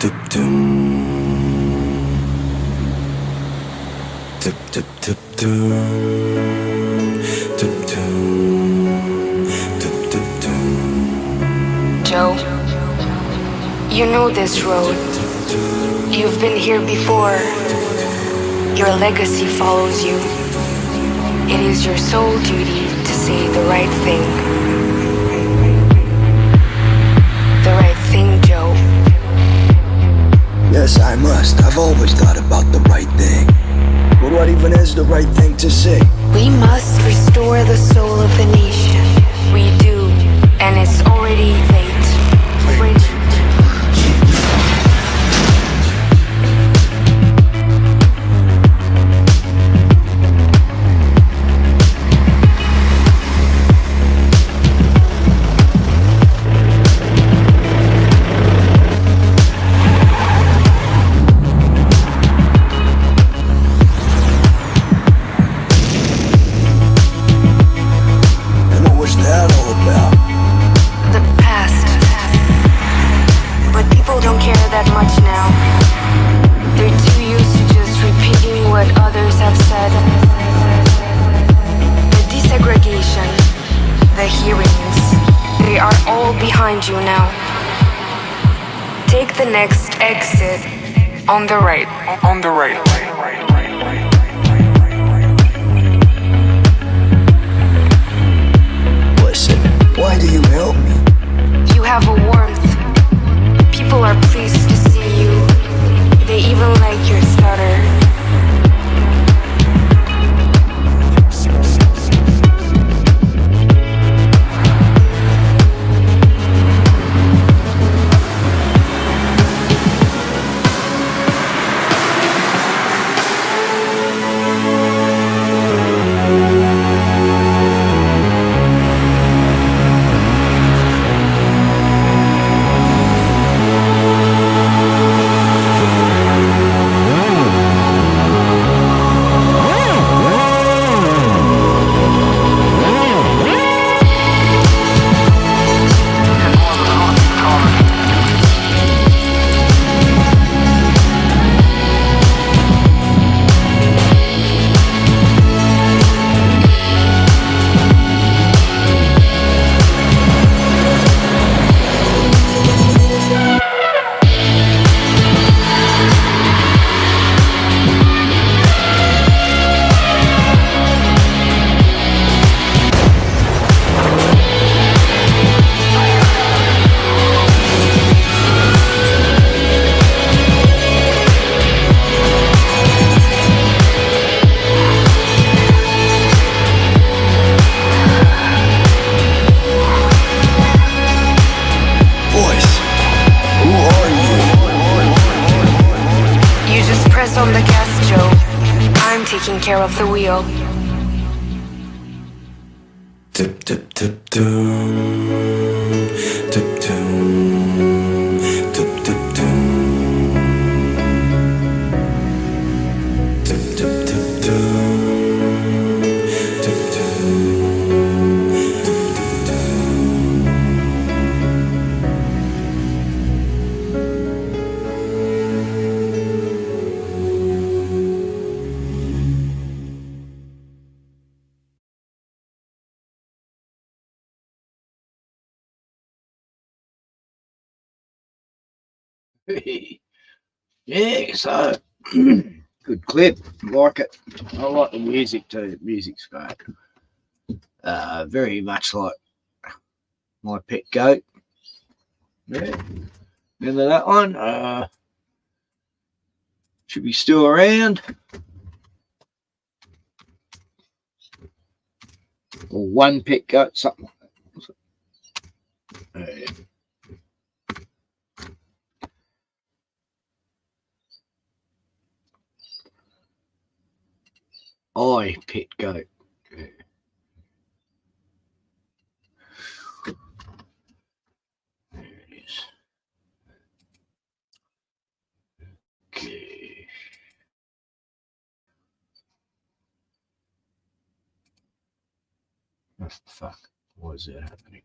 Joe, you know this road. You've been here before. Your legacy follows you. It is your sole duty to say the right thing. The right thing, Joe. Yes, I must. I've always thought about the right thing. But what even is the right thing to say? We must restore the soul of the nation. We do, and it's already late. You now. Take the next exit on the right. On the right. Listen, why do you help me? You have a warmth. People are pleased to see you. They even like your stutter. On the gas, Joe. I'm taking care of the wheel. Tip tip tip doom, tip doom, tip tip doom, tip tip tip doom, tip doom, tip doom. Yeah, so good clip. Like it. I like the music too. Music's great. Very much like my pet goat. Yeah. Remember that one? Should be still around. Or one pet goat, something like that. I pet goat. There it is. Okay. What the fuck? Why is that happening?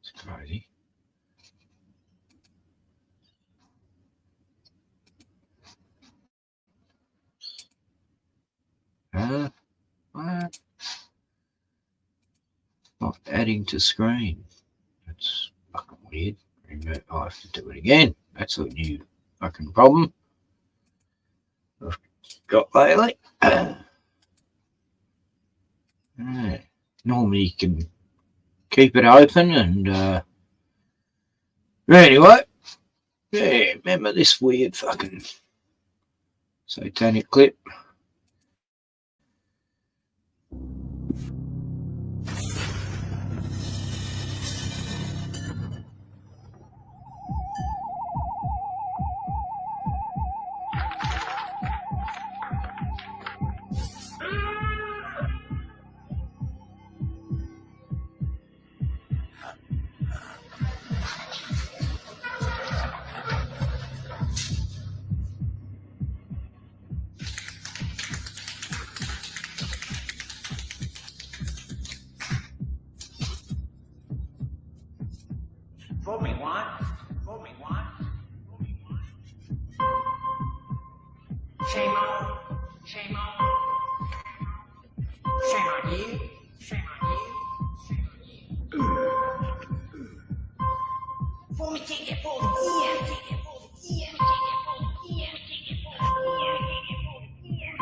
It's crazy. adding to screen. That's fucking weird. I have to do it again. That's a new fucking problem I've got lately. Normally you can keep it open and anyway, yeah, remember this weird fucking satanic clip? Fool me once, fool me once, fool me once. Shame on, shame on. Shame on you, shame on you, shame on you. Fool me ticket for the year, ticket for the year, ticket for the year, ticket for the year, ticket for the year, ticket for the year.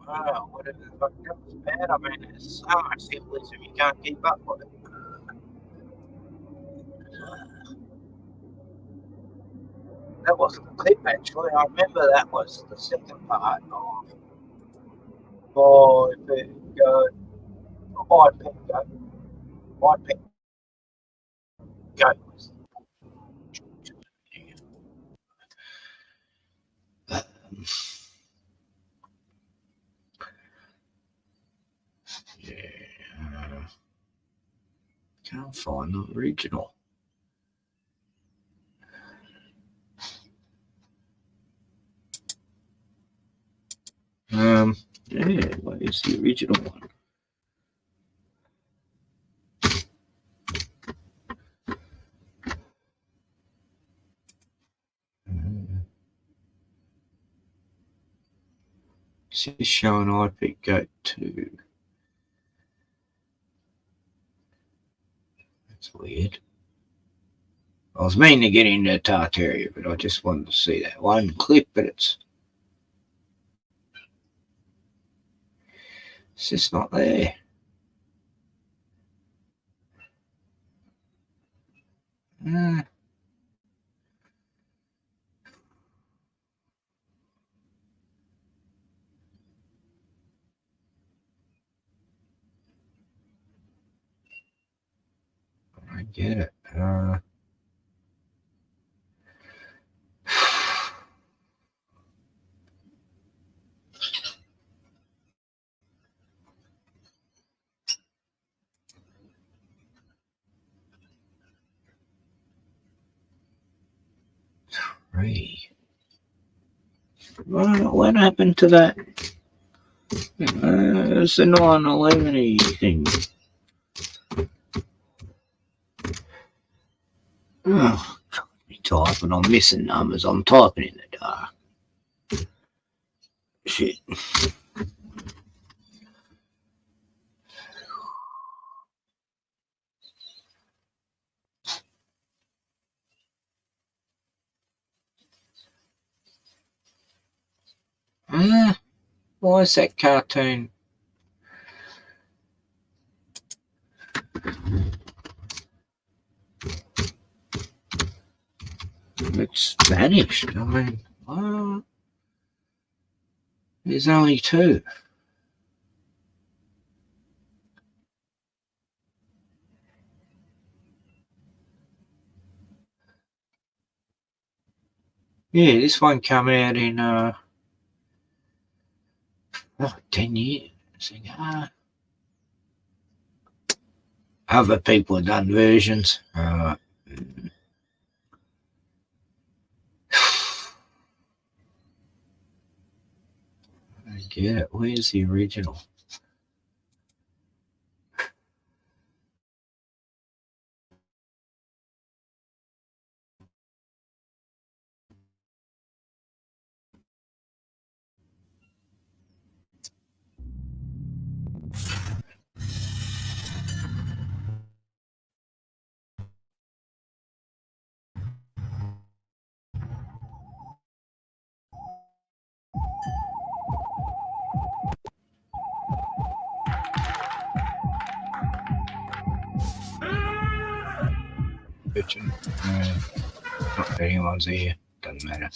Wow, whatever the fuck, that was bad. I mean, there's so much symbolism you can't keep up with it. That wasn't the clip actually. I remember that was the second part of Boy Pet Goat. Boy Pet Goat. Boy Pet Goat was yeah. Can't find the original. Yeah, what is the original one? It's just showing I Pick Goat 2. That's weird. I was meaning to get into Tartaria, but I just wanted to see that one clip, but it's just not there. I get it. What happened to that? It's the 911 thing. Oh, typing. I'm missing numbers. I'm typing in the dark. Shit. Why is that cartoon? It's vanished. I mean, what? There's only 2. Yeah, this one come out in 10 years ago. Other people have done versions. I get it. Where's the original? Bitchin'. Not if anyone's here. Doesn't matter.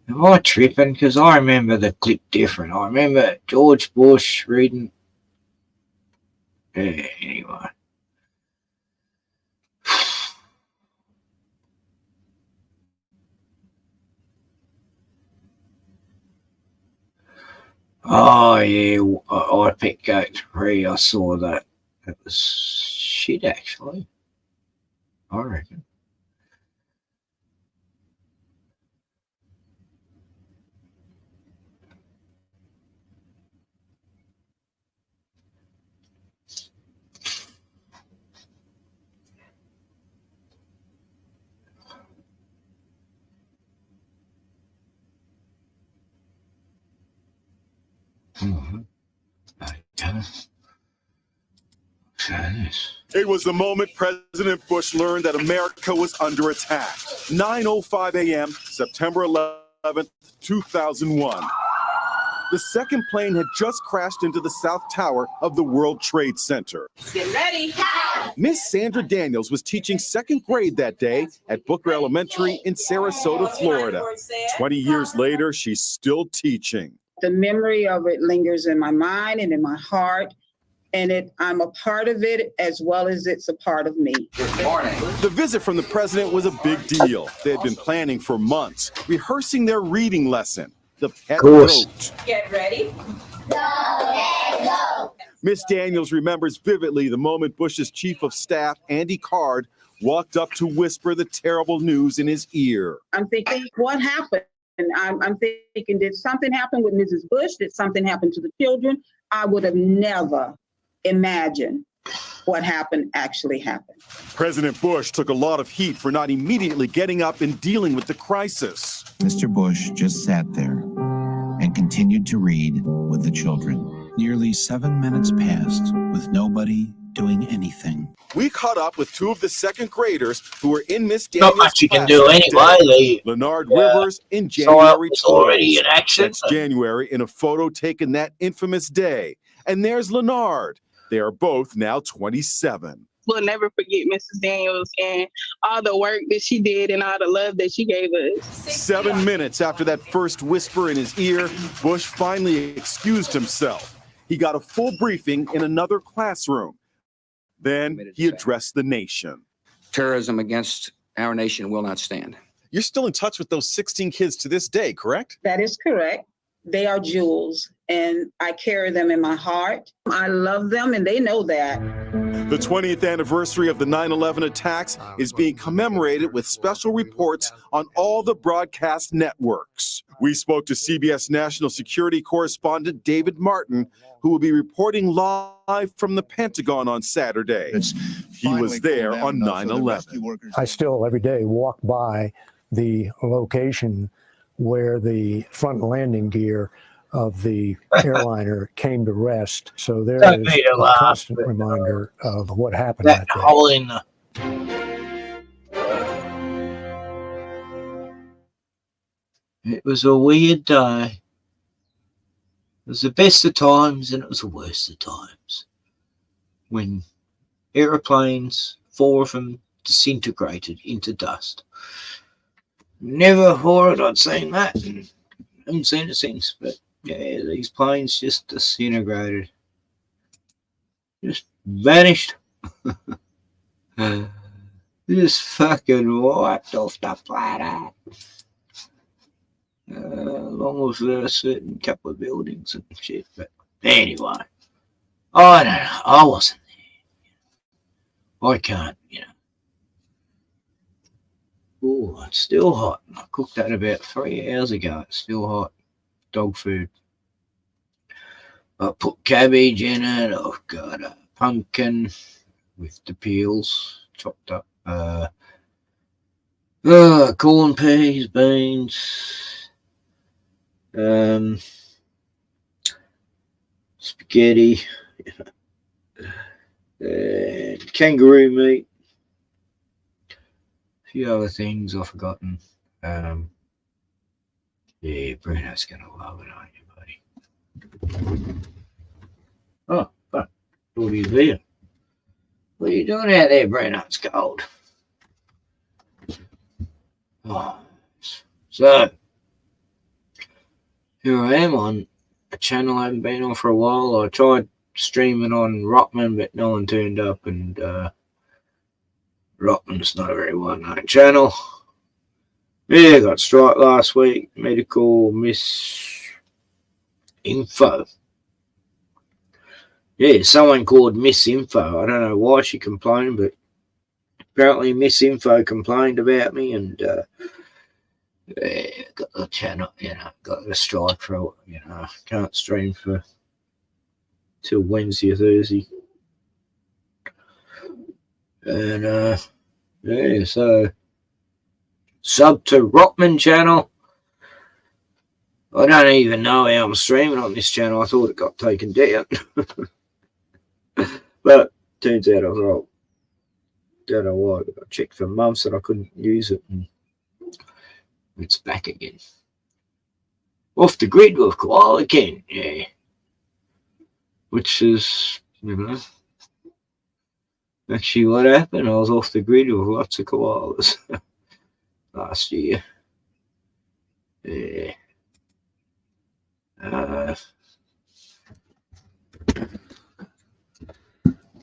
Am I tripping? Because I remember the clip different. I remember George Bush reading. Yeah, anyway. Oh, yeah. I picked Goat 3. I saw that. It was shit, actually. I reckon. Mm-hmm. Okay. It was the moment President Bush learned that America was under attack. 9:05 a.m., September 11th, 2001. The second plane had just crashed into the South Tower of the World Trade Center. Get ready. Miss Sandra Daniels was teaching second grade that day at Booker Elementary in Sarasota, Florida. 20 years later, she's still teaching. The memory of it lingers in my mind and in my heart, and I'm a part of it as well as it's a part of me. Good morning. The visit from the president was a big deal. They had been planning for months, rehearsing their reading lesson, The Pet Goat. Get ready. Go. Miss Daniels remembers vividly the moment Bush's chief of staff, Andy Card, walked up to whisper the terrible news in his ear. I'm thinking, what happened? And I'm thinking, did something happen with Mrs. Bush? Did something happen to the children? I would have never imagined what happened actually happened. President Bush took a lot of heat for not immediately getting up and dealing with the crisis. Mr. Bush just sat there and continued to read with the children. Nearly 7 minutes passed with nobody doing anything. We caught up with two of the second graders who were in Miss Daniels' Not much you can class do that anyway. day. Leonard Rivers in January was already in action. That's January in a photo taken that infamous day. And there's Leonard. They are both now 27. We'll never forget Mrs. Daniels and all the work that she did and all the love that she gave us. 7 minutes after that first whisper in his ear, Bush finally excused himself. He got a full briefing in another classroom. Then he addressed the nation. Terrorism against our nation will not stand. You're still in touch with those 16 kids to this day, correct? That is correct. They are jewels, and I carry them in my heart. I love them, and they know that. The 20th anniversary of the 9/11 attacks is being commemorated with special reports on all the broadcast networks. We spoke to CBS national security correspondent David Martin, who will be reporting live from the Pentagon on Saturday. He was there on 9/11. I still every day walk by the location where the front landing gear of the airliner came to rest. So there is a constant reminder of what happened that day. Hole in the... It was a weird day. It was the best of times and it was the worst of times. When aeroplanes, 4 of them, disintegrated into dust. Never thought I'd seen that. And I haven't seen it since, but yeah, these planes just disintegrated. Just vanished. Just fucking wiped off the planet. Along with a certain couple of buildings and shit. But anyway, I don't know. I wasn't there. I can't, Oh, it's still hot. I cooked that about 3 hours ago. It's still hot. Dog food. I put cabbage in it. I've got a pumpkin with the peels chopped up. Corn, peas, beans. Spaghetti. Kangaroo meat. Few other things I've forgotten. Yeah, Bruno's gonna love it, aren't you, buddy? Oh, fuck. What are you doing? What are you doing out there, Bruno? It's cold. Oh. So, here I am on a channel I haven't been on for a while. I tried streaming on Rockman, but no one turned up, and Rockman's not a very well-known channel. Yeah, got strike last week. Medical misinfo. Yeah, someone called misinfo. I don't know why she complained, but apparently misinfo complained about me, and yeah, got the channel, got the strike for, can't stream for till Wednesday or Thursday. And yeah, so sub to Rockman channel. I don't even know how I'm streaming on this channel. I thought it got taken down. turns out I was like, don't know why. I checked for months and I couldn't use it, and it's back again. Off the grid with koala again, yeah. Which is, actually what happened. I was off the grid with lots of koalas last year. Yeah.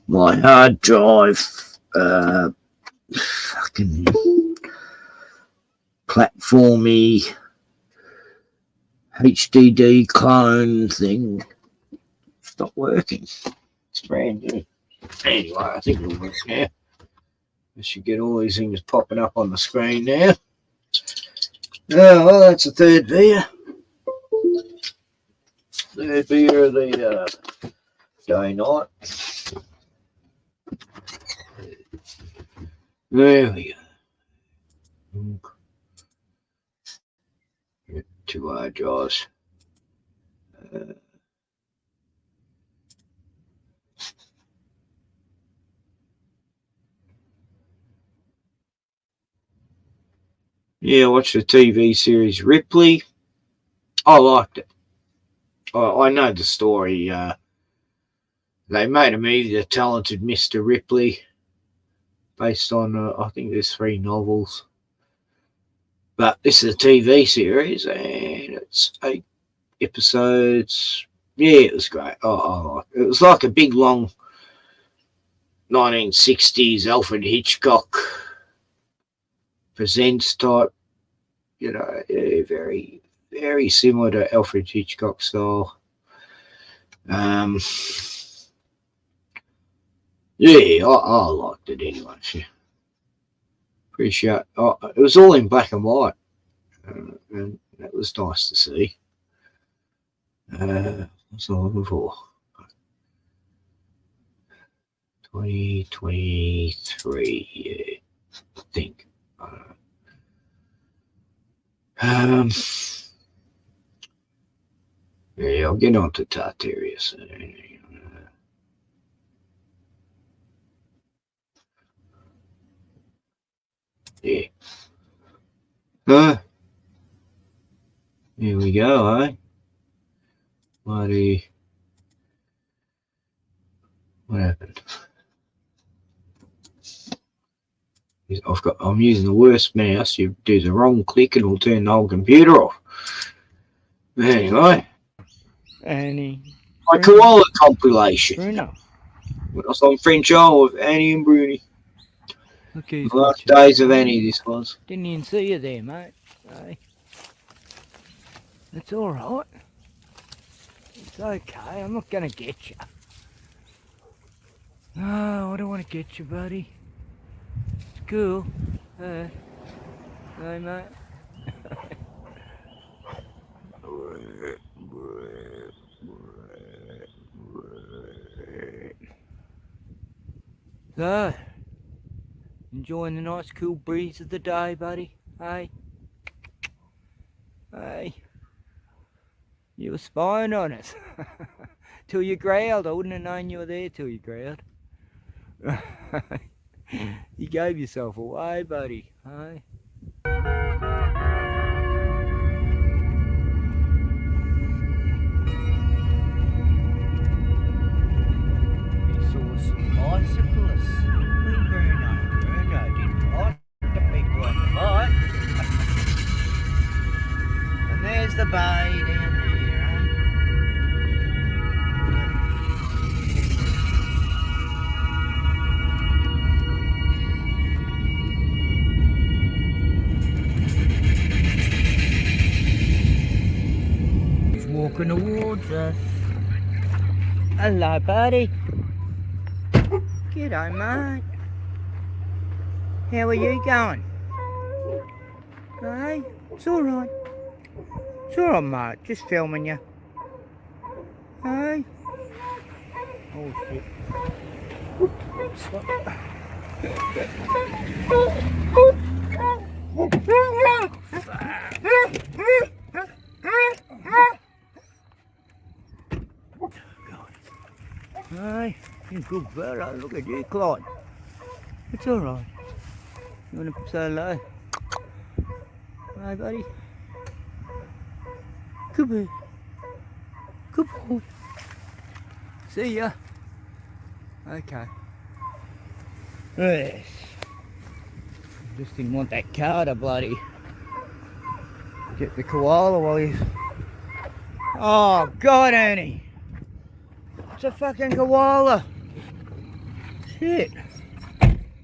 My hard drive, fucking platformy HDD clone thing stopped working. It's brand new. Anyway, I think it'll work now. I should get all these things popping up on the screen now. Oh, well, that's the third beer. Third beer of the day night. There we go. Get 2 hard drives. Yeah, I watched the TV series Ripley. I liked it. I know the story. They made a movie, The Talented Mr. Ripley, based on, I think there's 3 novels. But this is a TV series, and it's 8 episodes. Yeah, it was great. It was like a big, long 1960s Alfred Hitchcock presents type, very, very similar to Alfred Hitchcock style. Yeah, I liked it anyway. Yeah. Appreciate. It was all in black and white, and that was nice to see. What's I looking for? 2023, yeah, I think. Yeah, I'll get on to Tartaria soon. Yeah. Here we go, eh? What happened? I'm using the worst mouse. You do the wrong click and it'll turn the whole computer off. Anyway. Annie. My koala compilation. Bruno. When I was on French Isle with Annie and Bruni. Okay. The last days of Annie, this was. Didn't even see you there, mate. Hey. It's all right. It's okay. I'm not going to get you. No, I don't want to get you, buddy. It's cool. Hey, mate. So, enjoying the nice cool breeze of the day, buddy? Hey? Hey? You were spying on us. Till you growled. I wouldn't have known you were there till you growled. You gave yourself away, buddy. Hey? Bicyclists. Bruno didn't like the big black light. And there's the bay down there, eh? He's walking towards us. Hello, buddy. G'day, mate. How are you going? Hey, it's alright. It's alright, mate. Just filming you. Hey. Oh, shit. Stop. God. Hey. You good fella. Look at you, Clyde. It's all right. You want to say hello? Hi, buddy. Good boy. Good boy. See ya. Okay. Yes. Just didn't want that car to bloody get the koala while he's... Oh, God, Annie. It's a fucking koala. Shit.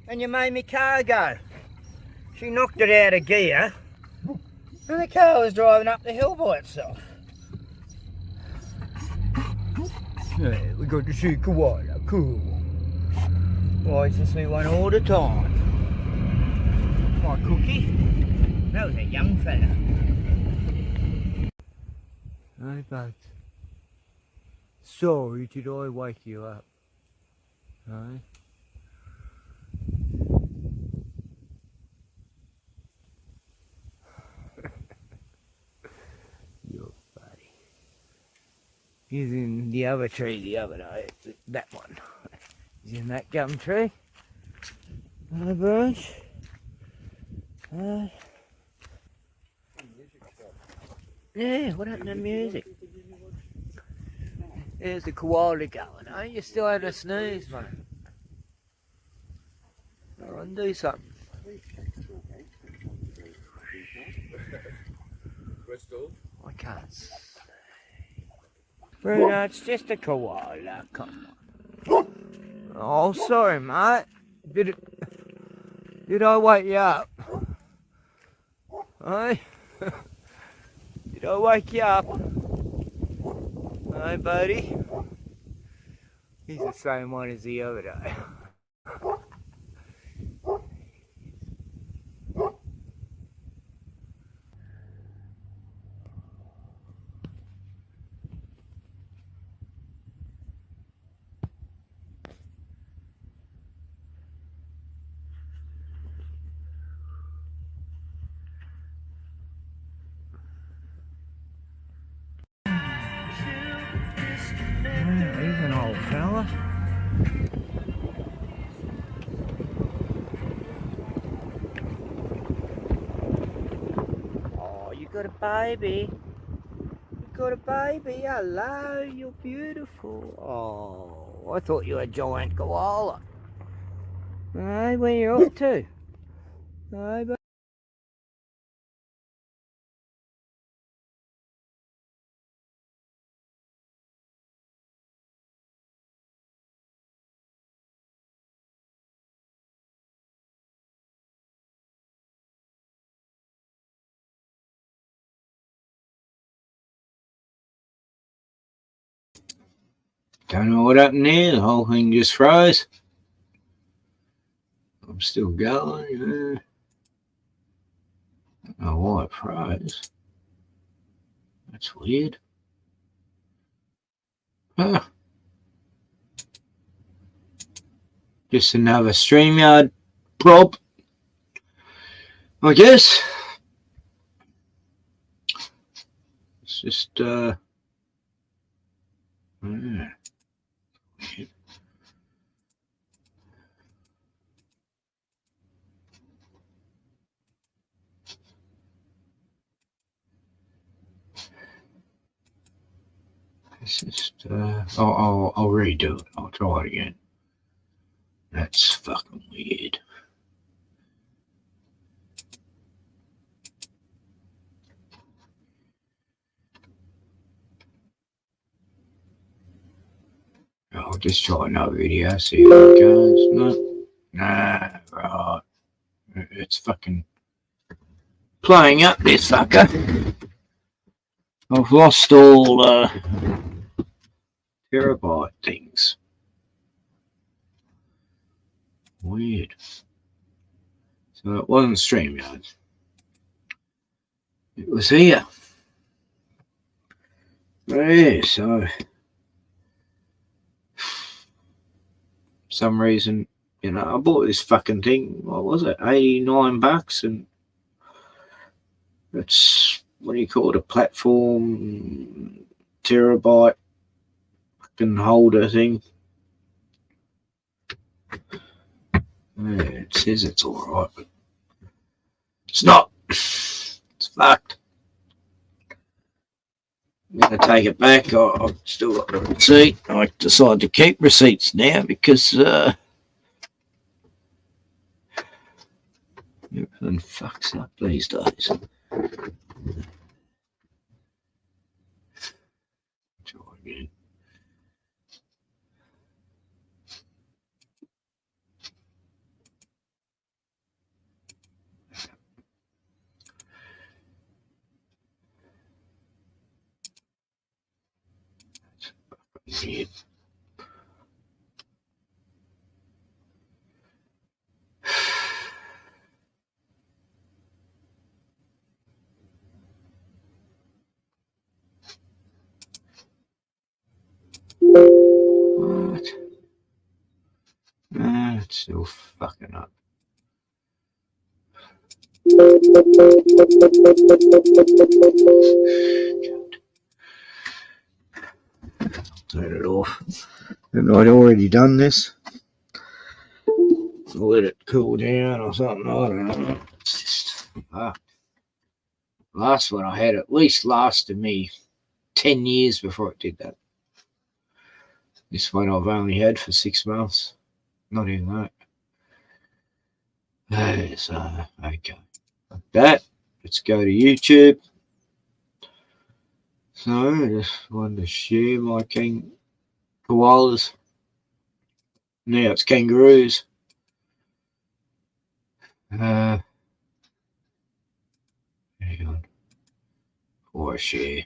And you made me car go. She knocked it out of gear. And the car was driving up the hill by itself. Yeah, we got to see koala. Cool. Why is this me one all the time? My cookie. That was a young fella. Hey, buds. Sorry, did I wake you up? Hey? Your buddy. He's in the other tree the other day. That one. He's in that gum tree. Hi, birds. Hi. Yeah, what happened to music? There's the koala going, eh? You still had a sneeze, mate. I'll undo something. I can't see. Bruno, it's just a koala, come on. Oh, sorry, mate. Did I wake you up? Hey? Did I wake you up? Hey, buddy? He's the same one as the other day. He's an old fella. Oh, you got a baby. You got a baby. Hello, you're beautiful. Oh, I thought you were a giant koala. Hey, where you off to? Hey, buddy. Don't know what happened there. The whole thing just froze. I'm still going. I don't know why it froze. That's weird. Huh. Just another StreamYard prop, I guess. It's just, yeah. It's just, I'll redo it. I'll try it again. That's fucking weird. I'll just try another video, see how it goes. No. Nah, right. It's fucking playing up this fucker. I've lost all terabyte things. Weird. So it wasn't StreamYard. It was here. Yeah, so some reason, you know, I bought this fucking thing, what was it, $89, and it's, what do you call it, a platform terabyte fucking holder thing. Yeah, it says it's alright, but it's not. It's fucked. I'm going to take it back. I've still got the receipt. I decided to keep receipts now because everything fucks up these days. Try again. Weird. What? Nah, it's still fucking up. Turn it off. And I'd already done this. I'll let it cool down or something. I don't know. It's just last one I had at least lasted me 10 years before it did that. This one I've only had for 6 months. Not even that. So, okay. Like that. Let's go to YouTube. So, I just wanted to share my koalas. Now it's kangaroos. Hang on. Before I share,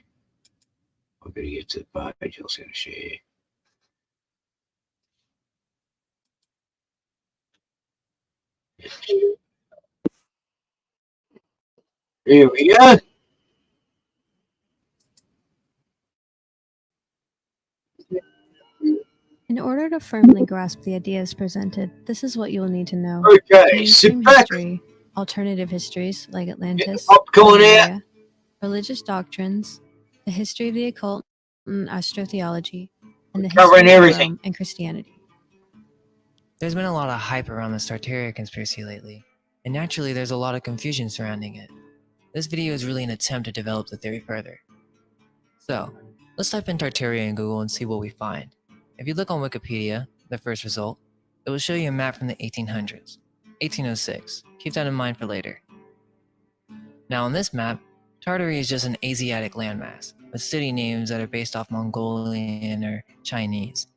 I've got to get to the page I was going to share. Here we go. In order to firmly grasp the ideas presented, this is what you will need to know. Okay, Mainstream sit back. history, alternative histories like Atlantis, popcorn Lemuria, religious doctrines, the history of the occult and astrotheology, and the Covering history of everything. Rome and Christianity. There's been a lot of hype around the Tartaria conspiracy lately, and naturally there's a lot of confusion surrounding it. This video is really an attempt to develop the theory further. So, let's type in Tartaria in Google and see what we find. If you look on Wikipedia, the first result, it will show you a map from the 1800s, 1806. Keep that in mind for later. Now on this map, Tartary is just an Asiatic landmass, with city names that are based off Mongolian or Chinese.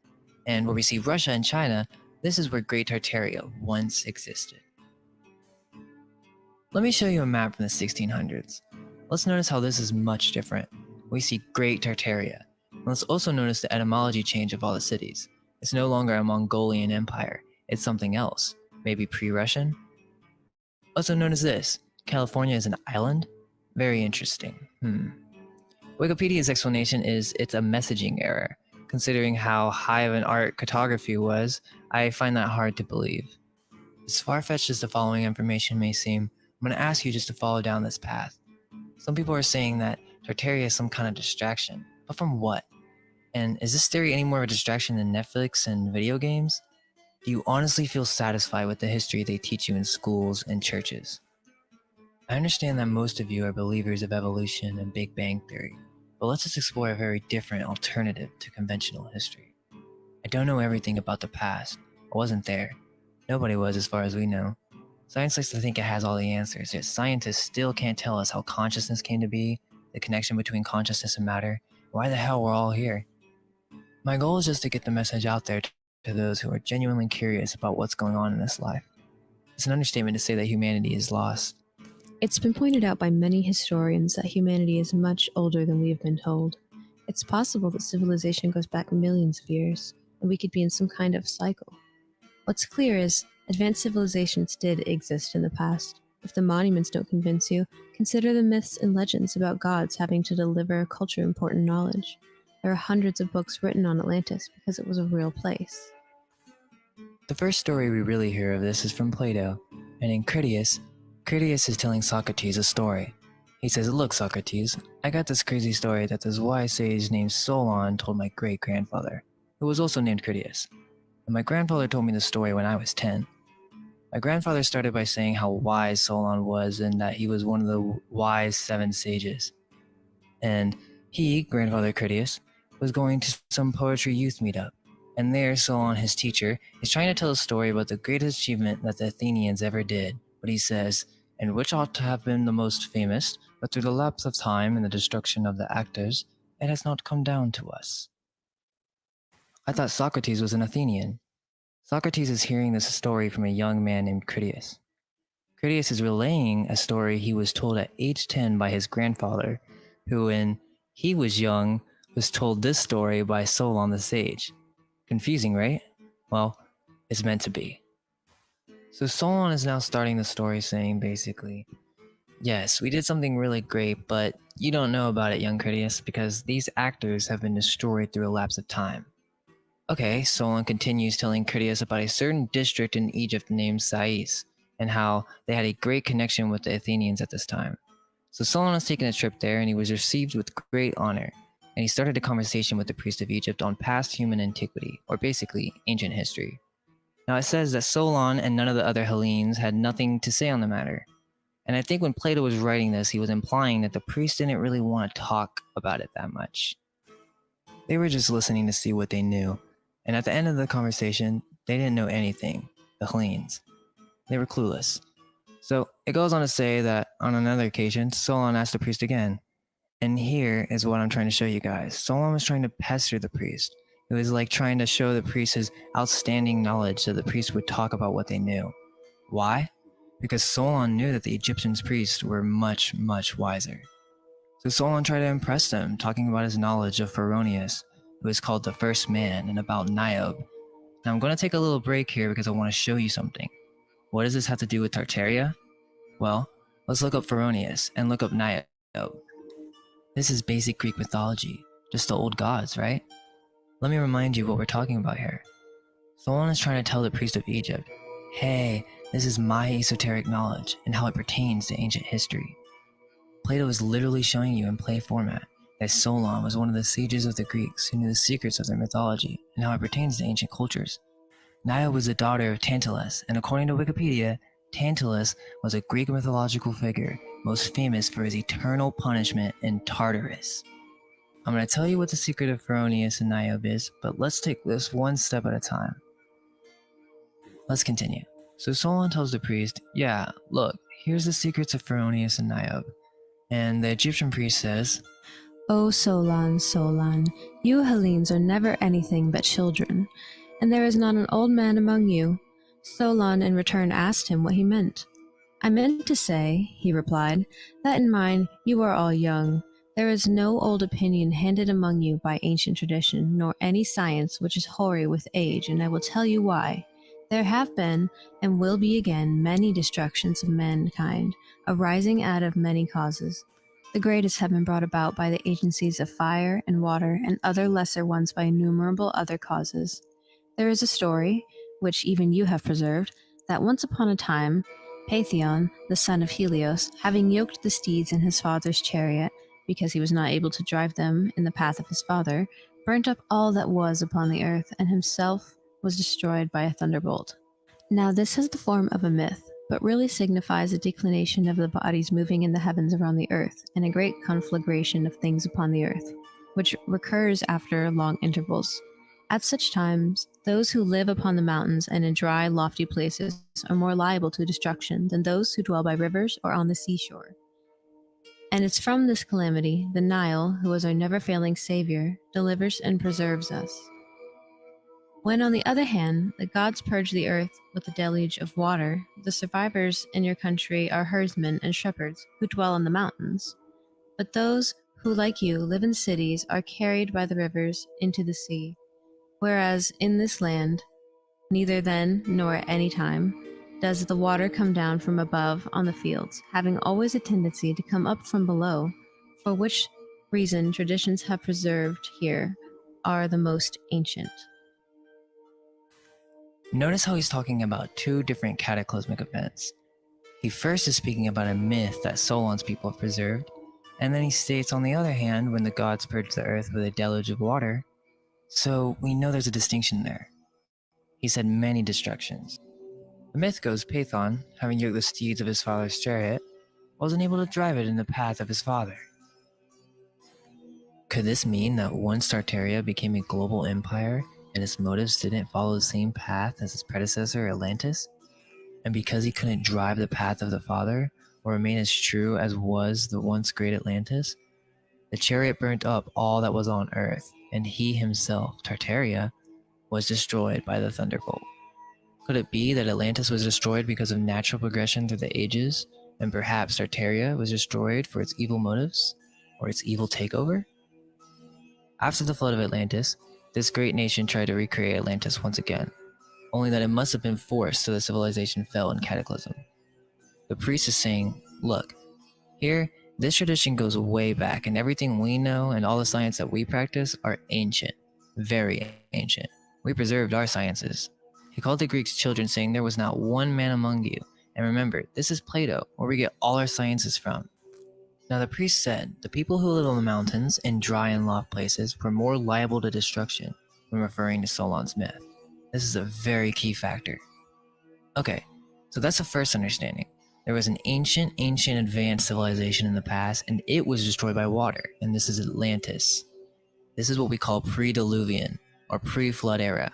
And where we see Russia and China, this is where Great Tartaria once existed. Let me show you a map from the 1600s. Let's notice how this is much different. We see Great Tartaria. Let's also notice the etymology change of all the cities. It's no longer a Mongolian empire, it's something else, maybe pre-Russian? Also notice this, California is an island? Very interesting. Wikipedia's explanation is it's a messaging error. Considering how high of an art cartography was, I find that hard to believe. As far-fetched as the following information may seem, I'm going to ask you just to follow down this path. Some people are saying that Tartaria is some kind of distraction, but from what? And is this theory any more of a distraction than Netflix and video games? Do you honestly feel satisfied with the history they teach you in schools and churches? I understand that most of you are believers of evolution and Big Bang Theory, but let's just explore a very different alternative to conventional history. I don't know everything about the past. I wasn't there. Nobody was as far as we know. Science likes to think it has all the answers, yet scientists still can't tell us how consciousness came to be, the connection between consciousness and matter, why the hell we're all here. My goal is just to get the message out there to those who are genuinely curious about what's going on in this life. It's an understatement to say that humanity is lost. It's been pointed out by many historians that humanity is much older than we have been told. It's possible that civilization goes back millions of years, and we could be in some kind of cycle. What's clear is, advanced civilizations did exist in the past. If the monuments don't convince you, consider the myths and legends about gods having to deliver culture-important knowledge. There are hundreds of books written on Atlantis because it was a real place. The first story we really hear of this is from Plato, and in Critias is telling Socrates a story. He says, "Look, Socrates, I got this crazy story that this wise sage named Solon told my great-grandfather, who was also named Critias. And my grandfather told me the story when I was 10. My grandfather started by saying how wise Solon was and that he was one of the wise 7 sages. And he, Grandfather Critias, was going to some poetry youth meetup. And there, Solon, his teacher, is trying to tell a story about the greatest achievement that the Athenians ever did. But he says, and which ought to have been the most famous, but through the lapse of time and the destruction of the actors, it has not come down to us. I thought Socrates was an Athenian. Socrates is hearing this story from a young man named Critias. Critias is relaying a story he was told at age 10 by his grandfather, who, when he was young, was told this story by Solon the sage. Confusing, right? Well, it's meant to be. So Solon is now starting the story saying basically, yes, we did something really great, but you don't know about it, young Critias, because these actors have been destroyed through a lapse of time. Okay, Solon continues telling Critias about a certain district in Egypt named Sais, and how they had a great connection with the Athenians at this time. So Solon was taking a trip there, and he was received with great honor, and he started a conversation with the priest of Egypt on past human antiquity, or basically ancient history. Now it says that Solon and none of the other Hellenes had nothing to say on the matter, and I think when Plato was writing this, he was implying that the priest didn't really want to talk about it that much. They were just listening to see what they knew, and at the end of the conversation, they didn't know anything, the Hellenes. They were clueless. So it goes on to say that on another occasion, Solon asked the priest again. And here is what I'm trying to show you guys. Solon was trying to pester the priest. It was like trying to show the priest his outstanding knowledge so the priest would talk about what they knew. Why? Because Solon knew that the Egyptian priests were much, much wiser. So Solon tried to impress them, talking about his knowledge of Pharonius, who is called the first man, and about Niobe. Now I'm going to take a little break here because I want to show you something. What does this have to do with Tartaria? Well, let's look up Pharonius and look up Niobe. This is basic Greek mythology, just the old gods, right? Let me remind you what we're talking about here. Solon is trying to tell the priest of Egypt, hey, this is my esoteric knowledge and how it pertains to ancient history. Plato is literally showing you in play format that Solon was one of the sages of the Greeks who knew the secrets of their mythology and how it pertains to ancient cultures. Niobe was the daughter of Tantalus, and according to Wikipedia, Tantalus was a Greek mythological figure most famous for his eternal punishment in Tartarus. I'm going to tell you what the secret of Pharonius and Niobe is, but let's take this one step at a time. Let's continue. So Solon tells the priest, yeah, look, here's the secrets of Pharonius and Niobe. And the Egyptian priest says, O Solon, Solon, you Hellenes are never anything but children, and there is not an old man among you. Solon in return asked him what he meant. I meant to say, he replied, that in mine you are all young. There is no old opinion handed among you by ancient tradition, nor any science which is hoary with age, and I will tell you why. There have been, and will be again, many destructions of mankind, arising out of many causes. The greatest have been brought about by the agencies of fire and water, and other lesser ones by innumerable other causes. There is a story, which even you have preserved, that once upon a time, Paetheon, the son of Helios, having yoked the steeds in his father's chariot, because he was not able to drive them in the path of his father, burnt up all that was upon the earth, and himself was destroyed by a thunderbolt. Now this has the form of a myth, but really signifies a declination of the bodies moving in the heavens around the earth, and a great conflagration of things upon the earth, which recurs after long intervals. At such times, those who live upon the mountains and in dry, lofty places are more liable to destruction than those who dwell by rivers or on the seashore. And it's from this calamity the Nile, who is our never-failing savior, delivers and preserves us. When, on the other hand, the gods purge the earth with a deluge of water, the survivors in your country are herdsmen and shepherds who dwell on the mountains. But those who, like you, live in cities are carried by the rivers into the sea. Whereas in this land, neither then nor at any time does the water come down from above on the fields, having always a tendency to come up from below, for which reason traditions have preserved here are the most ancient. notice how he's talking about 2 different cataclysmic events. He first is speaking about a myth that Solon's people have preserved, and then he states on the other hand when the gods purged the earth with a deluge of water. So we know there's a distinction there. He's had many destructions. The myth goes Pathon, having yoked the steeds of his father's chariot, wasn't able to drive it in the path of his father. Could this mean that once Tartaria became a global empire and its motives didn't follow the same path as its predecessor Atlantis? And because he couldn't drive the path of the father or remain as true as was the once great Atlantis, the chariot burnt up all that was on Earth, and he himself, Tartaria, was destroyed by the thunderbolt. Could it be that Atlantis was destroyed because of natural progression through the ages, and perhaps Tartaria was destroyed for its evil motives, or its evil takeover? After the flood of Atlantis, this great nation tried to recreate Atlantis once again, only that it must have been forced so the civilization fell in cataclysm. The priest is saying, look, here, this tradition goes way back, and everything we know and all the science that we practice are ancient, very ancient. We preserved our sciences. He called the Greeks children, saying there was not one man among you. And remember, this is Plato, where we get all our sciences from. Now the priest said, the people who live on the mountains in dry and loft places were more liable to destruction when referring to Solon's myth. This is a very key factor. Okay, so that's the first understanding. There was an ancient advanced civilization in the past, and it was destroyed by water, and this is Atlantis. This is what we call pre-Diluvian, or pre-flood era.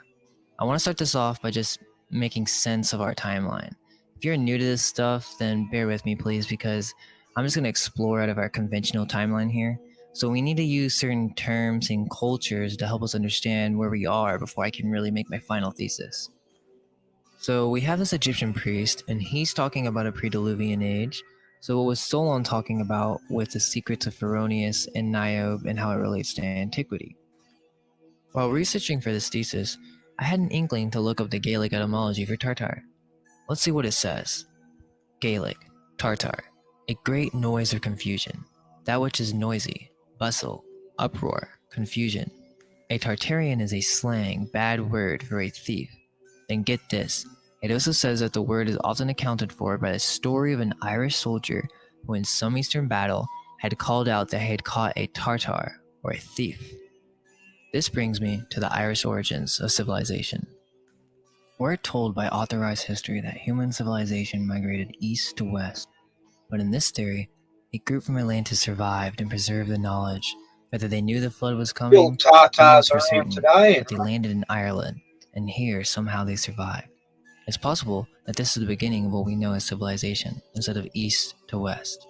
I want to start this off by just making sense of our timeline. If you're new to this stuff, then bear with me please, because I'm just going to explore out of our conventional timeline here. So we need to use certain terms and cultures to help us understand where we are before I can really make my final thesis. So we have this Egyptian priest, and he's talking about a pre-Diluvian age. So what was Solon talking about with the secrets of Pheronius and Niobe and how it relates to antiquity? While researching for this thesis, I had an inkling to look up the Gaelic etymology for Tartar. Let's see what it says. Gaelic, Tartar, a great noise or confusion, that which is noisy, bustle, uproar, confusion. A Tartarian is a slang, bad word for a thief. Then get this, it also says that the word is often accounted for by the story of an Irish soldier who in some eastern battle had called out that he had caught a Tartar, or a thief. This brings me to the Irish origins of civilization. We're told by authorized history that human civilization migrated east to west, but in this theory, a group from Atlantis survived and preserved the knowledge, whether they knew the flood was coming, Still we know Tartars for around certain today. that they landed in Ireland, and here somehow they survived. It's possible that this is the beginning of what we know as civilization, instead of east to west.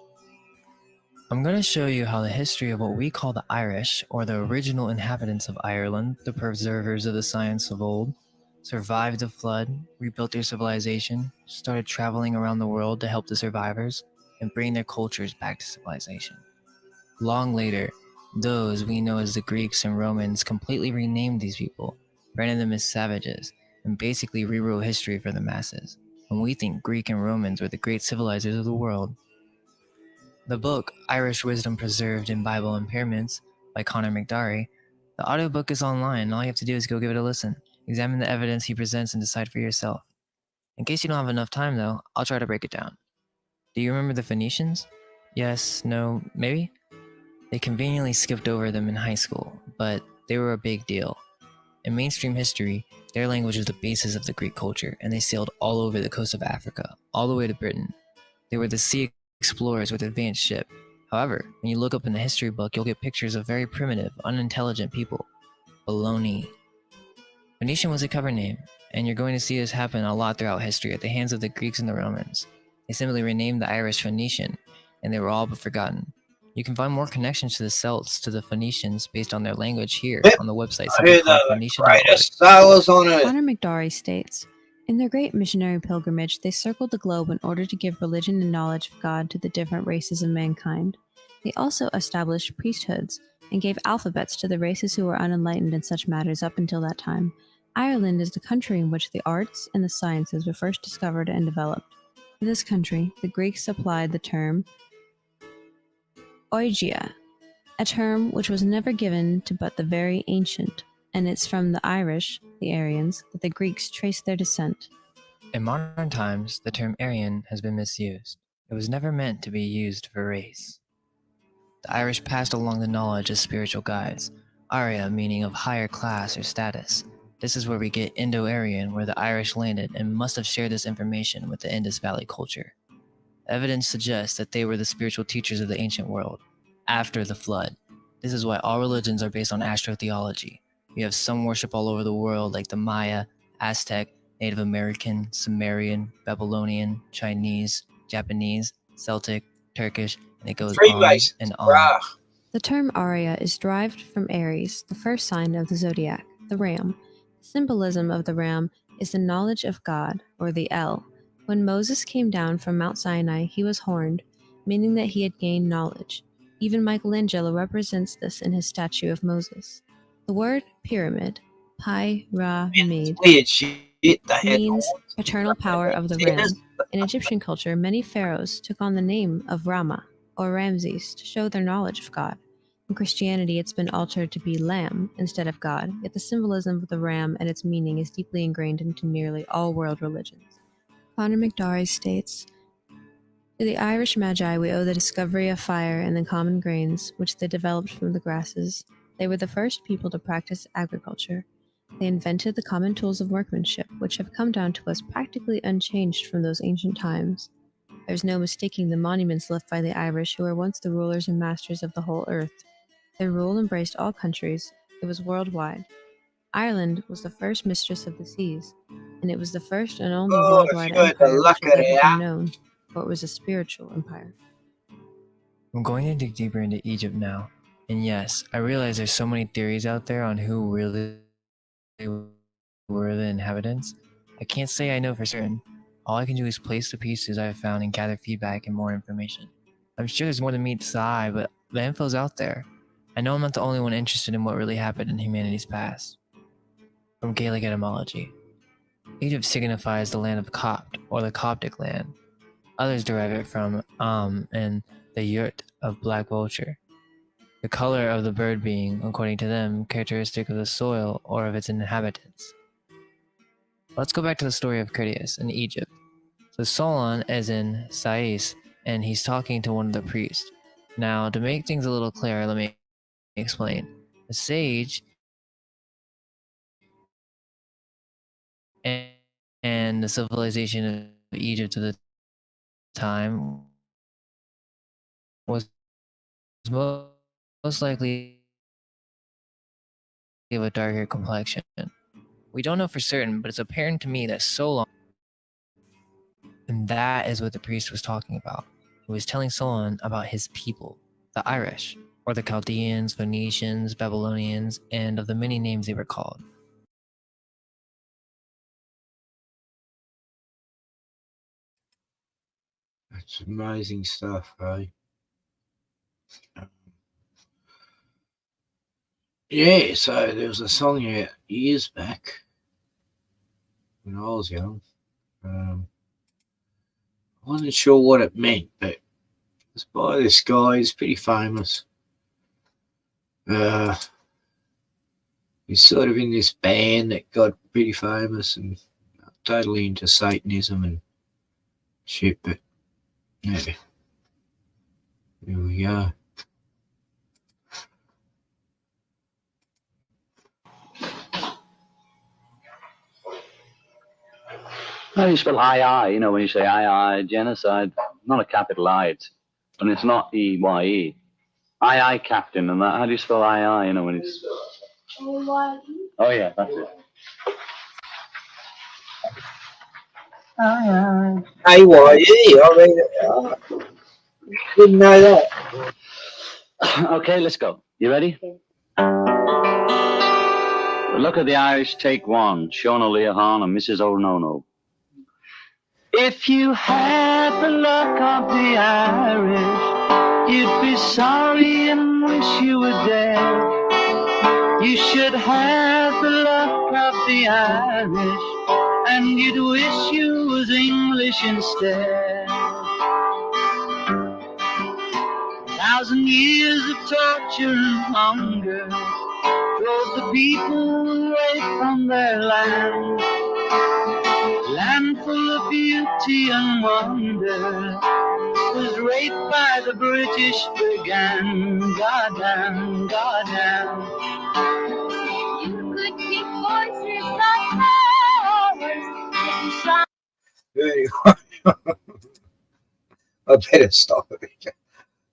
I'm going to show you how the history of what we call the Irish, or the original inhabitants of Ireland, the preservers of the science of old, survived the flood, rebuilt their civilization, started traveling around the world to help the survivors, and bring their cultures back to civilization. Long later, those we know as the Greeks and Romans completely renamed these people, branded them as savages, and basically rewrote history for the masses. And we think Greek and Romans were the great civilizers of the world. The book, Irish Wisdom Preserved in Bible and Pyramids, by Conor McDarry, the audiobook is online, and all you have to do is go give it a listen. Examine the evidence he presents and decide for yourself. In case you don't have enough time though, I'll try to break it down. Do you remember the Phoenicians? Yes, no, maybe? They conveniently skipped over them in high school, but they were a big deal. In mainstream history, their language was the basis of the Greek culture, and they sailed all over the coast of Africa, all the way to Britain. They were the sea explorers with advanced ship. However, when you look up in the history book, you'll get pictures of very primitive, unintelligent people. Baloney. Phoenician was a cover name, and you're going to see this happen a lot throughout history at the hands of the Greeks and the Romans. They simply renamed the Irish Phoenician, and they were all but forgotten. You can find more connections to the Celts to the Phoenicians based on their language here on the website I hear the greatest sailors on it. Conor McDarry states, in their great missionary pilgrimage, they circled the globe in order to give religion and knowledge of God to the different races of mankind. They also established priesthoods and gave alphabets to the races who were unenlightened in such matters up until that time. Ireland is the country in which the arts and the sciences were first discovered and developed. To this country, the Greeks applied the term oigia, a term which was never given to but the very ancient, and it's from the Irish, the Aryans, that the Greeks traced their descent. In modern times, the term Aryan has been misused. It was never meant to be used for race. The Irish passed along the knowledge as spiritual guides, Arya meaning of higher class or status, This is where we get Indo-Aryan, where the Irish landed and must have shared this information with the Indus Valley culture. Evidence suggests that they were the spiritual teachers of the ancient world after the flood. This is why all religions are based on astrotheology. We have sun worship all over the world, like the Maya, Aztec, Native American, Sumerian, Babylonian, Chinese, Japanese, Celtic, Turkish, and it goes on Freemasons, and on. brah. The term Arya is derived from Aries, the first sign of the zodiac, the ram. The symbolism of the ram is the knowledge of God, or the El. When Moses came down from Mount Sinai, he was horned, meaning that he had gained knowledge. Even Michelangelo represents this in his statue of Moses. The word pyramid, pyramid, Weird shit. They had means horns. paternal power of the ram. In Egyptian culture, many pharaohs took on the name of Rama or Ramses to show their knowledge of God. In Christianity, it's been altered to be lamb instead of God, yet the symbolism of the ram and its meaning is deeply ingrained into nearly all world religions. Connor McDarry states, "To the Irish Magi we owe the discovery of fire and the common grains, which they developed from the grasses. They were the first people to practice agriculture. They invented the common tools of workmanship, which have come down to us practically unchanged from those ancient times. There's no mistaking the monuments left by the Irish, who were once the rulers and masters of the whole earth. Their rule embraced all countries. It was worldwide. Ireland was the first mistress of the seas, and it was the first and only Oh, if worldwide you had the empire luck which has of ever it, been known, for it was a spiritual empire." I'm going to dig deeper into Egypt now. And yes, I realize there's so many theories out there on who really were the inhabitants. I can't say I know for certain. All I can do is place the pieces I've found and gather feedback and more information. I'm sure there's more than meets the eye, but the info's out there. I know I'm not the only one interested in what really happened in humanity's past. From Gaelic etymology, Egypt signifies the land of Copt, or the Coptic land. Others derive it from and the yurt of black vulture. The color of the bird being, according to them, characteristic of the soil or of its inhabitants. Let's go back to the story of Critias in Egypt. So Solon is in Sais, and he's talking to one of the priests. Now, to make things a little clearer, let me explain. The sage and the civilization of Egypt of the time was most likely of a darker complexion. We don't know for certain, but it's apparent to me that Solon, and that is what the priest was talking about. He was telling Solon about his people, the Irish, or the Chaldeans, Phoenicians, Babylonians, and of the many names they were called. That's amazing stuff, eh? Yeah, so there was a song out years back when I was young. I wasn't sure what it meant, but it was by this guy. He's pretty famous. He's sort of in this band that got pretty famous and totally into Satanism and shit, but yeah, here we go. How do you spell I? You know, when you say I, genocide, not a capital I, and it's not EYE. I, captain, and that. How do you spell I? You know, when it's. Oh, yeah, that's it. AYE, I mean, didn't know that. Okay, let's go. You ready? Look at the Irish, take one. Sean O'Leahan and Mrs. O'Nono. If you had the luck of the Irish, you'd be sorry and wish you were dead. You should have the luck of the Irish, and you'd wish you was English instead. 1,000 years of torture and hunger drove the people away from their land. Land full of beauty and wonder was raped by the British brigand. Goddamn, goddamn. You could pick voices Anyway, I better stop it.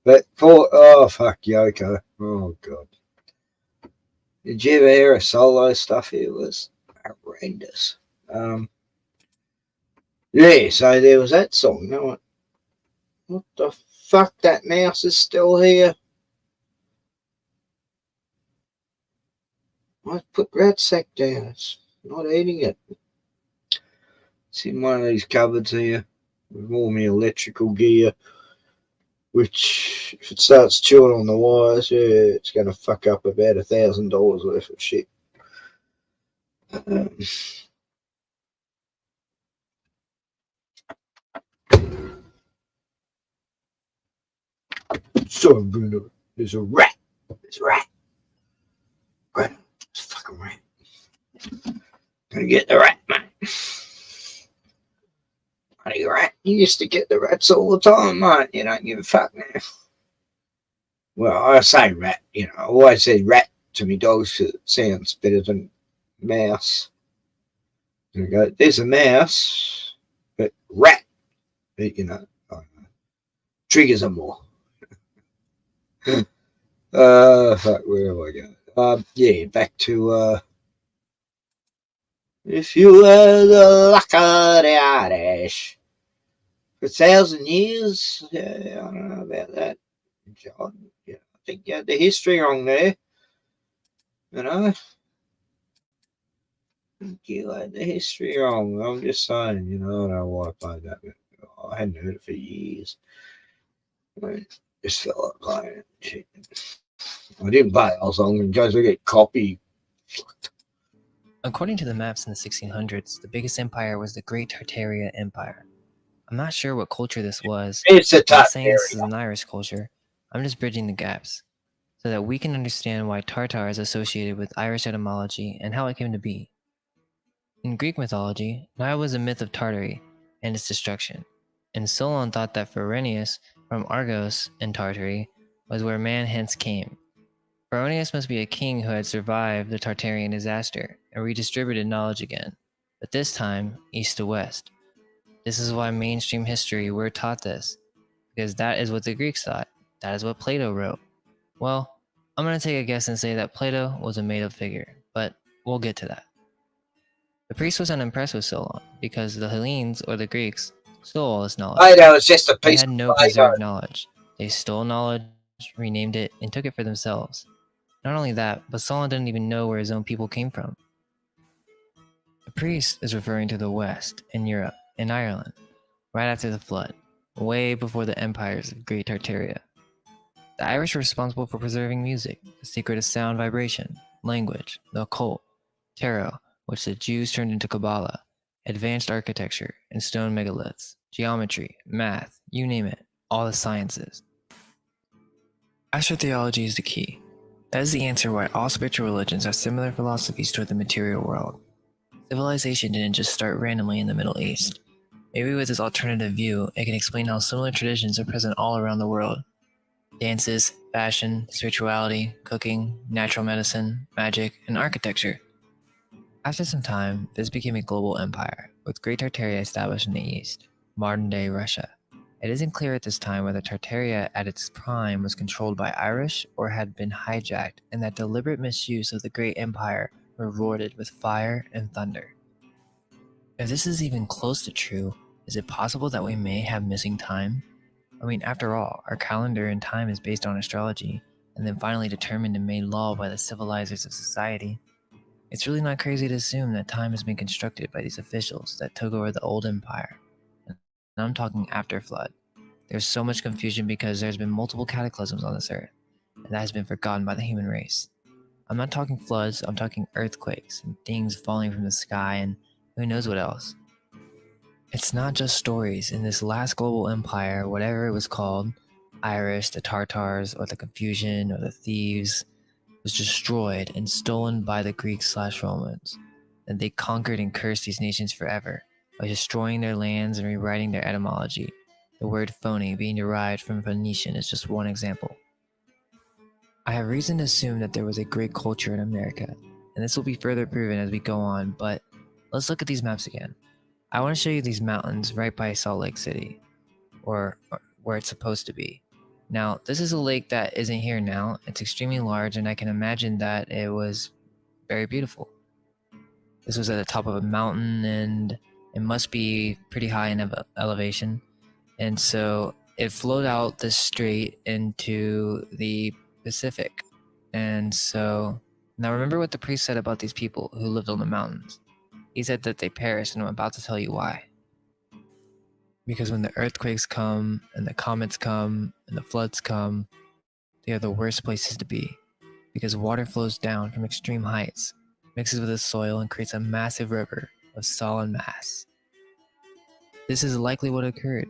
But fuck Yoko. Oh god. Did you ever hear a solo stuff? It was horrendous. Yeah, so there was that song. Now, what the fuck? That mouse is still here. I put rat sack down. It's not eating it. It's in one of these cupboards here with all my electrical gear. Which, if it starts chewing on the wires, yeah, it's going to fuck up about $1,000 worth of shit. So, Bruno, there's a rat. There's a rat. Right. It's a fucking rat. Gonna get the rat, mate. Bloody rat. You used to get the rats all the time, mate. You don't give a fuck now. Well, I say rat, you know. I always say rat to me dogs because it sounds better than mouse. And I go, there's a mouse, but rat, you know, triggers them more. Fuck, where have I go? Yeah, back to, if you were the luck of the Irish for 1,000 years, yeah, I don't know about that, John. Yeah, I think you had the history wrong there. You know, I think you had the history wrong. I'm just saying, you know, I don't know why I played that. But I hadn't heard it for years. I just felt like playing it. I didn't play it. I was on in case I get copied. According to the maps in the 1600s, the biggest empire was the Great Tartaria Empire. I'm not sure what culture this was. It's a I'm not saying this Tartaria. is an Irish culture. I'm just bridging the gaps so that we can understand why Tartar is associated with Irish etymology and how it came to be. In Greek mythology, Nile was a myth of Tartary and its destruction, and Solon thought that Pharenius from Argos in Tartary was where man hence came. Pharenius must be a king who had survived the Tartarian disaster and redistributed knowledge again, but this time east to west. This is why mainstream history we're taught this, because that is what the Greeks thought. That is what Plato wrote. Well, I'm going to take a guess and say that Plato was a made-up figure, but we'll get to that. The priest was unimpressed with Solon because the Hellenes, or the Greeks, stole all this knowledge. Plato was just a They piece had of no Plato. preserved knowledge. They stole knowledge, renamed it, and took it for themselves. Not only that, but Solon didn't even know where his own people came from. The priest is referring to the West, in Europe, in Ireland, right after the flood, way before the empires of Great Tartaria. The Irish were responsible for preserving music, the secret of sound vibration, language, the occult, tarot, which the Jews turned into Kabbalah, advanced architecture, and stone megaliths, geometry, math, you name it, all the sciences. Astrotheology is the key. That is the answer why all spiritual religions have similar philosophies toward the material world. Civilization didn't just start randomly in the Middle East. Maybe with this alternative view, it can explain how similar traditions are present all around the world. Dances, fashion, spirituality, cooking, natural medicine, magic, and architecture. After some time, this became a global empire, with Great Tartaria established in the east, modern-day Russia. It isn't clear at this time whether Tartaria at its prime was controlled by Irish or had been hijacked, and that deliberate misuse of the great empire were rewarded with fire and thunder. If this is even close to true, is it possible that we may have missing time? I mean, after all, our calendar and time is based on astrology, and then finally determined and made law by the civilizers of society. It's really not crazy to assume that time has been constructed by these officials that took over the old empire. And I'm talking after flood. There's so much confusion because there's been multiple cataclysms on this earth, and that has been forgotten by the human race. I'm not talking floods, I'm talking earthquakes and things falling from the sky and who knows what else. It's not just stories. In this last global empire, whatever it was called, Irish, the Tartars, or the confusion, or the thieves, was destroyed and stolen by the Greeks/Romans. And they conquered and cursed these nations forever by destroying their lands and rewriting their etymology. The word phony being derived from Phoenician is just one example. I have reason to assume that there was a great culture in America, and this will be further proven as we go on, but let's look at these maps again. I want to show you these mountains right by Salt Lake City, or where it's supposed to be. Now, this is a lake that isn't here now. It's extremely large, and I can imagine that it was very beautiful. This was at the top of a mountain, and it must be pretty high in elevation. And so it flowed out the strait into the Pacific. And so now remember what the priest said about these people who lived on the mountains. He said that they perished, and I'm about to tell you why. Because when the earthquakes come, and the comets come, and the floods come, they are the worst places to be. Because water flows down from extreme heights, mixes with the soil, and creates a massive river of solid mass. This is likely what occurred.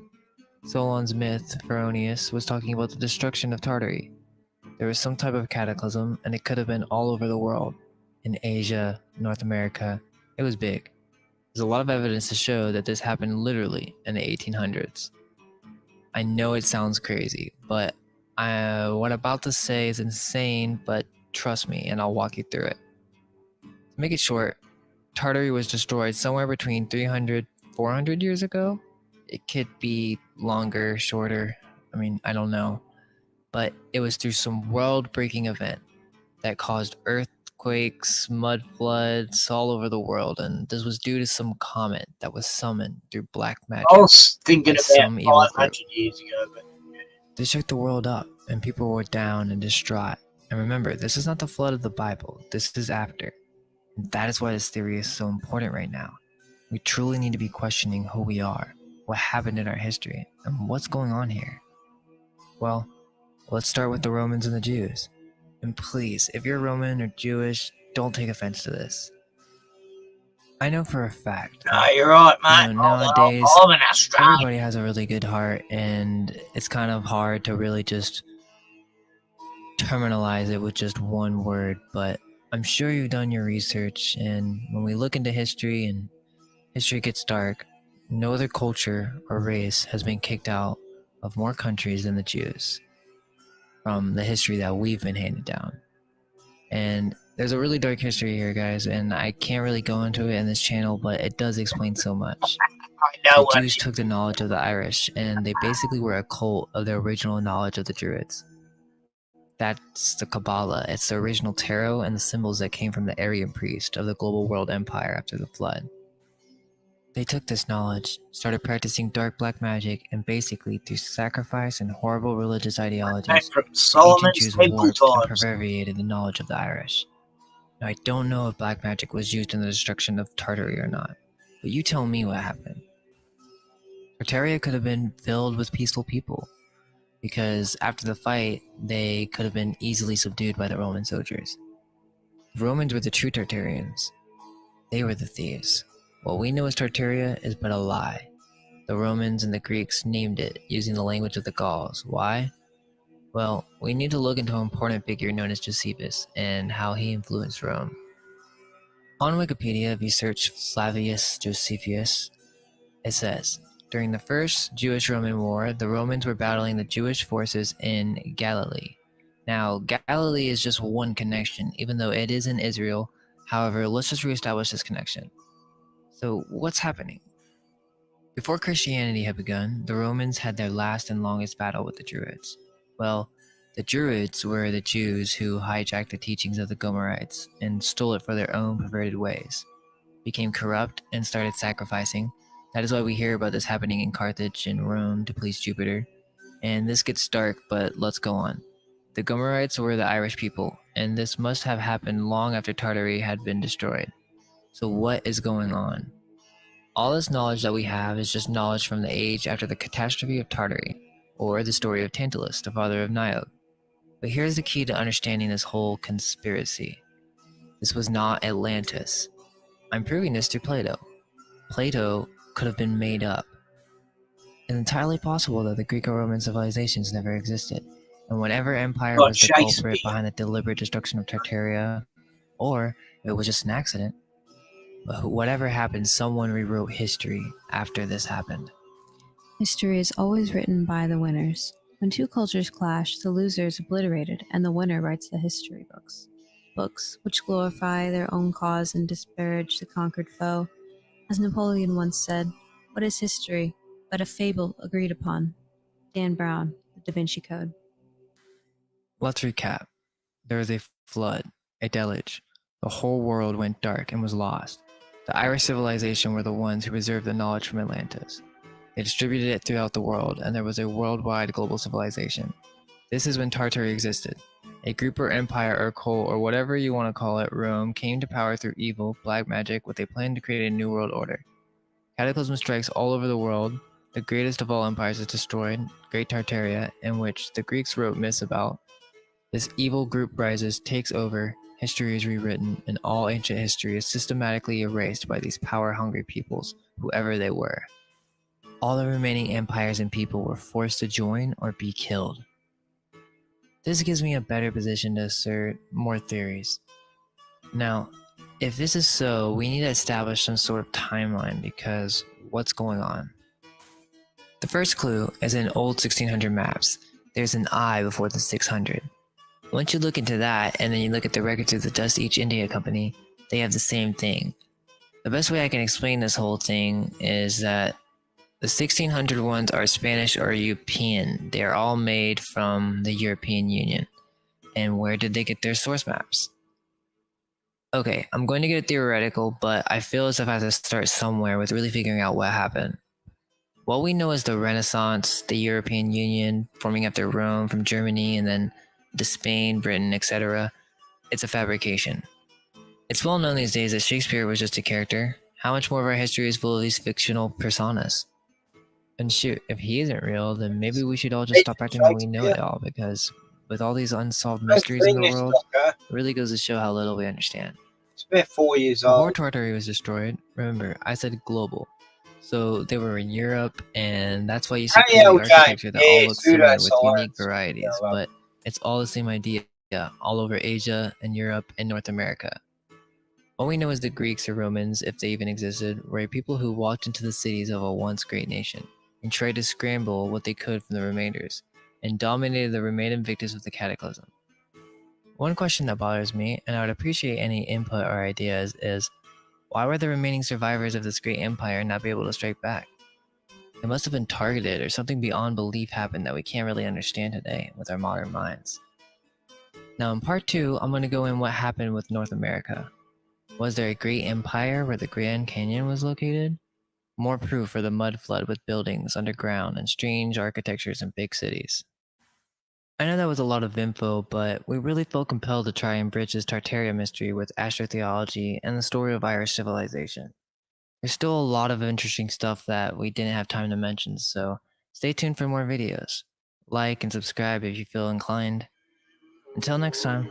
Solon's myth, Pharaonius, was talking about the destruction of Tartary. There was some type of cataclysm, and it could have been all over the world. In Asia, North America, it was big. There's a lot of evidence to show that this happened literally in the 1800s. I know it sounds crazy, but what I'm about to say is insane, but trust me, and I'll walk you through it. To make it short, Tartary was destroyed somewhere between 300, 400 years ago. It could be longer, shorter. I mean, I don't know. But it was through some world-breaking event that caused earthquakes, mud floods all over the world, and this was due to some comet that was summoned through black magic. I was thinking by about some evil 500 group. years ago, but They shook the world up, and people were down and distraught. And remember, this is not the flood of the Bible. This is after. And that is why this theory is so important right now. We truly need to be questioning who we are, what happened in our history, and what's going on here. Well, let's start with the Romans and the Jews. And please, if you're Roman or Jewish, don't take offense to this. I know for a fact no, that, you're right, mate. nowadays, I'm an Australian. everybody has a really good heart, and it's kind of hard to really just terminalize it with just one word, but I'm sure you've done your research, and when we look into history and history gets dark, no other culture or race has been kicked out of more countries than the Jews from the history that we've been handed down. And there's a really dark history here, guys, and I can't really go into it in this channel, but it does explain so much. I know The Jews took the knowledge of the Irish, and they basically were a cult of the original knowledge of the Druids. That's the Kabbalah. It's the original tarot and the symbols that came from the Aryan priest of the global world empire after the flood. They took this knowledge, started practicing dark black magic, and basically, through sacrifice and horrible religious ideologies, from the ancient Solomon's Jews temple warped and times. perverted the knowledge of the Irish. Now, I don't know if black magic was used in the destruction of Tartary or not, but you tell me what happened. Tartaria could have been filled with peaceful people, because after the fight, they could have been easily subdued by the Roman soldiers. The Romans were the true Tartarians. They were the thieves. What we know as Tartaria is but a lie. The Romans and the Greeks named it using the language of the Gauls. Why? Well, we need to look into an important figure known as Josephus and how he influenced Rome. On Wikipedia, if you search Flavius Josephus, it says, during the First Jewish-Roman War, the Romans were battling the Jewish forces in Galilee. Now, Galilee is just one connection, even though it is in Israel. However, let's just reestablish this connection. So, what's happening? Before Christianity had begun, the Romans had their last and longest battle with the Druids. Well, the Druids were the Jews who hijacked the teachings of the Gomerites and stole it for their own perverted ways, became corrupt, and started sacrificing. That is why we hear about this happening in Carthage and Rome to please Jupiter. And this gets dark, but let's go on. The Gomerites were the Irish people, and this must have happened long after Tartary had been destroyed. So what is going on? All this knowledge that we have is just knowledge from the age after the catastrophe of Tartary, or the story of Tantalus, the father of Niobe. But here's the key to understanding this whole conspiracy. This was not Atlantis. I'm proving this through Plato. Plato could have been made up. It's entirely possible that the Greco-Roman civilizations never existed, and whatever empire was the culprit behind the deliberate destruction of Tartaria, or it was just an accident. But whatever happened, someone rewrote history after this happened. History is always written by the winners. When two cultures clash, the loser is obliterated, and the winner writes the history books. Books which glorify their own cause and disparage the conquered foe. As Napoleon once said, what is history but a fable agreed upon? Dan Brown, The Da Vinci Code. Let's recap. There was a flood, a deluge. The whole world went dark and was lost. The Irish civilization were the ones who preserved the knowledge from Atlantis. They distributed it throughout the world, and there was a worldwide global civilization. This is when Tartary existed. A group or empire or cult or whatever you want to call it, Rome, came to power through evil, black magic, with a plan to create a new world order. Cataclysm strikes all over the world. The greatest of all empires is destroyed, Great Tartaria, in which the Greeks wrote myths about. This evil group rises, takes over, history is rewritten, and all ancient history is systematically erased by these power-hungry peoples, whoever they were. All the remaining empires and people were forced to join or be killed. This gives me a better position to assert more theories. Now, if this is so, we need to establish some sort of timeline because what's going on? The first clue is in old 1600 maps. There's an I before the 600. Once you look into that, and then you look at the records of the Dust East India Company, they have the same thing. The best way I can explain this whole thing is that the 1600 ones are Spanish or European. They are all made from the European Union. And where did they get their source maps? Okay, I'm going to get theoretical, but I feel as if I have to start somewhere with really figuring out what happened. What we know is the Renaissance, the European Union forming after Rome from Germany, and then to Spain, Britain, etc. It's a fabrication. It's well known these days that Shakespeare was just a character. How much more of our history is full of these fictional personas? And shoot, if he isn't real, then maybe we should all just stop acting like we know it all, because with all these unsolved mysteries in the world, it really goes to show how little we understand. It's about 4 years Before old. Tartary was destroyed, remember, I said global. So they were in Europe, and that's why you see Hey, crazy LJ. architecture that all Yeah, looks similar with pseudoscience. unique varieties, but it's all the same idea all over Asia and Europe and North America. All we know is the Greeks or Romans, if they even existed, were a people who walked into the cities of a once great nation and tried to scramble what they could from the remainders, and dominated the remaining victims of the cataclysm. One question that bothers me, and I would appreciate any input or ideas, is why were the remaining survivors of this great empire not be able to strike back? They must have been targeted, or something beyond belief happened that we can't really understand today with our modern minds. Now in part 2, I'm going to go in what happened with North America. Was there a great empire where the Grand Canyon was located? More proof for the mud flood with buildings underground and strange architectures in big cities. I know that was a lot of info, but we really felt compelled to try and bridge this Tartaria mystery with astrotheology and the story of Irish civilization. There's still a lot of interesting stuff that we didn't have time to mention, so stay tuned for more videos. Like and subscribe if you feel inclined. Until next time.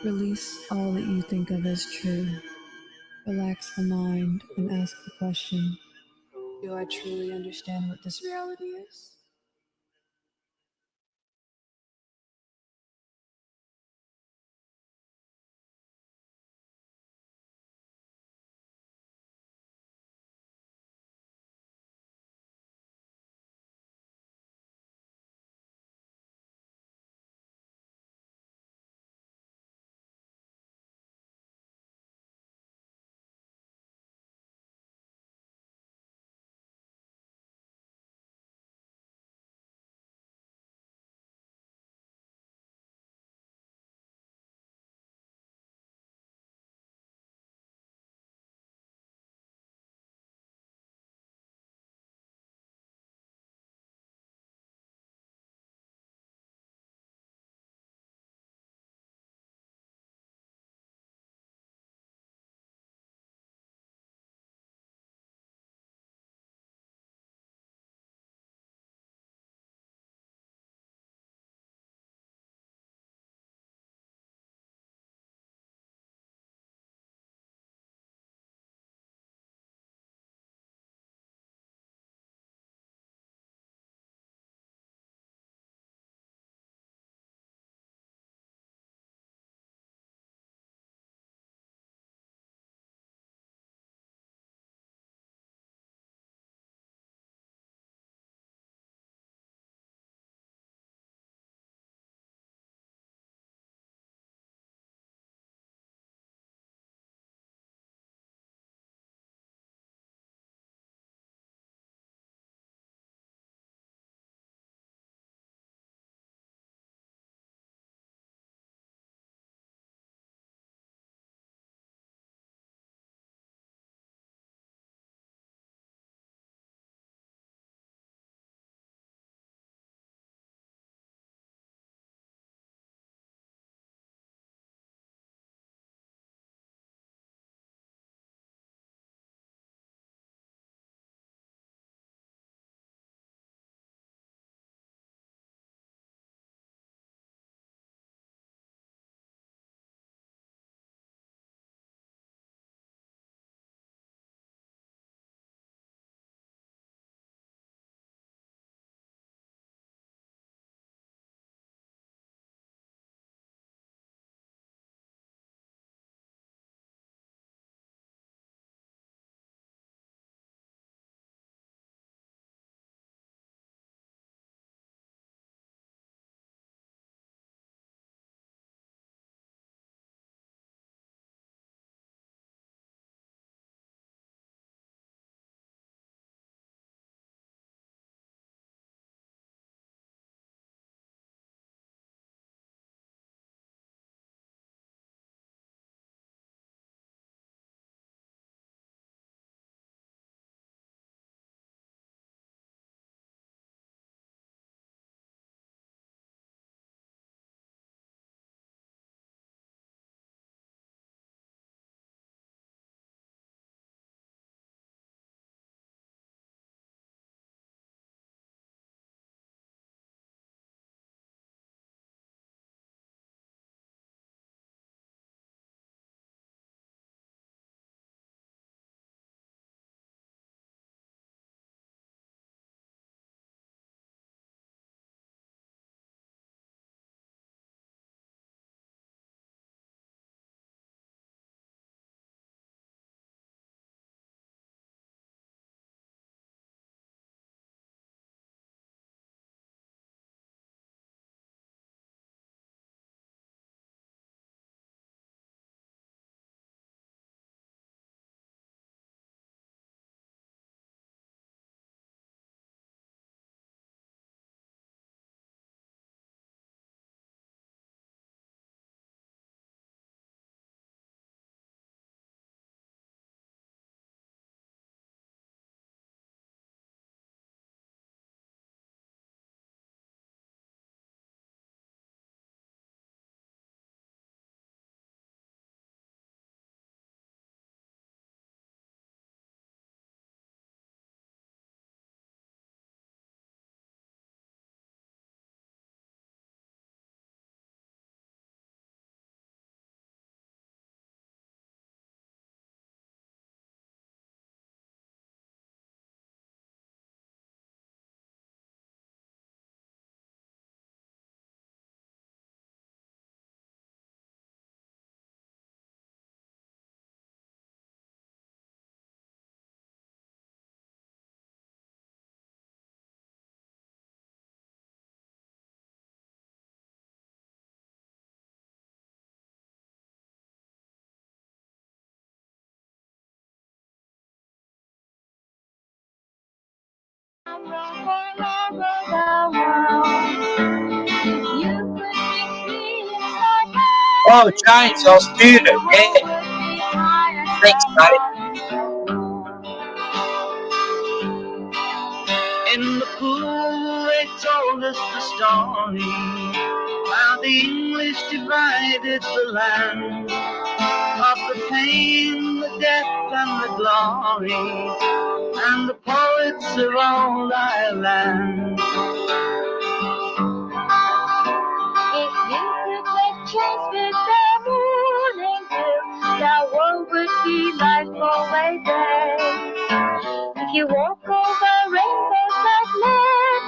Release all that you think of as true. Relax the mind and ask the question, do I truly understand what this reality is? Oh, Chainsaw Student, yeah. Thanks, mate. In the pool, they told us the story how the English divided the land, of the pain, the death, and the glory, and the poets of old Ireland. If you could make change with the morning dew, the world would be like always day. If you walk over rainbows like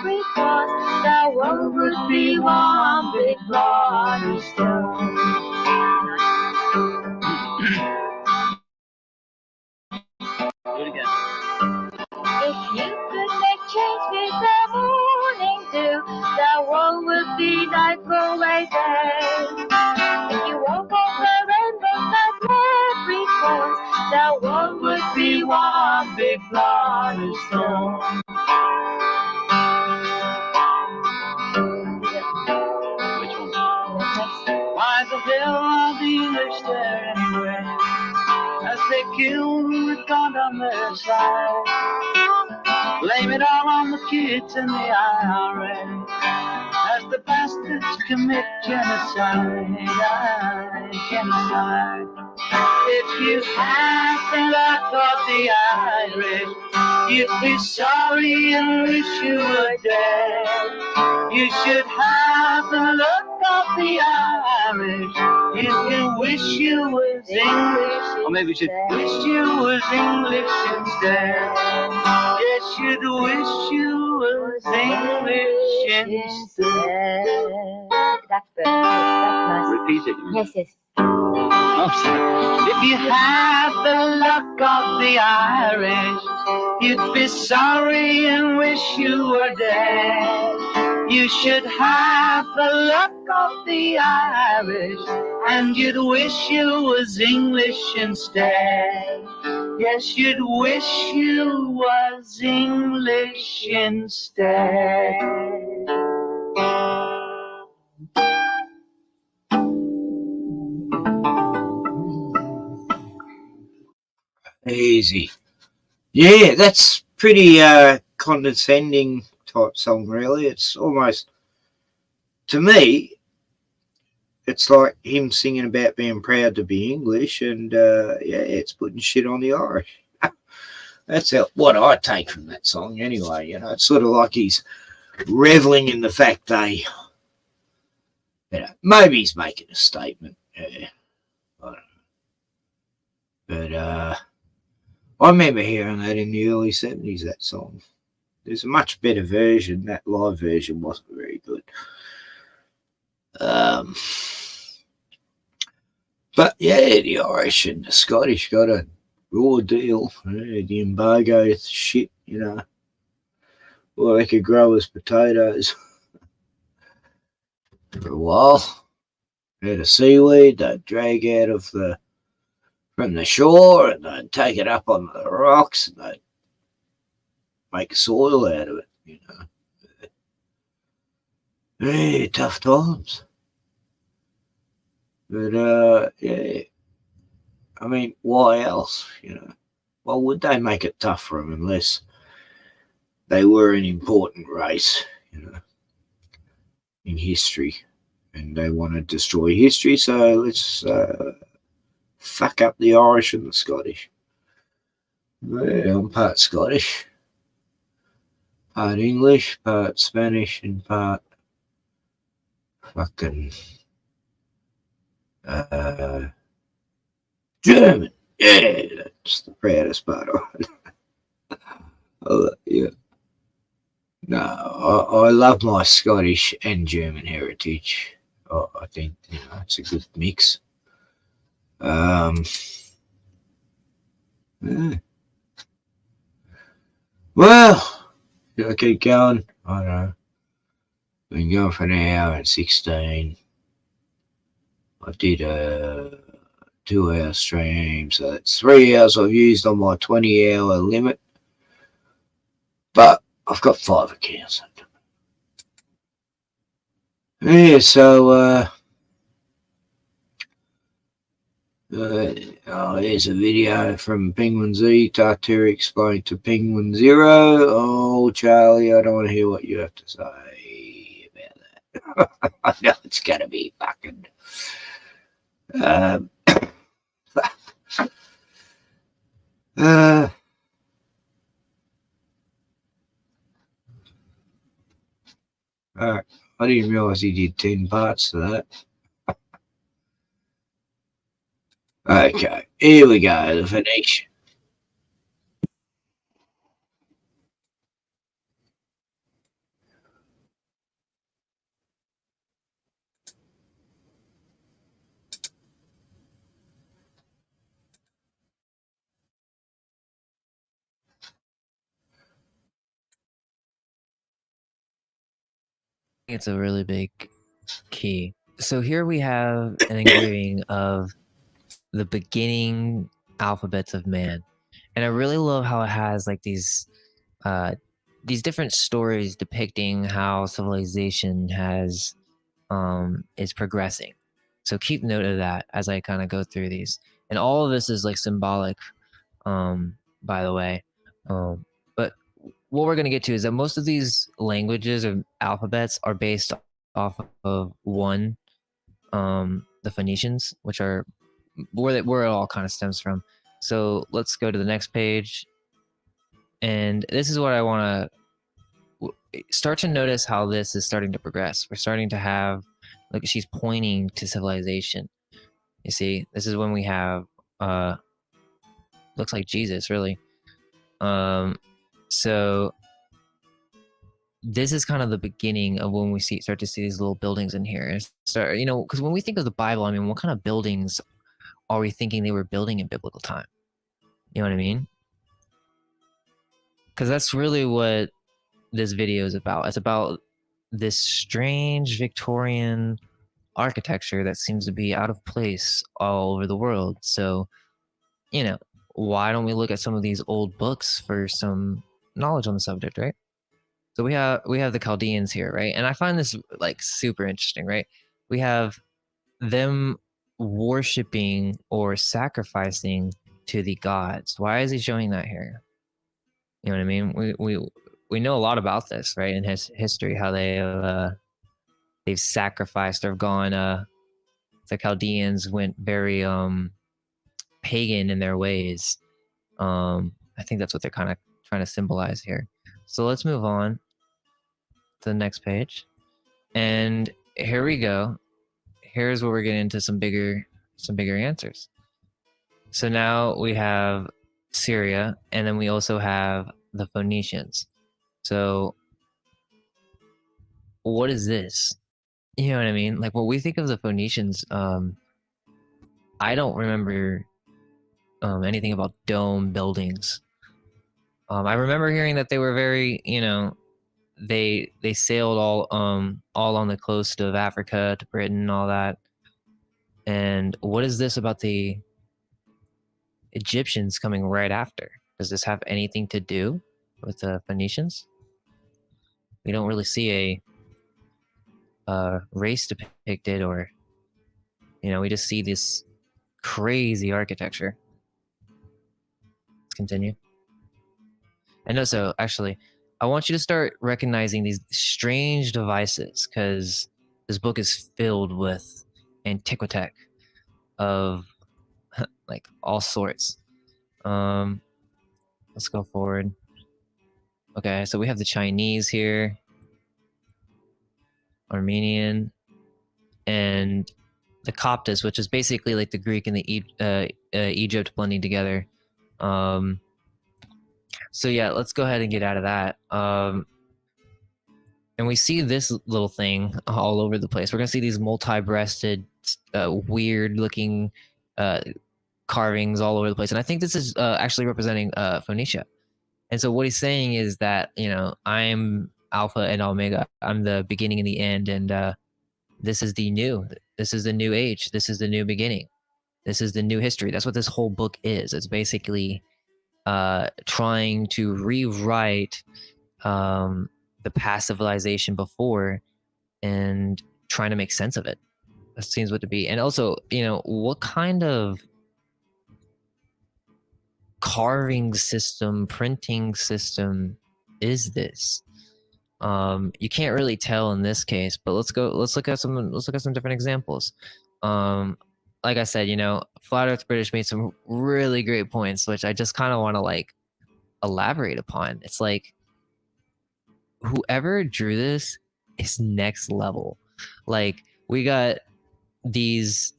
leprechauns, the world would be one big bloody stone. Do it again. If you could make change with the morning dew, the world would be like always day. If you walk over rainbows like leprechauns, the world would be one big bloody stone. Which one? Why the hell are the English there anyway? As they kill with God on their side. Blame it all on the kids and the IRA. As the bastards commit genocide. Genocide. If you had the luck of the Irish, you'd be sorry and wish you were dead. You should have the luck of the Irish. If you wish you was English, or maybe you should wish you was English instead. Yes, you'd wish you was English instead. That's perfect. That's nice. Repeat it. Yes, yes. If you had the luck of the Irish, you'd be sorry and wish you were dead. You should have the luck of the Irish, and you'd wish you was English instead. Yes, you'd wish you was English instead. Easy. Yeah, that's pretty condescending type song, really. It's almost, to me, it's like him singing about being proud to be English, and yeah, it's putting shit on the Irish. That's what I take from that song anyway. You know, it's sort of like he's reveling in the fact they, you know, maybe he's making a statement. Yeah, I don't know. But I remember hearing that in the early 70s, that song. There's a much better version. That live version wasn't very good. But yeah, the Irish and the Scottish got a raw deal. Yeah, the embargo shit, you know. Well, they could grow as potatoes for a while. They had a seaweed they'd drag out of from the shore, and they'd take it up on the rocks, and they'd make soil out of it, you know. Yeah, tough times. But yeah, I mean, why else? You know, why would they make it tough for them unless they were an important race, you know, in history, and they want to destroy history? So let's fuck up the Irish and the Scottish. Yeah, I'm part Scottish, part English, part Spanish, and part fucking German. Yeah, that's the proudest part of it. Oh, yeah. No, I love my Scottish and German heritage. I think, you know, it's a good mix. Yeah. Well, should I keep going? I don't know. Been going for an hour and 16. I did a 2-hour stream, so that's 3 hours I've used on my 20-hour limit. But I've got 5 accounts. Yeah, so here's a video from Penguin Z. Tartaria explained to Penguin Zero. Oh, Charlie, I don't want to hear what you have to say about that. I know it's going to be fucking... Alright, I didn't realise he did 10 parts to that. Okay, here we go, the Phoenician. It's a really big key. So here we have an engraving of the beginning alphabets of man, and I really love how it has like these different stories depicting how civilization has is progressing. So keep note of that as I kind of go through these, and all of this is like symbolic, by the way. But what we're going to get to is that most of these languages or alphabets are based off of one, the Phoenicians, which are where it all kind of stems from. So let's go to the next page. And this is what I want to start to notice how this is starting to progress. We're starting to have, like, she's pointing to civilization. You see, this is when we have, looks like Jesus, really. So this is kind of the beginning of when we start to see these little buildings in here. And start, because when we think of the Bible, I mean, what kind of buildings are we thinking they were building in biblical time? You know what I mean? Because that's really what this video is about. It's about this strange Victorian architecture that seems to be out of place all over the world. So, why don't we look at some of these old books for some knowledge on the subject, right? So we have the Chaldeans here, right? And I find this like super interesting, right? We have them worshiping or sacrificing to the gods. Why is he showing that here? You know what I mean? We know a lot about this, right? In his history, how they've sacrificed or gone. The Chaldeans went very pagan in their ways. I think that's what they're kind of trying to symbolize here. So let's move on to the next page. And here we go. Here's where we're getting into some bigger answers. So now we have Syria, and then we also have the Phoenicians. So what is this? You know what I mean? Like, when we think of the Phoenicians, I don't remember anything about dome buildings. I remember hearing that they were very, they sailed all on the coast of Africa to Britain and all that. And what is this about the Egyptians coming right after? Does this have anything to do with the Phoenicians? We don't really see a race depicted, or we just see this crazy architecture. Let's continue. And also, actually, I want you to start recognizing these strange devices, because this book is filled with antiquitech of like all sorts. Let's go forward. Okay, so we have the Chinese here, Armenian, and the Coptus, which is basically like the Greek and the Egypt blending together. So yeah, let's go ahead and get out of that. And we see this little thing all over the place. We're gonna see these multi-breasted, weird-looking carvings all over the place, and I think this is actually representing Phoenicia. And so what he's saying is that I'm Alpha and Omega. I'm the beginning and the end, and this is the new. This is the new age. This is the new beginning. This is the new history. That's what this whole book is. It's basically trying to rewrite the past civilization before and trying to make sense of it. That seems what to be. And also, what kind of carving system, printing system is this? You can't really tell in this case, but let's look at some different examples. Like I said, Flat Earth British made some really great points, which I just kind of want to like elaborate upon. It's like whoever drew this is next level. Like we got these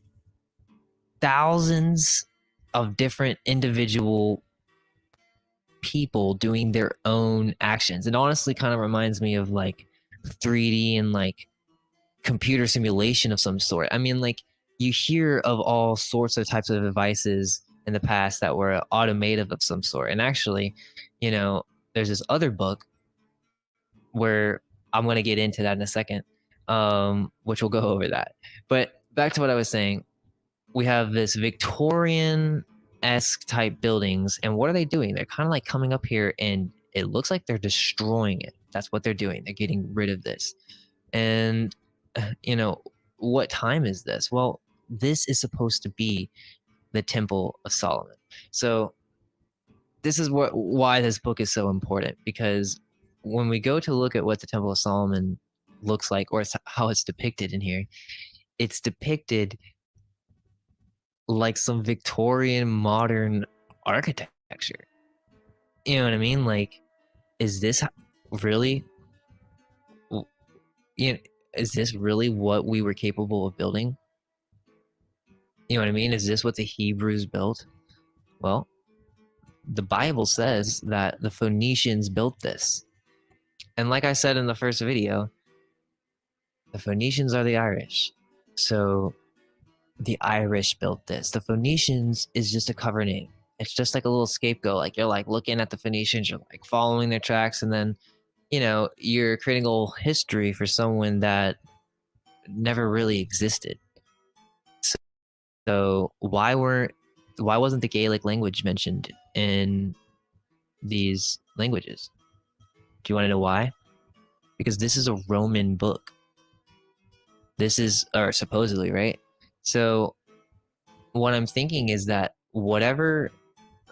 thousands of different individual people doing their own actions. It honestly kind of reminds me of like 3D and like computer simulation of some sort. I mean, like you hear of all sorts of types of devices in the past that were automative of some sort. And actually, there's this other book where I'm going to get into that in a second, which will go over that. But back to what I was saying, we have this Victorian-esque type buildings, and what are they doing? They're kind of like coming up here, and it looks like they're destroying it. That's what they're doing. They're getting rid of this. And, what time is this? Well, this is supposed to be the Temple of Solomon. So this is why this book is so important, because when we go to look at what the Temple of Solomon looks like, or how it's depicted in here, it's depicted like some Victorian modern architecture. You know what I mean? Like, is this really, is this really what we were capable of building? You know what I mean? Is this what the Hebrews built? Well, the Bible says that the Phoenicians built this. And like I said in the first video, the Phoenicians are the Irish. So the Irish built this. The Phoenicians is just a cover name. It's just like a little scapegoat. Like you're like looking at the Phoenicians, you're like following their tracks, and then, you're creating a little history for someone that never really existed. So why wasn't the Gaelic language mentioned in these languages? Do you want to know why? Because this is a Roman book. This is, or supposedly, right? So what I'm thinking is that whoever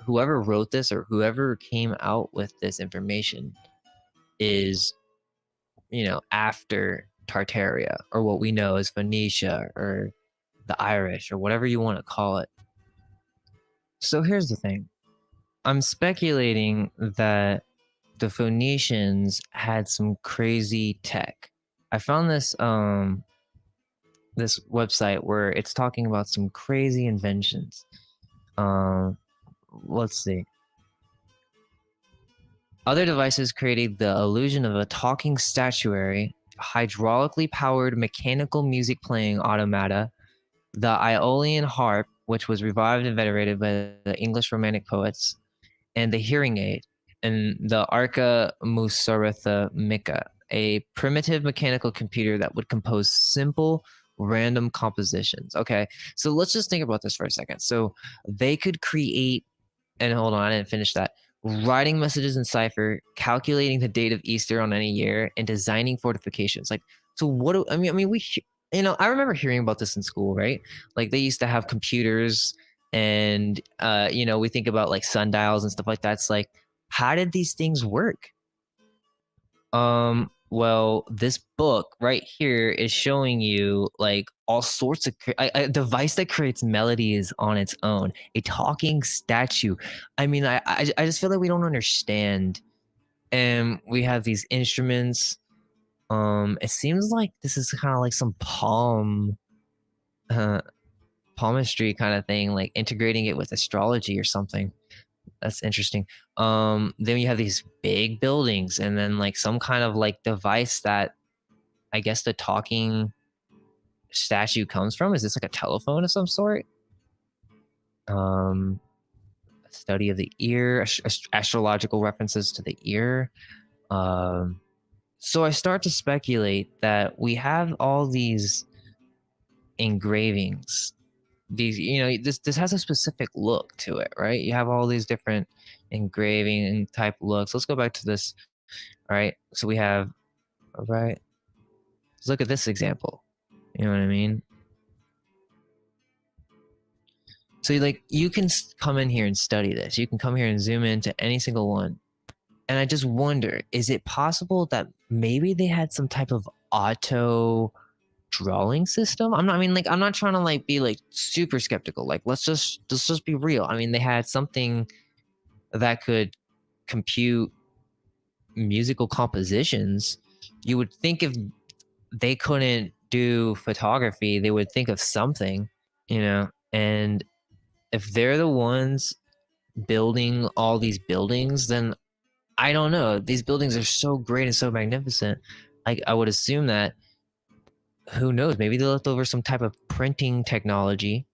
wrote this or whoever came out with this information is, after Tartaria, or what we know as Phoenicia, or the Irish, or whatever you want to call it. So here's the thing. I'm speculating that the Phoenicians had some crazy tech. I found this this website where it's talking about some crazy inventions. Let's see. Other devices created the illusion of a talking statuary, hydraulically powered mechanical music playing automata, the Aeolian harp, which was revived and venerated by the English Romantic poets, and the hearing aid, and the Arca Musaritha Mica, a primitive mechanical computer that would compose simple random compositions. Okay, so let's just think about this for a second. So they could create, and hold on, I didn't finish that. Writing messages in cipher, calculating the date of Easter on any year, and designing fortifications. Like, so what do I mean? I remember hearing about this in school, right? Like they used to have computers, and we think about like sundials and stuff like that. It's like, how did these things work? Well, this book right here is showing you like all sorts of a device that creates melodies on its own, a talking statue. I mean, I just feel like we don't understand. And we have these instruments. It seems like this is kind of like some palmistry kind of thing, like integrating it with astrology or something. That's interesting. Then you have these big buildings, and then like some kind of like device that I guess the talking statue comes from. Is this like a telephone of some sort? Study of the ear, astrological references to the ear. So I start to speculate that we have all these engravings. These, this has a specific look to it, right? You have all these different engraving type looks. Let's go back to this All right. So we have, all right. Let's look at this example. You know what I mean? So like you can come in here and study this. You can come here and zoom into any single one. And I just wonder, is it possible that maybe they had some type of auto drawing system? I'm not trying to like be like super skeptical. Like let's just be real. I mean, they had something that could compute musical compositions. You would think if they couldn't do photography, they would think of something, you know, and if they're the ones building all these buildings, then I don't know. These buildings are so great and so magnificent. I would assume that, who knows, maybe they left over some type of printing technology,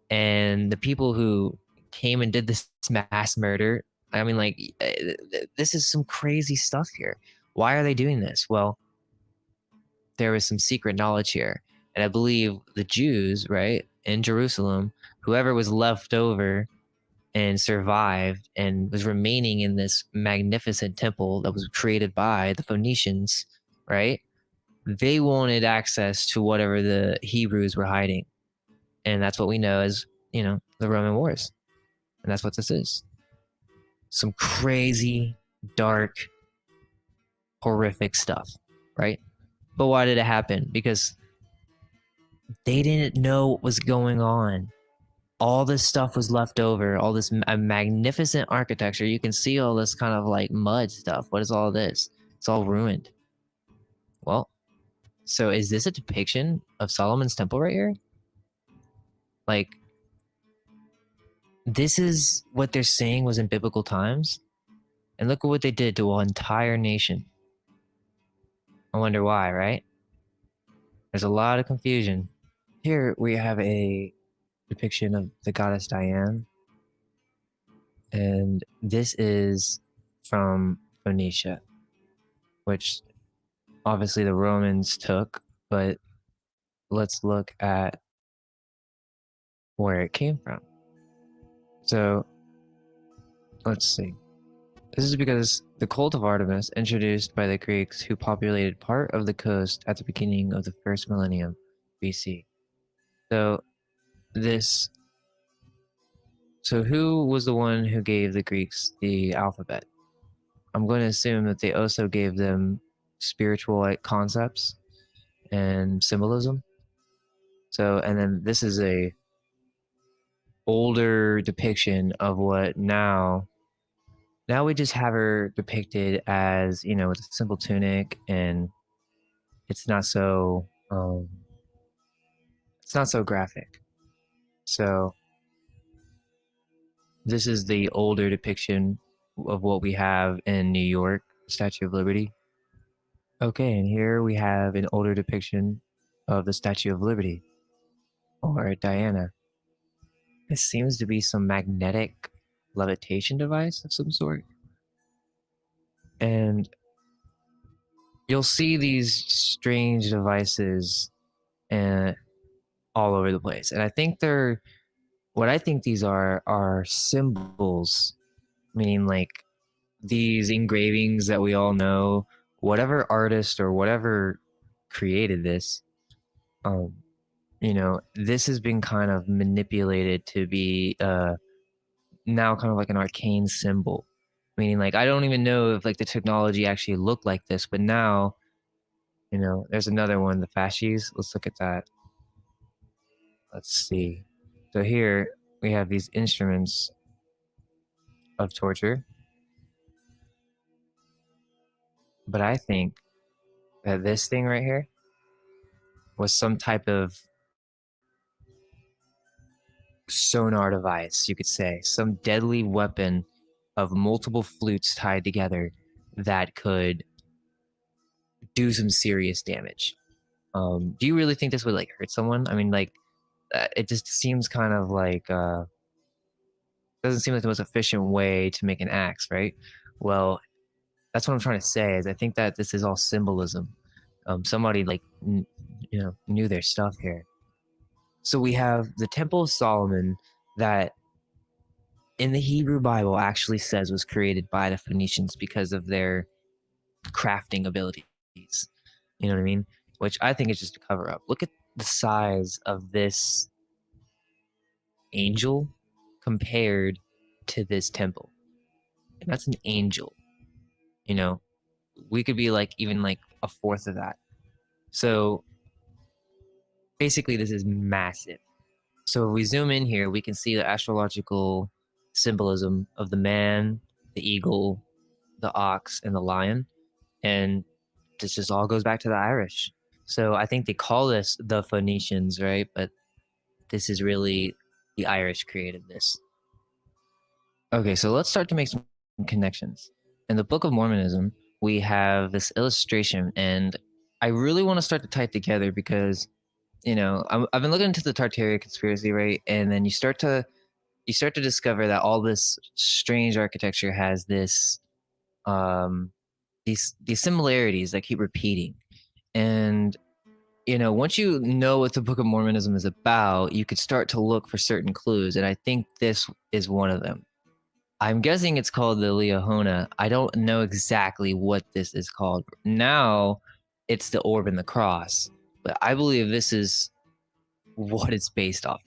and the people who came and did this mass murder, I mean, like, this is some crazy stuff here. Why are they doing this? Well, there was some secret knowledge here. And I believe the Jews, right, in Jerusalem, whoever was left over and survived and was remaining in this magnificent temple that was created by the Phoenicians, right? They wanted access to whatever the Hebrews were hiding. And that's what we know as, you know, the Roman Wars. And that's what this is. Some crazy, dark, horrific stuff, right? But why did it happen? Because they didn't know what was going on. All this stuff was left over, all this magnificent architecture. You can see all this kind of like mud stuff. What is all this? It's all ruined. Well, so is this a depiction of Solomon's temple right here? Like, this is what they're saying was in biblical times? And look at what they did to an entire nation. I wonder why, right? There's a lot of confusion. Here we have a depiction of the goddess Diane. And this is from Phoenicia, which obviously the Romans took, but let's look at where it came from. So let's see. This is because the cult of Artemis, introduced by the Greeks who populated part of the coast at the beginning of the first millennium BC. So who was the one who gave the Greeks the alphabet? I'm going to assume that they also gave them spiritual like concepts and symbolism. So, and then this is a older depiction of what now we just have her depicted as, you know, with a simple tunic, and it's not so graphic. So this is the older depiction of what we have in New York, Statue of Liberty. Okay, and here we have an older depiction of the Statue of Liberty, or Diana. It seems to be some magnetic levitation device of some sort. And you'll see these strange devices all over the place. And I think what I think these are symbols, meaning like these engravings that we all know, whatever artist or whatever created this, you know, this has been kind of manipulated to be now kind of like an arcane symbol. Meaning like I don't even know if like the technology actually looked like this, but now, you know, there's another one, the fasces. Let's look at that. Let's see. So here we have these instruments of torture. But I think that this thing right here was some type of sonar device, you could say, some deadly weapon of multiple flutes tied together that could do some serious damage. Do you really think this would like hurt someone? I mean, like, it just seems kind of like doesn't seem like the most efficient way to make an axe, right? Well, that's what I'm trying to say. Is I think that this is all symbolism. Somebody like knew their stuff here. So we have the Temple of Solomon that in the Hebrew Bible actually says was created by the Phoenicians because of their crafting abilities. You know what I mean? Which I think is just a cover up. Look at the size of this angel compared to this temple. And that's an angel. You know, we could be like even like a fourth of that. So basically, this is massive. So if we zoom in here, we can see the astrological symbolism of the man, the eagle, the ox, and the lion. And this just all goes back to the Irish. So I think they call this the Phoenicians, right? But this is really the Irish created this. Okay, so let's start to make some connections. In the Book of Mormonism, we have this illustration, and I really want to start to tie it together because, you know, I've been looking into the Tartaria conspiracy, right? And then you start to discover that all this strange architecture has this these similarities that keep repeating. And you know, once you know what the Book of Mormonism is about, you could start to look for certain clues, and I think this is one of them. I'm guessing it's called the Liahona. I don't know exactly what this is called. Now, it's the orb and the cross, but I believe this is what it's based off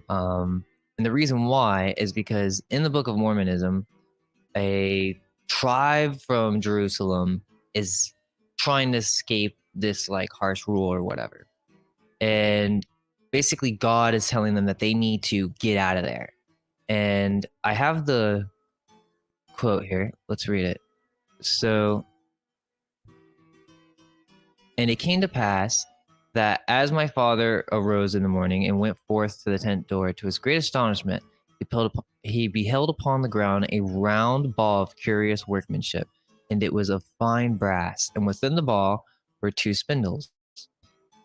of. And the reason why is because in the Book of Mormonism, a tribe from Jerusalem is trying to escape this like harsh rule or whatever. And basically God is telling them that they need to get out of there. And I have the quote here. Let's read it. So, and it came to pass that as my father arose in the morning and went forth to the tent door, to his great astonishment, he beheld upon the ground a round ball of curious workmanship, and it was of fine brass, and within the ball were two spindles,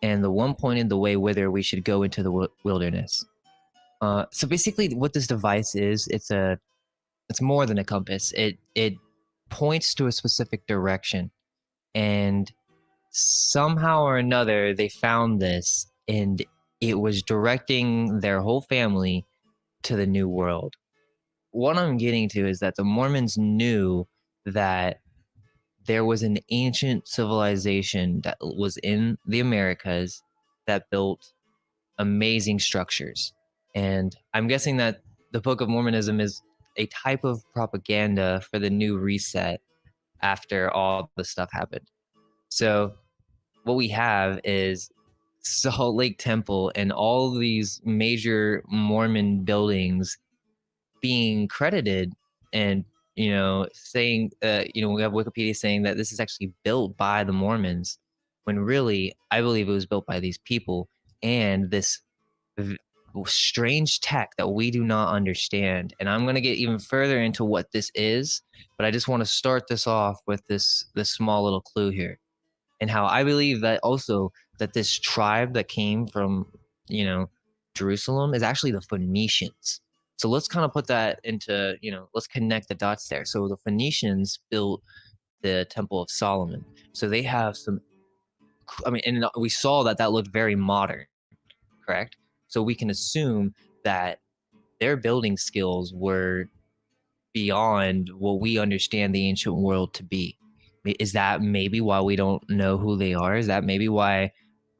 and the one pointed the way whither we should go into the wilderness. So basically, what this device is, it's more than a compass. It points to a specific direction, and somehow or another they found this, and it was directing their whole family to the new world. What I'm getting to is that the Mormons knew that there was an ancient civilization that was in the Americas that built amazing structures. And I'm guessing that the Book of Mormonism is a type of propaganda for the new reset after all the stuff happened. So what we have is Salt Lake Temple and all these major Mormon buildings being credited, and you know, saying we have Wikipedia saying that this is actually built by the Mormons, when really I believe it was built by these people, and this strange tech that we do not understand. And I'm going to get even further into what this is, but I just want to start this off with this small little clue here, and how I believe that also that this tribe that came from, you know, Jerusalem is actually the Phoenicians. So let's kind of put that into, you know, let's connect the dots there. So the Phoenicians built the Temple of Solomon. So they have some, I mean, and we saw that that looked very modern, correct? So we can assume that their building skills were beyond what we understand the ancient world to be. Is that maybe why we don't know who they are? Is that maybe why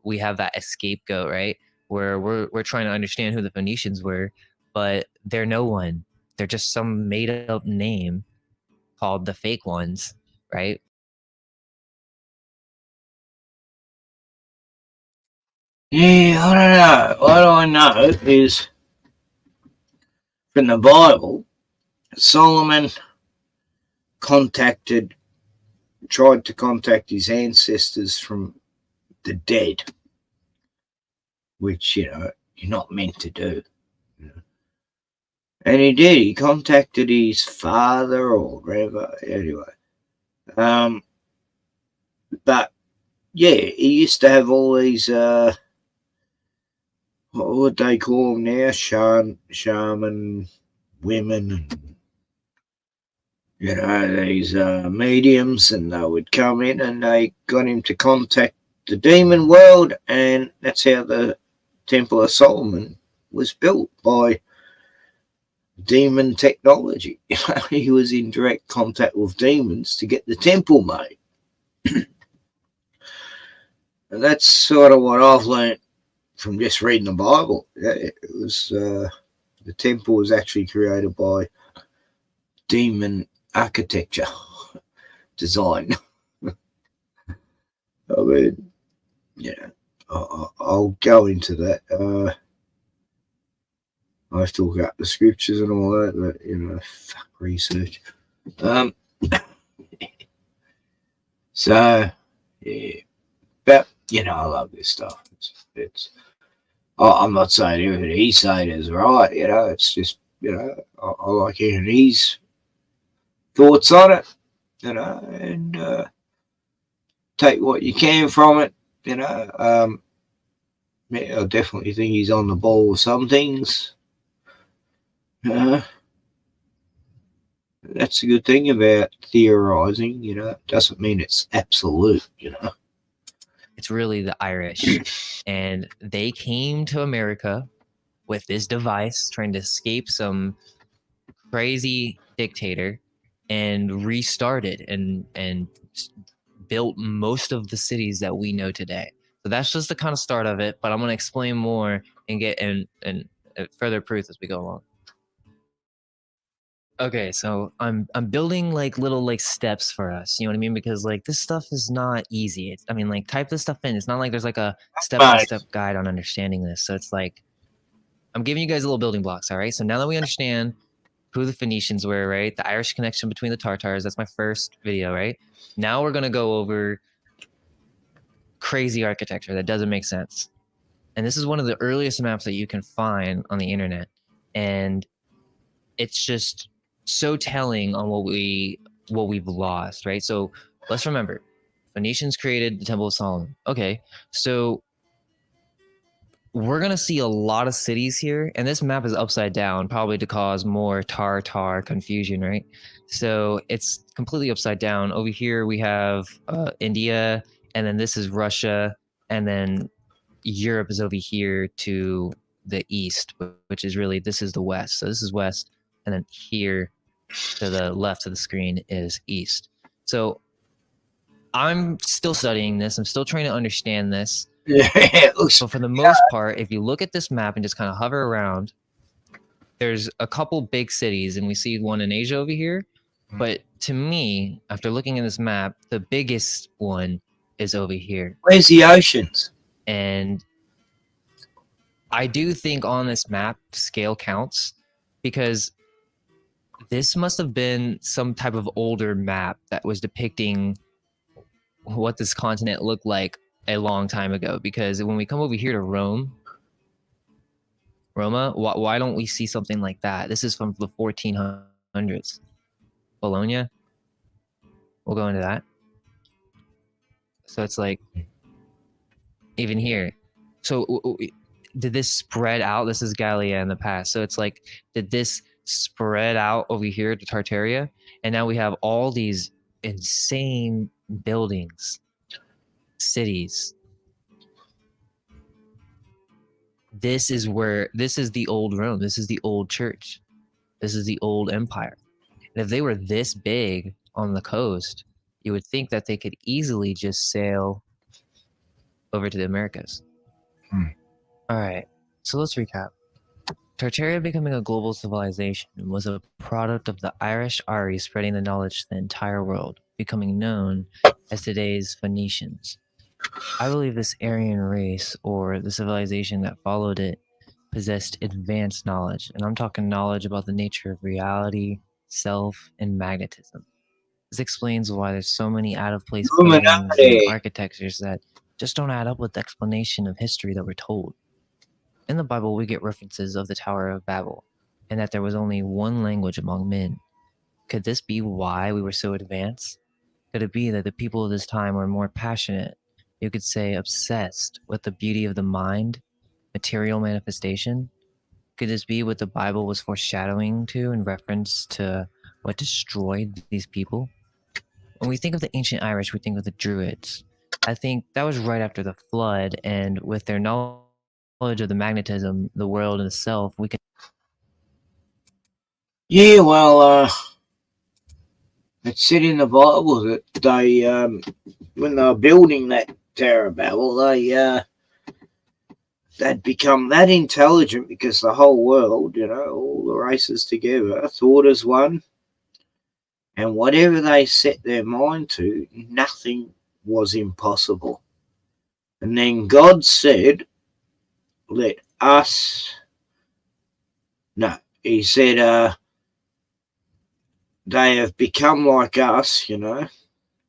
we have that scapegoat, right? Where we're trying to understand who the Phoenicians were, but they're no one. They're just some made up name called the fake ones, right? Yeah, I don't know. What I know is from the Bible, Solomon tried to contact his ancestors from the dead, which, you know, you're not meant to do. You know? And he did. He contacted his father or whatever. Anyway. But, yeah, he used to have all these, what would they call them now? Shaman women and, you know, these mediums, and they would come in and they got him to contact the demon world, and that's how the Temple of Solomon was built, by demon technology. He was in direct contact with demons to get the temple made. And that's sort of what I've learned from just reading the Bible. It was the temple was actually created by demon architecture design. I mean, yeah, I'll go into that. I have to look up the scriptures and all that, but fuck research. So yeah, but I love this stuff. It's I'm not saying everything he's saying is right. It's just I like hearing his thoughts on it. And take what you can from it. I definitely think he's on the ball with some things. That's a good thing about theorizing. It doesn't mean it's absolute. It's really the Irish, and they came to America with this device, trying to escape some crazy dictator, and restarted and built most of the cities that we know today. So that's just the kind of start of it, but I'm going to explain more and get and further proof as we go along. Okay, so I'm building like little like steps for us, you know what I mean? Because like this stuff is not easy. I mean, like type this stuff in. It's not like there's like a step-by-step guide on understanding this. So it's like I'm giving you guys little building blocks, all right? So now that we understand who the Phoenicians were, right? The Irish connection between the Tartars, that's my first video, right? Now we're going to go over crazy architecture that doesn't make sense. And this is one of the earliest maps that you can find on the internet. And it's just so telling on what we've lost, right? So let's remember, Phoenicians created the Temple of Solomon. Okay, so we're gonna see a lot of cities here, and this map is upside down, probably to cause more Tartar confusion, right? So it's completely upside down. Over here we have India, and then this is Russia, and then Europe is over here to the east, which is really, this is the west. So this is west, and then here to the left of the screen is east. So I'm still studying this. I'm still trying to understand this. Yeah. So for the most part, if you look at this map and just kind of hover around, there's a couple big cities, and we see one in Asia over here. But to me, after looking at this map, the biggest one is over here. Where's the oceans? And I do think on this map, scale counts, because this must have been some type of older map that was depicting what this continent looked like a long time ago. Because when we come over here to Roma, why don't we see something like that? This is from the 1400s. Bologna, we'll go into that. So it's like, even here. So did this spread out? This is Gallia in the past. So it's like, did this spread out over here to Tartaria? And now we have all these insane buildings, cities. This is the old Rome. This is the old church. This is the old empire. And if they were this big on the coast, you would think that they could easily just sail over to the Americas. All right, so let's recap. Tartaria becoming a global civilization was a product of the Irish Ari spreading the knowledge to the entire world, becoming known as today's Phoenicians. I believe this Aryan race, or the civilization that followed it, possessed advanced knowledge, and I'm talking knowledge about the nature of reality, self, and magnetism. This explains why there's so many out-of-place buildings and architectures that just don't add up with the explanation of history that we're told. In the Bible, we get references of the Tower of Babel, and that there was only one language among men. Could this be why we were so advanced? Could it be that the people of this time were more passionate, you could say obsessed, with the beauty of the mind, material manifestation? Could this be what the Bible was foreshadowing to in reference to what destroyed these people? When we think of the ancient Irish, we think of the Druids. I think that was right after the flood, and with their knowledge of the magnetism, the world itself, we can Yeah, well, it said in the Bible that they, when they were building that Tower of Babel, they'd become that intelligent because the whole world, all the races together, thought as one, and whatever they set their mind to, nothing was impossible. And then God said, let us, no, he said, they have become like us,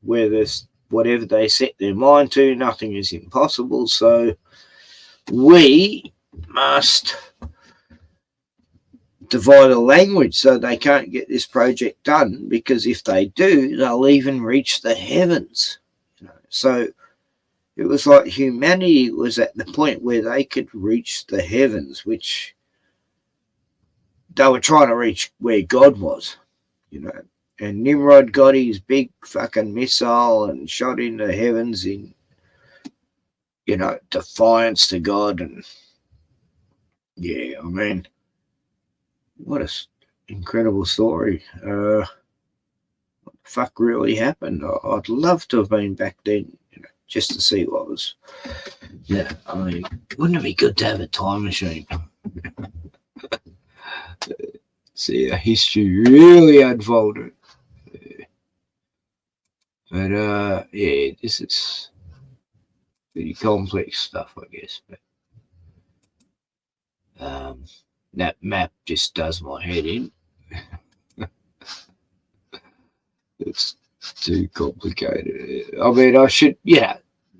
where there's whatever they set their mind to, nothing is impossible. So we must divide a language so they can't get this project done, because if they do, they'll even reach the heavens. So it was like humanity was at the point where they could reach the heavens, which they were trying to reach where God was, And Nimrod got his big fucking missile and shot into the heavens in, defiance to God. And yeah, I mean, what a incredible story. What the fuck really happened? I'd love to have been back then, just to see what was. Yeah, I mean, wouldn't it be good to have a time machine? See how history really unfolded. But yeah, this is pretty complex stuff, I guess. But that map just does my head in. It's too complicated. I mean, I should,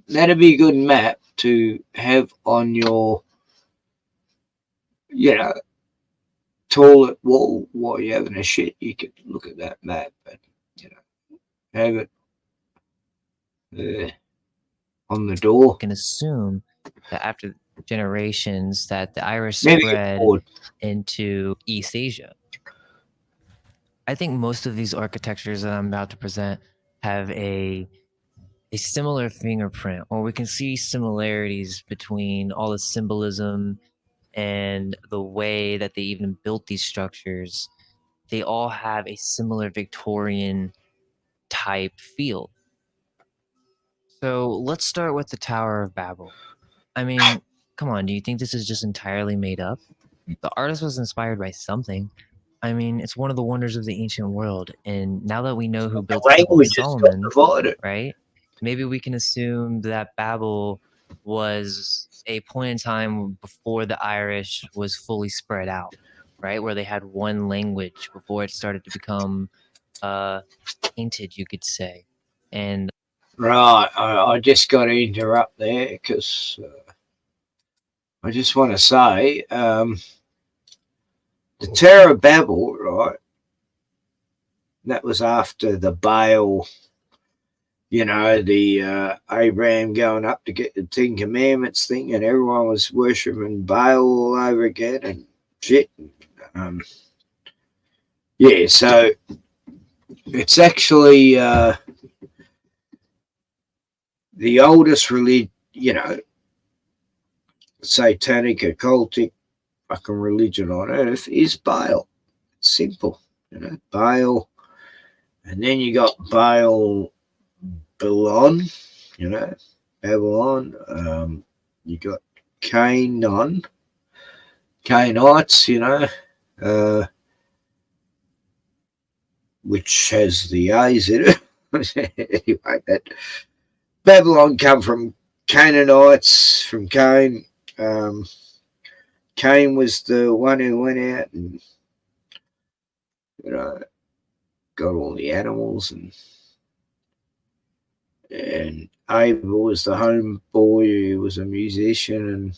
that'd be a good map to have on your, toilet wall while you're having a shit. You could look at that map and, have it on the door. Can assume that after generations that the Irish Maybe spread into East Asia. I think most of these architectures that I'm about to present have a similar fingerprint, or we can see similarities between all the symbolism and the way that they even built these structures. They all have a similar Victorian type feel. So let's start with the Tower of Babel. I mean, come on, do you think this is just entirely made up? The artist was inspired by something. I mean, it's one of the wonders of the ancient world. And now that we know who built the Temple of Solomon, right? Maybe we can assume that Babel was a point in time before the Irish was fully spread out, right? Where they had one language before it started to become tainted, you could say. And right, I just got to interrupt there because I just want to say the Tower of Babel, right? That was after the Baal, the Abraham going up to get the Ten Commandments thing, and everyone was worshipping Baal all over again and shit. Yeah, so it's actually the oldest religion, satanic, occultic fucking religion on earth is Baal. It's simple, Baal. And then you got Baal Babylon, Babylon. You got Canaan, Canaanites, which has the A's in it. Anyway, that Babylon come from Canaanites, from Cain. Cain was the one who went out and, got all the animals, and Abel was the homeboy who was a musician and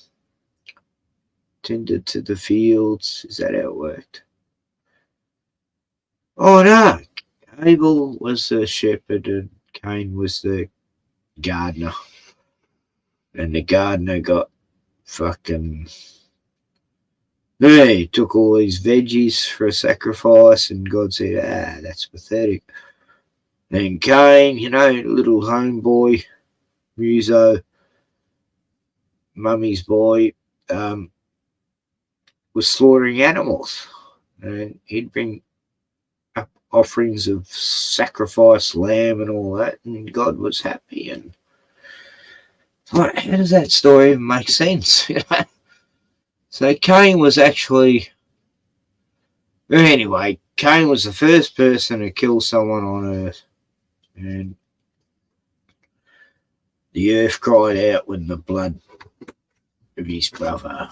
tended to the fields. Is that how it worked? Oh no, Abel was the shepherd and Cain was the gardener. And the gardener got fucking... He took all these veggies for a sacrifice and God said, that's pathetic. And Cain, little homeboy, muso, mummy's boy, was slaughtering animals. And he'd bring offerings of sacrifice, lamb, and all that, and God was happy. And like, how does that story even make sense? So Cain was actually. Anyway, Cain was the first person to kill someone on earth. And the earth cried out when the blood of his brother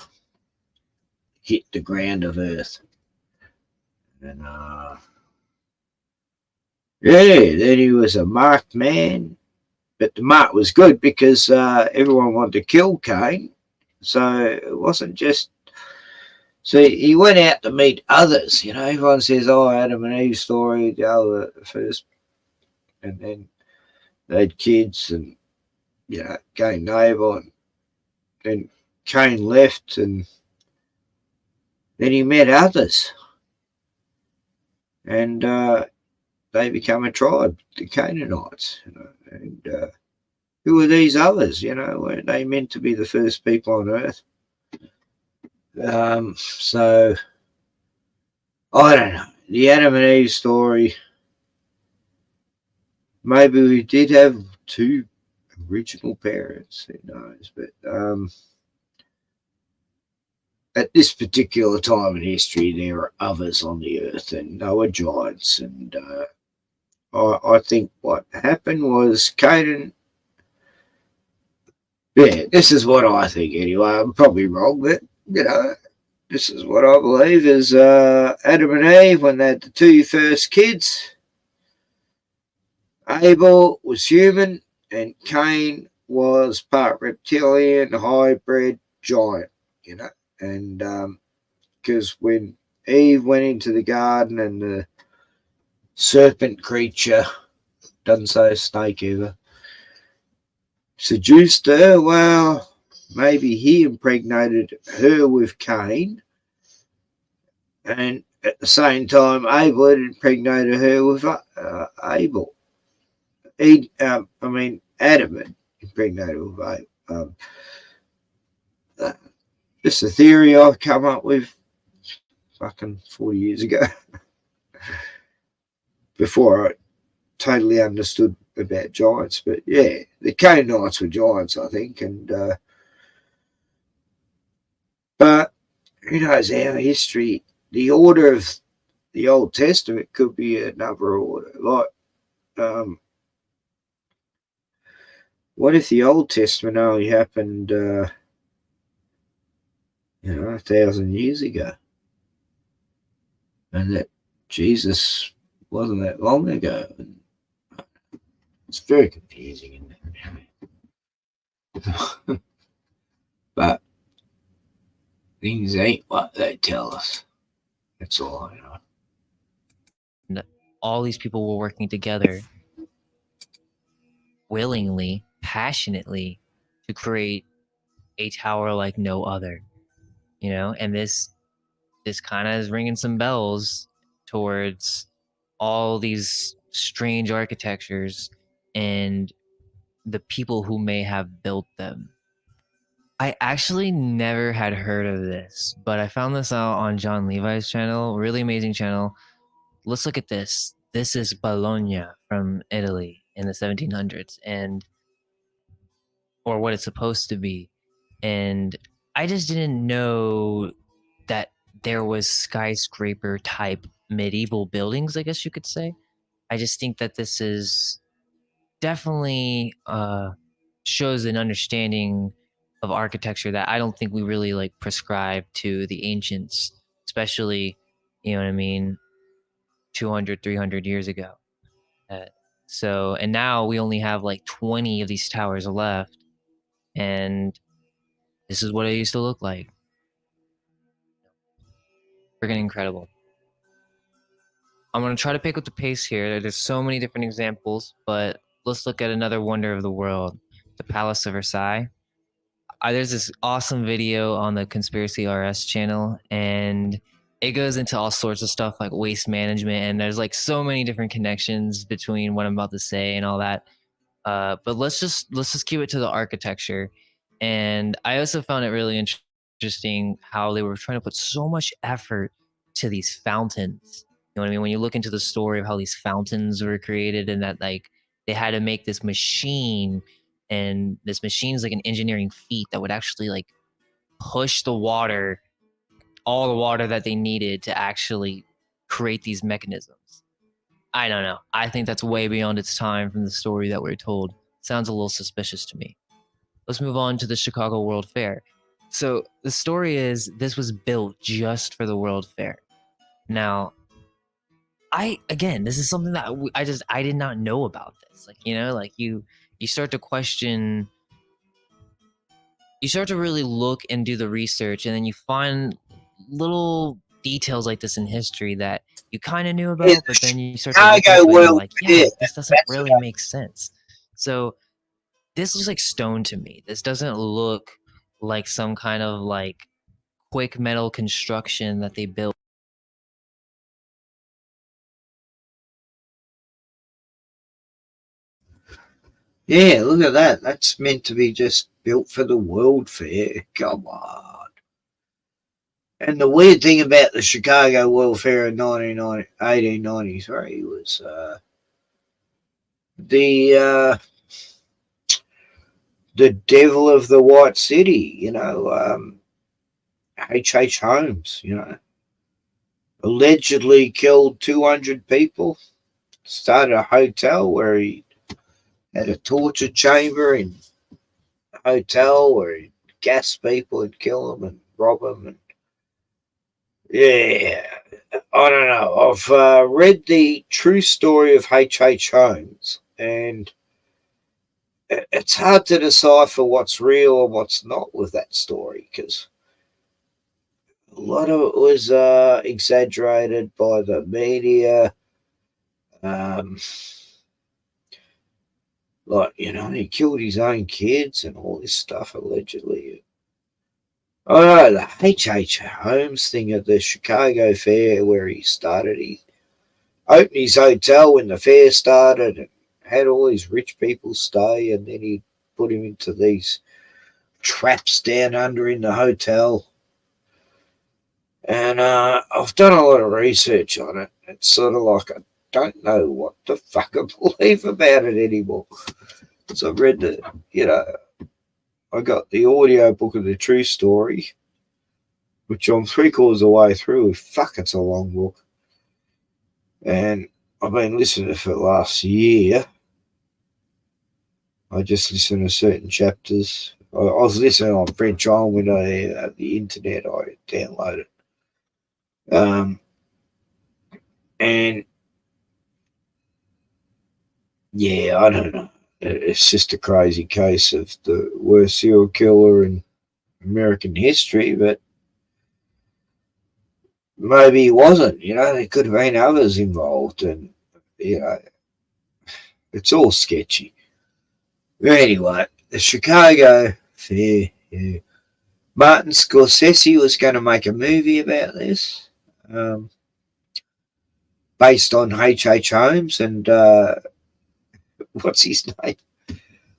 hit the ground of earth. And then he was a marked man. But the mark was good because everyone wanted to kill Cain. So it wasn't just. See, he went out to meet others. Everyone says, "Oh, Adam and Eve story." The first, and then they had kids, and Cain and Abel, and then Cain left, and then he met others, and they become a tribe, the Canaanites. And who were these others? Weren't they meant to be the first people on earth? So I don't know. The Adam and Eve story. Maybe we did have two original parents. Who knows? But at this particular time in history, there are others on the earth, and they were giants. And I think what happened was Canaan. Yeah, this is what I think anyway. I'm probably wrong, but this is what I believe is Adam and Eve, when they had the two first kids, Abel was human and Cain was part reptilian, hybrid giant, and because when Eve went into the garden and the serpent creature, doesn't say snake either, seduced her, well, maybe he impregnated her with Cain, and at the same time, Abel had impregnated her with Abel. Adam had impregnated with Abel. Just a theory I've come up with fucking 40 years ago, before I totally understood about giants. But yeah, the Canaanites were giants, I think, and but who knows, our history, the order of the Old Testament could be another order. Like, what if the Old Testament only happened, 1,000 years ago, and that Jesus wasn't that long ago? It's very confusing, isn't it? But things ain't what they tell us. That's all I know. And all these people were working together willingly, passionately, to create a tower like no other. And this kind of is ringing some bells towards all these strange architectures and the people who may have built them. I actually never had heard of this, but I found this out on John Levi's channel, really amazing channel. Let's look at this. This is Bologna from Italy in the 1700s, or what it's supposed to be. And I just didn't know that there was skyscraper type medieval buildings, I guess you could say. I just think that this is definitely shows an understanding of architecture that I don't think we really prescribe to the ancients, especially, 200, 300 years ago. And now we only have 20 of these towers left, and this is what it used to look like. Freaking incredible. I'm going to try to pick up the pace here. There's so many different examples, but let's look at another wonder of the world, the Palace of Versailles. There's this awesome video on the Conspiracy RS channel, and it goes into all sorts of stuff like waste management, and there's so many different connections between what I'm about to say and all that. But let's just keep it to the architecture. And I also found it really interesting how they were trying to put so much effort to these fountains, know what I mean? When you look into the story of how these fountains were created and that like they had to make this machine, and this machine is like an engineering feat that would actually like push the water, all the water that they needed to actually create these mechanisms. I don't know. I think that's way beyond its time from the story that we're told. Sounds a little suspicious to me. Let's move on to the Chicago World Fair. So the story is this was built just for the World Fair. Now, this is something that I did not know about this. Like, you know, like you start to question, you start to really look and do the research, and then you find little details like this in history that you kind of knew about, but then you start to look Chicago into it and you're World like, yeah, Fair. like this doesn't really make sense. So this looks like stone to me. This doesn't look like some kind of like quick metal construction that they built. Yeah, look at that. That's meant to be just built for the World Fair. Come on. And the weird thing about the Chicago World Fair in 1893 was the devil of the White City, you know, H.H. Holmes, you know, allegedly killed 200 people, started a hotel where he had a torture chamber in a hotel where he gassed people and kill them and rob them. And yeah, I don't know. I've read the true story of H.H. Holmes, and it's hard to decipher what's real and what's not with that story, because a lot of it was exaggerated by the media. Like, you know, he killed his own kids and all this stuff, allegedly. Oh no, the H.H. Holmes thing at the Chicago Fair where he started, he opened his hotel when the fair started and had all these rich people stay, and then he put him into these traps down under in the hotel. And I've done a lot of research on it. It's sort of like I don't know what the fuck I believe about it anymore. So I've read the, you know, I got the audio book of the true story, which I'm 3/4 of the way through. Fuck, it's a long book. And I've been listening to it for the last year. I just listen to certain chapters. I was listening on French on when the internet I downloaded. And yeah, I don't know. It's just a crazy case of the worst serial killer in American history, but maybe he wasn't. You know, there could have been others involved, and you know, it's all sketchy. But anyway, the Chicago Fair. Yeah. Martin Scorsese was going to make a movie about this, based on H.H. Holmes and what's his name?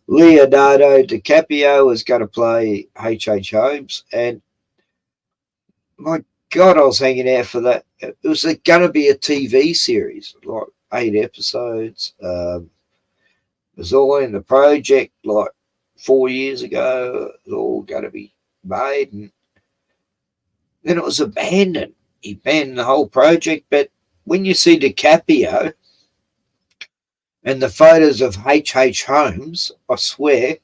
Leonardo DiCaprio was going to play H.H. Holmes, and my God, I was hanging out for that. It was going to be a TV series, like 8 episodes. It was all in the project like 4 years ago. It was all going to be made, and then it was abandoned. He abandoned the whole project. But when you see DiCaprio and the photos of H.H. Holmes, I swear,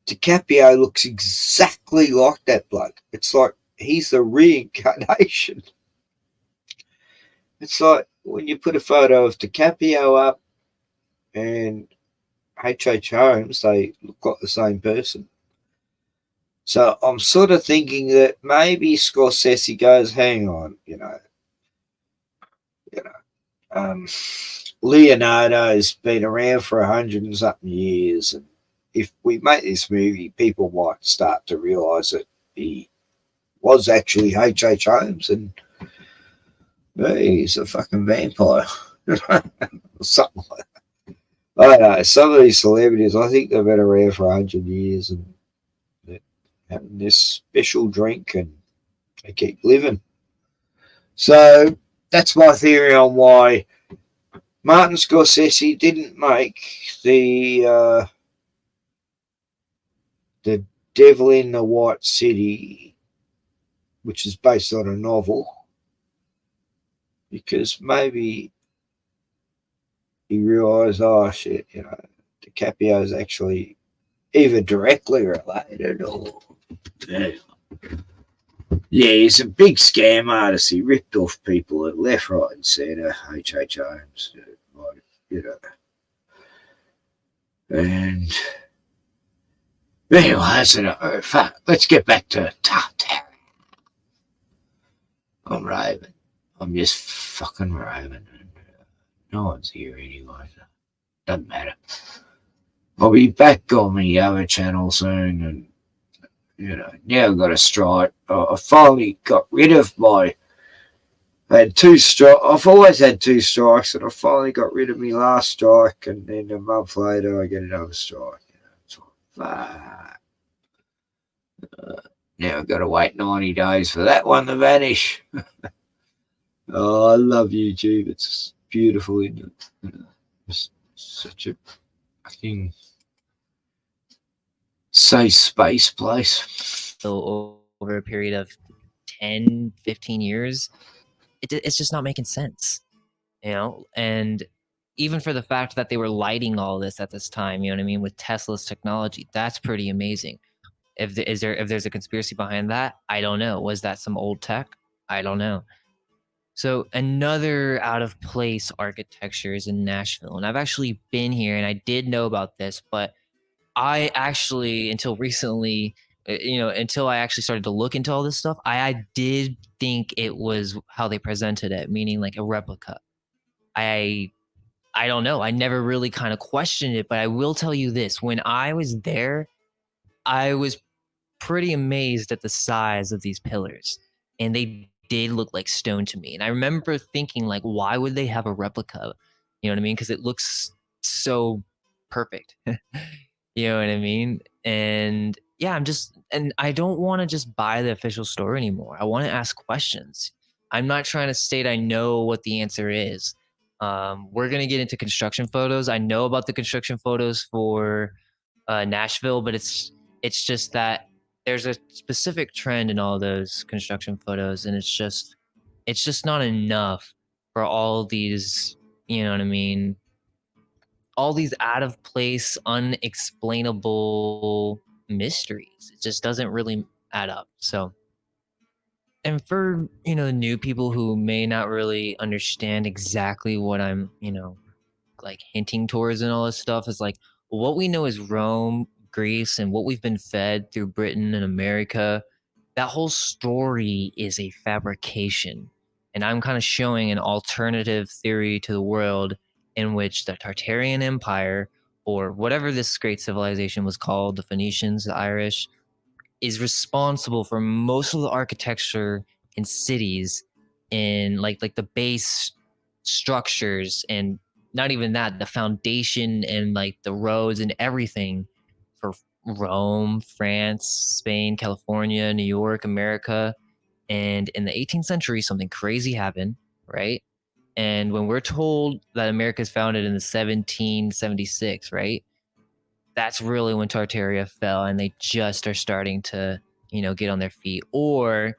DiCaprio looks exactly like that bloke. It's like he's the reincarnation. It's like when you put a photo of DiCaprio up and H.H. Holmes, they look like the same person. So I'm sort of thinking that maybe Scorsese goes, hang on, Leonardo's been around for 100 and something years, and if we make this movie, people might start to realise that he was actually H.H. Holmes, and he's a fucking vampire. Something like that. I don't know. Some of these celebrities, I think they've been around for 100 years and they're having this special drink and they keep living. So that's my theory on why Martin Scorsese didn't make the Devil in the White City, which is based on a novel, because maybe he realised, oh shit, DiCaprio's actually either directly related or yeah, he's a big scam artist. He ripped off people at left, right, and centre. H.H. Holmes, and anyway, that's enough. Fuck, let's get back to tartaria. I'm raving. I'm just fucking raving. No one's here anyway. So doesn't matter. I'll be back on the other channel soon, and now I've got a strike. I finally got rid of my. I had two strikes. I've always had two strikes, and I finally got rid of my last strike, and then a month later I get another strike. So, now I've got to wait 90 days for that one to vanish. Oh, I love YouTube. It's beautiful, isn't it? It's such a fucking safe space place. So over a period of 10, 15 years, it's just not making sense, and even for the fact that they were lighting all this at this time, you know what I mean, with Tesla's technology, that's pretty amazing. If there's a conspiracy behind that, I don't know. Was that some old tech? I don't know. So another out of place architecture is in Nashville, and I've actually been here, and I did know about this, but I actually, until recently, until I actually started to look into all this stuff, I did think it was how they presented it, meaning like a replica. I don't know. I never really kind of questioned it, but I will tell you this: when I was there, I was pretty amazed at the size of these pillars, and they did look like stone to me. And I remember thinking, like, why would they have a replica? You know what I mean? Because it looks so perfect. You know what I mean? And yeah, and I don't want to just buy the official story anymore. I want to ask questions. I'm not trying to state I know what the answer is. We're gonna get into construction photos. I know about the construction photos for Nashville, but it's just that there's a specific trend in all those construction photos, and it's just not enough for all these, you know what I mean, all these out of place, unexplainable mysteries. It just doesn't really add up. So, and for, new people who may not really understand exactly what I'm, like hinting towards and all this stuff, is like what we know is Rome, Greece, and what we've been fed through Britain and America. That whole story is a fabrication. And I'm kind of showing an alternative theory to the world in which the Tartarian Empire, or whatever this great civilization was called, the Phoenicians, the Irish, is responsible for most of the architecture in cities, in like the base structures, and not even that, the foundation and like the roads and everything for Rome, France, Spain, California, New York, America. And in the 18th century, something crazy happened, right? And when we're told that America is founded in the 1776, right? That's really when Tartaria fell, and they just are starting to, get on their feet. Or,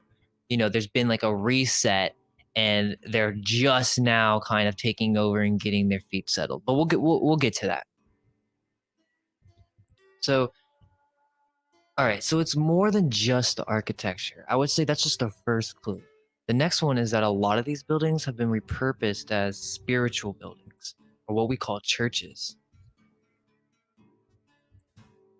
there's been like a reset, and they're just now kind of taking over and getting their feet settled. But we'll get to that. So, all right, so it's more than just the architecture. I would say that's just the first clue. The next one is that a lot of these buildings have been repurposed as spiritual buildings, or what we call churches.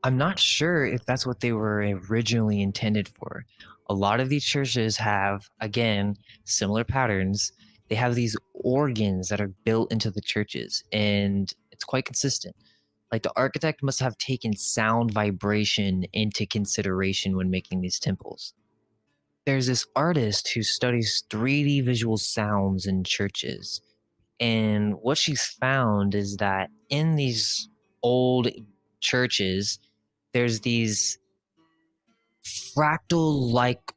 I'm not sure if that's what they were originally intended for. A lot of these churches have, again, similar patterns. They have these organs that are built into the churches, and it's quite consistent. Like the architect must have taken sound vibration into consideration when making these temples. There's this artist who studies 3D visual sounds in churches. And what she's found is that in these old churches, there's these fractal like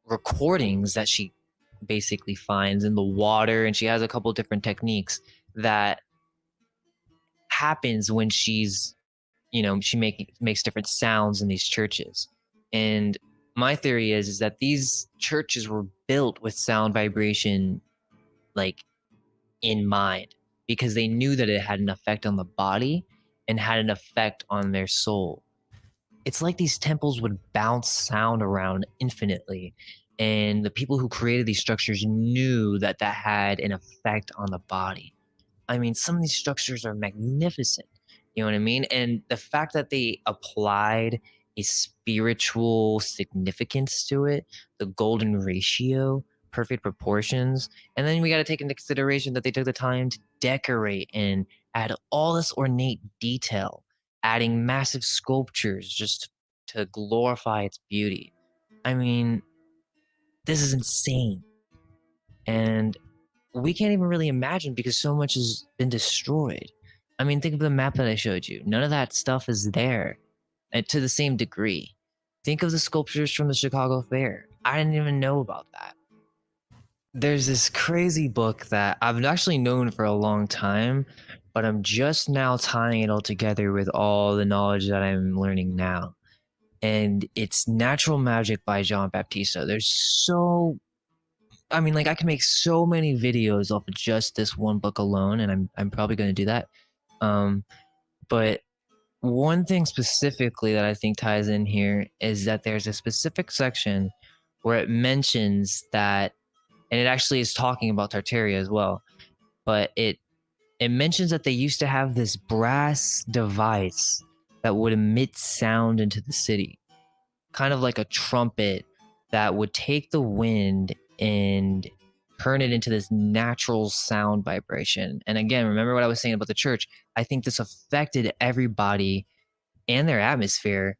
recordings that she basically finds in the water, and she has a couple different techniques that happens when she's, she makes different sounds in these churches. And my theory is that these churches were built with sound vibration like in mind, because they knew that it had an effect on the body and had an effect on their soul. It's like these temples would bounce sound around infinitely, and the people who created these structures knew that that had an effect on the body. I mean, some of these structures are magnificent. You know what I mean? And the fact that they applied a spiritual significance to it, the golden ratio, perfect proportions, and then we got to take into consideration that they took the time to decorate and add all this ornate detail, adding massive sculptures just to glorify its beauty. I mean, this is insane. And we can't even really imagine because so much has been destroyed. I mean, think of the map that I showed you. None of that stuff is there to the same degree. Think of the sculptures from the Chicago Fair. I didn't even know about that. There's this crazy book that I've actually known for a long time, but I'm just now tying it all together with all the knowledge that I'm learning now. And it's Natural Magic by John Baptista. I can make so many videos off of just this one book alone, and I'm probably going to do that. But one thing specifically that I think ties in here is that there's a specific section where it mentions that, and it actually is talking about Tartaria as well, but it mentions that they used to have this brass device that would emit sound into the city, kind of like a trumpet that would take the wind and turn it into this natural sound vibration. And again, remember what I was saying about the church? I think this affected everybody and their atmosphere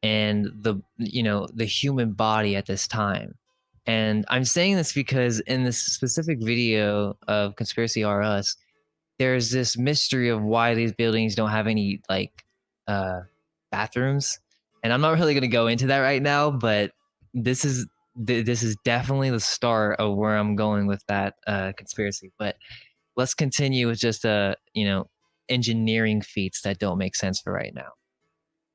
and the human body at this time. And I'm saying this because in this specific video of Conspiracy R Us, there's this mystery of why these buildings don't have any bathrooms. And I'm not really going to go into that right now, but this is definitely the start of where I'm going with that conspiracy. But let's continue with just engineering feats that don't make sense for right now.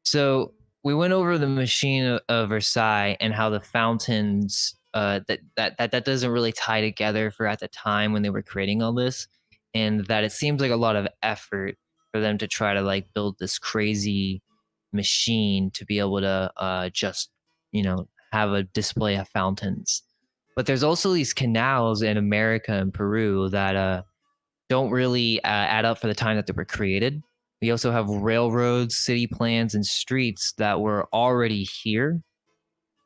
So we went over the machine of Versailles and how the fountains that doesn't really tie together for at the time when they were creating all this, and that it seems like a lot of effort for them to try to like build this crazy machine to be able to just have a display of fountains. But there's also these canals in America and Peru that don't really add up for the time that they were created. We also have railroads, city plans, and streets that were already here,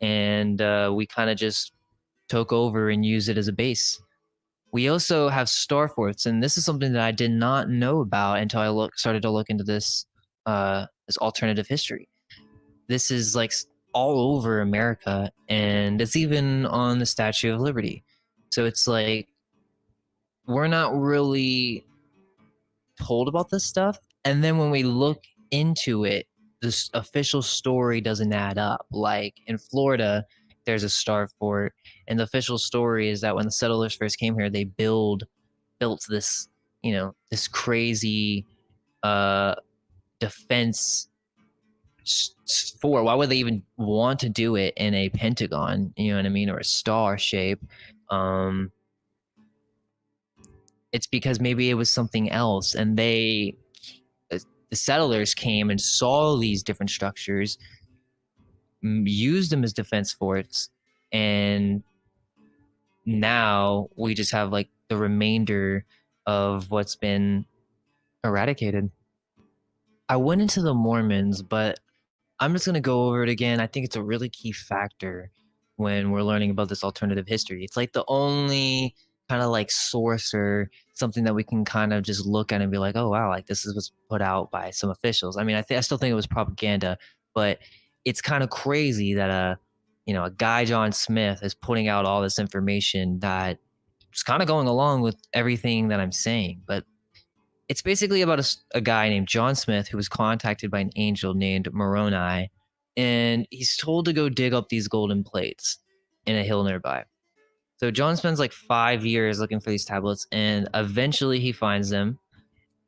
and we kind of just took over and used it as a base. We also have star forts, and this is something that I did not know about until I started to look into this this alternative history. This is like all over America, and it's even on the Statue of Liberty. So it's like we're not really told about this stuff, and then when we look into it, this official story doesn't add up. Like in Florida, there's a star fort, and the official story is that when the settlers first came here, they built this, this crazy defense fort. Why would they even want to do it in a pentagon? You know what I mean, or a star shape? It's because maybe it was something else, and the settlers came and saw these different structures, used them as defense forts, and now we just have like the remainder of what's been eradicated. I went into the Mormons, but I'm just going to go over it again. I think it's a really key factor when we're learning about this alternative history. It's like the only kind of like source or something that we can kind of just look at and be like, oh, wow, like this is what's put out by some officials. I mean, I still think it was propaganda, but it's kind of crazy that a guy, John Smith, is putting out all this information that is kind of going along with everything that I'm saying. But it's basically about a guy named John Smith who was contacted by an angel named Moroni, and he's told to go dig up these golden plates in a hill nearby. So John spends like 5 years looking for these tablets, and eventually he finds them.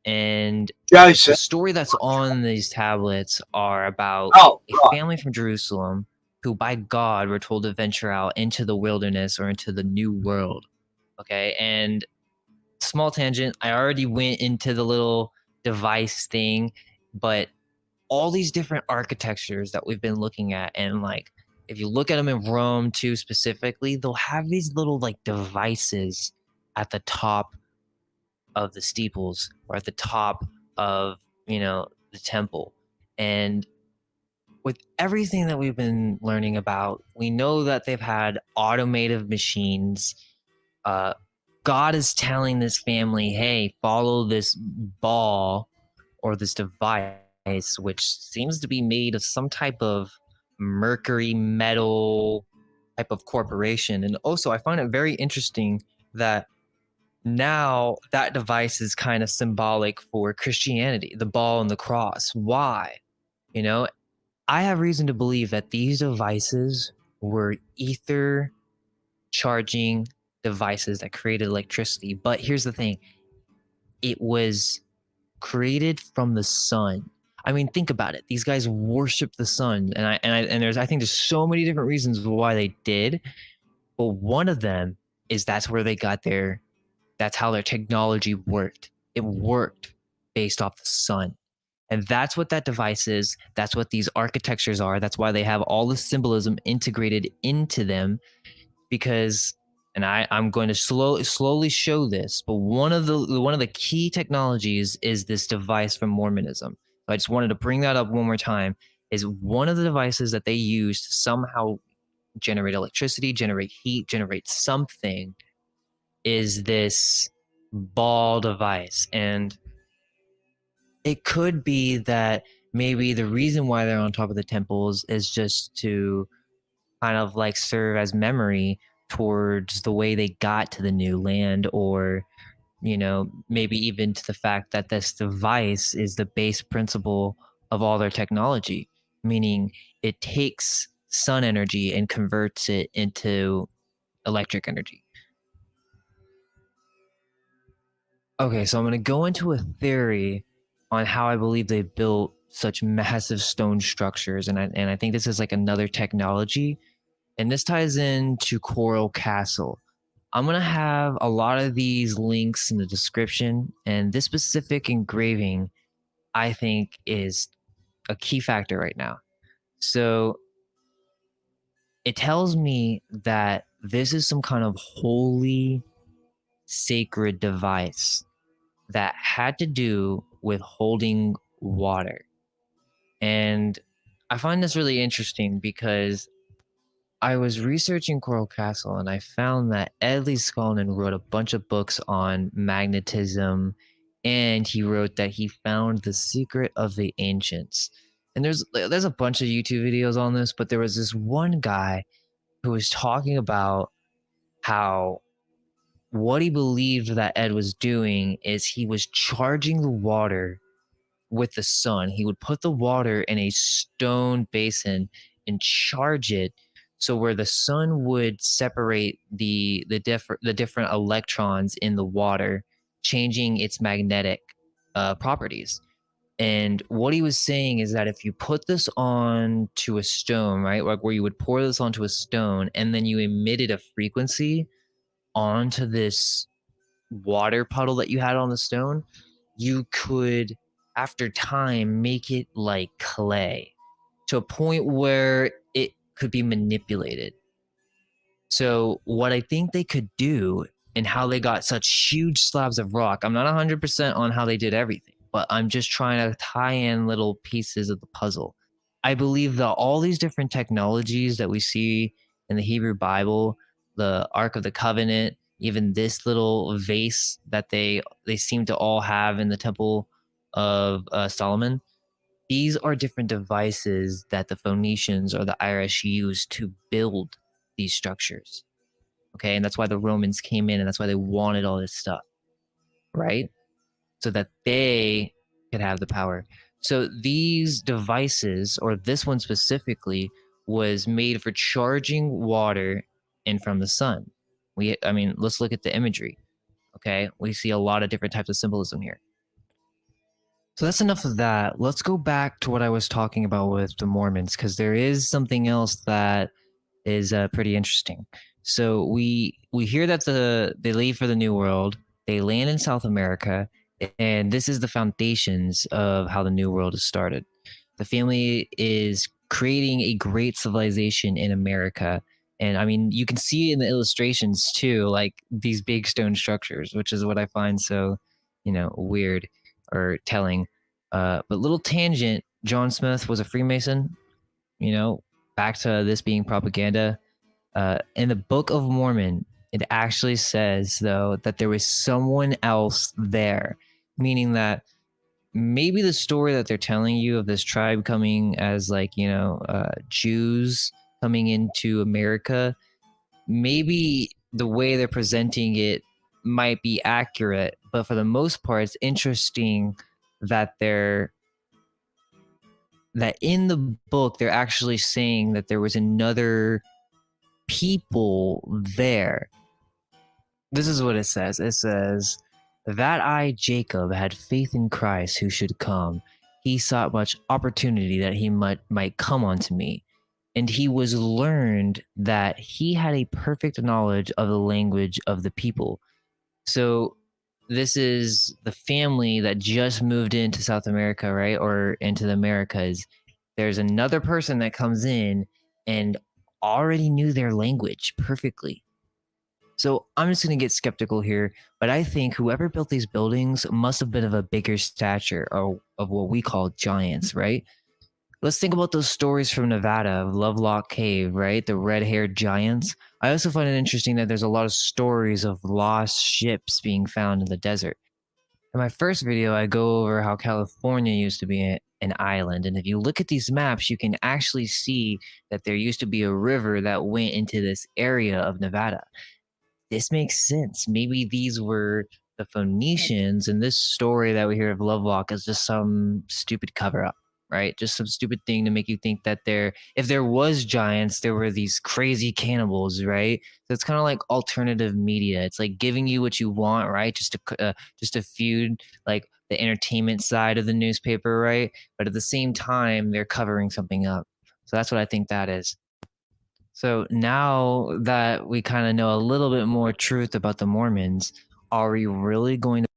And the story that's on these tablets are about a family from Jerusalem who, by God, were told to venture out into the wilderness or into the new world. Okay, and small tangent, I already went into the little device thing, but all these different architectures that we've been looking at, and like if you look at them in Rome too specifically, they'll have these little like devices at the top of the steeples or at the top of, you know, the temple. And with everything that we've been learning about, we know that they've had automated machines. God is telling this family, hey, follow this ball or this device, which seems to be made of some type of mercury metal type of corporation. And also, I find it very interesting that now that device is kind of symbolic for Christianity, the ball and the cross. Why? You know, I have reason to believe that these devices were ether charging devices that created electricity. But here's the thing, it was created from the sun. I mean, think about it. These guys worship the sun, and I think there's so many different reasons why they did, but one of them is that's where they got their, that's how their technology worked. It worked based off the sun. And that's what that device is. That's what these architectures are. That's why they have all the symbolism integrated into them. Because, and I'm going to slowly show this, but one of the key technologies is this device from Mormonism. So I just wanted to bring that up one more time. Is one of the devices that they use to somehow generate electricity, generate heat, generate something, is this ball device. And it could be that maybe the reason why they're on top of the temples is just to kind of like serve as memory towards the way they got to the new land, or, you know, maybe even to the fact that this device is the base principle of all their technology, meaning it takes sun energy and converts it into electric energy. Okay, so I'm going to go into a theory on how I believe they built such massive stone structures, and I think this is like another technology, and this ties into Coral Castle. I'm going to have a lot of these links in the description, and this specific engraving I think is a key factor right now. So it tells me that this is some kind of holy, sacred device that had to do with holding water. And I find this really interesting because I was researching Coral Castle and I found that Ed Lee Skolnick wrote a bunch of books on magnetism, and he wrote that he found the secret of the ancients. And there's a bunch of YouTube videos on this, but there was this one guy who was talking about how what he believed that Ed was doing is he was charging the water with the sun. He would put the water in a stone basin and charge it, so where the sun would separate the different electrons in the water, changing its magnetic properties. And what he was saying is that if you put this onto a stone, right, like where you would pour this onto a stone and then you emitted a frequency onto this water puddle that you had on the stone, you could, after time, make it like clay to a point where it could be manipulated. So what I think they could do and how they got such huge slabs of rock, I'm not 100% on how they did everything, but I'm just trying to tie in little pieces of the puzzle. I believe that all these different technologies that we see in the Hebrew Bible, the Ark of the Covenant, even this little vase that they seem to all have in the Temple of Solomon, these are different devices that the Phoenicians or the Irish used to build these structures. Okay, and that's why the Romans came in, and that's why they wanted all this stuff, right? So that they could have the power. So these devices, or this one specifically, was made for charging water in from the sun. I mean, let's look at the imagery. Okay, we see a lot of different types of symbolism here. So that's enough of that. Let's go back to what I was talking about with the Mormons, because there is something else that is pretty interesting. So we hear that they leave for the New World, they land in South America, and this is the foundations of how the New World is started. The family is creating a great civilization in America. And I mean, you can see in the illustrations too, like these big stone structures, which is what I find so, weird or telling. But little tangent, John Smith was a Freemason, back to this being propaganda. In the Book of Mormon, it actually says, though, that there was someone else there, meaning that maybe the story that they're telling you of this tribe coming as Jews coming into America, maybe the way they're presenting it might be accurate, but for the most part, it's interesting that in the book they're actually saying that there was another people there. This is what it says. It says, that I, Jacob, had faith in Christ who should come. He sought much opportunity that he might come unto me. And he was learned that he had a perfect knowledge of the language of the people. So this is the family that just moved into South America, right? Or into the Americas. There's another person that comes in and already knew their language perfectly. So I'm just going to get skeptical here, but I think whoever built these buildings must have been of a bigger stature, or of what we call giants, right? Let's think about those stories from Nevada of Lovelock Cave, right? The red-haired giants. I also find it interesting that there's a lot of stories of lost ships being found in the desert. In my first video, I go over how California used to be an island, and if you look at these maps, you can actually see that there used to be a river that went into this area of Nevada. This makes sense. Maybe these were the Phoenicians, and this story that we hear of Lovelock is just some stupid cover-up, right? Just some stupid thing to make you think that if there was giants, there were these crazy cannibals, right? So it's kind of like alternative media. It's like giving you what you want, right? Just to feud like the entertainment side of the newspaper, right? But at the same time, they're covering something up. So that's what I think that is. So now that we kind of know a little bit more truth about the Mormons, are we really going to?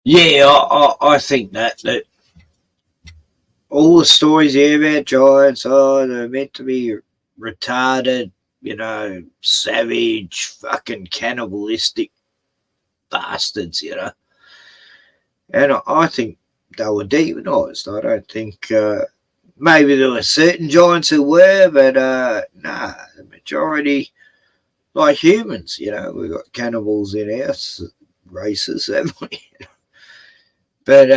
Yeah, I think that all the stories here about giants, they're meant to be retarded, savage, fucking cannibalistic bastards, And I think they were demonised. I don't think maybe there were certain giants who were, but nah, the majority, like humans, we've got cannibals in our races, haven't we? But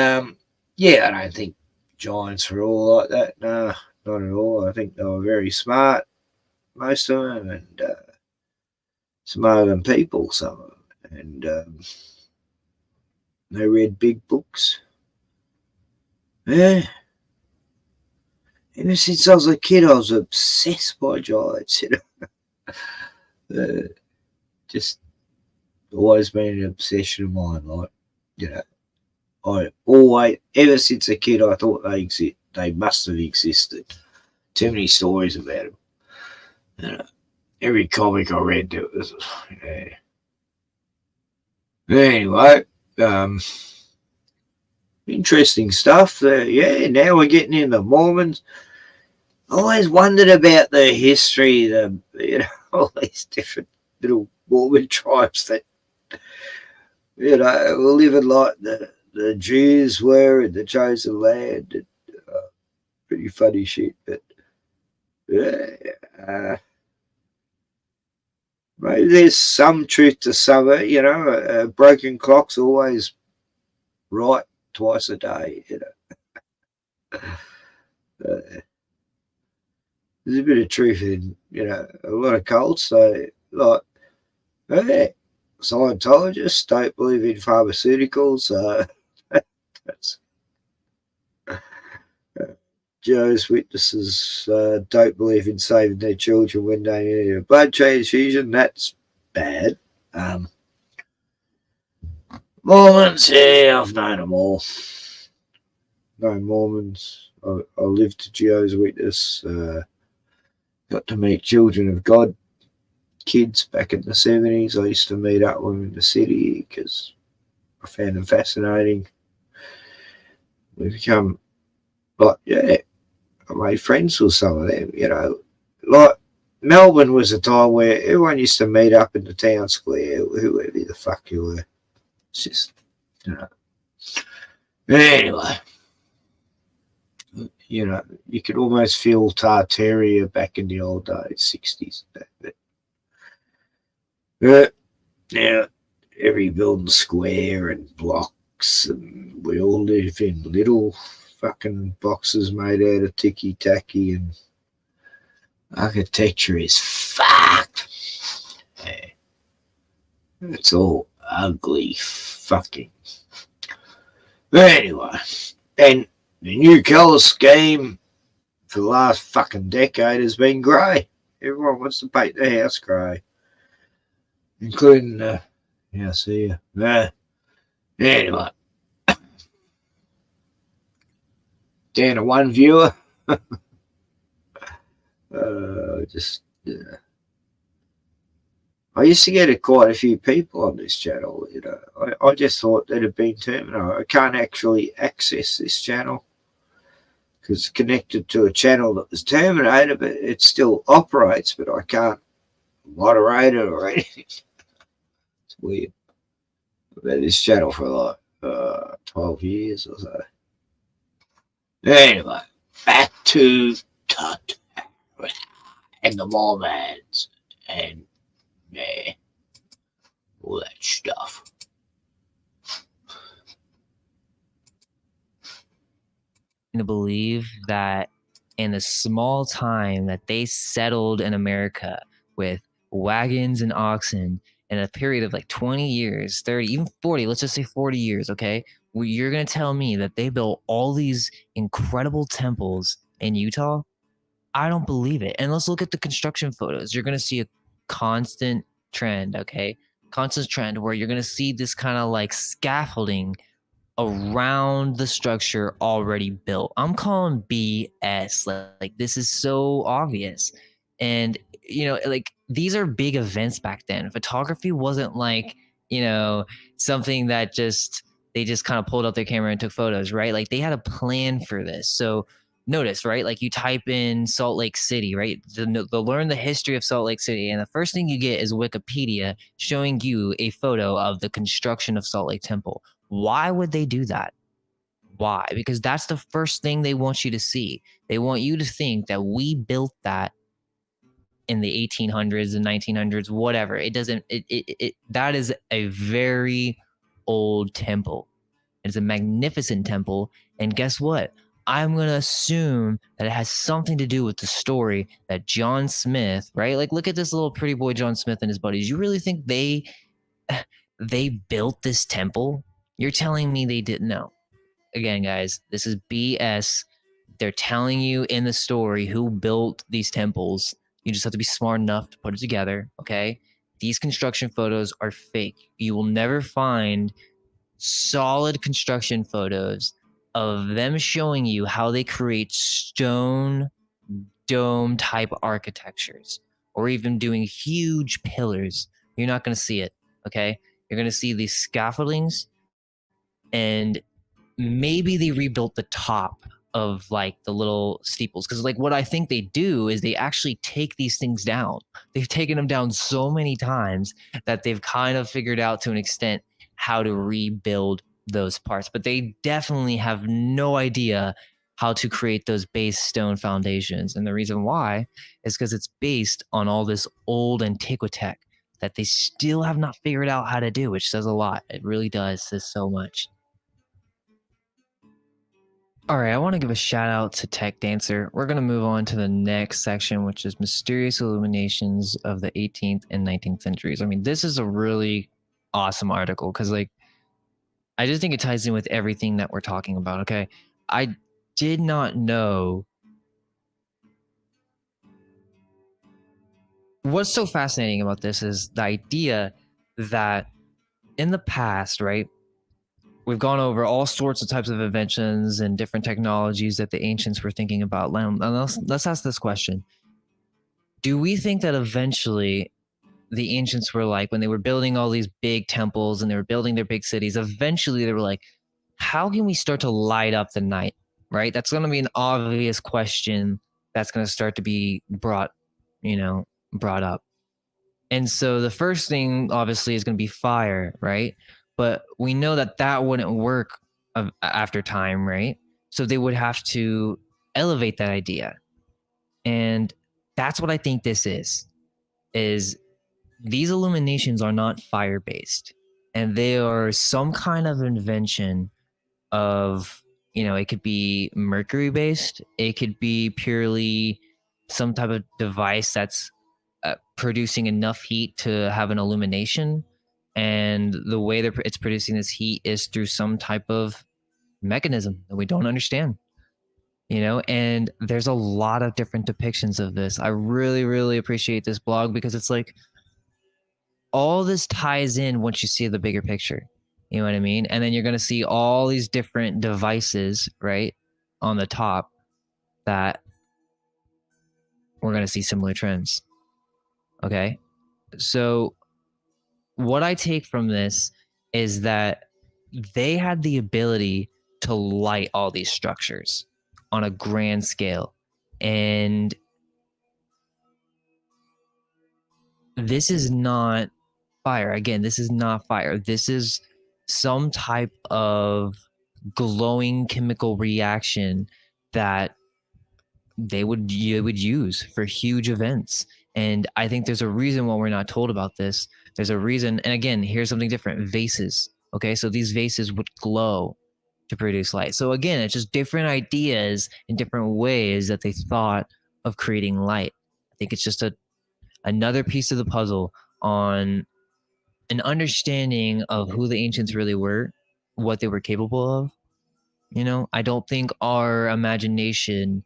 yeah, I don't think giants were all like that. No, not at all. I think they were very smart, most of them, and smarter than people, some of them. And they read big books. Yeah. Ever since I was a kid, I was obsessed by giants, just always been an obsession of mine, I always, ever since a kid, I thought they must have existed. Too many stories about them. Every comic I read, there was, Anyway, interesting stuff. Yeah, now we're getting into Mormons. I always wondered about the history, all these different little Mormon tribes that, were living like the Jews were in the chosen land. And, pretty funny shit, but yeah, maybe there's some truth to some of it. A broken clock's always right twice a day. There's a bit of truth in a lot of cults. So like, Scientologists don't believe in pharmaceuticals. That's Jehovah's Witnesses don't believe in saving their children when they need a blood transfusion. That's bad. Mormons, yeah, I've known them all. No Mormons. I lived a Jehovah's Witness. Got to meet Children of God kids back in the 70s. I used to meet up with them in the city because I found them fascinating. We become, like, yeah, I made friends with some of them, you know. Like, Melbourne was a time where everyone used to meet up in the town square, whoever the fuck you were. It's just, you know. Anyway, you know, you could almost feel Tartaria back in the old days, 60s. But now, every building square and blocks, and we all live in little fucking boxes made out of ticky-tacky, and architecture is fucked. Yeah. It's all ugly fucking. But anyway, and the new colour scheme for the last fucking decade has been grey. Everyone wants to paint their house grey, including yeah, I see you. Anyway, down to one viewer. Just I used to get quite a few people on this channel. You know, I just thought that had been terminated. I can't actually access this channel because it's connected to a channel that was terminated, but it still operates. But I can't moderate it or anything. It's weird. I've had this channel for like 12 years or so. Anyway, back to Tut and the Mormons and yeah, all that stuff. To believe that in the small time that they settled in America with wagons and oxen in a period of like 20 years, 30, even 40, let's just say 40 years, okay? Well, you're going to tell me that they built all these incredible temples in Utah? I don't believe it. And let's look at the construction photos. You're going to see a constant trend, okay? Constant trend where you're going to see this kind of like scaffolding around the structure already built. I'm calling BS. Like this is so obvious. And you know, like these are big events back then. Photography wasn't like, you know, something that they just kind of pulled out their camera and took photos, right? Like they had a plan for this. So notice, right? Like you type in Salt Lake City, right? They'll learn the history of Salt Lake City, and the first thing you get is Wikipedia showing you a photo of the construction of Salt Lake Temple. Why would they do that? Why? Because that's the first thing they want you to see. They want you to think that we built that in the 1800s and 1900s, whatever. It doesn't, that is a very old temple. It's a magnificent temple. And guess what? I'm going to assume that it has something to do with the story that John Smith, right? Like, look at this little pretty boy, John Smith and his buddies. You really think they built this temple? You're telling me they didn't know. Again, guys, this is BS. They're telling you in the story who built these temples. You just have to be smart enough to put it together, okay? These construction photos are fake. You will never find solid construction photos of them showing you how they create stone dome type architectures or even doing huge pillars. You're not going to see it, okay? You're going to see these scaffoldings, and maybe they rebuilt the top of like the little steeples, because like what I think they do is they actually take these things down. They've taken them down so many times that they've kind of figured out to an extent how to rebuild those parts, but they definitely have no idea how to create those base stone foundations. And the reason why is because it's based on all this old antiquitech that they still have not figured out how to do, which says a lot. It really does, says so much. All right, I want to give a shout out to Tech Dancer. We're going to move on to the next section, which is mysterious illuminations of the 18th and 19th centuries. I mean, this is a really awesome article because, like, I just think it ties in with everything that we're talking about. Okay, I did not know what's so fascinating about this is the idea that in the past, right, we've gone over all sorts of types of inventions and different technologies that the ancients were thinking about. Let's ask this question. Do we think that eventually the ancients were like, when they were building all these big temples and they were building their big cities, eventually they were like, how can we start to light up the night? Right? That's going to be an obvious question that's going to start to be brought up. And so the first thing obviously is going to be fire, right? But we know that that wouldn't work after time, right? So they would have to elevate that idea. And that's what I think this is these illuminations are not fire based, and they are some kind of invention of, it could be mercury based, it could be purely some type of device that's producing enough heat to have an illumination, and the way that it's producing this heat is through some type of mechanism that we don't understand. And there's a lot of different depictions of this. I really, really appreciate this blog because it's like all this ties in once you see the bigger picture. You know what I mean? And then you're going to see all these different devices, right, on the top that we're going to see similar trends. Okay. So, what I take from this is that they had the ability to light all these structures on a grand scale. And this is not fire. Again, this is not fire. This is some type of glowing chemical reaction that they would use for huge events. And I think there's a reason why we're not told about this. There's a reason. And again, here's something different. Vases. Okay, so these vases would glow to produce light. So again, it's just different ideas in different ways that they thought of creating light. I think it's just another piece of the puzzle on an understanding of who the ancients really were, what they were capable of. I don't think our imagination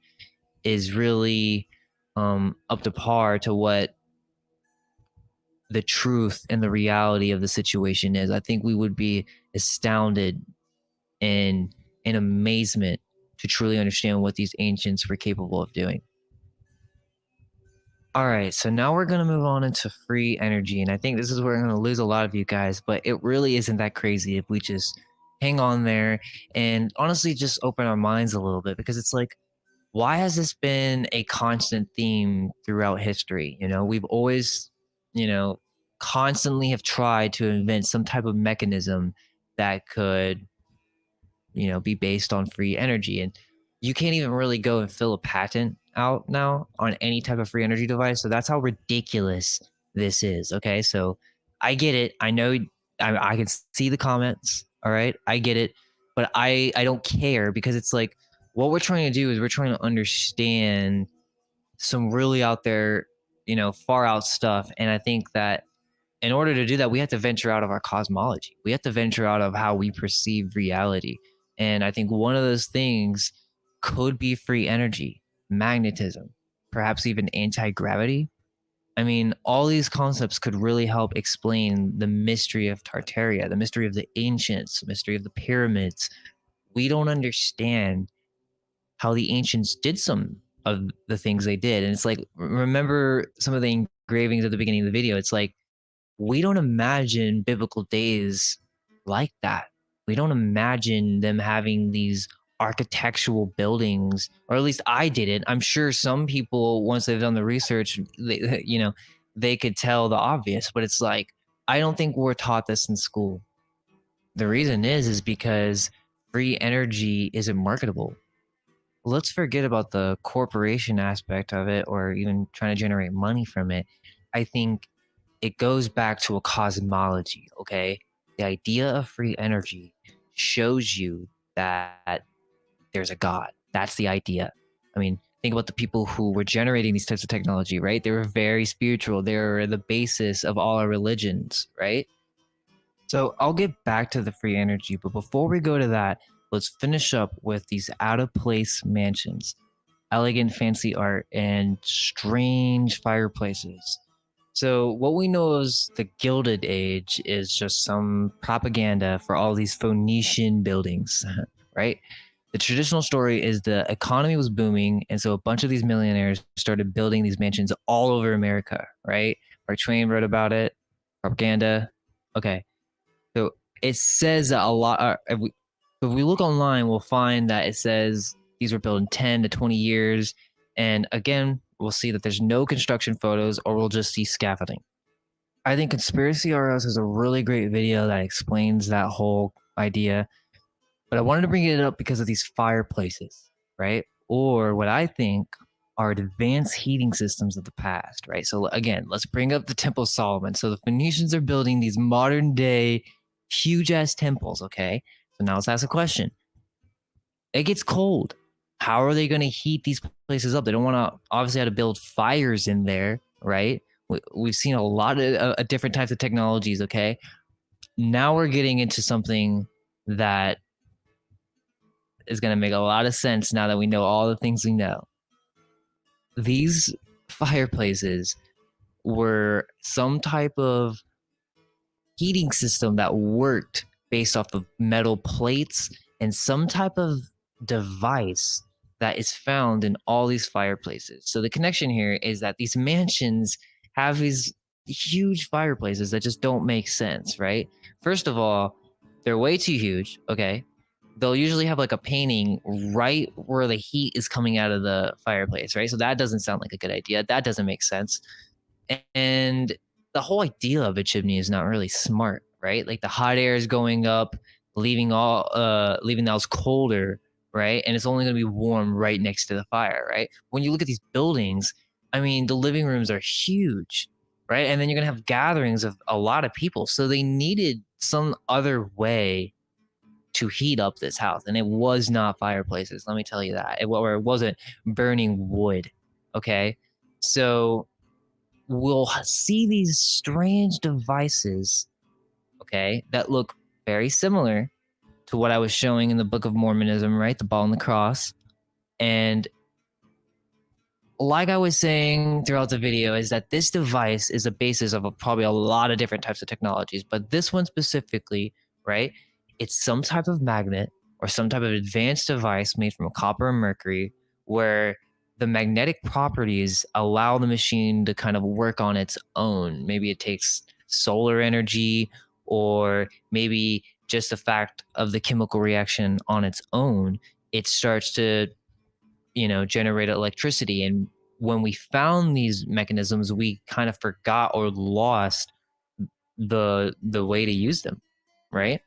is really up to par to what the truth and the reality of the situation is. I think we would be astounded and in amazement to truly understand what these ancients were capable of doing. All right, so now we're going to move on into free energy. And I think this is where I'm going to lose a lot of you guys, but it really isn't that crazy if we just hang on there and honestly just open our minds a little bit, because it's like, why has this been a constant theme throughout history? We've always, constantly have tried to invent some type of mechanism that could, be based on free energy. And you can't even really go and fill a patent out now on any type of free energy device. So that's how ridiculous this is. Okay. So I get it. I know I can see the comments. All right. I get it. But I don't care, because it's like, what we're trying to do is we're trying to understand some really out there, far out stuff. And I think that in order to do that, we have to venture out of our cosmology. We have to venture out of how we perceive reality. And I think one of those things could be free energy, magnetism, perhaps even anti-gravity. I mean, all these concepts could really help explain the mystery of Tartaria, the mystery of the ancients, the mystery of the pyramids. We don't understand how the ancients did some of the things they did. And it's like, remember some of the engravings at the beginning of the video. It's like, we don't imagine biblical days like that. We don't imagine them having these architectural buildings, or at least I didn't. I'm sure some people, once they've done the research, they could tell the obvious, but it's like, I don't think we're taught this in school. The reason is because free energy isn't marketable. Let's forget about the corporation aspect of it, or even trying to generate money from it. I think it goes back to a cosmology, okay? The idea of free energy shows you that there's a God. That's the idea. I mean, think about the people who were generating these types of technology, right? They were very spiritual. They were the basis of all our religions, right? So I'll get back to the free energy, but before we go to that, let's finish up with these out-of-place mansions, elegant fancy art, and strange fireplaces. So what we know as the Gilded Age is just some propaganda for all these Phoenician buildings, right? The traditional story is the economy was booming, and so a bunch of these millionaires started building these mansions all over America, right? Mark Twain wrote about it, propaganda. Okay, so it says that a lot. If we look online, we'll find that it says these were built in 10 to 20 years. And again, we'll see that there's no construction photos, or we'll just see scaffolding. I think Conspiracy RS is a really great video that explains that whole idea. But I wanted to bring it up because of these fireplaces, right? Or what I think are advanced heating systems of the past, right? So again, let's bring up the Temple of Solomon. So the Phoenicians are building these modern day huge ass temples, okay? So now let's ask a question. It gets cold. How are they going to heat these places up? They don't want to obviously have to build fires in there, right? We've seen a lot of different types of technologies, okay? Now we're getting into something that is going to make a lot of sense now that we know all the things we know. These fireplaces were some type of heating system that worked based off of metal plates and some type of device that is found in all these fireplaces. So the connection here is that these mansions have these huge fireplaces that just don't make sense, right? First of all, they're way too huge, okay? They'll usually have like a painting right where the heat is coming out of the fireplace, right? So that doesn't sound like a good idea. That doesn't make sense. And the whole idea of a chimney is not really smart, right? Like the hot air is going up, leaving the house colder, right? And it's only going to be warm right next to the fire, right? When you look at these buildings, I mean, the living rooms are huge, right? And then you're going to have gatherings of a lot of people. So they needed some other way to heat up this house, and it was not fireplaces. Let me tell you that. It wasn't burning wood. Okay, so we'll see these strange devices, okay, that look very similar to what I was showing in the Book of Mormonism, right? The ball and the cross. And like I was saying throughout the video, is that this device is a basis of probably a lot of different types of technologies, but this one specifically, right? It's some type of magnet or some type of advanced device made from copper and mercury where the magnetic properties allow the machine to kind of work on its own. Maybe it takes solar energy, or maybe just the fact of the chemical reaction on its own, it starts to generate electricity. And when we found these mechanisms, we kind of forgot or lost the way to use them, right?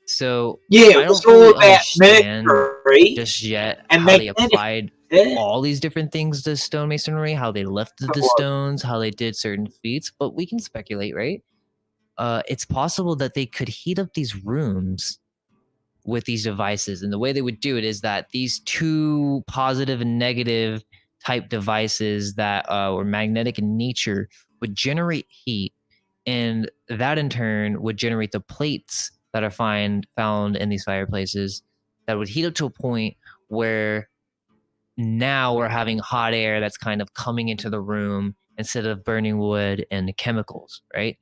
So Yeah, I it was don't all fully about understand mercury just yet and how they magnetic. applied Yeah. all these different things to stonemasonry, how they lifted the stones, how they did certain feats, but we can speculate, right? It's possible that they could heat up these rooms with these devices. And the way they would do it is that these two positive and negative type devices that were magnetic in nature would generate heat. And that in turn would generate the plates that are found in these fireplaces that would heat up to a point where now we're having hot air that's kind of coming into the room instead of burning wood and chemicals, right?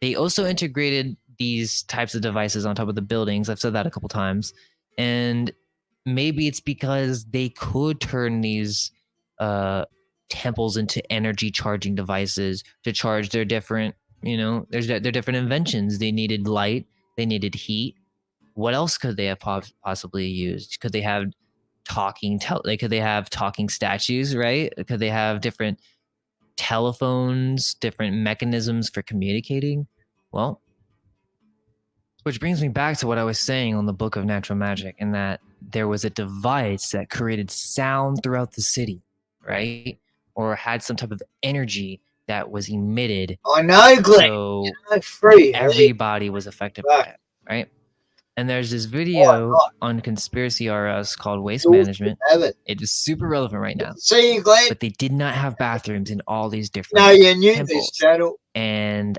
They also integrated these types of devices on top of the buildings. I've said that a couple times. And maybe it's because they could turn these temples into energy charging devices to charge their different, their different inventions. They needed light, they needed heat. What else could they have possibly used? Could they have could they have talking statues, right? Could they have different telephones, different mechanisms for communicating? Well, which brings me back to what I was saying on the Book of Natural Magic, and that there was a device that created sound throughout the city, right? Or had some type of energy that was emitted. I know, Glenn. So free. everybody was affected by it, right? And there's this video on Conspiracy RS called Waste Management. It is super relevant right now. See you, Glenn. But they did not have bathrooms in all these different No, you knew temples. this channel. And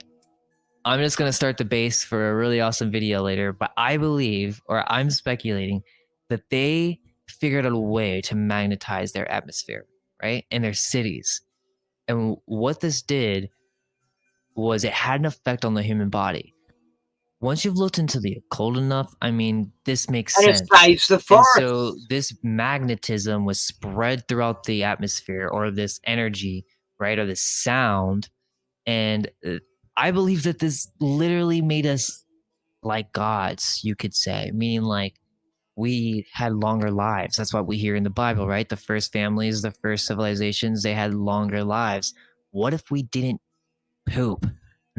I'm just going to start the base for a really awesome video later, but I believe, or I'm speculating, that they figured out a way to magnetize their atmosphere, right? In their cities. And what this did was it had an effect on the human body. Once you've looked into the occult enough, I mean, this makes And sense. it saves the And forest. so this magnetism was spread throughout the atmosphere, or this energy, right, or this sound. And I believe that this literally made us like gods, you could say, meaning like we had longer lives. That's what we hear in the Bible, right? The first families, the first civilizations, they had longer lives. What if we didn't poop? I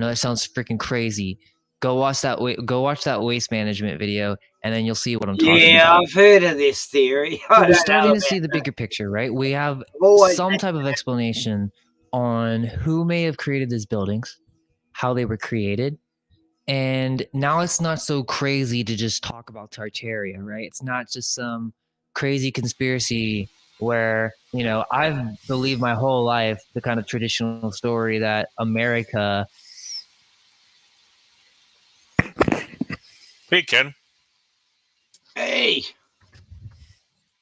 know that sounds freaking crazy. Go watch that waste management video, and then you'll see what I'm talking Yeah, about. I've heard of this theory. So I we're don't starting know to see about the bigger picture, right? We have always some type of explanation on who may have created these buildings, how they were created, and now it's not so crazy to just talk about Tartaria, right? It's not just some crazy conspiracy where, you know, I've believed my whole life the kind of traditional story that America. Hey, Ken. Hey.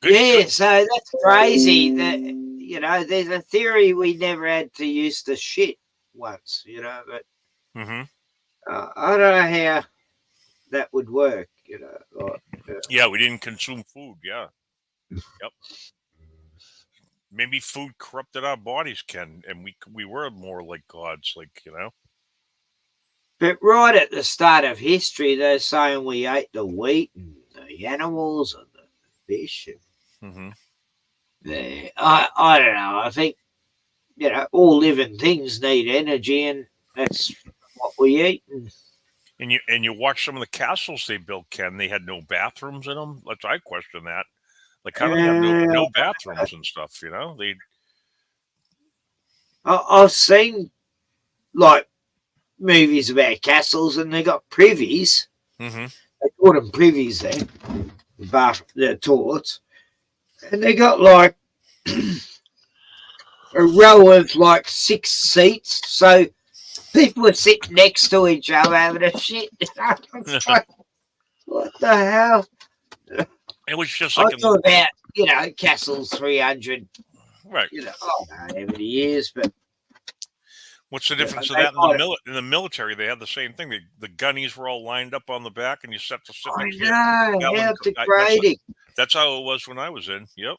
Good, Yeah, good. so that's crazy. That, you know, there's a theory we never had to use the shit once, you know, but Mm-hmm. I don't know how that would work, you know. Like, Yeah, we didn't consume food. Yeah. Yep. Maybe food corrupted our bodies, Ken, and we were more like gods, like, you know. but right at the start of history, they're saying we ate the wheat and the animals and the fish. Mm-hmm. I don't know. I think, you know, all living things need energy, and that's what we eat. And you watch some of the castles they built, Ken. They had no bathrooms in them. I question that. Like, how do they have no bathrooms and stuff? You know, they. I've seen like movies about castles, and they got privies. Mm-hmm. They call them privies then, the toilets, and they got like a row of like 6 seats, so people were sitting next to each other having a shit. It's like, what the hell? It was just I like thought about, you know, Castle's 300, right. you know, I don't know how many years, but What's the you know, difference of they that might in the military? They had the same thing. The gunnies were all lined up on the back, and you set to sit I next to you. know, how degrading. That's how it was when I was in. Yep.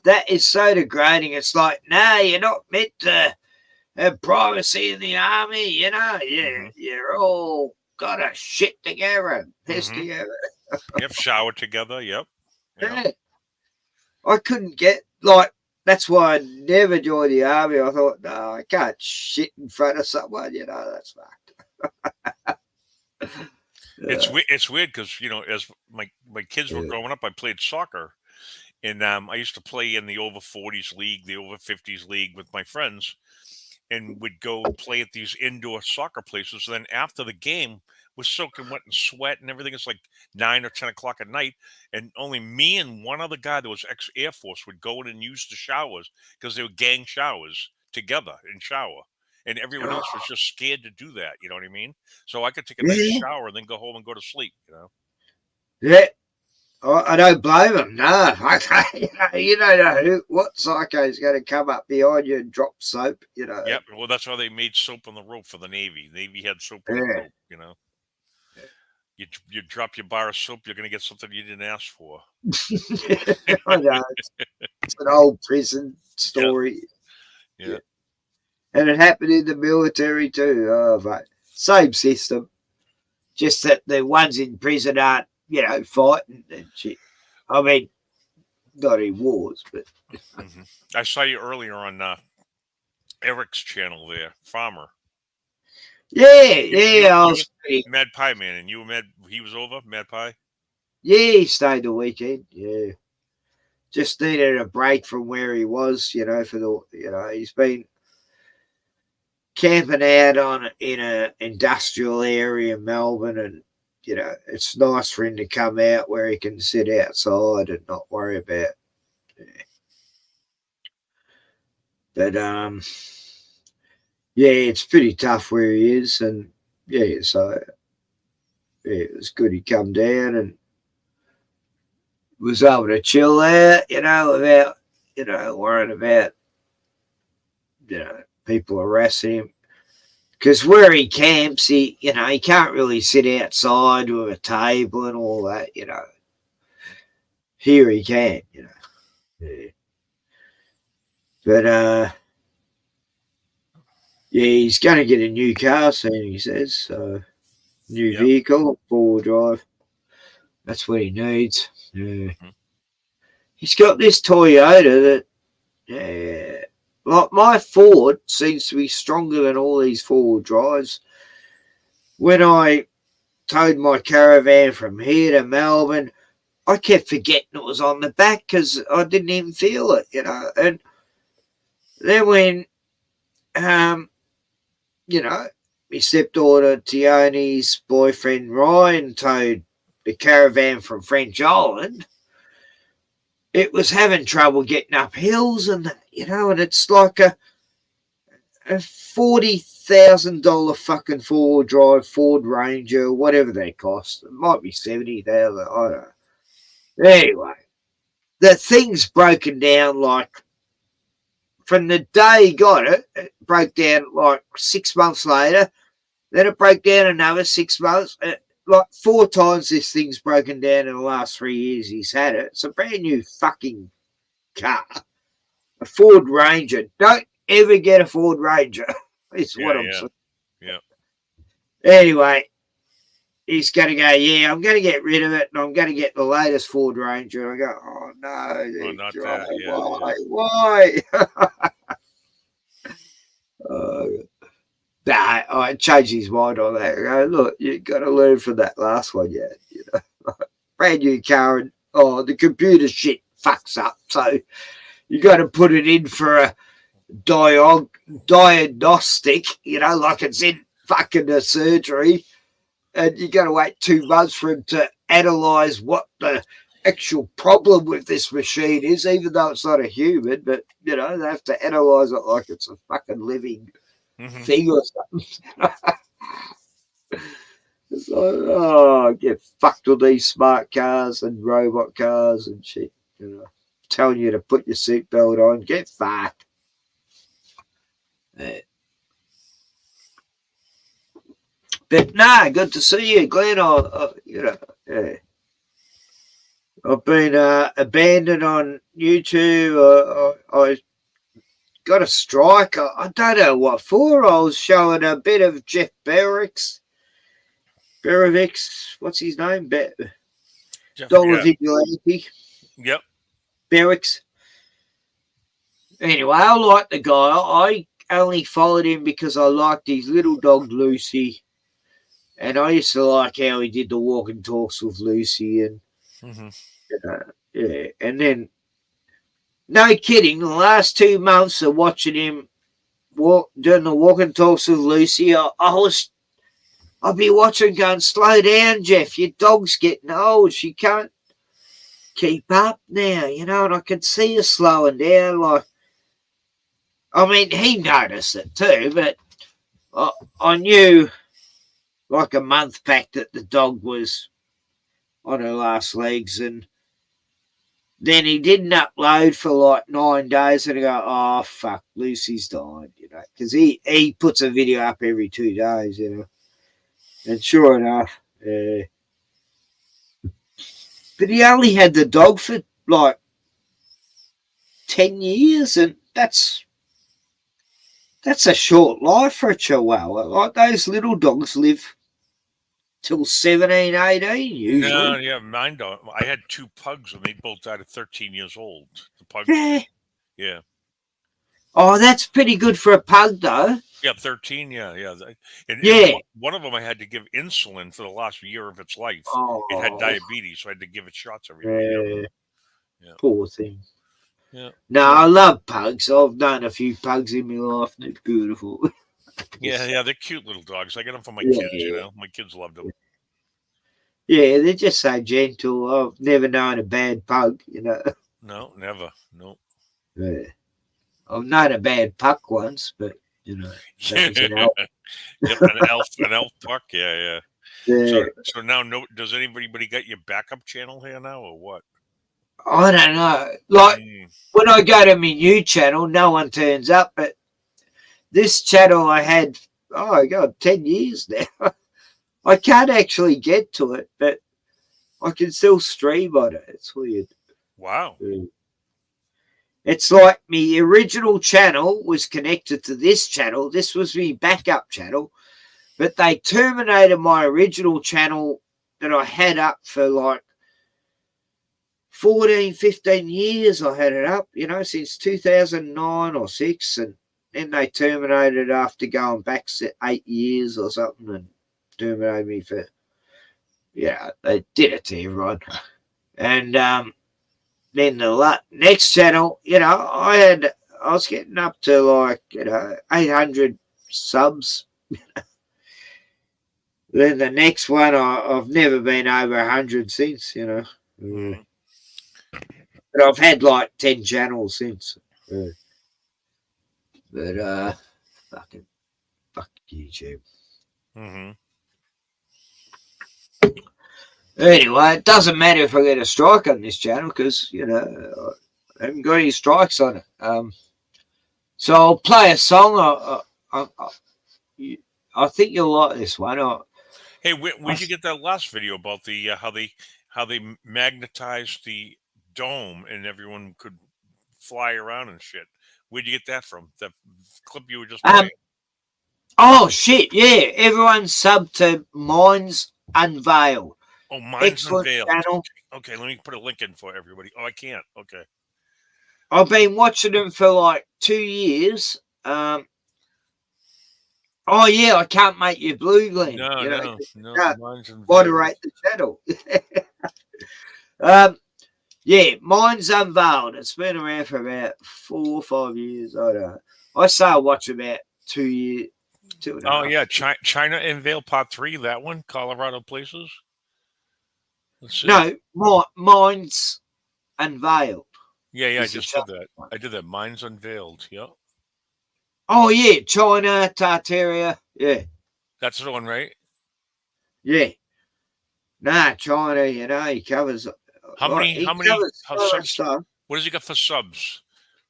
That is so degrading. It's like, no, you're not meant to have privacy in the army, you know. You're all got to shit together and piss Mm-hmm. together. Yep. Shower together. Yep. Yeah. I couldn't get, like, that's why I never joined the army. I thought, no, I can't shit in front of someone, you know, that's fucked. It's weird because, you know, as my kids were growing up, I played soccer, and I used to play in the over 40s league, the over 50s league with my friends, and would go play at these indoor soccer places. And then after the game, was soaking wet in sweat and everything. It's like 9 or 10 o'clock at night, and only me and one other guy that was ex Air Force would go in and use the showers because they were gang showers together in shower. And everyone else was just scared to do that. You know what I mean? So I could take a nice Yeah. shower and then go home and go to sleep. You know? Yeah. I don't blame them. No, you don't know what psycho is going to come up behind you and drop soap. You know. Yep. Well, that's why they made soap on the rope for the Navy. Navy had soap on the Yeah. rope. You know, you drop your bar of soap, you're going to get something you didn't ask for. I know. It's an old prison story. Yeah. And it happened in the military too. Oh, mate. Same system. Just that the ones in prison aren't, you know, fighting and shit. I mean, not in wars, but. Mm-hmm. I saw you earlier on Eric's channel there, Farmer. Yeah, I You was pretty. Mad Pie Man, and you were Mad. He was over Mad Pie. Yeah, he stayed the weekend. Yeah, just needed a break from where he was. You know, he's been camping out in a industrial area in Melbourne, and you know, it's nice for him to come out where he can sit outside and not worry about. But yeah, it's pretty tough where he is, and yeah, so yeah, it was good he come down and was able to chill out, you know, without, you know, worrying about people harassing him. Because where he camps, he can't really sit outside with a table and all that, Here he can, Yeah. But, yeah, he's going to get a new car soon, he says. So, new vehicle, 4-wheel drive. That's what he needs. Yeah. He's got this Toyota that, like my Ford seems to be stronger than all these 4-wheel drives. When I towed my caravan from here to Melbourne, I kept forgetting it was on the back because I didn't even feel it, And then when, my stepdaughter Tioni's boyfriend Ryan towed the caravan from French Island, it was having trouble getting up hills and, and it's like a $40,000 fucking 4-wheel drive Ford Ranger, whatever they cost. It might be 70,000. I don't know. Anyway, the thing's broken down like from the day he got it, it broke down like 6 months later. Then it broke down another 6 months. Like 4 times this thing's broken down in the last 3 years he's had it. It's a brand new fucking car. A Ford Ranger. Don't ever get a Ford Ranger. It's what I'm saying. Yeah. Anyway, he's going to go, yeah, I'm going to get rid of it and I'm going to get the latest Ford Ranger. And I go, oh, no. Not that. Why? Nah, I changed his mind on that. I go, look, you got to learn from that last one, brand new car, and the computer shit fucks up, so you got to put it in for a diagnostic, like it's in fucking a surgery, and you got to wait 2 months for him to analyze what the actual problem with this machine is, even though it's not a human, but they have to analyze it like it's a fucking living thing or something. It's like, get fucked with these smart cars and robot cars and shit, telling you to put your seatbelt on, get fucked. But nah, good to see you, Glenn. I've been abandoned on YouTube. I got a strike. I don't know what for. I was showing a bit of Jeff Berwick's. What's his name? Dollar Vigilante. Yep. Berwick's. Anyway, I like the guy. I only followed him because I liked his little dog Lucy, and I used to like how he did the walk and talks with Lucy, and yeah. And then, no kidding, the last 2 months of watching him doing the walk and talks with Lucy, I'd be watching going, slow down, Jeff. Your dog's getting old. She can't keep up now, and I could see her slowing down. Like, I mean, he noticed it too, but I knew like a month back that the dog was on her last legs, and then he didn't upload for like 9 days, and I go, oh, fuck, Lucy's died, because he puts a video up every 2 days, and sure enough, but he only had the dog for like 10 years, and that's a short life for a chihuahua. Like, those little dogs live till 17, 18 usually. No, yeah, mine don't. I had 2 pugs, and they both died at 13 years old. The pugs. Yeah. Oh, that's pretty good for a pug, though. Yeah, 13, yeah. And one of them I had to give insulin for the last year of its life. It had diabetes, so I had to give it shots every day. Yeah. Poor thing. Yeah. No, I love pugs. I've known a few pugs in my life, and they're beautiful. Yeah, they're cute little dogs. I get them for my kids, My kids love them. Yeah, they're just so gentle. I've never known a bad pug, No, never. No. Yeah. I've known a bad puck once, but, that was an elf. Yep, an elf puck, yeah. So now, does anybody got your backup channel here now, or what? I don't know. Like, when I go to my new channel, no one turns up, but this channel I had, oh God, 10 years now. I can't actually get to it, but I can still stream on it. It's weird. Wow. It's like my original channel was connected to this channel. This was my backup channel, but they terminated my original channel that I had up for like 14, 15 years. I had it up, since 2009 or 6, and then they terminated after going back 8 years or something, and terminated me for, they did it to everyone. And then the next channel, I was getting up to like 800 subs. Then the next one, I've never been over 100 since. Mm-hmm. But I've had like 10 channels since. But fuck YouTube. Mm-hmm. Anyway, it doesn't matter if I get a strike on this channel because I haven't got any strikes on it. So I'll play a song. I think you'll like this one. Hey, where'd you get that last video about the how they magnetized the dome and everyone could fly around and shit? Where'd you get that from? That clip you were just playing? Oh shit! Yeah, everyone sub to Minds Unveiled. Oh, Minds Excellent Unveiled. channel. Okay, let me put a link in for everybody. Oh, I can't. Okay. I've been watching them for like 2 years. Oh yeah, I can't make you blue, Glenn. No. Minds Unveiled. Moderate the channel. Yeah, Minds Unveiled. It's been around for about 4 or 5 years. I don't know. I started watching about 2 years. 2.5. Oh yeah, China Unveiled Part 3. That one, Colorado Places. Let's see. No, Minds Unveiled. Yeah, I just did that. I did that. Minds Unveiled. Yeah. Oh yeah, China, Tartaria. Yeah. That's the one, right? Yeah. Nah, China, he covers. How many subs? Stuff. What does he got for subs?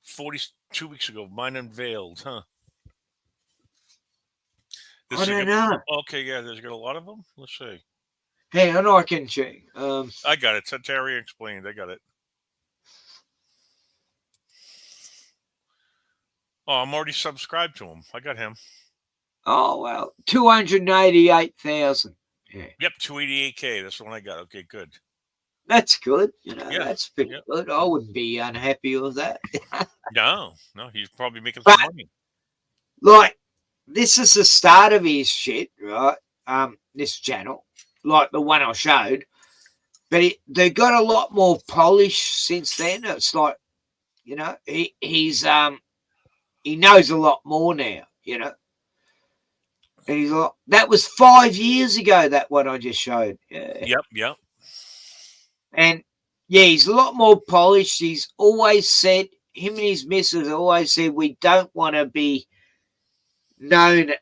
42 weeks ago. Mine Unveiled, huh? I don't know. Okay, yeah, there's got a lot of them. Let's see. Hang on, I can check. I got it. Tartaria Explained. I got it. Oh, I'm already subscribed to him. I got him. Oh, well, 288,000. Yeah. Yep, 288K. That's the one I got. Okay, good. That's good. Yeah, that's pretty good. I wouldn't be unhappy with that. No, he's probably making some money. Like, this is the start of his shit, right? This channel, like the one I showed. But they got a lot more polish since then. It's like, he's he knows a lot more now, And he's like, that was 5 years ago, that one I just showed. Yeah. Yep. And yeah, he's a lot more polished. He's always said, him and his missus always said, we don't want to be known,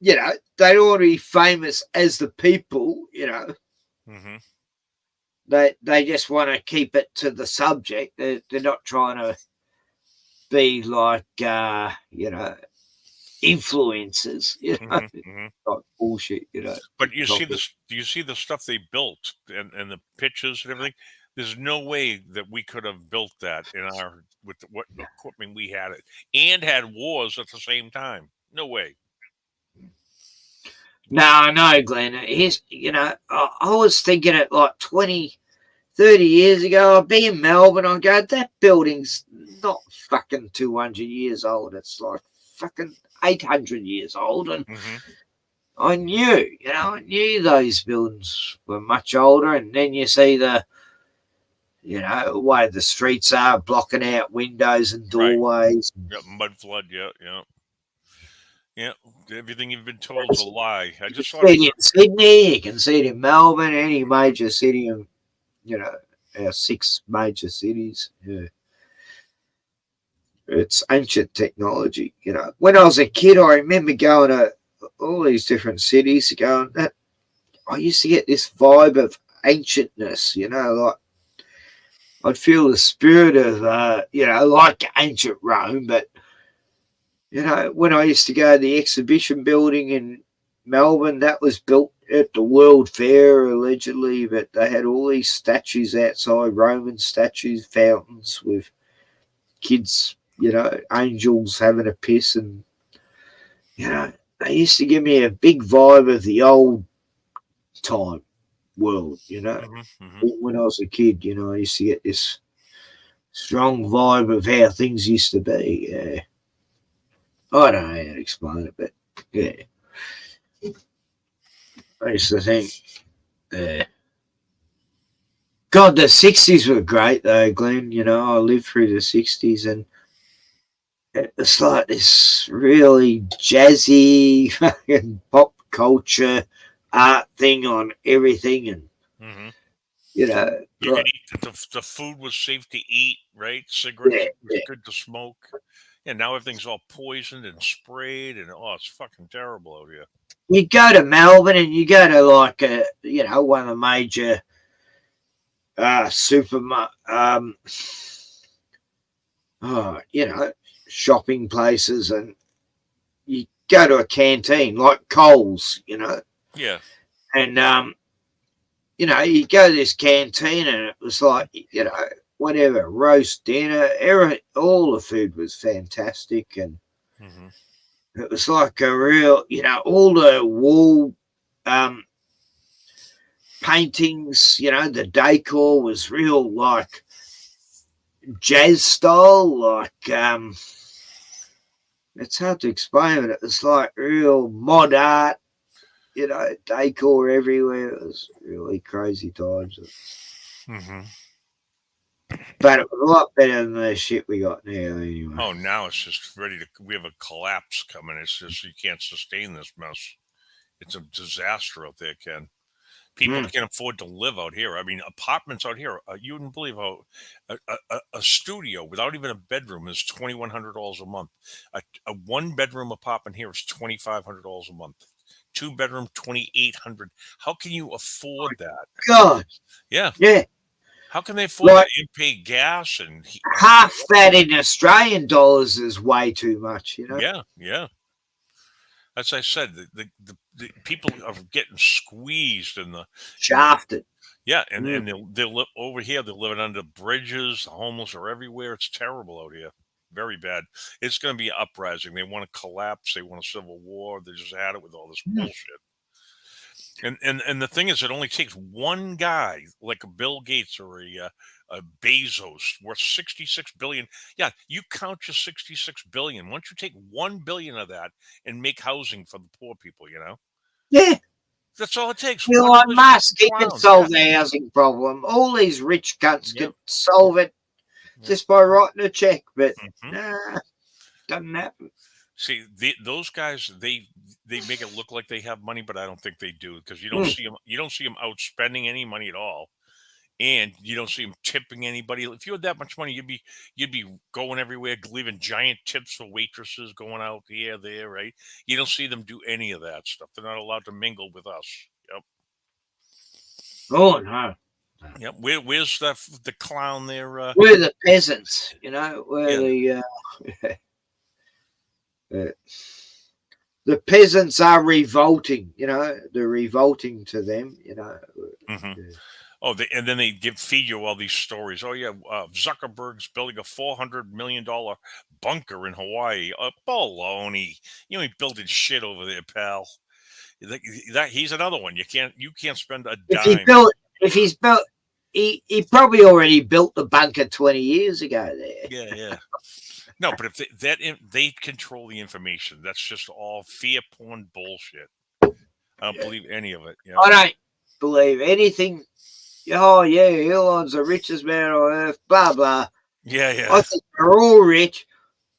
they don't want to be famous as the people, Mm-hmm. They just want to keep it to the subject. They're not trying to be like, influencers, Mm-hmm. like bullshit, But you see the stuff they built and the pitches and everything. There's no way that we could have built that with what equipment we had and had wars at the same time. No way. No, Glenn. I was thinking it like 20, 30 years ago. I'd be in Melbourne. I'd go, that building's not fucking 200 years old. It's like fucking 800 years old. And I knew those buildings were much older. And then you see the way the streets are, blocking out windows and doorways. Right. Yep, mud flood. Yeah. Everything you've been told is a lie. I just saw it in Sydney. You can see it in Melbourne, any major city, in our 6 major cities. Yeah. It's ancient technology. When I was a kid, I remember going to all these different cities. I used to get this vibe of ancientness. Like I'd feel the spirit of like ancient Rome, but You know, when I used to go to the exhibition building in Melbourne, that was built at the World Fair allegedly, but they had all these statues outside, Roman statues, fountains with kids, you know, angels having a piss, and you know, they used to give me a big vibe of the old time world, you know. When I was a kid, you know, I used to get this strong vibe of how things used to be. Yeah. I don't know how to explain it, but yeah. I used to think, God, the 60s were great though, Glenn. You know, I lived through the 60s and it's like this really jazzy fucking pop culture art thing on everything. And, you know, You like, could eat the food was safe to eat, right? Cigarettes yeah, was good to smoke. And now everything's all poisoned and sprayed, and oh, it's fucking terrible out here. you go to Melbourne and you go to like a, you know, one of the major you know, shopping places, and you go to a canteen like Coles, you know, Yeah. and you know, you go to this canteen and it was like, you know, whatever, roast dinner, all the food was fantastic, and it was like a real, you know, all the wall paintings, you know, the decor was real like jazz style, like it's hard to explain, but it was like real mod art, you know, decor everywhere. It was really crazy times. But it was a lot better than the shit we got now anyway. Oh, now it's just ready to. We have a collapse coming. It's just you can't sustain this mess. It's a disaster out there, Ken. People can't afford to live out here. I mean, apartments out here. You wouldn't believe how a studio without even a bedroom is $2,100 a month. A one bedroom apartment here is $2,500 a month. 2 bedroom, 2,800. How can you afford that? God. Yeah. Yeah. How can they afford Like, that? You pay gas and half that in Australian dollars is way too much, you know? yeah, yeah. As I said, the people are getting squeezed in the Shafted. yeah, and they live over here. They're living under bridges. The homeless are everywhere. It's terrible out here. Very bad. It's going to be an uprising. They want to collapse. They want a civil war. They just had it with all this bullshit. And the thing is, it only takes one guy like a Bill Gates or a Bezos worth 66 billion. Yeah, you count your 66 billion. Once you take 1 billion of that and make housing for the poor people, you know, Yeah. that's all it takes. One of Elon those Musk, he can clowns. solve the housing problem. All these rich cunts could solve it just by writing a check, but nah, doesn't happen. See, those guys, they make it look like they have money, but I don't think they do because you don't see them out spending any money at all, and you don't see them tipping anybody. If you had that much money, you'd be going everywhere, leaving giant tips for waitresses, going out here, there, right? You don't see them do any of that stuff. They're not allowed to mingle with us. Yep. Oh no. Yep. Where's the clown there? We're the peasants, you know. We're Yeah. the peasants are revolting, you know. They're revolting to them, you know. Oh, and then they feed you all these stories. Oh yeah, Zuckerberg's building a $400 million bunker in Hawaii. Baloney! You ain't building shit over there, pal. He's another one. You can't spend a dime. If he's built, he probably already built the bunker 20 years ago there. Yeah, yeah. No, but if they control the information, that's just all fear porn bullshit. I don't believe any of it. You know? I don't believe anything. Oh yeah, Elon's the richest man on earth. Blah blah. Yeah, yeah. I think they're all rich.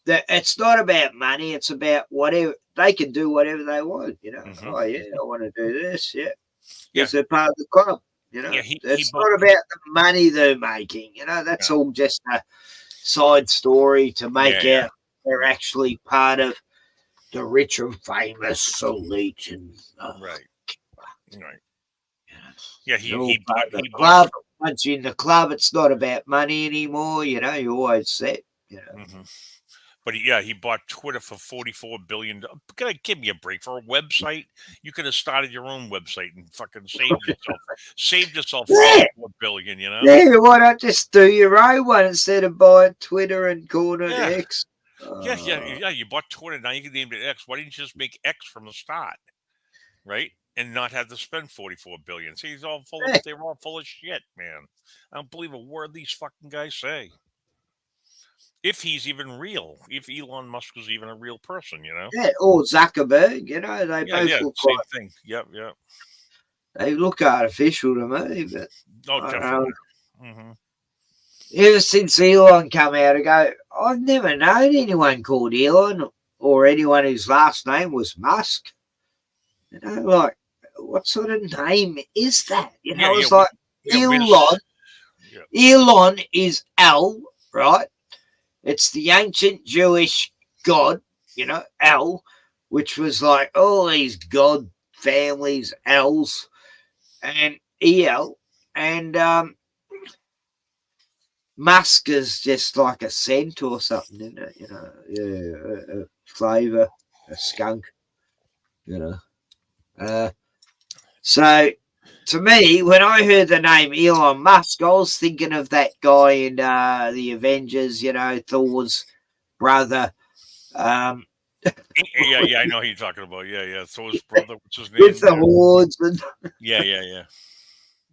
That it's not about money. It's about whatever they can do, whatever they want. You know. Oh yeah, I want to do this. Yeah, because they're part of the club. You know. Yeah, it's not about the money they're making. You know, that's all just a side story to make out they're actually part of the rich and famous elite and right. Yeah, he bought the club. Once you're in the club, it's not about money anymore. You know, you're always set. You know. But he bought Twitter for $44 billion. Give me a break. For a website, you could have started your own website and fucking saved yourself Yeah. $44 billion. You know? Yeah, why not just do your own one instead of buying Twitter and calling it Yeah. X? Yeah. You bought Twitter. Now you can name it X. Why didn't you just make X from the start, right? And not have to spend $44 billion. See, they're all full of shit, man. I don't believe a word these fucking guys say. If he's even real, if Elon Musk is even a real person, you know? Yeah, or Zuckerberg, they both look same like thing. Yep. they look artificial to me, but Oh, I don't definitely. know. Mm-hmm. Ever since Elon come out, I go, I've never known anyone called Elon or anyone whose last name was Musk. Like, what sort of name is that? It's like Elon. Elon is El, right? It's the ancient Jewish god, El, which was like all these god families, Els, and El, and Musk is just like a scent or something, isn't it? A flavour, a skunk, So, to me, when I heard the name Elon Musk, I was thinking of that guy in the Avengers, Thor's brother. Yeah, I know who you're talking about. Yeah. So his brother, what's his name? With the hordes. And Yeah.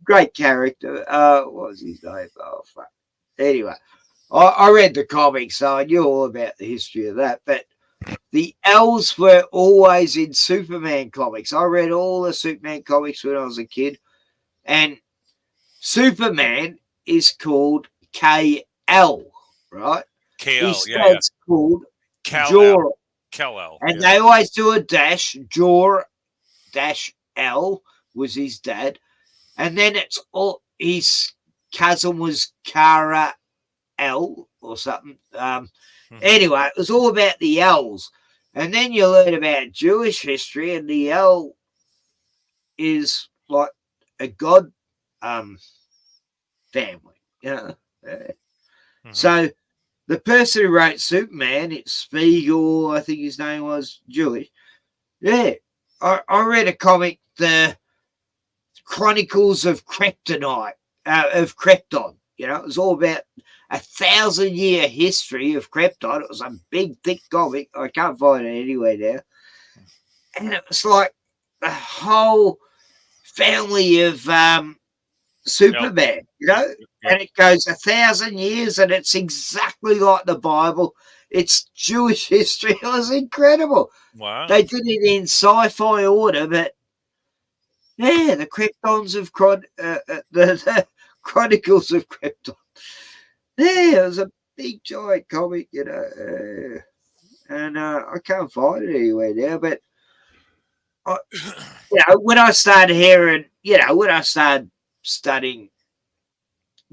Great character. What was his name? Oh, fuck. Anyway, I read the comics, so I knew all about the history of that. But the elves were always in Superman comics. I read all the Superman comics when I was a kid. And Superman is called KL, right? KL, His dad's called Kal-El. Jor. And they always do a dash. Jor dash L was his dad. And then it's all his cousin was Kara L or something. Anyway, it was all about the L's. And then you learn about Jewish history, and the L is like a god family, So the person who wrote Superman, it's Spiegel, I think his name was, Jewish. Yeah, I read a comic, the Chronicles of Kryptonite, of Krypton. It was all about 1,000-year history of Krypton. It was a big, thick comic. I can't find it anywhere now. And it was like the whole family of Superman, and it goes 1,000 years, and it's exactly like the Bible. It's Jewish history. It was incredible. Wow. They did it in sci-fi order, but yeah, the Kryptons of the Chronicles of Krypton. Yeah, it was a big giant comic, and I can't find it anywhere now. But when I started hearing, when I started studying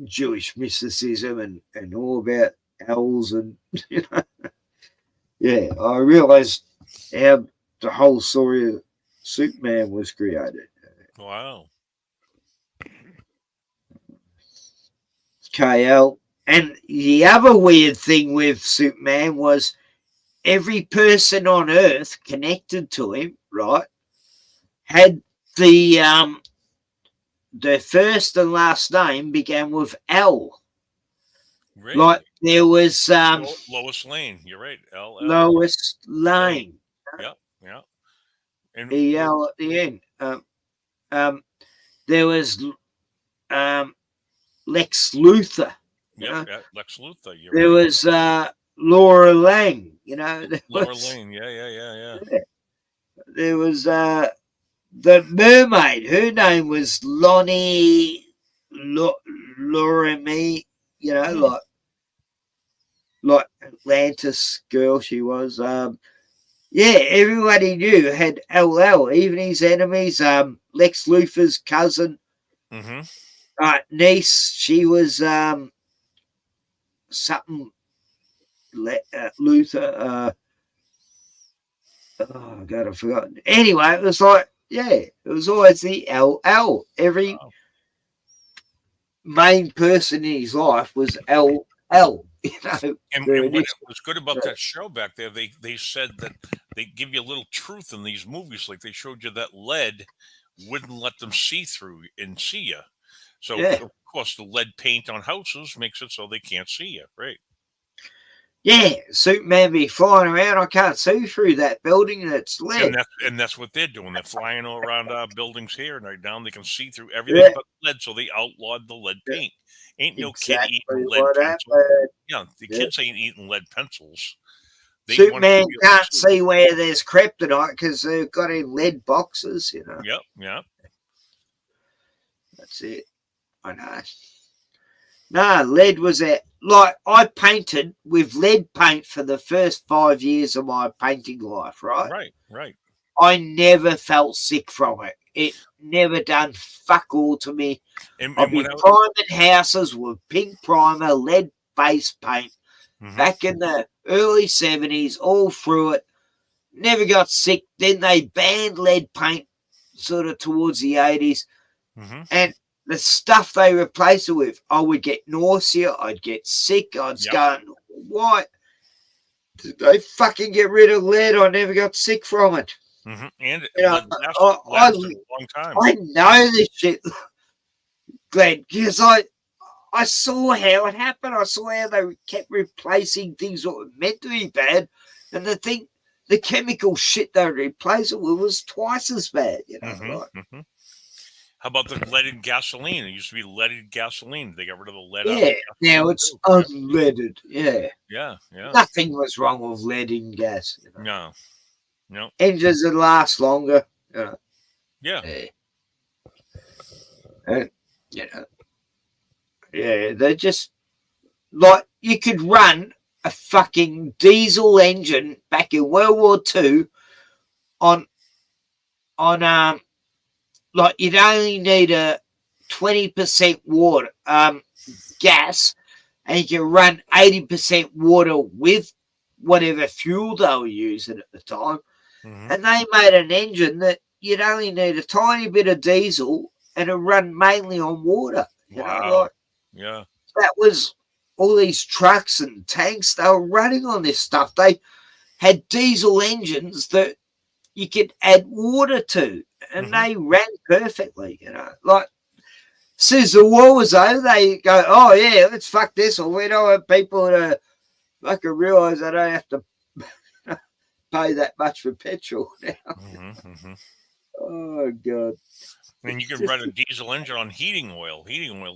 Jewish mysticism and all about elves, and I realized how the whole story of Superman was created. Wow. KL. And the other weird thing with Superman was every person on Earth connected to him, right, had the first and last name began with L. Really? Like there was Lois Lane. You're right. L. Lois Lane. Yeah. And the L at the end. There was Lex Luthor. Yeah, Lex Luthor. There was Laura Lang. Laura Lane. Yeah. There was the mermaid. Her name was Lonnie Loremi. Like Atlantis girl she was. Everybody knew had LL, even his enemies. Lex Luthor's cousin, niece, she was something Luther. Oh God, I've forgotten. Anyway, it was like, it was always the LL. Every main person in his life was hell, you know. And during what this. was good about that show back there, they said that they give you a little truth in these movies. Like they showed you that lead wouldn't let them see through and see you. So Yeah. of course the lead paint on houses makes it so they can't see you. Right. Yeah, Superman be flying around. I can't see through that building. That's lead. And that's what they're doing. They're flying all around our buildings here, and right now they can see through everything Yeah, but lead. So they outlawed the lead yeah, paint. Ain't no kid exactly eating lead what pencil. happened. Yeah, the Yeah. kids ain't eating lead pencils. They want to Superman be able to can't see. see where there's kryptonite because they've got in lead boxes, you know. Yep, yep. That's it. I know. No, lead was it. Like, I painted with lead paint for the first 5 years of my painting life, right? Right, right. I never felt sick from it. It never done fuck all to me. And I've when been priming houses with pink primer, lead base paint back in the early 70s, all through it. Never got sick. Then they banned lead paint sort of towards the 80s. And the stuff they replaced it with, I would get nausea, I'd get sick, I'd go, why did they fucking get rid of lead? I never got sick from it. And You know, lead lasted a long time. I know this shit, Glenn, because I saw how it happened. I saw how they kept replacing things that were meant to be bad, and the chemical shit they replaced it with was twice as bad. You know, like, How about the leaded gasoline? It used to be leaded gasoline. They got rid of the lead out yeah. of gasoline. Now it's too. unleaded. Yeah, Yeah, yeah. nothing was wrong with lead in gas. You know. No, no. Engines that last longer. You know. Yeah. And, you know, yeah, they're just like you could run a fucking diesel engine back in World War II on like you'd only need a 20% water gas, and you can run 80% water with whatever fuel they were using at the time. And they made an engine that you'd only need a tiny bit of diesel and it run mainly on water. You know, like Yeah. that was all these trucks and tanks, they were running on this stuff. They had diesel engines that you could add water to, and they ran perfectly, you know. Like, since the war was over, they go, oh, yeah, let's fuck this, or we don't want people to fucking realise they don't have to pay that much for petrol now. Oh, God. And you can run a diesel engine on heating oil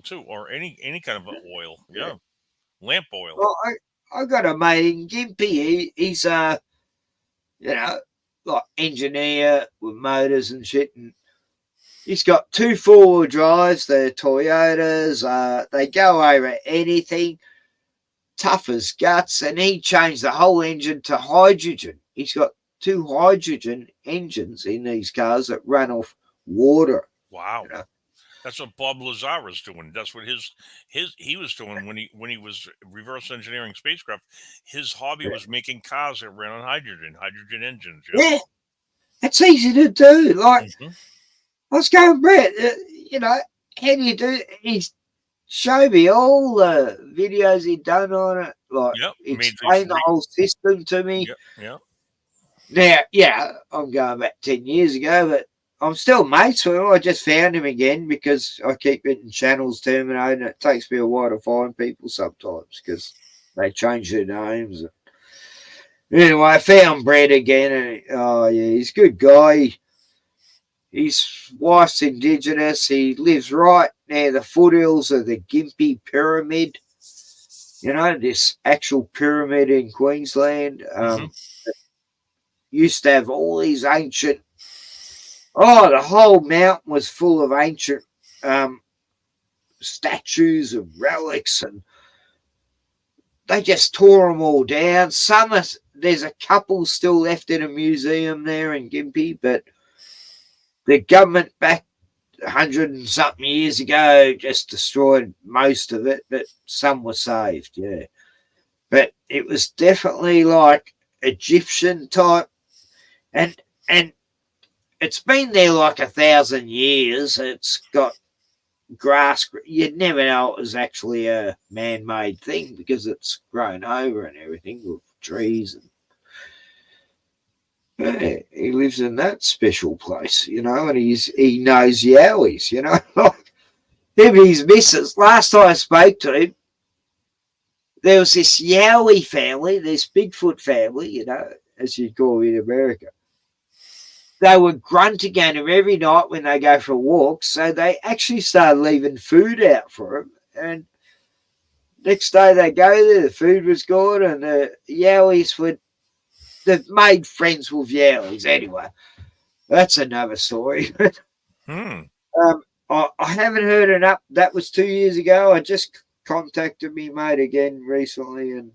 too, or any kind of oil. Yeah. Lamp oil. Well, I got a mate in Gympie. He's you know, like engineer with motors and shit, and he's got 2 4-wheel drives. They're Toyotas. They go over anything, tough as guts, and he changed the whole engine to hydrogen. He's got 2 hydrogen engines in these cars that run off water. Wow. You know? That's what Bob Lazar's doing. That's what he was doing when he was reverse engineering spacecraft. His hobby was making cars that ran on hydrogen engines. Yeah, it's easy to do. Like, I was going, Brett, you know, how do you do? He's showed me all the videos he'd done on it. Like, explained the whole system to me. Yeah. Now, yeah, I'm going back 10 years ago, but I'm still mates with him. I just found him again because I keep getting channels terminated, and it takes me a while to find people sometimes because they change their names. Anyway, I found Brett again, and oh, yeah, he's a good guy. His wife's Indigenous. He lives right near the foothills of the Gympie Pyramid. You know, this actual pyramid in Queensland. Used to have all these ancient... Oh, the whole mountain was full of ancient statues and relics, and they just tore them all down. There's a couple still left in a museum there in Gympie, but the government back 100 and something years ago just destroyed most of it, but some were saved, yeah. But it was definitely like Egyptian type, and it's been there like 1,000 years. It's got grass. You'd never know it was actually a man-made thing because it's grown over and everything with trees. And he lives in that special place, you know, and he knows Yowies, you know. Him and his missus. Last time I spoke to him, there was this Yowie family, this Bigfoot family, you know, as you'd call it in America. They were grunting at him every night when they go for walks, so they actually started leaving food out for him. And next day they go there, the food was gone, and the Yowies they've made friends with Yowies anyway. That's another story. I haven't heard an up. That was 2 years ago. I just contacted me mate again recently, and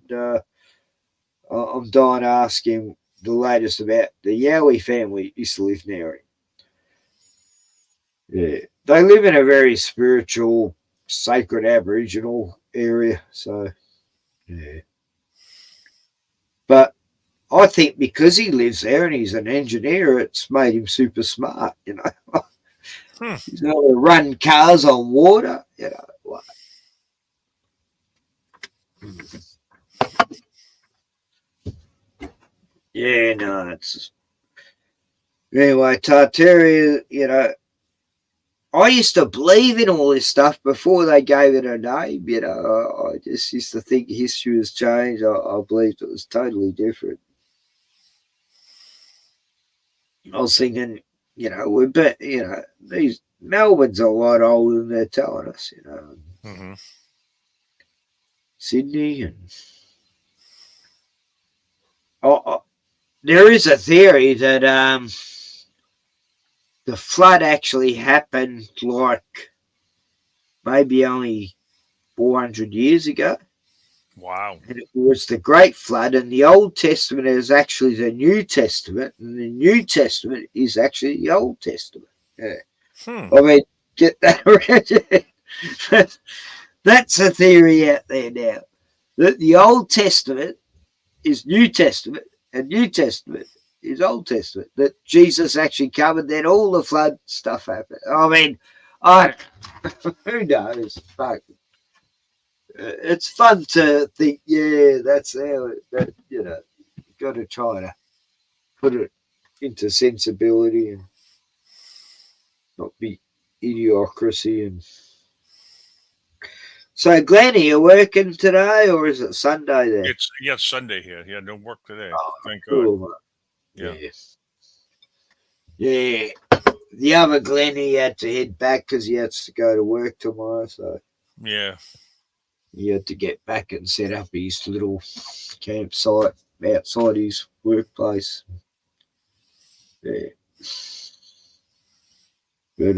I'm dying to ask him the latest about the Yowie family used to live near him. Yeah, they live in a very spiritual, sacred Aboriginal area. So, yeah. But I think because he lives there and he's an engineer, it's made him super smart. You know, he's able to run cars on water. You know, yeah, no, it's anyway. Tartaria, you know, I used to believe in all this stuff before they gave it a name. You know, I just used to think history has changed. I believed it was totally different. I was thinking, you know, these Melbourne's a lot older than they're telling us. You know, Sydney and there is a theory that the flood actually happened like maybe only 400 years ago. Wow. And it was the Great Flood, and the Old Testament is actually the New Testament, and the New Testament is actually the Old Testament. Yeah. I mean, get that around. That's a theory out there now. That the Old Testament is New Testament, and New Testament is Old Testament. That Jesus actually covered, then all the flood stuff happened. I mean, who knows? Fuck. It's fun to think, yeah, that's how that, you know, you've got to try to put it into sensibility and not be idiocracy. And so, Glenn, are you working today or is it Sunday there? It's Sunday here. Yeah, no work today. Thank Cool, God. Yeah. Yeah. The other Glenn, he had to head back because he has to go to work tomorrow. So Yeah. he had to get back and set up his little campsite outside his workplace. Yeah. But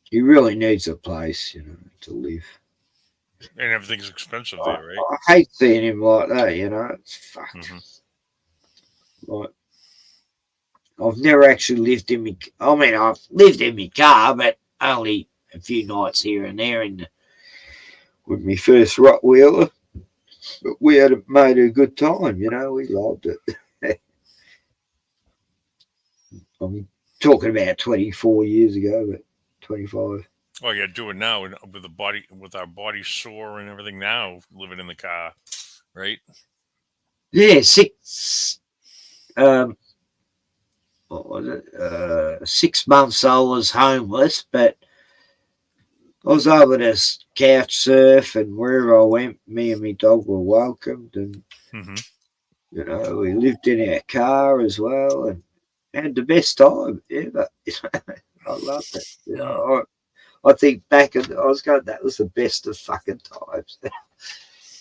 he really needs a place, you know, to live. And everything's expensive there, right? I hate seeing him like that, you know. It's fucked. Like, I've never actually lived in me. I mean, I've lived in my car, but only a few nights here and there with my first Rottweiler. But we had made a good time, you know. We loved it. I'm talking about 24 years ago, but 25. Oh yeah, do it now and with our body sore and everything now, living in the car, right? Yeah, 6 months I was homeless, but I was able to couch surf, and wherever I went, me and my dog were welcomed, and you know, we lived in our car as well, and had the best time ever. I loved it. You know, I think back, and I was going, that was the best of fucking times.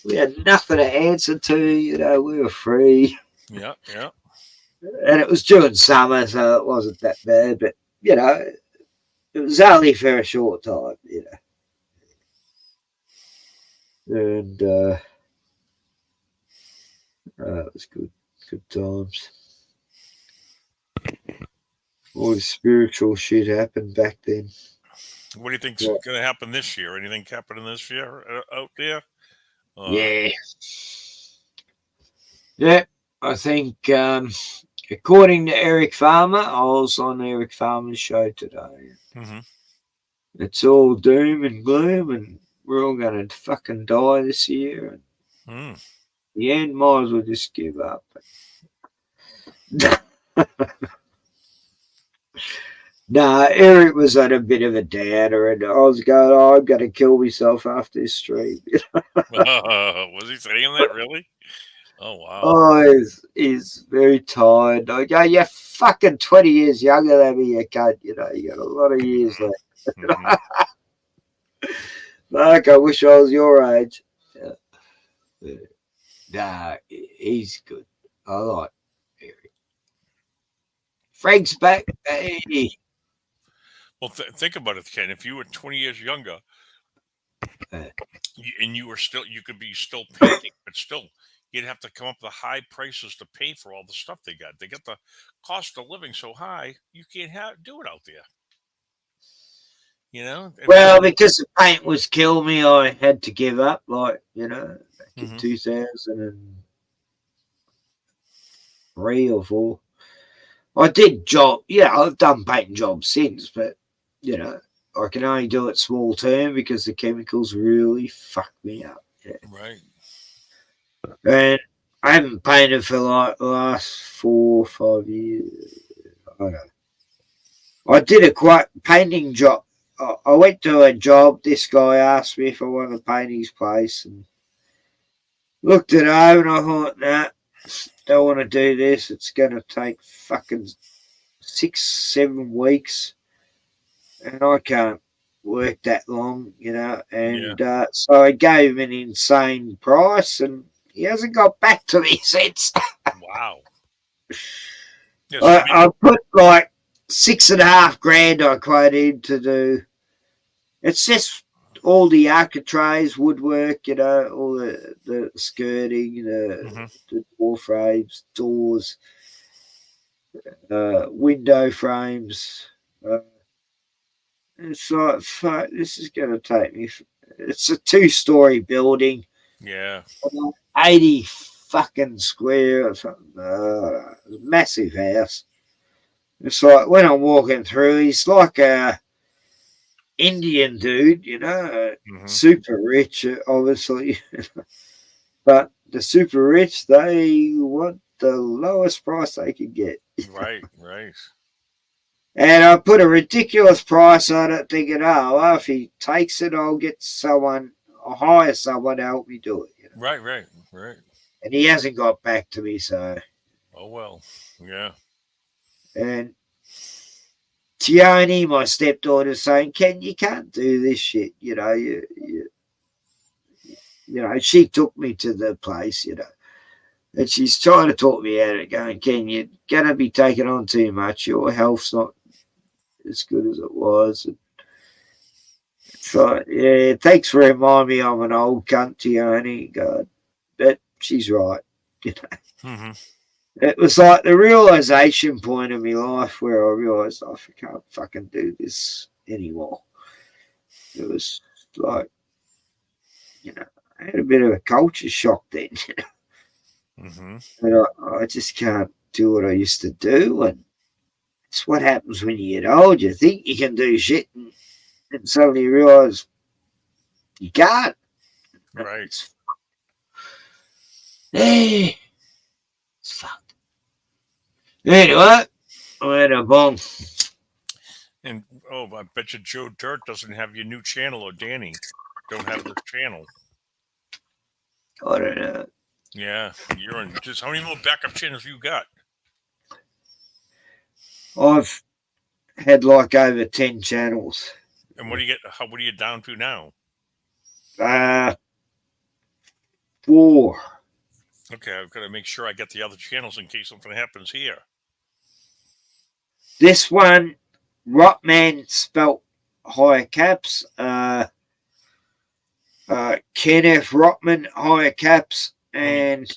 We had nothing to answer to, you know, we were free. Yeah. And it was during summer, so it wasn't that bad, but you know, it was only for a short time, you know. And it was good times. All the spiritual shit happened back then. What do you think's going to happen this year? Anything happening this year out there? Yeah. Yeah, I think according to Eric Farmer, I was on Eric Farmer's show today. it's all doom and gloom, and we're all going to fucking die this year. And Mm. the end, might as well just give up. Nah, Eric was on a bit of a downer, and I was going, "Oh, I'm going to kill myself after this stream." Was he saying that really? Oh wow. Oh, he's very tired. I go, "You're fucking 20 years younger than me, you cunt. You know, you got a lot of years left." Mm-hmm. Mark, I wish I was your age. Yeah. Nah, he's good. I like Eric. Frank's back. Hey. Well, think about it, Ken. If you were 20 years younger, and you were still, you could be still painting, but still, you'd have to come up with high prices to pay for all the stuff they got. They get the cost of living so high, you can't do it out there. You know. Well, because the paint was killing me, I had to give up. Like, you know, back in Mhm. 2003 or 4. I did job. Yeah, I've done painting jobs since, but you know, I can only do it small term because the chemicals really fuck me up. Yeah. Right. And I haven't painted for like the last 4 or 5 years. I don't know. I did a quite painting job. I went to a job. This guy asked me if I wanted to paint his place, and looked it over, and I thought, nah, don't want to do this. It's going to take fucking 6, 7 weeks, and I can't work that long, you know. Yeah. And so I gave him an insane price, and he hasn't got back to me since. Wow. Yeah, so I put like 6.5 grand I quoted to do. It's just all the architraves, woodwork, you know, all the skirting, the door frames, doors, window frames. It's like, fuck, this is going to take me. It's a 2-story building, yeah. 80 fucking square, or something, massive house. It's like when I'm walking through, he's like a Indian dude, you know, super rich, obviously. But the super rich, they want the lowest price they can get. Right. Right. And I put a ridiculous price on it, thinking, oh, well, if he takes it, I'll get someone, I'll hire someone to help me do it. You know? Right. Right. Right. And he hasn't got back to me, so. Oh well. Yeah. And Tioni, my stepdaughter's saying, Ken, you can't do this shit. You know, you know, she took me to the place, you know. And she's trying to talk me out of it, going, Ken, you're going to be taking on too much. Your health's not as good as it was. And so, yeah, thanks for reminding me I'm an old cunt, Tioni. God, but she's right. You know. It was like the realization point of my life where I realized I can't fucking do this anymore. It was like, you know, I had a bit of a culture shock then. You know? And I just can't do what I used to do. And it's what happens when you get old. You think you can do shit, and suddenly you realize you can't. Right. Hey, it's fucked. Anyway, I had a bomb. And I bet you Joe Dirt doesn't have your new channel, or Danny don't have this channel. I don't know. Yeah, you're on. Just how many more backup channels you got? I've had like over 10 channels. And what do you get? What are you down to now? 4. Okay, I've got to make sure I get the other channels in case something happens here. This one, Rotman spelt higher caps. Kenneth Rotman higher caps, and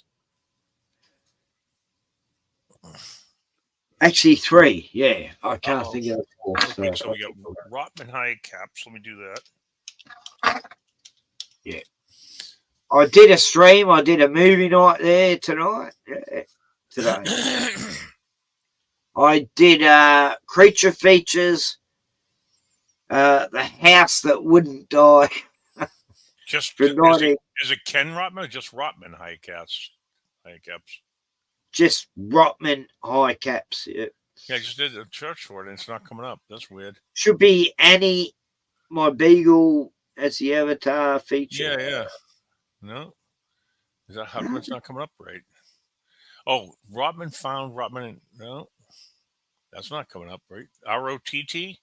actually 3. Yeah, I can't think of 4. Okay, so we got Rotman high caps. Let me do that. Yeah. I did a stream. I did a movie night there tonight. Today. I did creature features. The House That Wouldn't Die. Just For 90, is it Ken Rotman or just Rotman high caps? just Rotman high caps. Yeah. Yeah, I just did a search for it and it's not coming up. That's weird. Should be Annie, my beagle, as the avatar feature. Yeah. No. Is that how come it's not coming up right? Oh, Rotman found Rotman. No. That's not coming up right. ROTT?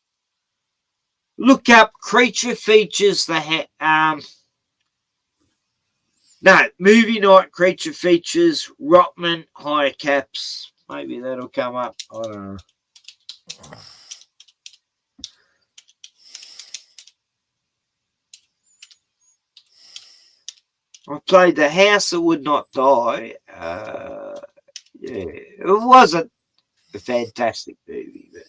Look up creature features movie night creature features Rotman high caps. Maybe that'll come up. I don't know. I played The House That Would Not Die. Yeah, it wasn't a fantastic movie, but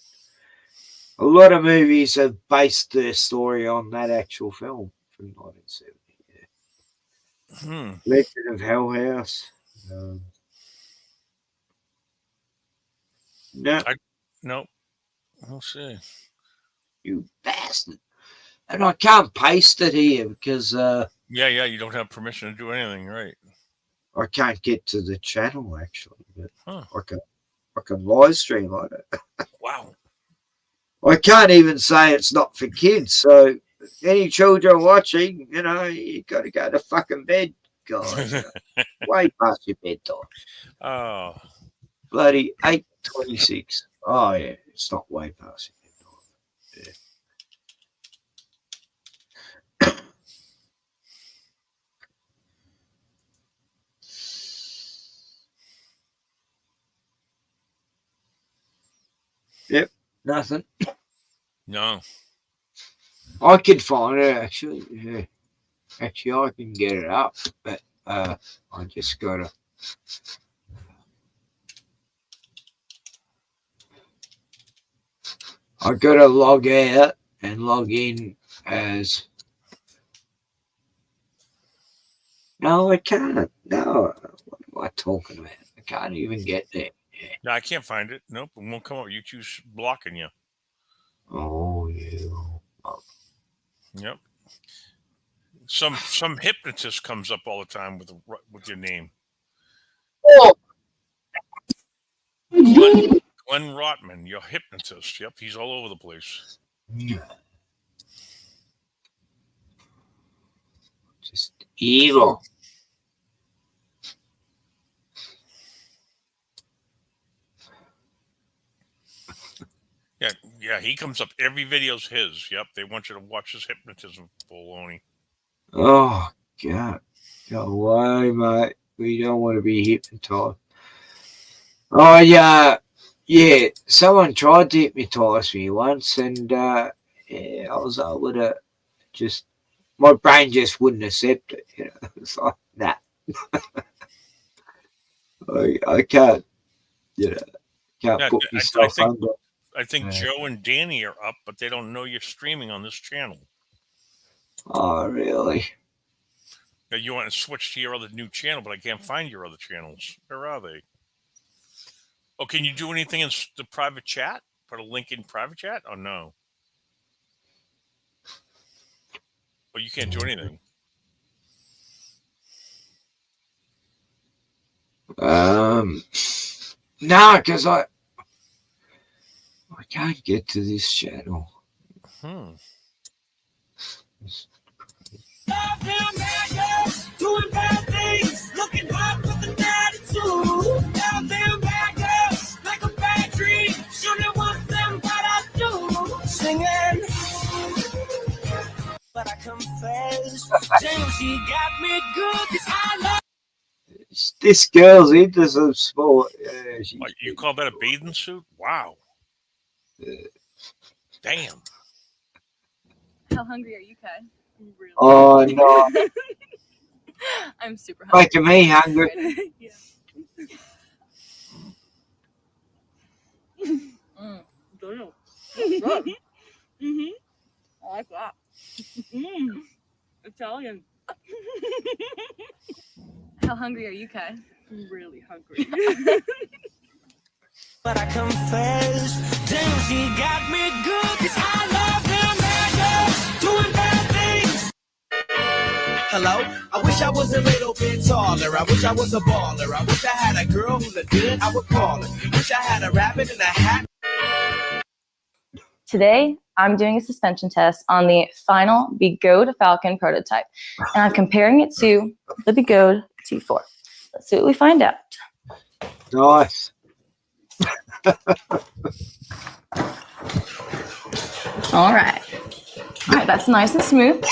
a lot of movies have based their story on that actual film from 1970. Yeah. Legend of Hell House. No. No. We'll see. You bastard. And I can't paste it here because Yeah, you don't have permission to do anything, right? I can't get to the channel actually, but I can live stream on it. Wow. I can't even say it's not for kids, so any children watching, you got to go to fucking bed, guys. Way past your bedtime. Oh. Bloody 8:26. Oh yeah, it's not way past your bedtime. Yep, nothing. No. I could find it actually. Yeah. Actually, I can get it up, but I just gotta. I gotta log out and log in as. No, I can't. No, what am I talking about? I can't even get there. Yeah. No, I can't find it. Nope, it won't come up. YouTube's blocking you. Oh, you. Yep. Some hypnotist comes up all the time with your name. Oh. Glenn Rotman, your hypnotist. Yep, he's all over the place. Yeah. Just evil. Yeah, he comes up. Every video's his. Yep, they want you to watch his hypnotism baloney. Oh, God. Go away, mate. We don't want to be hypnotized. Oh, yeah. Yeah, someone tried to hypnotize me once, and I was able to just, my brain just wouldn't accept it. It's like, nah. I can't, can't put myself under. I think Joe and Danny are up, but they don't know you're streaming on this channel. Oh, really? Yeah, you want to switch to your other new channel, but I can't find your other channels. Where are they? Oh, can you do anything in the private chat? Put a link in private chat? Oh, no. Oh, you can't do anything. No, because I can't get to this channel. Doing bad things, looking hot with an attitude. Goddamn bad girls, like a bad dream. Sure they want them, but I do. Singing, but I confess, damn, she got me good. 'Cause I love. This girl's into some sport. Yeah, You call that a bathing suit? Wow. Damn. How hungry are you, Kai? Really Oh, no. I'm super hungry. Making me hungry. Yeah. Damn. I like that. Italian. How hungry are you, Kai? I'm really hungry. But I confess, damn, she got me good. 'Cause I love them. Hello? I wish I was a little bit taller. I wish I was a baller. I wish I had a girl who looked good, I would call her. Wish I had a rabbit in a hat. Today, I'm doing a suspension test on the final Begode Falcon prototype, and I'm comparing it to the Begode T4. Let's see what we find out. Nice. All right, that's nice and smooth.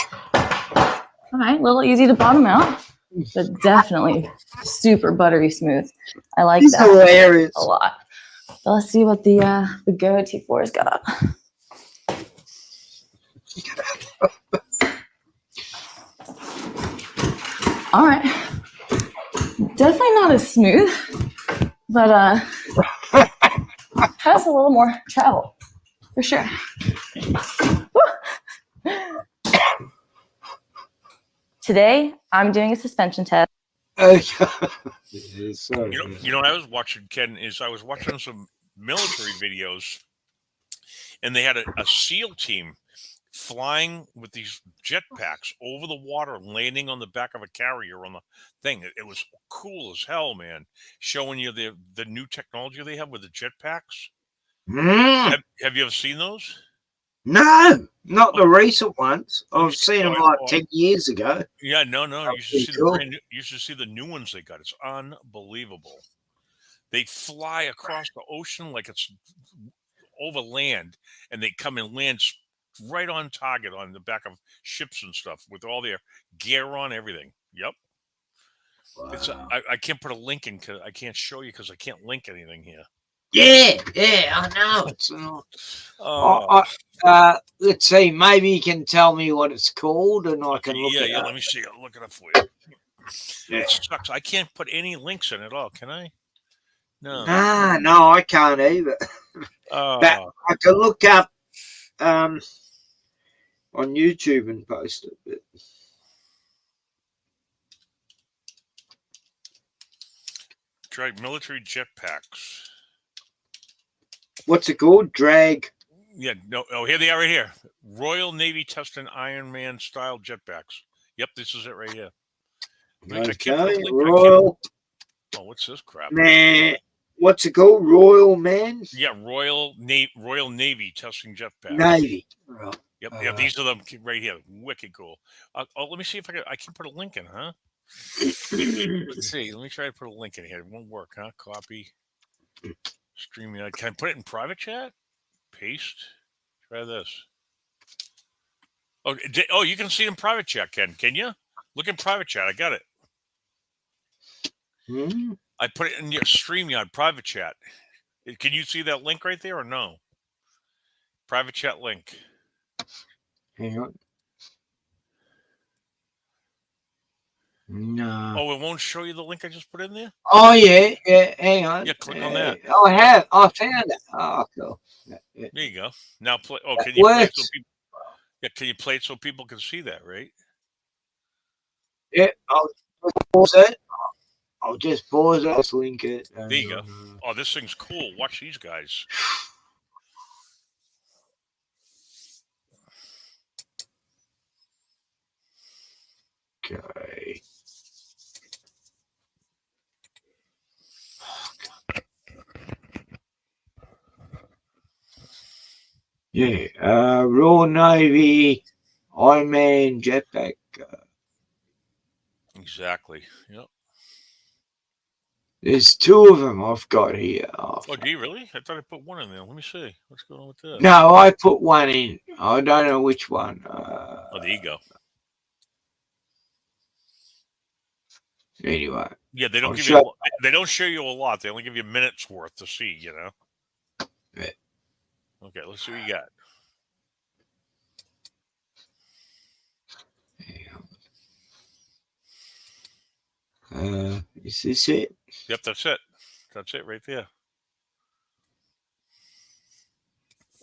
All right, a little easy to bottom out, but definitely super buttery smooth. I like He's that hilarious. a lot. So let's see what the Begode T4's got. All right, definitely not as smooth, but has a little more travel for sure. Today, I'm doing a suspension test. You know, what I was watching, Ken, is I was watching some military videos, and they had a SEAL team flying with these jetpacks over the water, landing on the back of a carrier on the thing. It was cool as hell, man. Showing you the new technology they have with the jetpacks. Have you ever seen those? No, not the recent ones. I've seen them like 10 years ago. Yeah, no. You should see you should see the new ones they got. It's unbelievable. They fly across the ocean like it's over land, and they come and land right on target on the back of ships and stuff with all their gear on, everything. Yep. Wow. It's I can't put a link in because I can't show you because I can't link anything here. Yeah, I know. It's let's see. Maybe you can tell me what it's called, and I can look it up. Let me see. I'll look it up for you. Yeah. It sucks. I can't put any links in at all. Can I? No. No, I can't either. But I can look up on YouTube and post it. But... Drag military jetpacks. What's it called? Drag. Yeah, no. Oh, here they are right here. Royal Navy testing Iron Man style jetpacks. Yep, this is it right here. Okay, Royal. Oh, what's this crap? Man, what's it called? Royal Man? Yeah, Royal Navy testing jetpacks. Navy. Right. Yep, yeah, these are them right here. Wicked cool. Let me see if I can put a link in, huh? Let's see. Let me try to put a link in here. It won't work, huh? Copy. Streaming. Can I put it in private chat? Paste. Try this. Oh, you can see it in private chat, Ken. Can you? Look in private chat. I got it. I put it in your StreamYard private chat. Can you see that link right there or no? Private chat link. Hang on. No. Oh, it won't show you the link I just put in there? Oh, yeah. Hang on. Yeah, click on that. Oh, I found it. Oh, cool. Yeah. There you go. Now play. Oh, can you play it so people? Yeah, can you play it so people can see that, right? Yeah, I'll pause it. I'll just pause it. Let's link it. There you go. Oh, this thing's cool. Watch these guys. Okay. Yeah, Royal Navy, Iron Man jetpack. Exactly. Yep. There's two of them I've got here. Oh, do you really? I thought I put one in there. Let me see. What's going on with this? No, I put one in. I don't know which one. Oh, there you go. Anyway. Yeah, they don't give you. They don't show you a lot. They only give you minutes worth to see. You know. Yeah. Okay, let's see what you got. Is this it? Yep, that's it. That's it right there.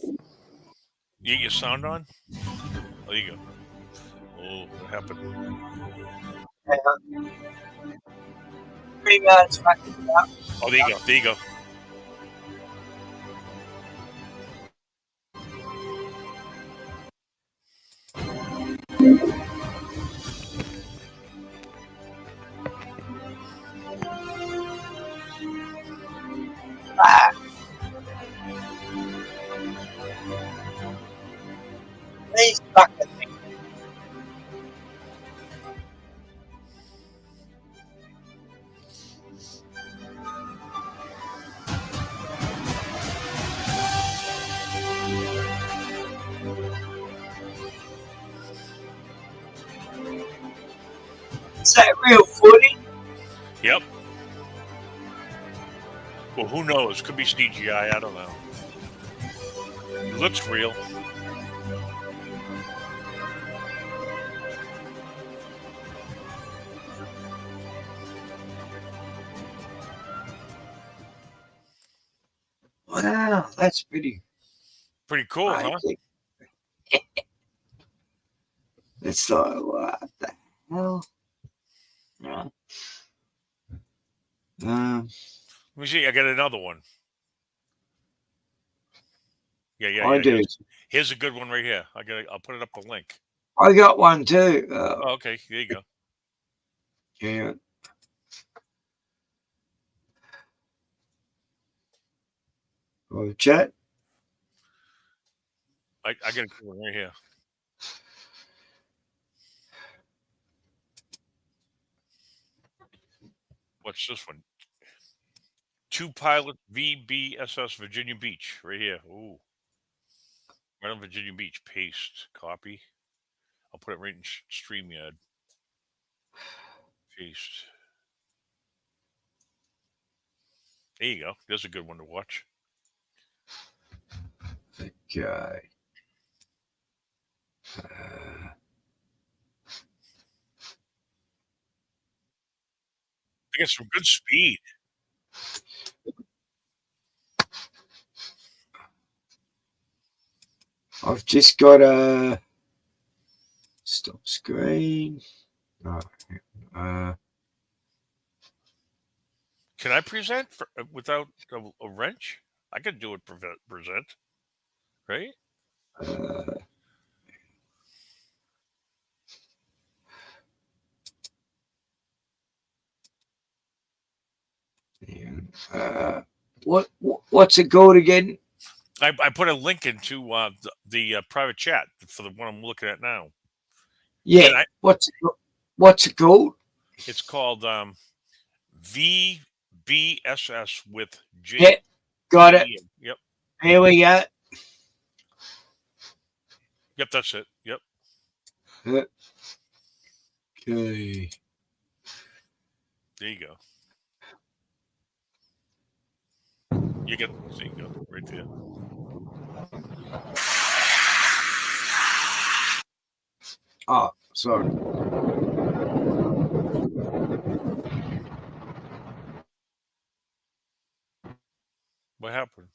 You get your sound on? Oh, there you go. Oh, what happened? Oh, there you go. There you go. Is that real footage? Yep. Well, who knows? Could be CGI. I don't know. It looks real. Wow, that's pretty cool, huh? It's like, what the hell? Yeah. Let me see. I got another one. Yeah. I do. Here's a good one right here. I'll put it up the link. I got one too. Oh, okay. There you go. Yeah. Oh, chat. I got a good one right here. What's this one? 2 Pilot VBSS Virginia Beach right here. Ooh. Right on Virginia Beach. Paste. Copy. I'll put it right in StreamYard. Paste. There you go. There's a good one to watch. Okay. I got some good speed. I've just got a stop screen. Can I present without a wrench? I could do it present, right? What's it called again? I put a link into the private chat for the one I'm looking at now. Yeah. What's it called? It's called VBSS with J. Yeah. Got it. Yep. Here we go. Yep, that's it. Yep. Okay. There you go. There you go, right there. Oh, sorry. What happened?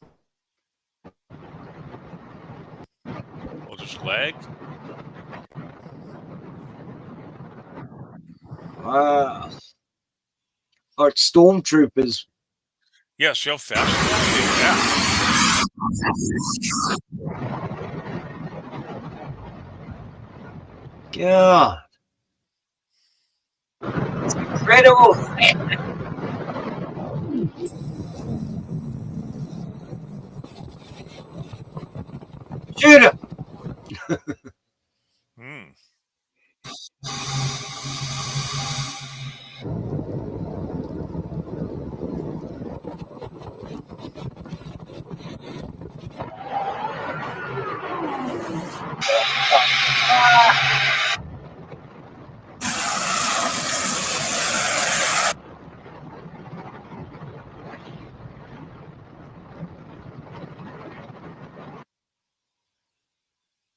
Oh, just lagged? Like stormtroopers. Yeah, see how fast God. It's incredible. Shoot him.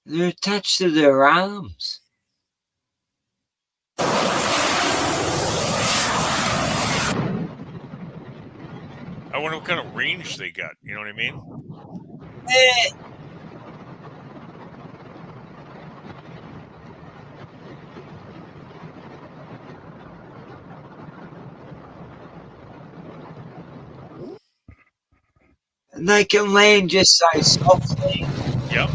They're attached to their arms. I wonder what kind of range they got. You know what I mean? And they can land just so softly. Yep.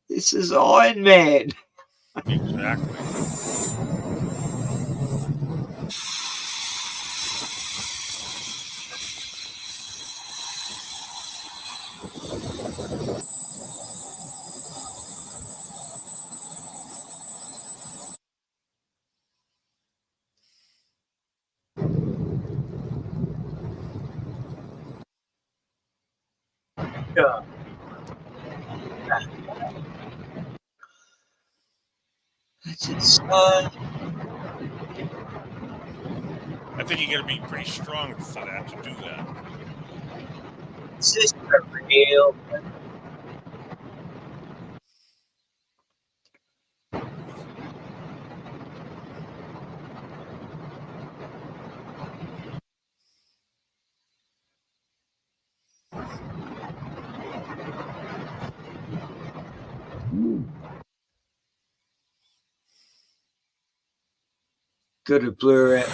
This is Iron Man. Exactly. Yeah. That's it, son. I think you got to be pretty strong for that to do that. Is this real? Good at Blue Rats.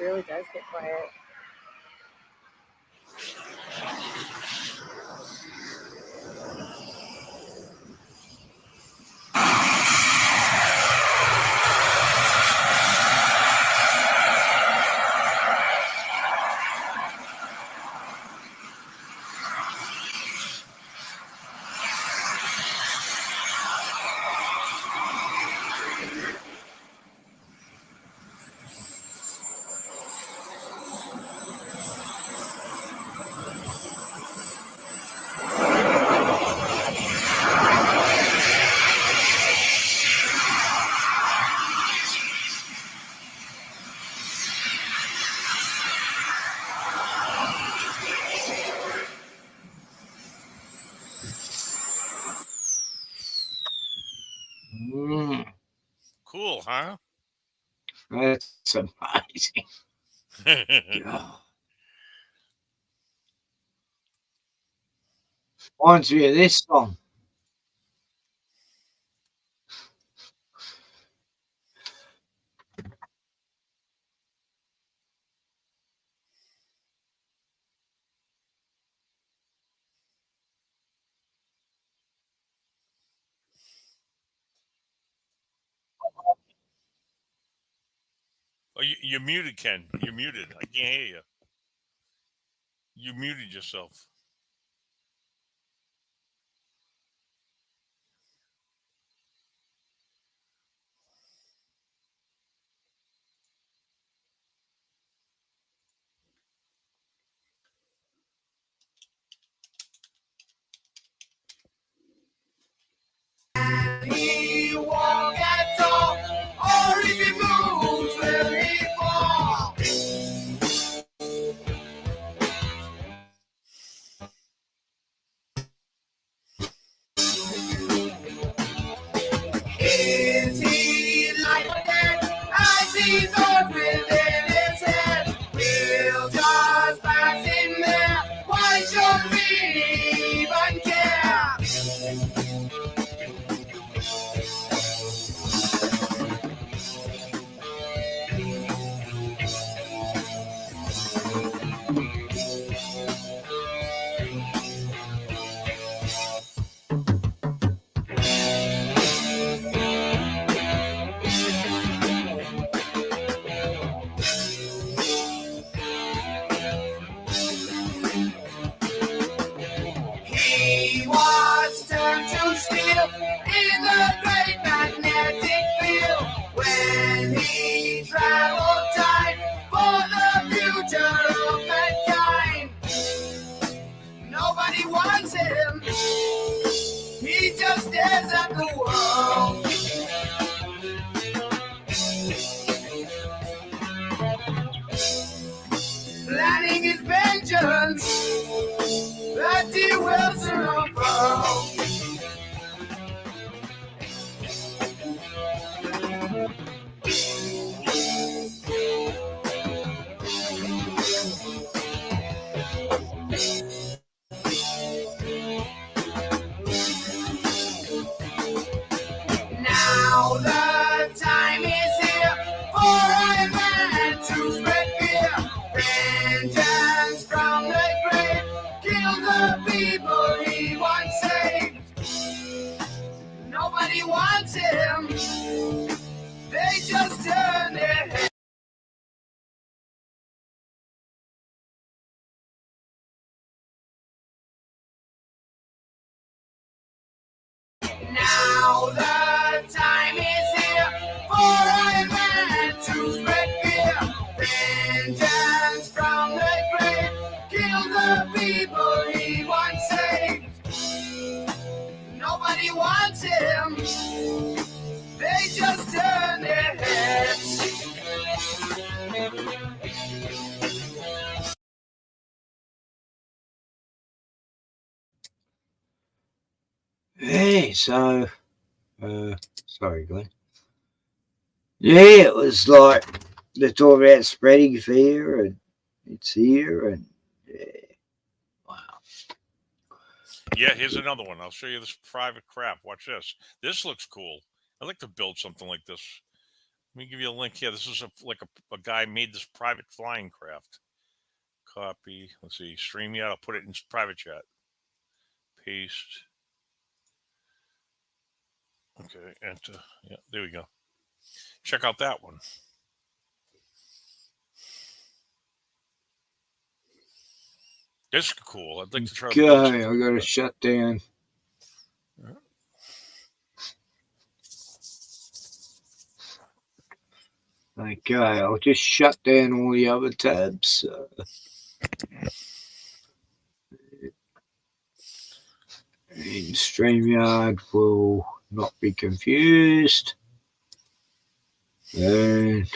It really does get quiet. Cool, huh? That's amazing. God. Reminds me of this song. Oh, you're muted, Ken. You're muted. I can't hear you. You muted yourself. He walk at all, or if he moves, will he fall? Is he like that? As he thought within his head, we'll just pass him there. Why should we even care? He was turned to steel in the great magnetic field when he traveled time for the future of mankind. Nobody wants him. He just stares at the world. Planning his vengeance that he will soon unfold. Now the time is here for a man to spread fear. Vengeance from the grave kills the people he once saved. Nobody wants him. They just turn their heads. Now the time is here for Iron Man to spread fear. Vengeance from the grave, kill the people he once saved. Nobody wants him, they just turn their heads. Hey, so, sorry, Glenn. Yeah, it was like they talk about spreading fear, and it's here, and Yeah, here's another one. I'll show you this private crap. Watch this. This looks cool. I'd like to build something like this. Let me give you a link here. This is a guy made this private flying craft. Copy. Let's see. Stream yet. I'll put it in private chat. Paste. Okay. Enter. Yeah. There we go. Check out that one. This is cool. I'd like to try to build okay, something. I got to shut down. Okay, I'll just shut down all the other tabs. And StreamYard will not be confused. And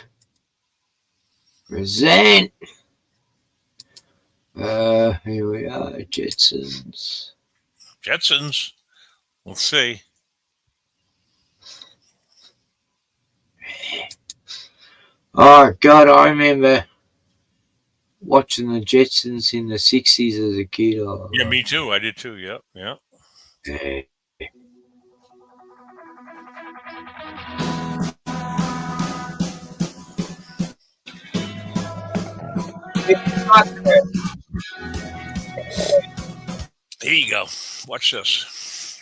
present. Here we are, Jetsons. Jetsons. We'll see. Oh God, I remember watching the Jetsons in the 60s as a kid. Yeah, me too. I did too. Yep. Yeah. Here you go. Watch this.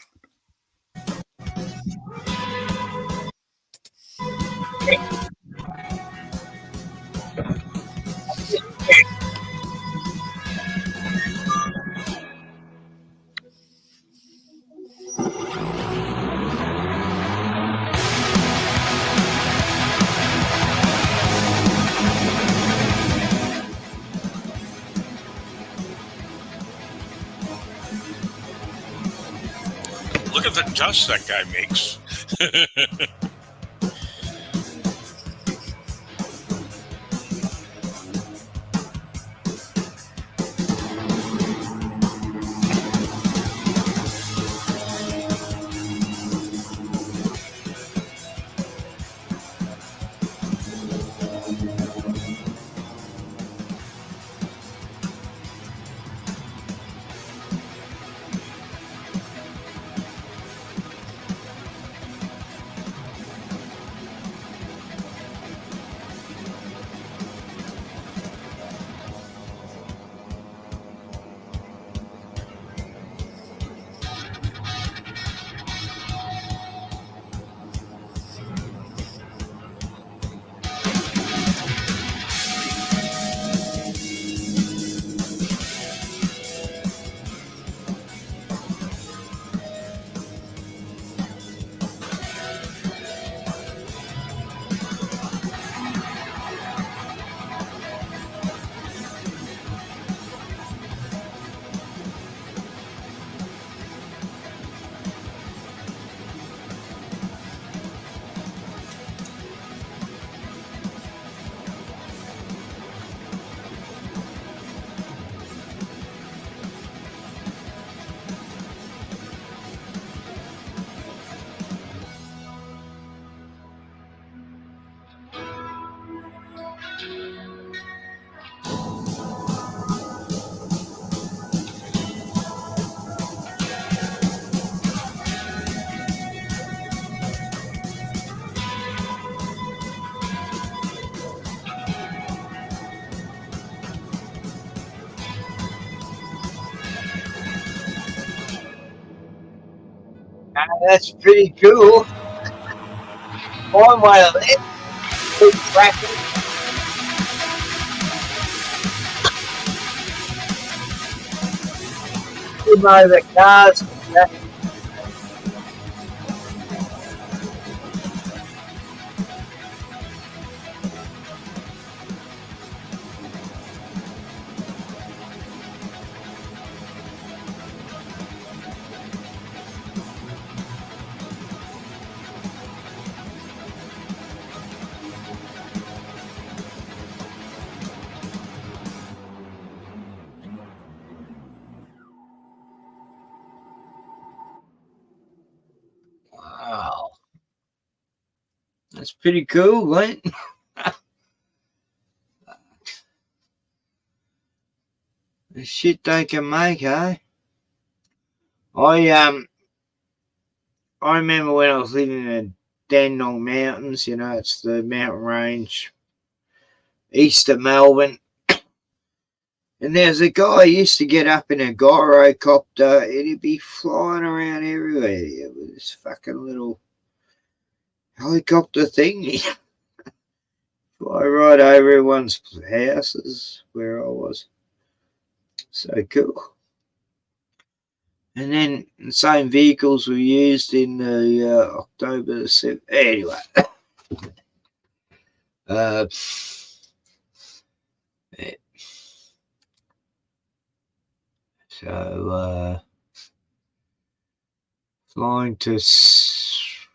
Look at the dust that guy makes. That's pretty cool. find one of them. Keep cracking. Come over cars. Yeah. Wow. That's pretty cool, Glenn. The shit they can make, eh? I remember when I was living in the Dandenong Mountains, you know, it's the mountain range east of Melbourne. And there's a guy who used to get up in a gyrocopter and he'd be flying around everywhere. It was this fucking little helicopter thing. He'd fly right over everyone's houses where I was. So cool. And then the same vehicles were used in the October the 7th. Anyway. Yeah. So, flying to this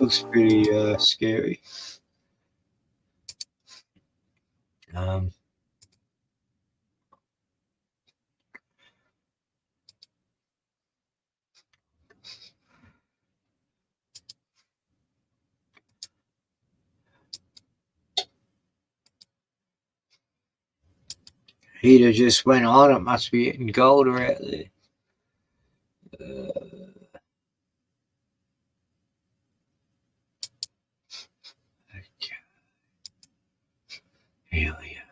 looks pretty scary. Heater just went on. It must be getting colder out there. Okay. Hell yeah.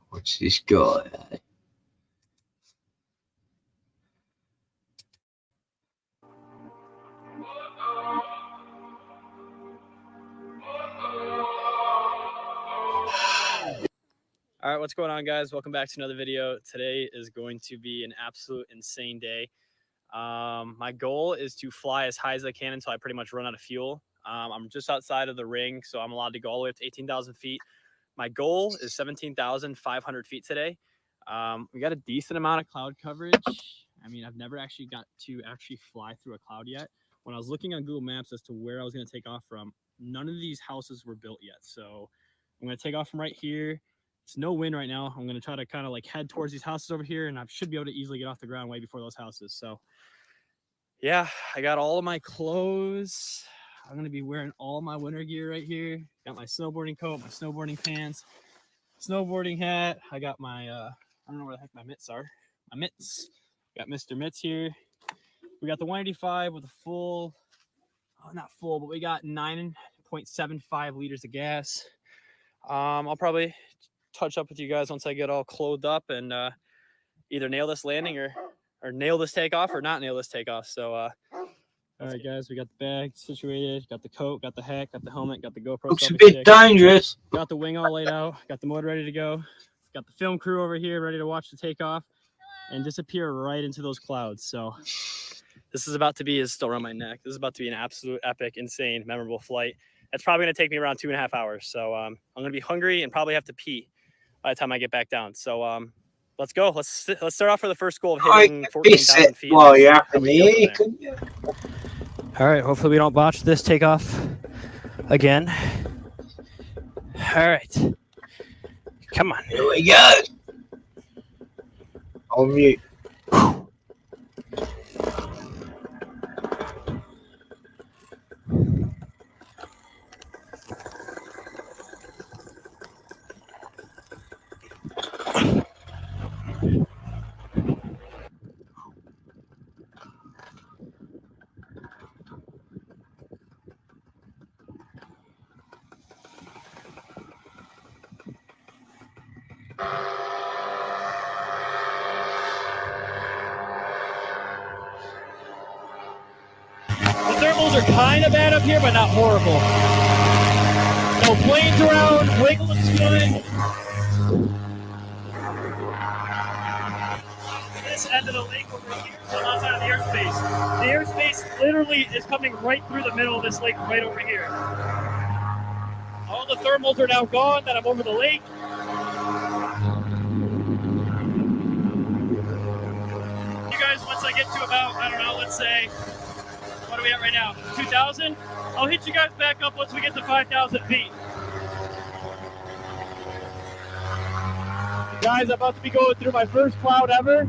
What's this guy? All right, what's going on, guys? Welcome back to another video. Today is going to be an absolute insane day. My goal is to fly as high as I can until I pretty much run out of fuel. I'm just outside of the ring, so I'm allowed to go all the way up to 18,000 feet. My goal is 17,500 feet today. We got a decent amount of cloud coverage. I mean, I've never actually got to fly through a cloud yet. When I was looking on Google Maps as to where I was going to take off from, none of these houses were built yet. So I'm going to take off from right here. It's no wind right now. I'm going to try to kind of like head towards these houses over here, and I should be able to easily get off the ground way before those houses. So yeah, I got all of my clothes. I'm going to be wearing all my winter gear right here. Got my snowboarding coat, my snowboarding pants, snowboarding hat. I got my, I don't know where the heck my mitts are. My mitts. Got Mr. Mitts here. We got the 185 with a full, not full, but we got 9.75 liters of gas. I'll probably touch up with you guys once I get all clothed up and either nail this landing or nail this takeoff or not nail this takeoff. So all right, guys, we got the bag situated, got the coat, got the hat, got the helmet, got the GoPro. Looks a bit dangerous. Got the wing all laid out, got the motor ready to go, got the film crew over here ready to watch the takeoff and disappear right into those clouds. So this is about to be, is still around my neck. This is about to be an absolute epic, insane, memorable flight. It's probably going to take me around 2.5 hours. So I'm going to be hungry and probably have to pee by the time I get back down. So let's go. Let's start off for the first goal of hitting 14,000 feet. Well, you're up in the air, couldn't you? All right. Hopefully we don't botch this takeoff again. All right. Come on. Here we go. On mute. thermals are kind of bad up here, but not horrible. No planes around, wake looks good. This end of the lake over here is on the outside of the airspace. The airspace literally is coming right through the middle of this lake right over here. All the thermals are now gone that I'm over the lake. You guys, once I get to about, I don't know, let's say, what are we at right now? 2,000? I'll hit you guys back up once we get to 5,000 feet. Guys, I'm about to be going through my first cloud ever.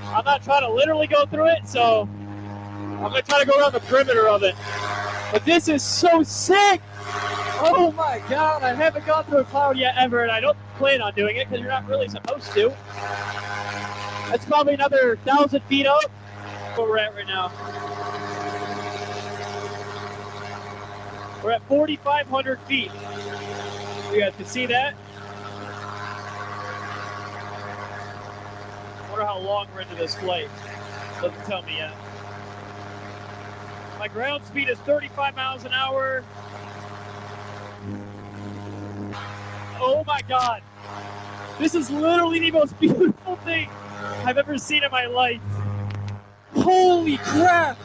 I'm not trying to literally go through it, so I'm going to try to go around the perimeter of it. But this is so sick! Oh my god, I haven't gone through a cloud yet ever, and I don't plan on doing it because you're not really supposed to. That's probably another 1,000 feet up where we're at right now. We're at 4,500 feet. You guys can see that. I wonder how long we're into this flight. Doesn't tell me yet. My ground speed is 35 miles an hour. Oh my god. This is literally the most beautiful thing I've ever seen in my life. Holy crap!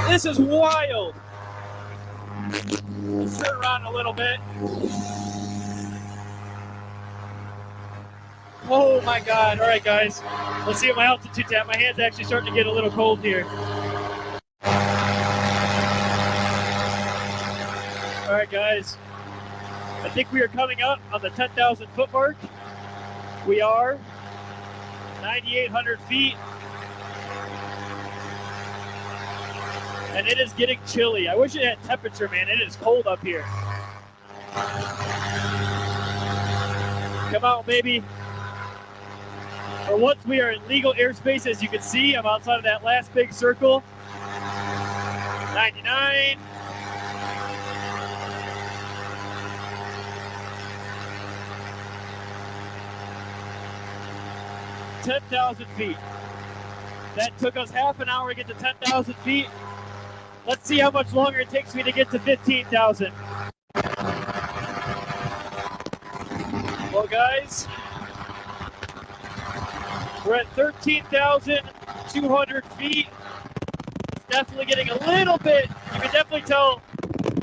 This is wild. Let's turn around a little bit. Oh my god. All right, guys. Let's see what my altitude's at. My hand's actually starting to get a little cold here. All right, guys. I think we are coming up on the 10,000 foot mark. We are 9,800 feet. And it is getting chilly. I wish it had temperature, man. It is cold up here. Come out, baby. For once we are in legal airspace, as you can see, I'm outside of that last big circle. 99. $10,000 feet. That took us half an hour to get to 10,000 feet. Let's see how much longer it takes me to get to 15,000. Well, guys, we're at 13,200 feet. It's definitely getting a little bit, you can definitely tell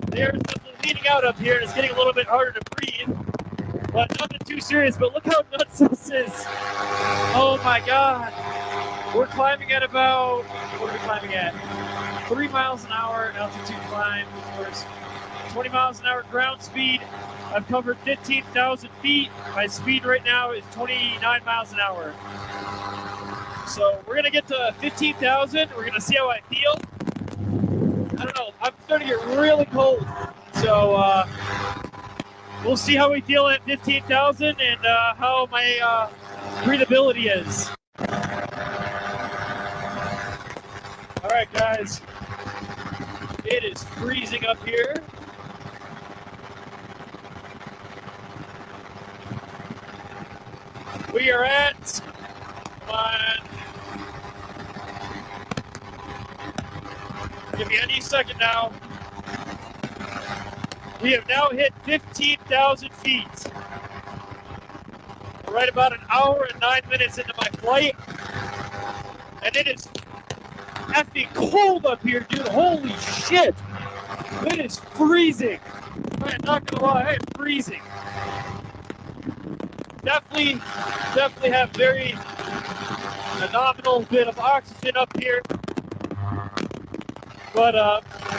the air is definitely leaning out up here and it's getting a little bit harder to breathe. But nothing too serious, but look how nuts this is. Oh my god. We're climbing at about, what are we climbing at? 3 miles an hour altitude climb, of course. 20 miles an hour ground speed. I've covered 15,000 feet. My speed right now is 29 miles an hour. So we're gonna get to 15,000. We're gonna see how I feel. I don't know, I'm starting to get really cold. So we'll see how we feel at 15,000 and how my breathability is. All right, guys. It is freezing up here. We are at, come on. Give me any second now. We have now hit 15,000 feet. We're right about an hour and 9 minutes into my flight. And it is effing cold up here, dude. Holy shit. It is freezing. I am not gonna lie, I am freezing. Definitely have very phenomenal bit of oxygen up here. But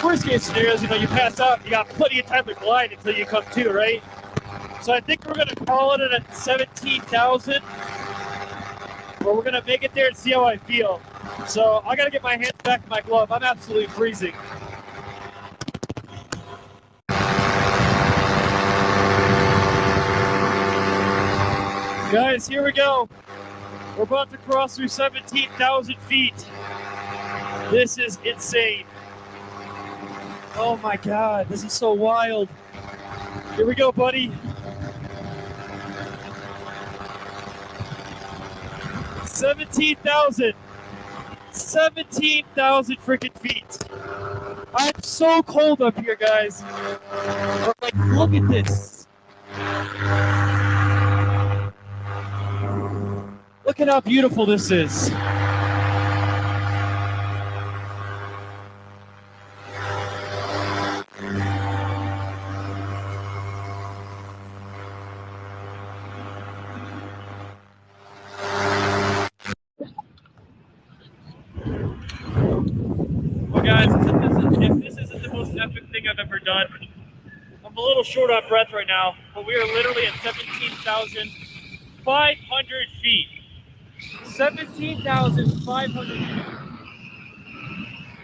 worst case scenarios, you know, you pass out, you got plenty of time to glide until you come to, right? So I think we're gonna call it at 17,000. But we're gonna make it there and see how I feel. So I gotta get my hands back in my glove. I'm absolutely freezing. Guys, here we go. We're about to cross through 17,000 feet. This is insane. Oh my God, this is so wild. Here we go, buddy. 17,000. 17,000 freaking feet. I'm so cold up here, guys. But, like, look at this. Look at how beautiful this is. Well, guys, if this isn't the most epic thing I've ever done, I'm a little short on breath right now, but we are literally at 17,500 feet. 17,500 feet.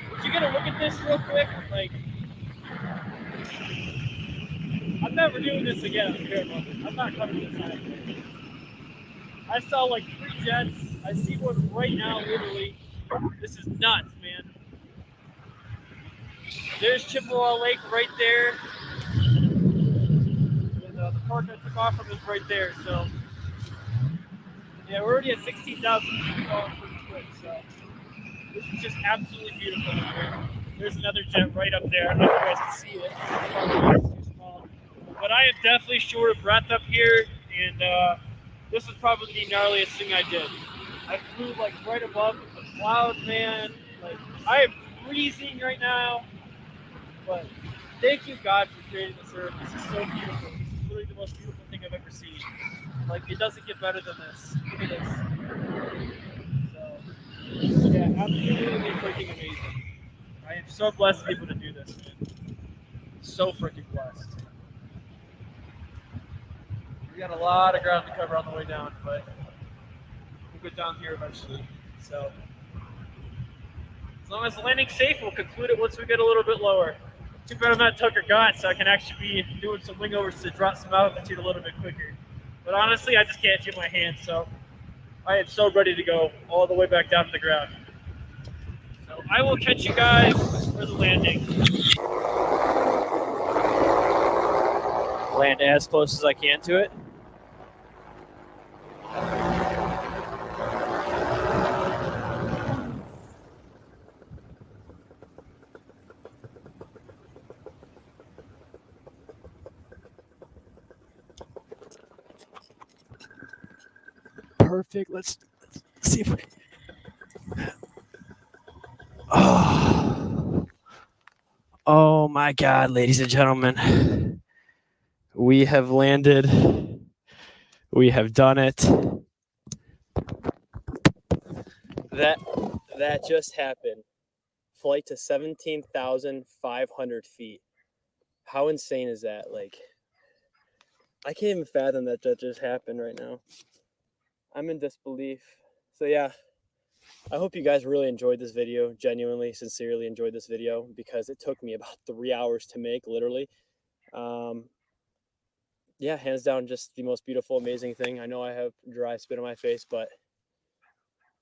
Would you get a look at this real quick? Like, I'm never doing this again on Paramount. I'm not coming this high. I saw like 3 jets. I see one right now, literally. This is nuts, man. There's Chippewa Lake right there. And the park I took off from is right there. So, yeah, we're already at 16,000 feet going pretty quick. So, this is just absolutely beautiful up here. There's another jet right up there. I don't know if you guys can see it. It's too small. But I am definitely short of breath up here. And this is probably the gnarliest thing I did. I flew like right above the cloud, man. Like, I am freezing right now. But thank you, God, for creating this earth. This is so beautiful. This is literally the most beautiful thing I've ever seen. Like, it doesn't get better than this. Look at this. So, yeah, absolutely freaking amazing. I am so blessed to be able to do this, man. So freaking blessed. We got a lot of ground to cover on the way down, but we'll get down here eventually. So, as long as the landing's safe, we'll conclude it once we get a little bit lower. Too bad I'm not Tucker Gott, so I can actually be doing some wingovers to drop some altitude a little bit quicker. But honestly, I just can't feel my hands, so I am so ready to go all the way back down to the ground. So I will catch you guys for the landing. Land as close as I can to it. Perfect. Let's see if we. Oh my God, ladies and gentlemen. We have landed. We have done it. That just happened. Flight to 17,500 feet. How insane is that? Like, I can't even fathom that just happened right now. I'm in disbelief. So yeah, I hope you guys really enjoyed this video. Genuinely, sincerely enjoyed this video because it took me about 3 hours to make, literally. Yeah, hands down, just the most beautiful, amazing thing. I know I have dry spit on my face, but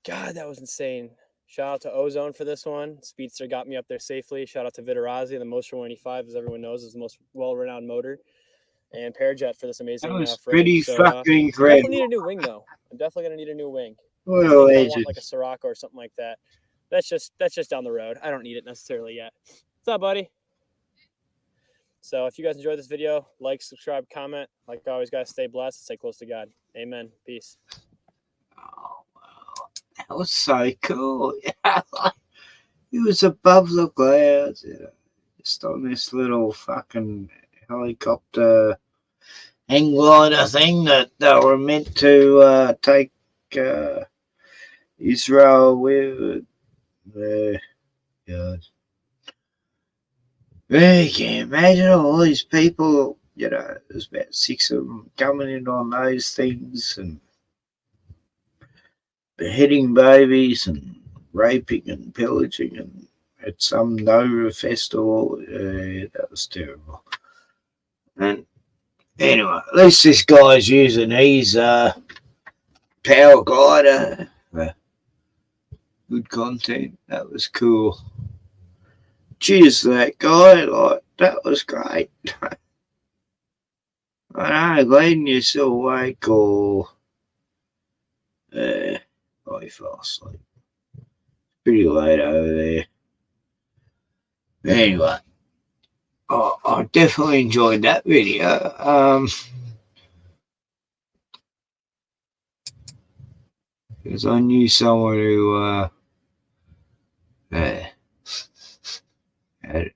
God, that was insane. Shout out to Ozone for this one. Speedster got me up there safely. Shout out to Viterazzi. The Motor 185, as everyone knows, is the most well-renowned motor. And Parajet for this amazing That was footage. pretty So, fucking I incredible. definitely need a new wing, though. I'm definitely going to need a new wing. What I a think I legend. want like a Sirocco or something like that. That's just down the road. I don't need it necessarily yet. What's up, buddy? So if you guys enjoyed this video, like, subscribe, comment. Like always, guys, stay blessed. Stay close to God. Amen. Peace. That was so cool. Yeah, like, it was above the clouds, you know, just on this little fucking helicopter hang glider thing that they were meant to take Israel with. God. Yeah, you can imagine all these people, you know, there's about 6 of them coming in on those things and beheading babies and raping and pillaging and at some Nova festival. That was terrible. And anyway, at least this guy's using his power glider for good content. That was cool. Cheers to that guy. Like, that was great. I know, Glenn, you're still awake or I fell asleep. pretty late over there. Anyway, I definitely enjoyed that video. Because I knew someone who had it.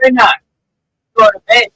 Very nice. Go to bed.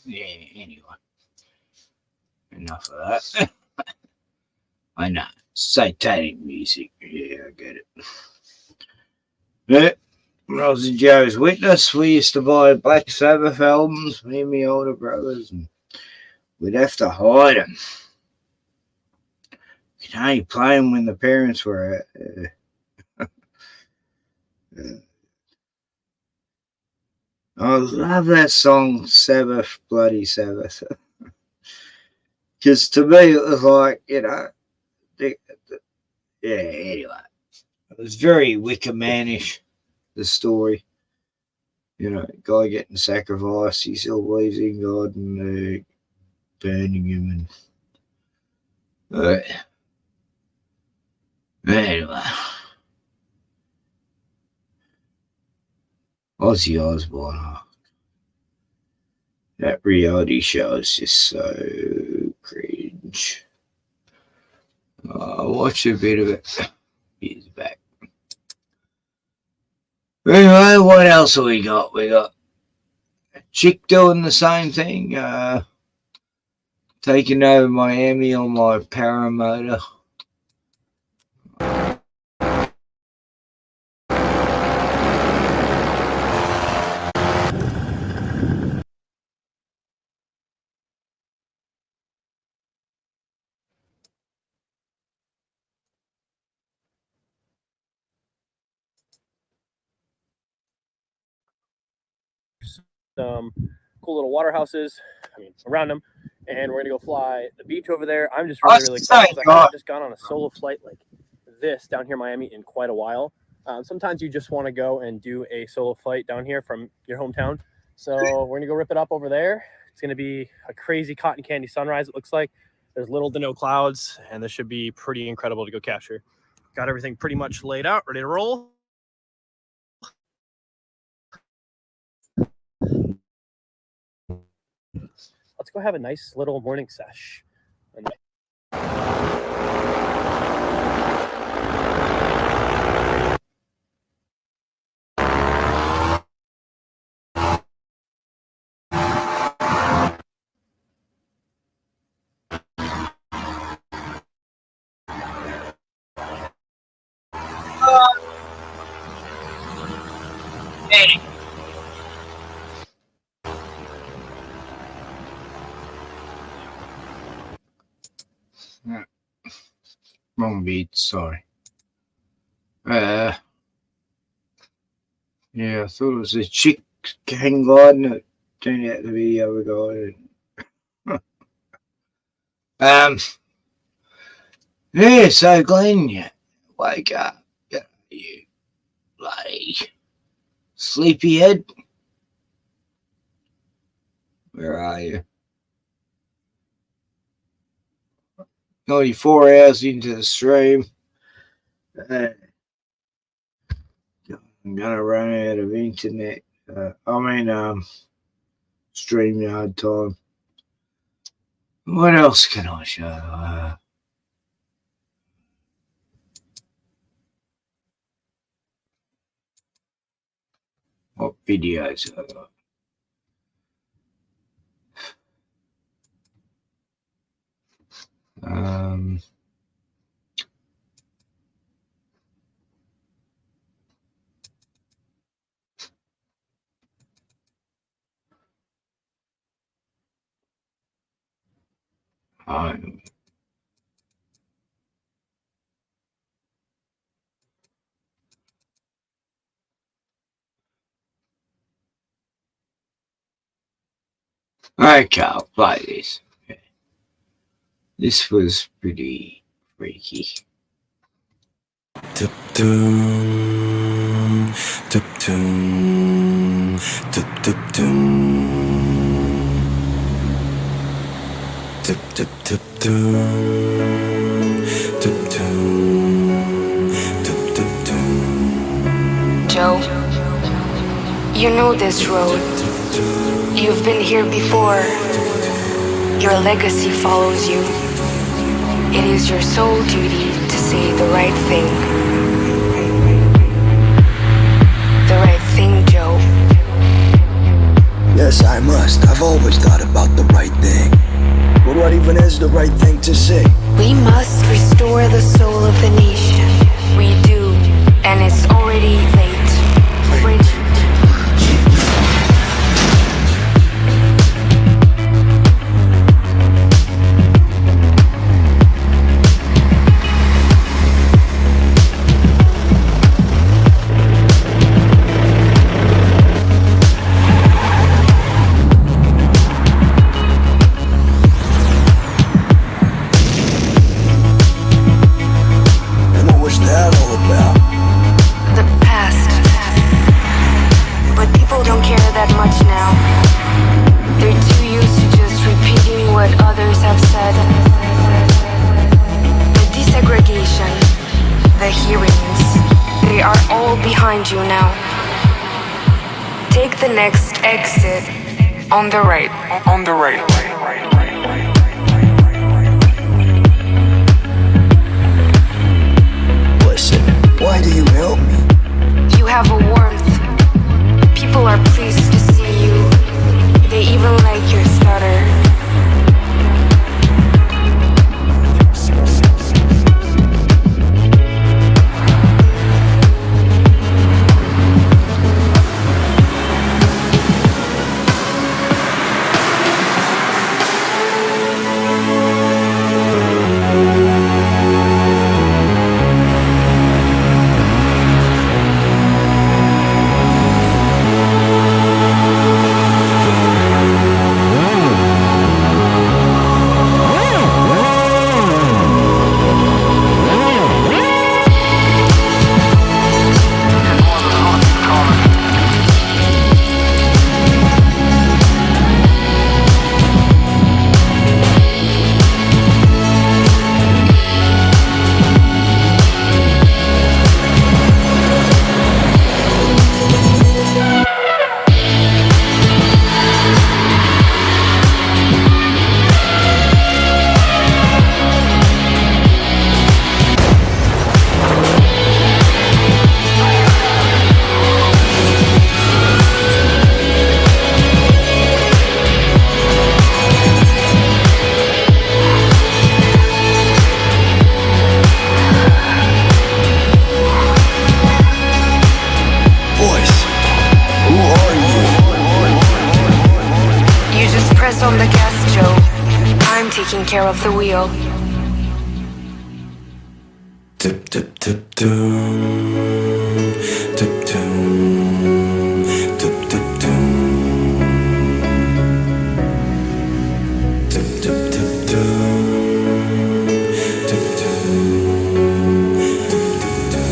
Yeah, anyway. Enough of that. I know. Satanic music. Yeah, I get it. Yeah. When I was in Joe's Witness, we used to buy Black Sabbath albums, me and my older brothers, and we'd have to hide them. You can only play them when the parents were I love that song, Sabbath, Bloody Sabbath. Because to me, it was like, yeah, anyway. It was very Wicker Manish, the story. Guy getting sacrificed, he still believes in God, and burning him. And anyway, Ozzy Osbourne, that reality show is just so cringe. I watched a bit of it years back. Anyway, what else have we got? We got a chick doing the same thing, taking over Miami on my paramotor. Some cool little water houses, around them, and we're gonna go fly the beach over there. I'm just really excited because I haven't just gone on a solo flight like this down here in Miami in quite a while. Sometimes you just want to go and do a solo flight down here from your hometown. So we're gonna go rip it up over there. It's gonna be a crazy cotton candy sunrise. It looks like there's little to no clouds, and this should be pretty incredible to go capture. Got everything pretty much laid out, ready to roll. Let's go have a nice little morning sesh. Hey. Wrong beat, sorry. Yeah, I thought it was a chick hang gliding. It turned out to be the other guy. Yeah, so Glenn, wake up. You bloody Sleepyhead? Where are you? 94 hours into the stream. I'm gonna run out of internet. StreamYard time. What else can I show? What videos have I got? Okay, I'll play this. This was pretty freaky. Dum, dum, dum, dum, dum, dum. Dum, dum, dum, dum. Dum, dum, dum, dum, dum. Joe, you know this road. You've been here before. Your legacy follows you. It is your sole duty to say the right thing. The right thing, Joe. Yes, I must. I've always thought about the right thing. But what even is the right thing to say? We must restore the soul of the nation. We do, and it's already late. And what was that all about? The past. But people don't care that much now. They're too used to just repeating what others have said. The desegregation, the hearings, they are all behind you now. Take the next exit on the right. On the right. Listen, why do you help me? You have a warmth. People are pleased to see you. They even like your stutter. Voice, who are you? You just press on the gas, Joe. I'm taking care of the wheel. Dip, dip, dip, dum, dip, dum, dip, dip, dum. Dip, dip, dip, dum, dip, dum, dip, dip, dum.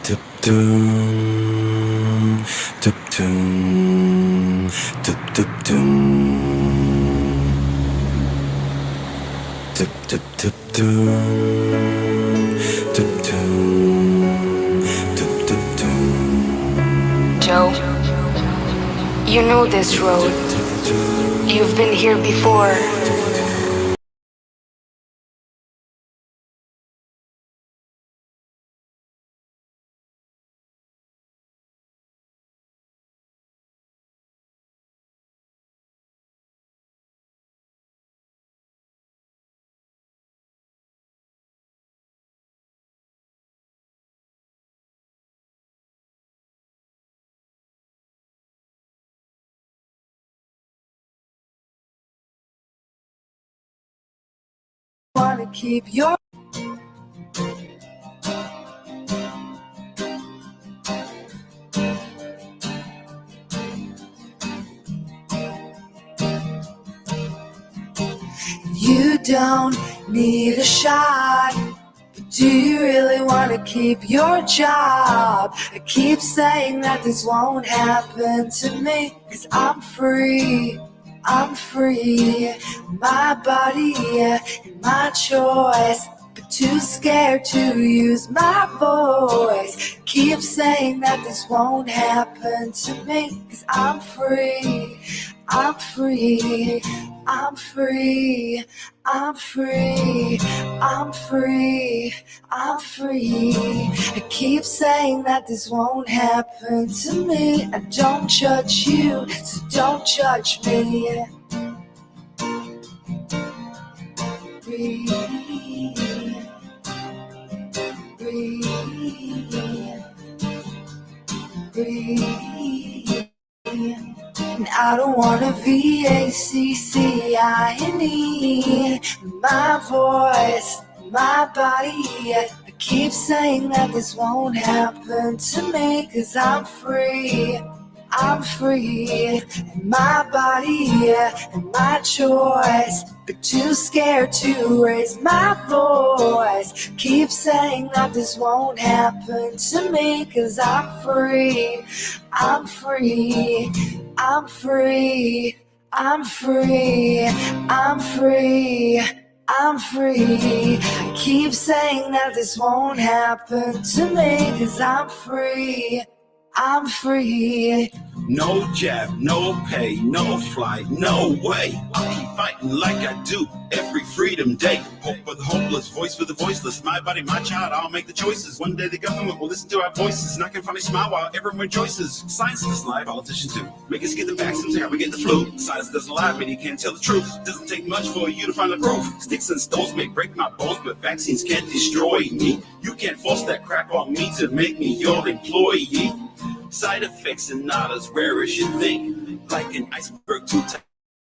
Tip-toon, tip-toon, tip-tip-toon. Tip-tip-tip-toon, tip-toon, tip-tip-toon. Joe, you know this road. You've been here before. Wanna keep your You don't need a shot. Do you really want to keep your job? I keep saying that this won't happen to me, 'cause I'm free, I'm free. My body and my choice, but too scared to use my voice. Keep saying that this won't happen to me, 'cause I'm free, I'm free, I'm free, I'm free, I'm free, I'm free. I keep saying that this won't happen to me. I don't judge you, so don't judge me. Breathe, breathe, breathe. And I don't wanna VACCINE. My voice, my body. I keep saying that this won't happen to me, 'cause I'm free, I'm free. And my body and my choice, but too scared to raise my voice. Keep saying that this won't happen to me, 'cause I'm free, I'm free, I'm free, I'm free, I'm free, I'm free. I keep saying that this won't happen to me, 'cause I'm free, I'm free. No jab, no pay, no flight, no way. I'll keep fighting like I do every freedom day. Hope for the hopeless, voice for the voiceless. My body, my child, I'll make the choices. One day the government will listen to our voices, and I can finally smile while everyone rejoices. Science doesn't lie, politicians do. Make us get the vaccines, how we get the flu. Science doesn't lie, but you can't tell the truth. Doesn't take much for you to find the proof. Sticks and stones may break my bones, but vaccines can't destroy me. You can't force that crap on me to make me your employee. Side effects are not as rare as you think. Like an iceberg to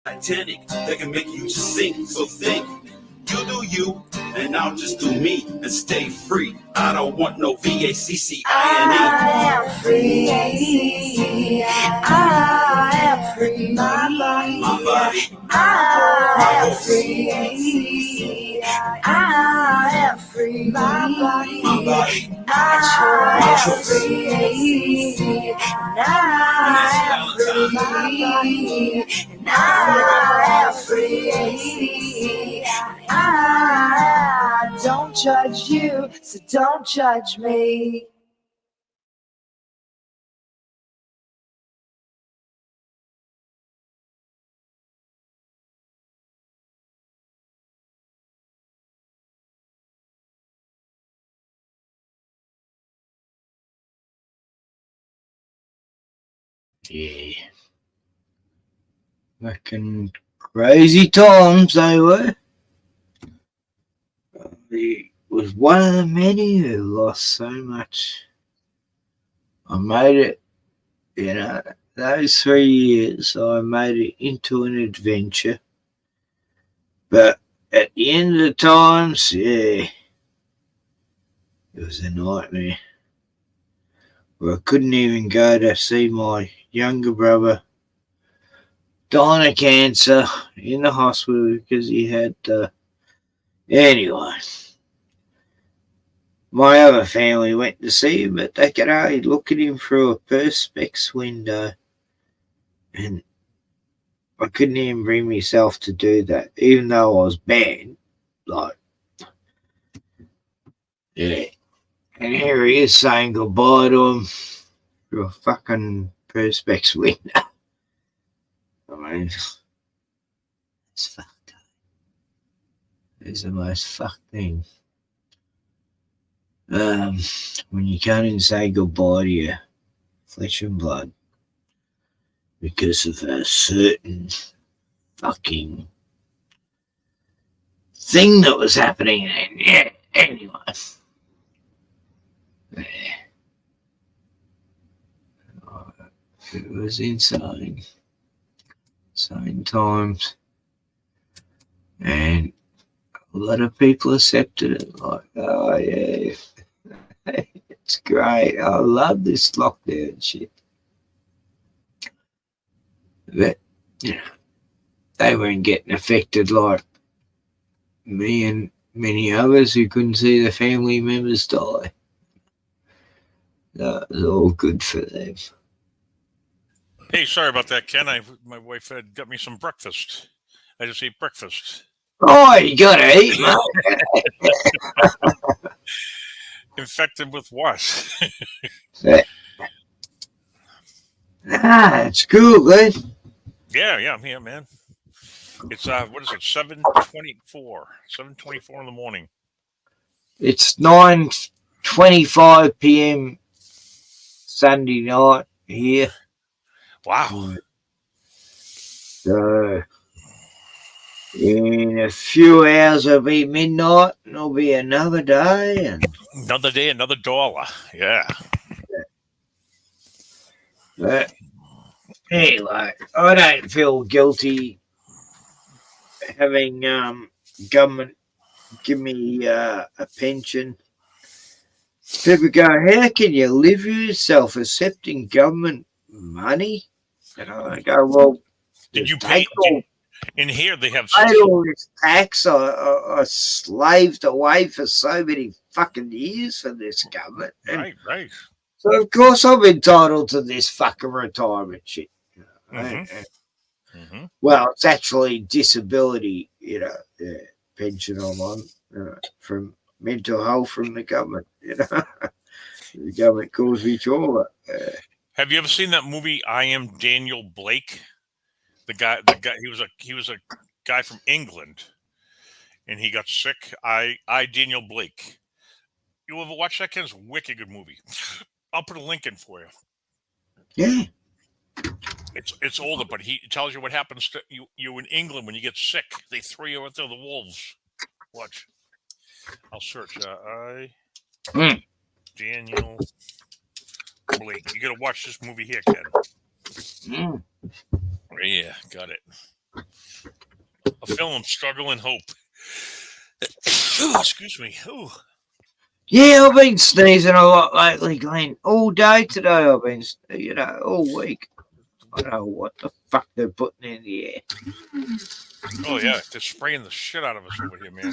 Titanic, that can make you just sink. So think, you do you, and I'll just do me and stay free. I don't want no VACCINE. I am free, I am free. My body, my body, I am free, I am free. My body, my body, my choice, free, and I am free. My body, and I am free. I don't judge you, so don't judge me. Yeah. Fucking crazy times they were. He was one of the many who lost so much. I made it, you know, those 3 years, I made it into an adventure. But at the end of the times, yeah, it was a nightmare. Where I couldn't even go to see my younger brother dying of cancer in the hospital because he had, anyway. my other family went to see him, but they could only look at him through a perspex window. And I couldn't even bring myself to do that, even though I was banned. Like, yeah. And here he is saying goodbye to him through a fucking perspex window. I mean, it's fucked up. It's the most fucked thing. When you can't even say goodbye to your flesh and blood because of a certain fucking thing that was happening. And yeah, anyway. Yeah. It was insane. Insane times. And a lot of people accepted it. Like, oh yeah, it's great. I love this lockdown shit. But, you know, they weren't getting affected like me and many others who couldn't see their family members die. That was all good for them. Hey, sorry about that, Ken. My wife had got me some breakfast. I just ate breakfast. Oh, you gotta eat, mate. Infected with what? It's cool, man. Yeah, man. It's what is it? 7:24. 7:24 in the morning. It's 9:25 p.m. Sunday night here. Wow. So in a few hours it'll be midnight and it'll be another day. And Another day, another dollar. Yeah. but anyway, I don't feel guilty having government give me a pension. People go, how can you live yourself accepting government money? And I go, well, Did you pay? In here, they have paid all this tax. I slaved away for so many fucking years for this government. And right. so, of course, I'm entitled to this fucking retirement shit. Well, it's actually disability, pension I'm on from mental health from the government. The government calls me Chorla. Have you ever seen that movie? I Am Daniel Blake. The guy. He was a guy from England, and he got sick. I Daniel Blake. You ever watch that? It's a wicked good movie. I'll put a link in for you. Yeah. It's older, but he tells you what happens to you in England when you get sick. They throw you out there the wolves. Watch. I'll search. Daniel Blake. You gotta watch this movie here, Ken. Yeah, got it. A film, Struggle and Hope. Excuse me. Ooh. Yeah, I've been sneezing a lot lately, Glenn. All day today I've been, all week. I don't know what the fuck they're putting in the air. Oh, yeah. They're spraying the shit out of us over here, man.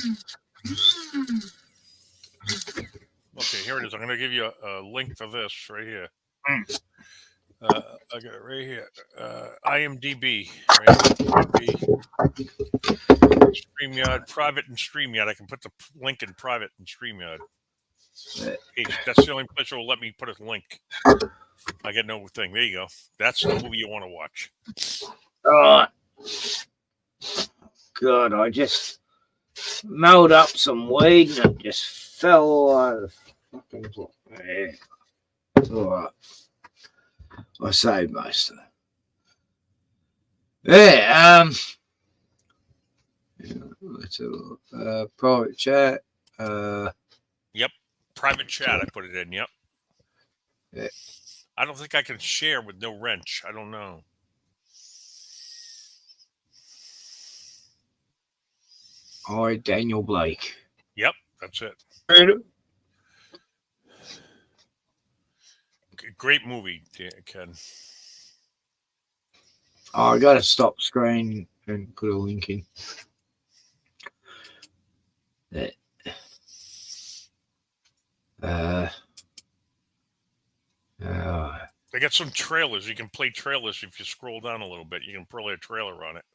Okay, here it is. I'm going to give you a link for this right here. I got it right here. IMDb. Right? StreamYard, private and StreamYard. I can put the link in private and StreamYard. That's the only place that will let me put a link. I get no thing. There you go. That's the movie you want to watch. Oh, God, I just mowed up some weed and it just fell all over the fucking floor. Yeah. It's all right. I saved most of it. Yeah, let's have a look. Private chat. Yep. Private chat. I put it in. Yep. Yeah. I don't think I can share with no wrench. I don't know. Hi, Daniel Blake. Yep, that's it. Great movie, Ken. Oh, I got to stop screen and put a link in. They got some trailers. You can play trailers if you scroll down a little bit. You can play a trailer on it.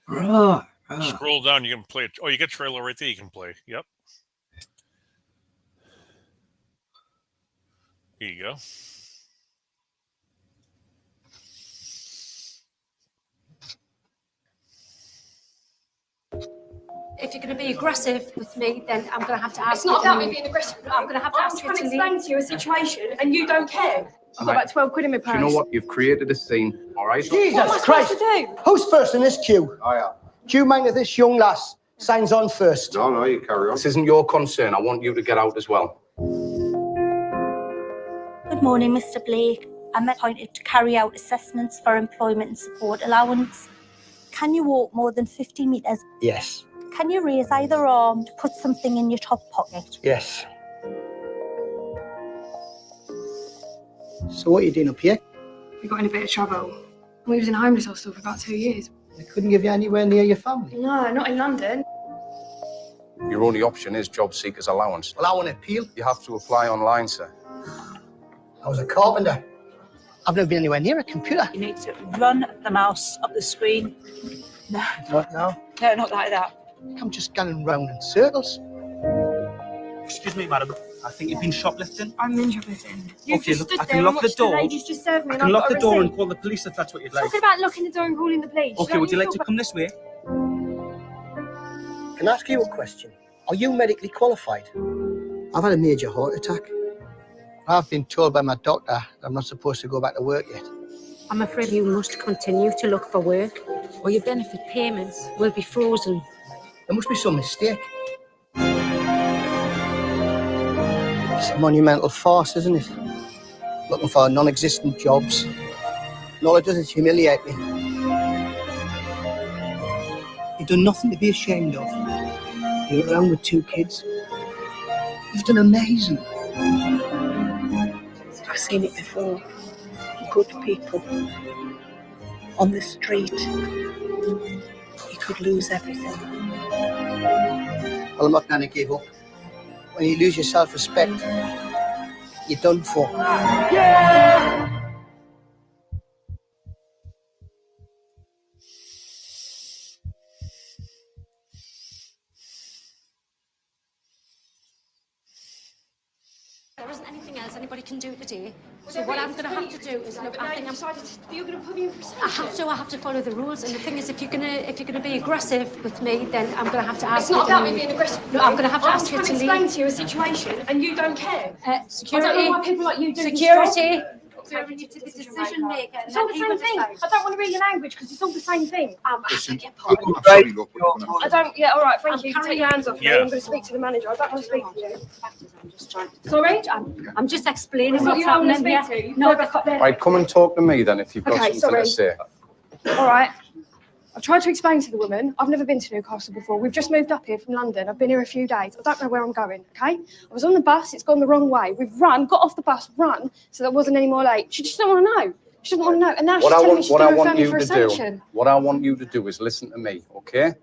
Right. Scroll down. You can play it. Oh, you got trailer right there. You can play. Yep. Here you go. If you're going to be aggressive with me, then I'm going to have to ask It's not you about to me leave. being aggressive. I'm going to have to ask you I'm to trying to explain to you a situation and you don't care. I've got Right. about 12 quid in my purse. Do you know what? You've created a scene, all right? Jesus Christ! Who's first in this queue? I am. Do you mind if this young lass signs on first? No, you carry on. This isn't your concern. I want you to get out as well. Good morning, Mr. Blake. I'm appointed to carry out assessments for employment and support allowance. Can you walk more than 50 metres? Yes. Can you raise either arm to put something in your top pocket? Yes. So what are you doing up here? We got in a bit of trouble. We was in a homeless hostel for about 2 years. They couldn't give you anywhere near your family. No, not in London. Your only option is job seekers allowance. Well, I want to appeal. You have to apply online, sir. I was a carpenter. I've never been anywhere near a computer. You need to run the mouse up the screen. No. What now? No, not like that. I'm just going round in circles. Excuse me, madam. I think you've been shoplifting. I'm in shoplifting. You Okay, just look, stood I there can and lock the watched door. ladies just served me I and can I've lock got the a door receipt. and call the police if that's what you'd like. Talking about locking the door and calling the police. Okay, would you like to come this way? Can I ask you a question? Are you medically qualified? I've had a major heart attack. I've been told by my doctor that I'm not supposed to go back to work yet. I'm afraid you must continue to look for work, or your benefit payments will be frozen. There must be some mistake. It's a monumental farce, isn't it? Looking for non-existent jobs. And all it does is humiliate me. You've done nothing to be ashamed of. You're around with 2 kids. You've done amazing. I've seen it before. Good people on the street. You could lose everything. Well, I'm not going to give up. When you lose your self-respect, you're done for. Yeah! There isn't anything else anybody can do today. So what I'm going to have to do is look. I think you're going to put me in I have to follow the rules. And the thing is, if you're gonna be aggressive with me, then I'm going to have to ask. It's not you to about me leave. being aggressive. No, I'm going to have to ask you I'm to trying to leave. explain to you a situation and you don't care. Security. I don't know why people like you do this Security. job. Turning you to the decision maker. It's all the same thing. I don't want to read your language because it's all the same thing. Listen, I don't. Yeah, all right. Thank you. Take your hands off me. Yeah. I'm going to speak to the manager. I don't want to speak to you. Sorry, I'm just explaining That's what what's you want to happening here. speak to? No, Go back up there. Right, come and talk to me then if you've got Okay, something to sorry. say. All right. I've tried to explain to the woman, I've never been to Newcastle before. We've just moved up here from London. I've been here a few days. I don't know where I'm going, okay? I was on the bus, it's gone the wrong way. We've run, got off the bus, run, so there wasn't any more late. She just didn't want to know. She didn't want to know. And now she's telling me she's going to refer me for a sanction. What I want you to do is listen to me, okay?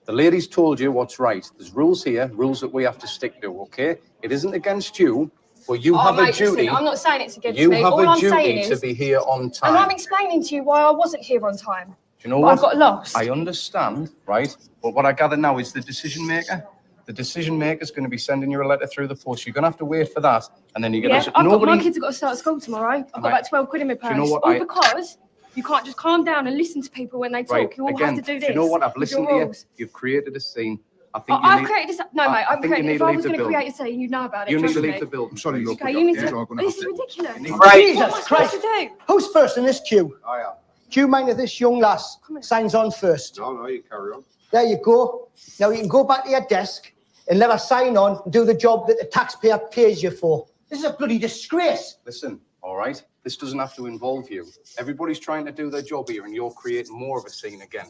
The lady's told you what's right. There's rules here, rules that we have to stick to, okay? It isn't against you, but you have mate, a duty. Listen, I'm not saying it's against You me. have All a I'm saying duty to is, be here on time. and I'm explaining to you why I wasn't here on time. Do you know But what? I got lost. I understand, right? But what I gather now is the decision maker. The decision maker is going to be sending you a letter through the post. You're going to have to wait for that, and then you're going to. My kids have got to start school tomorrow. I've got Right. about 12 quid in my purse. Do you know what All because you can't just calm down and listen to people when they talk. Right, You all again, have to do do this. you know what? I've with your listened to you. rules. You've created a scene. I think I've created this. No, mate, I've think you created. need If to I leave was the going to building. create a scene, you'd know about it. You need trust to leave me. the building. I'm sorry, Okay, you need to. This is ridiculous. Jesus What am I Christ. supposed to do? Who's first in this queue? I am. Do you mind if this young lass signs on first? No, you carry on. There you go. Now you can go back to your desk and let her sign on and do the job that the taxpayer pays you for. This is a bloody disgrace. Listen, all right? This doesn't have to involve you. Everybody's trying to do their job here, and you're creating more of a scene again.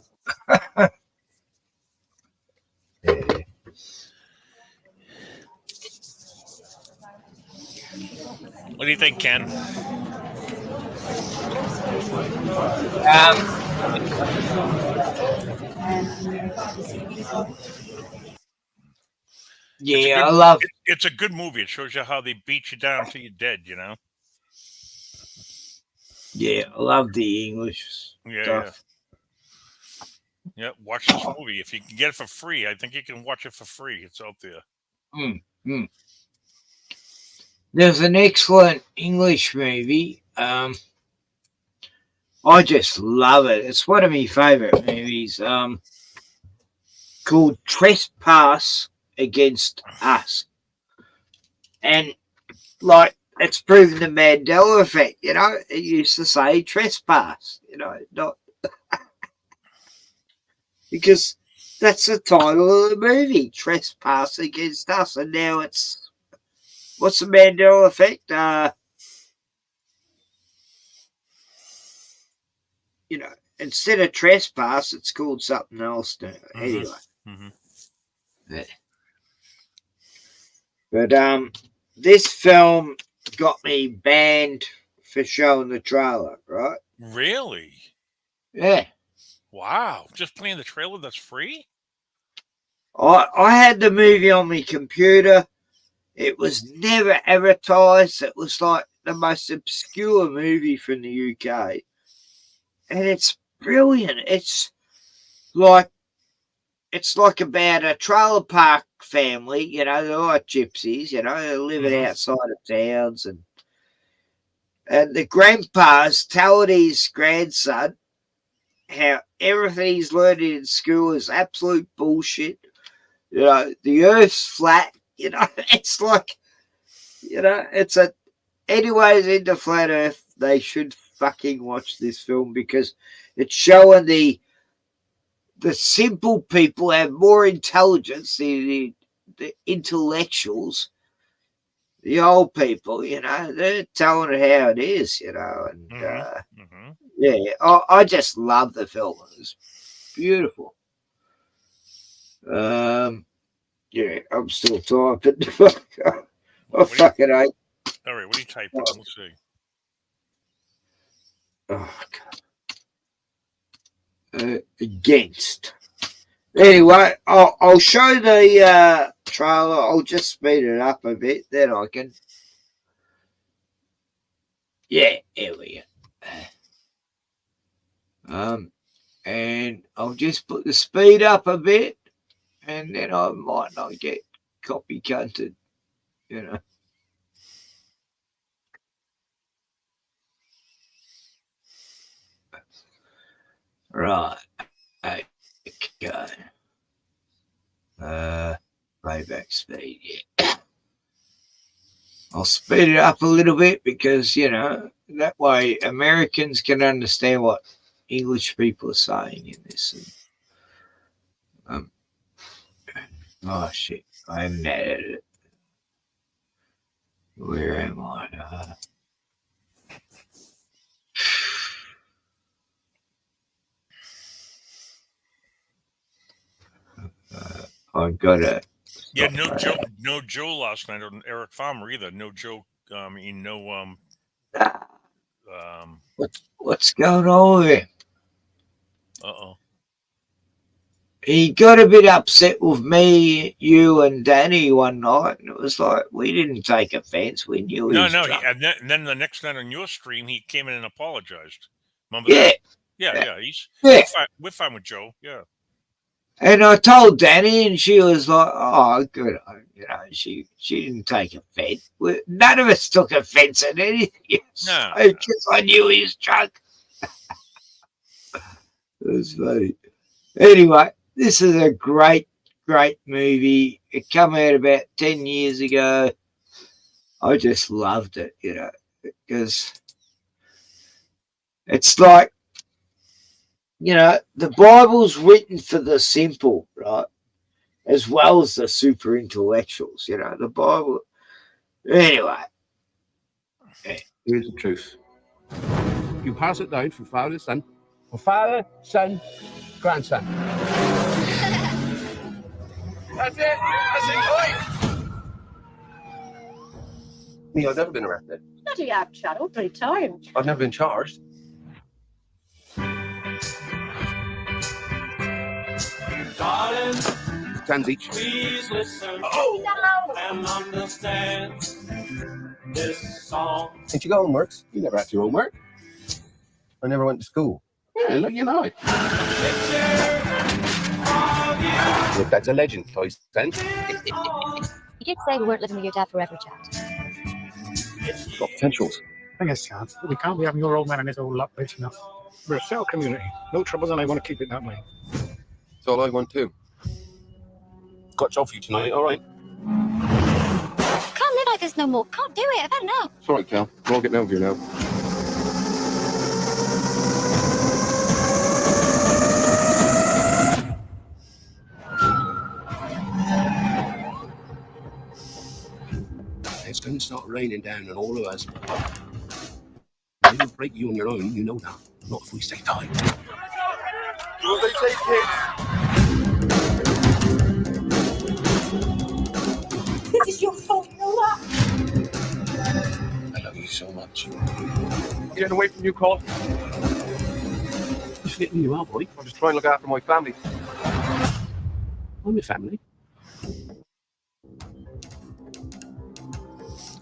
What do you think, Ken? Yeah, I love. It's a good movie. It shows you how they beat you down till you're dead. You know. Yeah, I love the English Yeah, stuff. yeah. Watch this movie if you can get it for free. I think you can watch it for free. It's out there. There's an excellent English movie. I just love it. It's one of my favorite movies. Called Trespass Against Us, and like it's proven the Mandela effect. You know, it used to say trespass. You know, not because that's the title of the movie, Trespass Against Us, and now it's what's the Mandela effect? You know, instead of trespass, it's called something else now. Anyway. Yeah. But this film got me banned for showing the trailer, right? Really? Yeah. Wow. Just playing the trailer that's free? I had the movie on my computer. It was never advertised. It was like the most obscure movie from the UK. And it's brilliant. It's like about a trailer park family, you know, they're like gypsies, you know, they're living outside of towns, and the grandpa's telling his grandson how everything he's learning in school is absolute bullshit. You know, the earth's flat, you know, it's like, you know, it's a anyways into flat earth, they should fucking watch this film because it's showing the simple people have more intelligence, the intellectuals, the old people, you know, they're telling it how it is, you know, and yeah, I just love the film. It's beautiful. Yeah, I'm still typing. I fucking hate. All right, what are you typing? Let's see. Oh, God. Against. Anyway, I'll show the trailer. I'll just speed it up a bit. Then I can. Yeah, here we go. And I'll just put the speed up a bit, and then I might not get copy cunted, you know. Right. Okay. Playback speed, yeah. I'll speed it up a little bit because, you know, that way Americans can understand what English people are saying in this. Oh, shit. I haven't added it. Where am I? I've got it. Yeah, no Joe last night on Eric Farmer either. No Joe. What's going on with him? Uh-oh. He got a bit upset with me, you, and Danny one night, and it was like we didn't take offense. We knew he was drunk. And then the next night on your stream, he came in and apologized. Remember Yeah. that? Yeah. We're fine with Joe. Yeah. And I told Danny, and she was like, "Oh, good." You know, she didn't take offense. None of us took offense at anything. No. Because I knew he was drunk. It was funny. Anyway, this is a great movie. It came out about 10 years ago. I just loved it, you know, because it's like, you know, the Bible's written for the simple, right? As well as the super intellectuals, you know, the Bible. Anyway. Here's the truth. You pass it down from father to son, or father, son, grandson. That's it. Me, I've never been arrested. Bloody have, Shadow, 3 times. I've never been charged. Darling, 10 each. Please listen and understand this song. Ain't you got homeworks? You never had your homework. I never went to school. Yeah, look, you know it. Look, that's a legend, Toy Sense. You did say we weren't living with your dad forever, Chad. It's got potentials. Thing is, Chad, we can't be having your old man and his old lot bitching up. We're a cell community. No troubles, and I want to keep it that way. That's all I want too. Got a job for you tonight, all right? Can't live like this no more. Can't do it. I've had enough. It's all right, Cal. We're all getting over you now. It's going to start raining down on all of us. They will break you on your own, you know that. Not if we stay tight. Do what they say, kids. This is your fault, you know that? I love you so much. Getting away from you, Cole. Just getting you out, boy. I'm just trying to look after my family. I'm your family.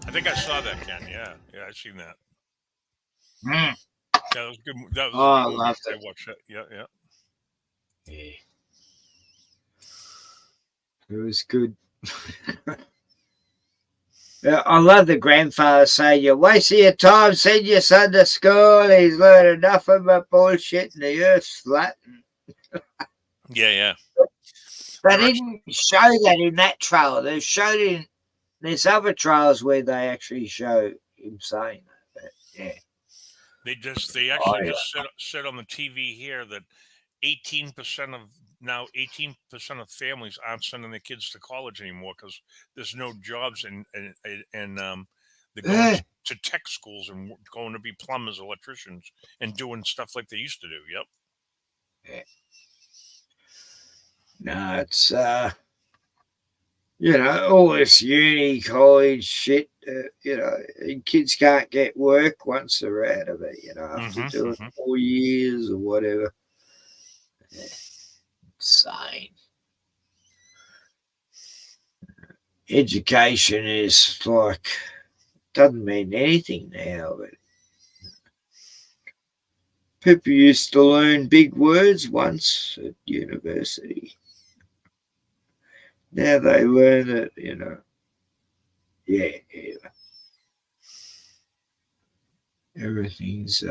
I think I saw that, Ken. Yeah, I've seen that. That was good. That was Oh, I a good movie. loved I it. watched it. Yeah. It was good. Yeah, I love the grandfather saying, "You're wasting your time. Send your son to school. He's learned enough about bullshit and the earth's flat." Yeah. They didn't show that in that trailer. They showed in there's other trailers where they actually show him saying that. But yeah. They actually said on the TV here that 18% of families aren't sending their kids to college anymore because there's no jobs and they're going to tech schools and going to be plumbers, electricians, and doing stuff like they used to do. Yep. Yeah. No, it's all this uni, college shit, and kids can't get work once they're out of it, after doing 4 years or whatever. Yeah. Insane. Education is doesn't mean anything now, but people used to learn big words once at university. Now they learn it, Yeah. Everything's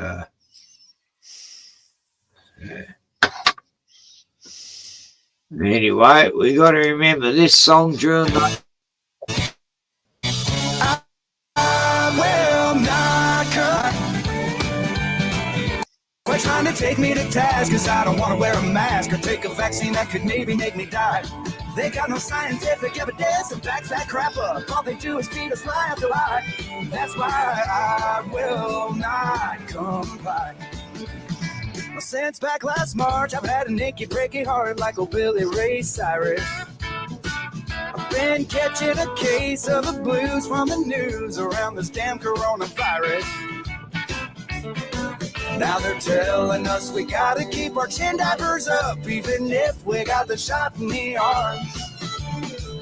Anyway, we got to remember this song during the Will not come. Quit trying to take me to task, cause I don't want to wear a mask or take a vaccine that could maybe make me die. They got no scientific evidence to back that crap up. All they do is feed us lie after lie. That's why I will not comply. Well, since back last March, I've had an achy, breaky heart like old Billy Ray Cyrus. I've been catching a case of the blues from the news around this damn coronavirus. Now they're telling us we gotta keep our chin divers up, even if we got the shot in the arm.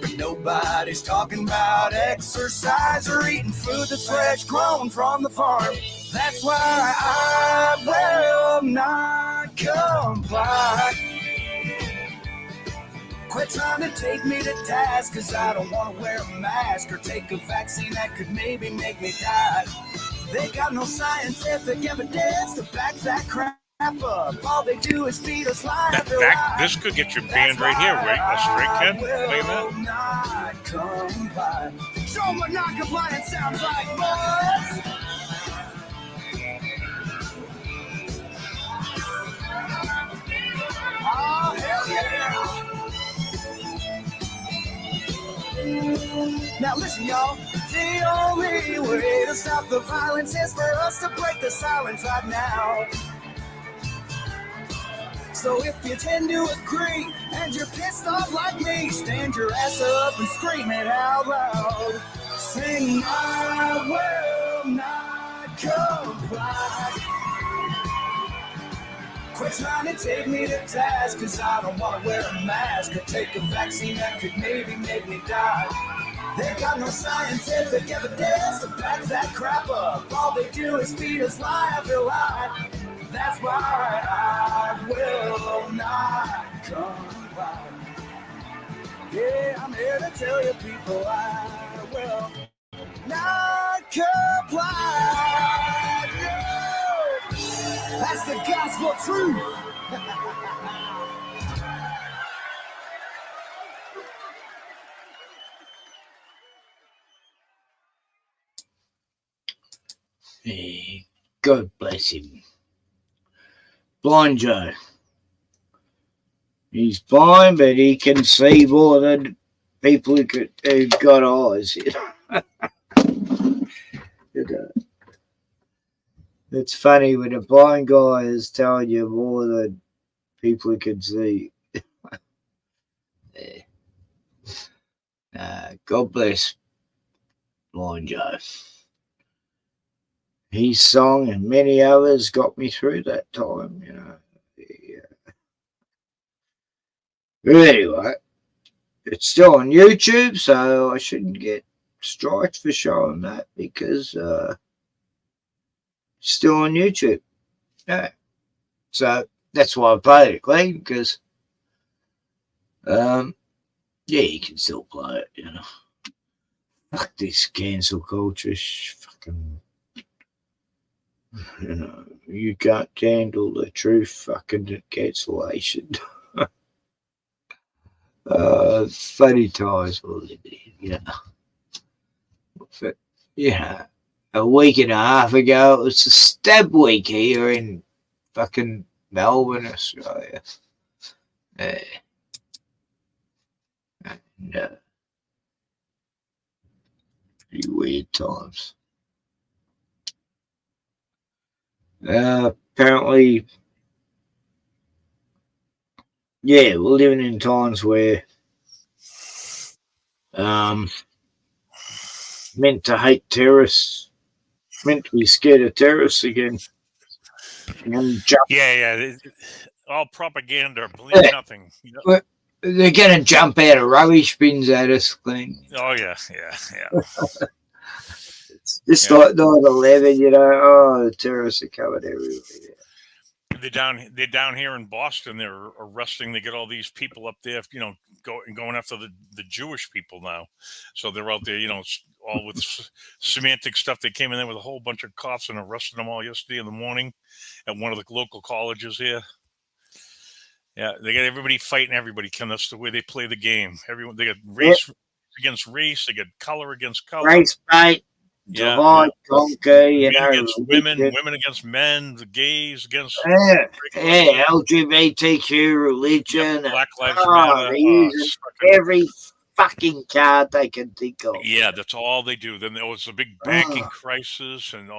But nobody's talking about exercise or eating food that's fresh grown from the farm. That's why I will not comply. Quit trying to take me to task, cause I don't want to wear a mask or take a vaccine that could maybe make me die. They got no scientific evidence to back that crap up. All they do is feed us lies. This could get your band right here, right? A straight Ken playing that. Not comply. Show them what not compliant sounds like, boys. Oh, hell yeah. Now listen, y'all. The only way to stop the violence is for us to break the silence right now. So if you tend to agree and you're pissed off like me, stand your ass up and scream it out loud. Sing, I will not comply. Quit trying to take me to task, cause I don't wanna wear a mask or take a vaccine that could maybe make me die. They got no scientific evidence to back that crap up. All they do is feed us lie after lie. That's why I will not comply. Yeah, I'm here to tell you people I will not comply. No, that's the gospel truth. Hey, God bless him. Blind Joe. He's blind, but he can see more than people who've got eyes. You know? It's funny when a blind guy is telling you more than people who can see. God bless Blind Joe. His song and many others got me through that time, you know. But anyway, it's still on YouTube, so I shouldn't get striked for showing that because it's still on YouTube. Yeah. So that's why I played it clean, because yeah, you can still play it, you know. Fuck this cancel culture, fucking, you know, you can't handle the truth, fucking cancellation. Funny times we're living in, you know. But, yeah, a week and a half ago, it was a stab week here in fucking Melbourne, Australia. No. Pretty weird times. Apparently, yeah, we're living in times where meant to hate terrorists, meant to be scared of terrorists again. And jump. Yeah. All propaganda. Believe nothing. You know? They're going to jump out of rubbish bins at us, Glenn. Oh, yeah. It's just like 9/11, you know. Oh, the terrorists are coming everywhere. They're down here in Boston. They're arresting. They get all these people up there, you know, going after the Jewish people now. So they're out there, you know, all with semantic stuff. They came in there with a whole bunch of cops and arrested them all yesterday in the morning at one of the local colleges here. Yeah, they got everybody fighting everybody. That's the way they play the game. Everyone, they got race against race. They got color against color. Race bait, divide, conquer, you men know. against women, women against men, the gays against LGBTQ religion. Black Lives Matter. They're using every fucking card they can think of. Yeah, that's all they do. Then it's a big banking crisis, and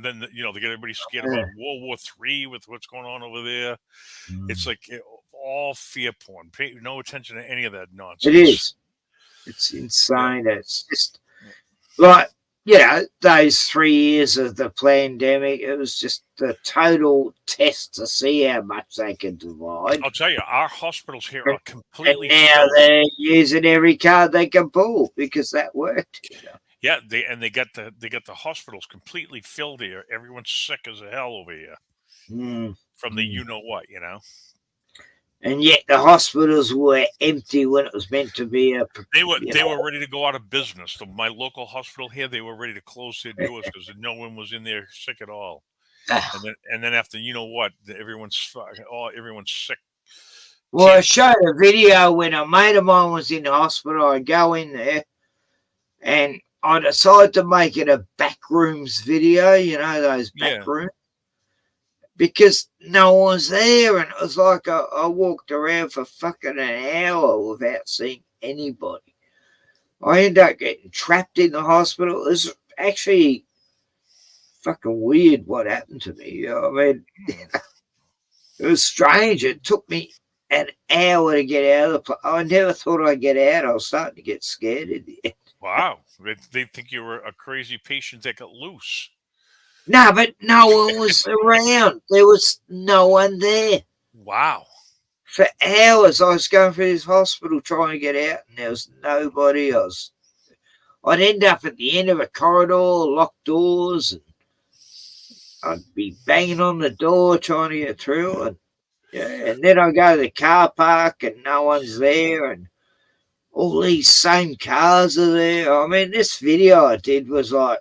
then you know they get everybody scared about World War III with what's going on over there. It's like all fear porn. Pay no attention to any of that nonsense. It is. It's insane. It's just like, you know, those 3 years of the pandemic, it was just the total test to see how much they can divide. I'll tell you, our hospitals here are completely and now they're using every card they can pull because that worked. You know? Yeah, they got the hospitals completely filled here. Everyone's sick as a hell over here from the you know what, you know. And yet the hospitals were empty when it was meant to be They were ready to go out of business. My local hospital here, they were ready to close their doors because no one was in there sick at all. And then after you know what, everyone's sick. Well, I showed a video when a mate of mine was in the hospital. I go in there and I decided to make it a backrooms video, you know, those back rooms. Because no one was there, and it was like I walked around for fucking an hour without seeing anybody. I ended up getting trapped in the hospital. It was actually fucking weird what happened to me. You know what I mean? It was strange. It took me an hour to get out of the place. I never thought I'd get out. I was starting to get scared in the end. Wow. They think you were a crazy patient that got loose. No, but no one was around. There was no one there. Wow. For hours, I was going through this hospital trying to get out, and there was nobody. I'd end up at the end of a corridor, locked doors, and I'd be banging on the door trying to get through, and then I go to the car park and no one's there, and all these same cars are there. I mean, this video I did was like,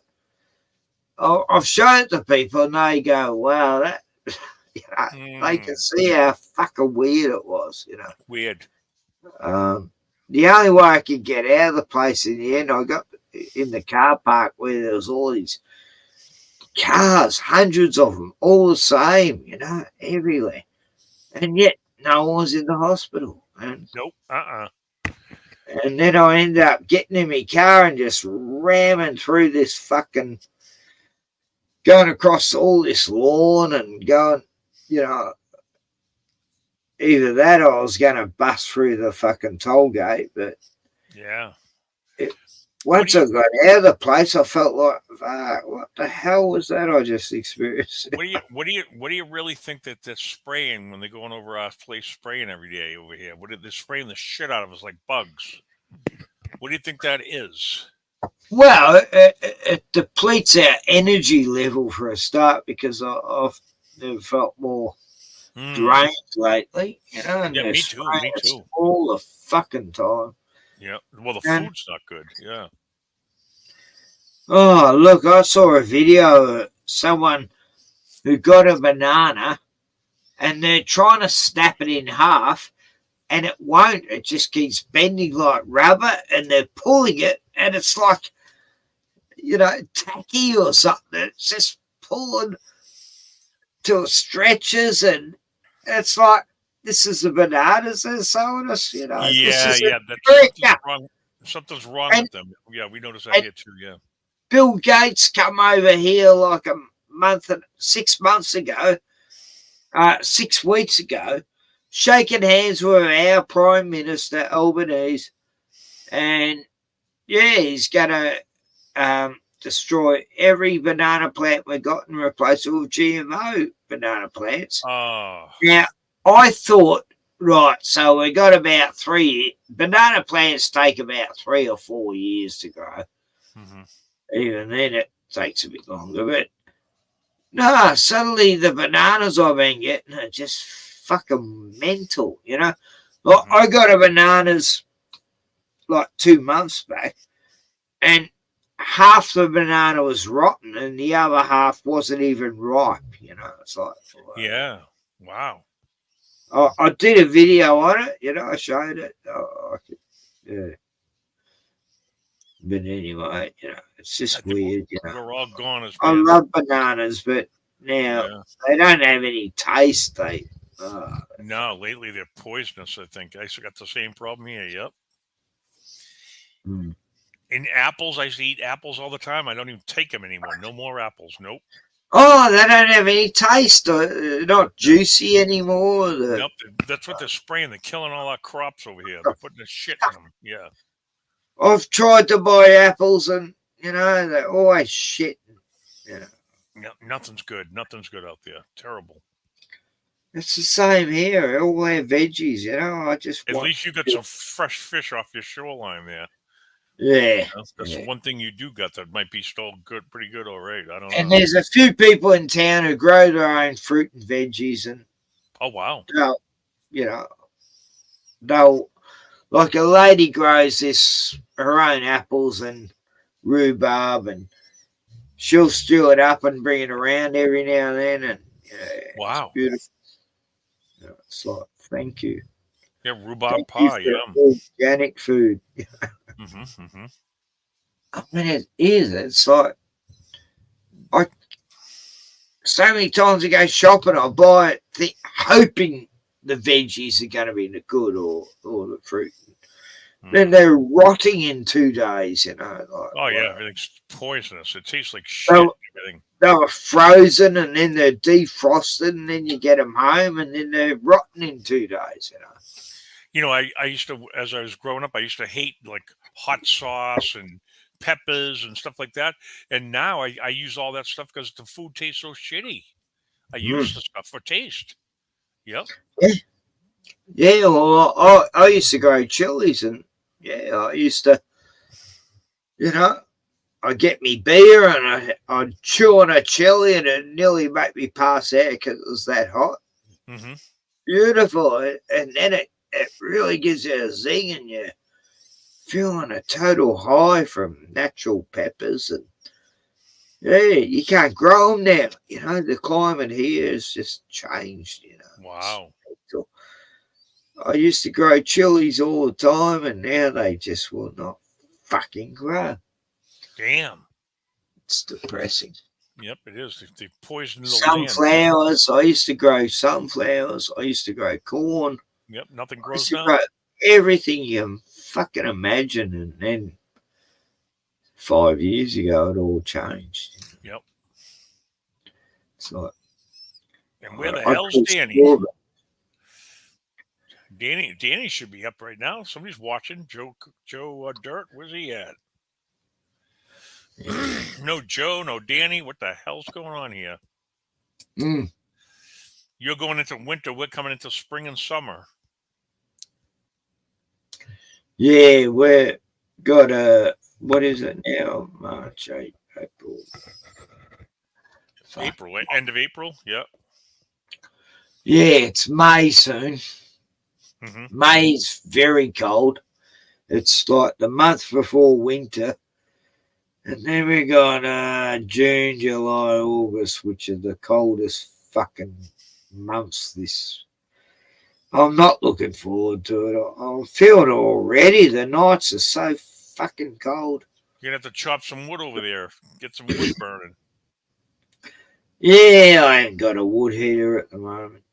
I've shown it to people and they go, wow, that, they can see how fucking weird it was, Weird. The only way I could get out of the place in the end, I got in the car park where there was all these cars, hundreds of them, all the same, everywhere. And yet no one was in the hospital. And nope. And then I ended up getting in my car and just ramming through this fucking, going across all this lawn and going, either that or I was going to bust through the fucking toll gate. But yeah, once I got out of the place, I felt like, what the hell was that I just experienced? What do you really think that they're spraying when they're going over our place, spraying every day over here? They're spraying the shit out of us like bugs? What do you think that is? Well, it depletes our energy level for a start, because I've never felt more drained lately. And yeah, me too. All the fucking time. Yeah. Well, the food's not good. Yeah. Oh, look, I saw a video of someone who got a banana and they're trying to snap it in half and it won't. It just keeps bending like rubber and they're pulling it and it's like, tacky or something. It's just pulling till it stretches, and it's like, this is the bananas they're selling us, Yeah, This is something's wrong with them. Yeah, we noticed that here too. Yeah. Bill Gates come over here like 6 months ago, 6 weeks ago, shaking hands with our Prime Minister Albanese, and he's gonna destroy every banana plant we got and replace it with GMO banana plants. Oh. Now, I thought, right, so we got about 3 banana plants take about 3 or 4 years to grow. Mm-hmm. Even then, it takes a bit longer. But no, suddenly the bananas I've been getting are just fucking mental, Like, I got a bananas like 2 months back, and half the banana was rotten and the other half wasn't even ripe, It's like, yeah, wow. I did a video on it, I showed it. Yeah. But anyway, it's just weird, We're all gone as I love bananas, but now they don't have any taste. No, lately they're poisonous, I think. I got the same problem here. Yep. In apples, I used to eat apples all the time. I don't even take them anymore. No more apples. Nope. Oh, they don't have any taste. They're not juicy anymore. Nope. That's what they're spraying. They're killing all our crops over here. They're putting the shit in them. Yeah. I've tried to buy apples and, they're always shit. No, nothing's good. Nothing's good out there. Terrible. It's the same here. All their veggies, I just At least you got some fresh fish off your shoreline there. Yeah. That's one thing you do got that might be still good, pretty good, all right. I don't know. And there's a few people in town who grow their own fruit and veggies, and oh wow, they'll like a lady grows her own apples and rhubarb, and she'll stew it up and bring it around every now and then, and wow, it's beautiful. It's like, thank you. Yeah, rhubarb pie, yum. Organic food. Mm-hmm. I mean, it is. It's like, so many times I go shopping, I buy it hoping the veggies are going to be good or the fruit. Then they're rotting in 2 days, Everything's poisonous. It tastes like shit. Everything. They were frozen and then they're defrosted and then you get them home and then they're rotten in 2 days, I used to, as I was growing up, I used to hate like hot sauce and peppers and stuff like that. And now I use all that stuff because the food tastes so shitty. I use the stuff for taste. Yep. Yeah, well, I used to grow chilies, and I used to, I'd get me beer and I'd chew on a chili and it nearly make me pass out because it was that hot. Mm-hmm. Beautiful. And then it really gives you a zing and you're feeling a total high from natural peppers. And you can't grow them now. The climate here has just changed, Wow. So I used to grow chilies all the time, and now they just will not fucking grow. Damn. It's depressing. Yep, it is. They poisoned the land. Sunflowers. I used to grow sunflowers. I used to grow corn. Yep, nothing I used grows to now. grow everything you can fucking imagine, and then 5 years ago it all changed. Yep. It's like, And where the I hell's could Danny? still- Danny should be up right now. Somebody's watching. Joe Dirt, where's he at? No Joe, no Danny. What the hell's going on here? You're going into winter. We're coming into spring and summer. Yeah, we're got what is it now? March, April. April, end of April. Yep. Yeah, it's May soon. Mm-hmm. May's very cold. It's like the month before winter. And then we got June, July, August, which are the coldest fucking months this. I'm not looking forward to it. I'm feeling it already. The nights are so fucking cold. You're going to have to chop some wood over there. Get some wood burning. Yeah, I ain't got a wood heater at the moment.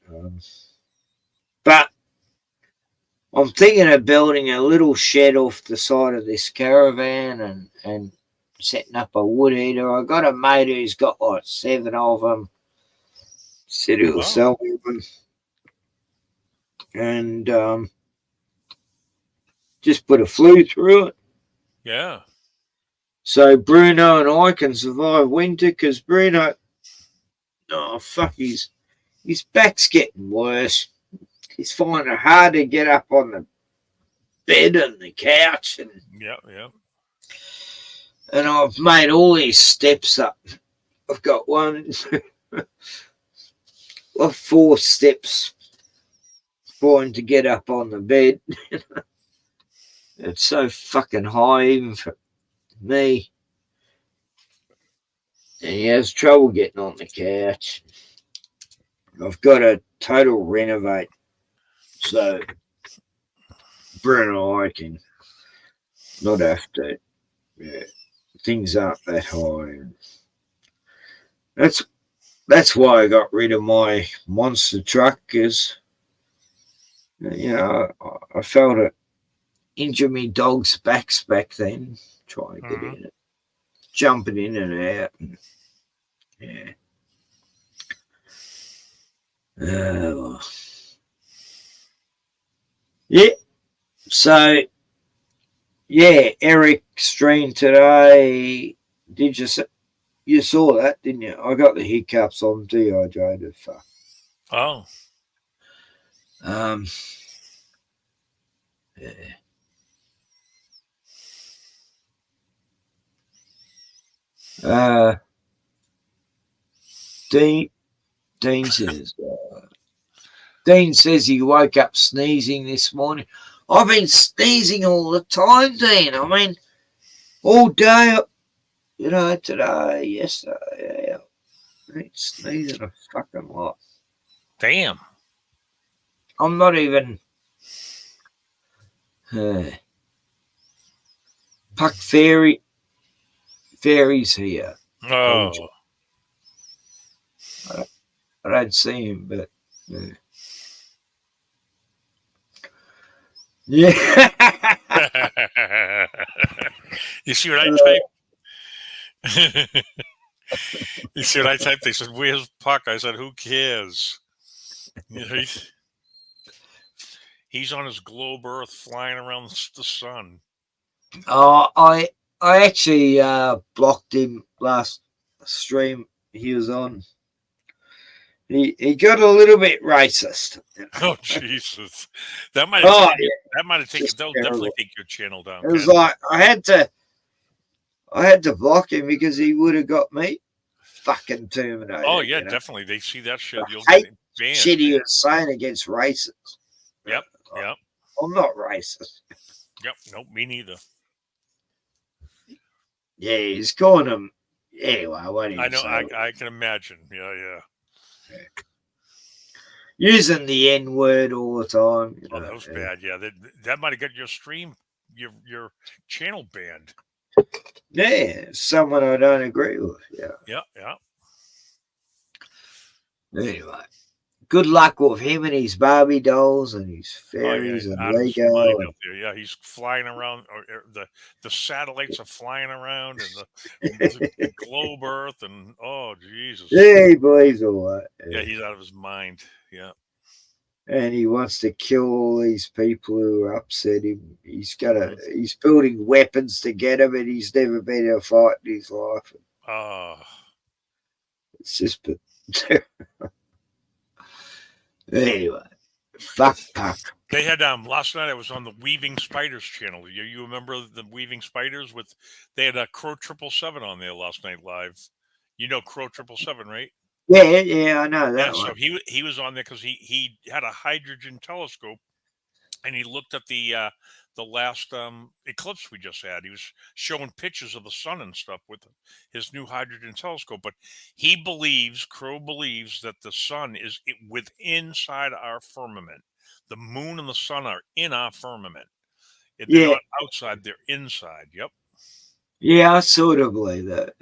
But I'm thinking of building a little shed off the side of this caravan and setting up a wood heater. I got a mate who's got like 7 of them. Said he'll sell me one. And just put a flue through it. Yeah. So Bruno and I can survive winter, because Bruno, his back's getting worse. He's finding it hard to get up on the bed and the couch. Yeah. And I've made all these steps up. I've got 4 steps for him to get up on the bed. It's so fucking high even for me. And he has trouble getting on the couch. I've got to total renovate so Bruno and I can not have to. Yeah, things aren't that high. That's why I got rid of my monster truck, because I felt it injure me dog's backs back then, trying to get in it, jumping in and out. And, yeah. Yeah. So, yeah, Eric streamed today. You saw that, didn't you? I got the hiccups. I'm dehydrated. Fuck. Oh. Yeah. Dean says he woke up sneezing this morning. I've been sneezing all the time, Dean. I mean, all day, today, yesterday, I've been sneezing a fucking lot. Damn. I'm not even. Puck Fairy's here. Oh. I don't see him, but yeah. You see what I typed? You see what I typed? They said, "Where's Puck?" I said, "Who cares?" He's on his globe Earth, flying around the sun. Oh, I actually blocked him last stream he was on. He got a little bit racist. Oh Jesus, that might have taken that might have taken. That'll definitely take your channel down. It was Ken. like I had to block him because he would have got me fucking terminated. Oh yeah, you know? definitely. They see that shit, you'll I hate get banned. shit he was saying against racists. Yep, yep. I'm not racist. Yep, nope, me neither. Yeah, he's calling him. Anyway, I won't even I know. say I can imagine. Yeah. using the N word all the time. You know, That was bad. Yeah, that might have got your stream, your channel banned. Yeah, someone I don't agree with. Yeah. Anyway, good luck with him and his Barbie dolls and his fairies and out of his Lego. mind up there. Yeah, he's flying around, or the satellites are flying around, and the globe Earth, and oh Jesus. Yeah, he believes all that. Yeah, he's out of his mind. Yeah. And he wants to kill all these people who are upset him. He's building weapons to get him, and he's never been in a fight in his life. It's just, but anyway, fuck. They had last night. I was on the Weaving Spiders channel. You remember the Weaving Spiders? They had a Crow 777 on there last night live. You know Crow 777, right? Yeah, I know that one. So he was on there because he had a hydrogen telescope, and he looked at the last eclipse we just had. He was showing pictures of the sun and stuff with his new hydrogen telescope. But Crow believes that the sun is inside our firmament. The moon and the sun are in our firmament. They're not outside; they're inside. Yep. Yeah, I sort of believe that.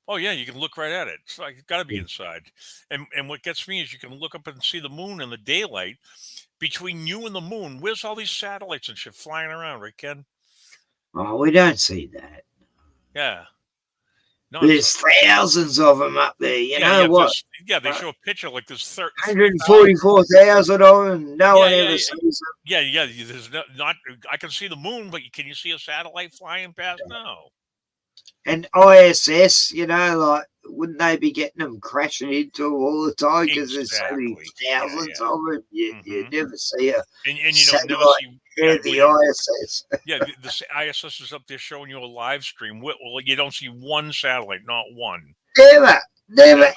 Oh yeah, you can look right at it. It's like it's got to be inside. And what gets me is you can look up and see the moon in the daylight. Between you and the moon, where's all these satellites and shit flying around, right, Ken? Oh, we don't see that. Yeah. No, there's thousands of them up there. You know what? They show a picture like there's 144,000 of them. No one ever sees them. Yeah. There's not. I can see the moon, but can you see a satellite flying past? No. And ISS, like, wouldn't they be getting them crashing into them all the time? Because there's so many thousands of them. You never see a and you don't never see the ISS. Yeah, the ISS is up there showing you a live stream. Well, you don't see one satellite, not one. Never,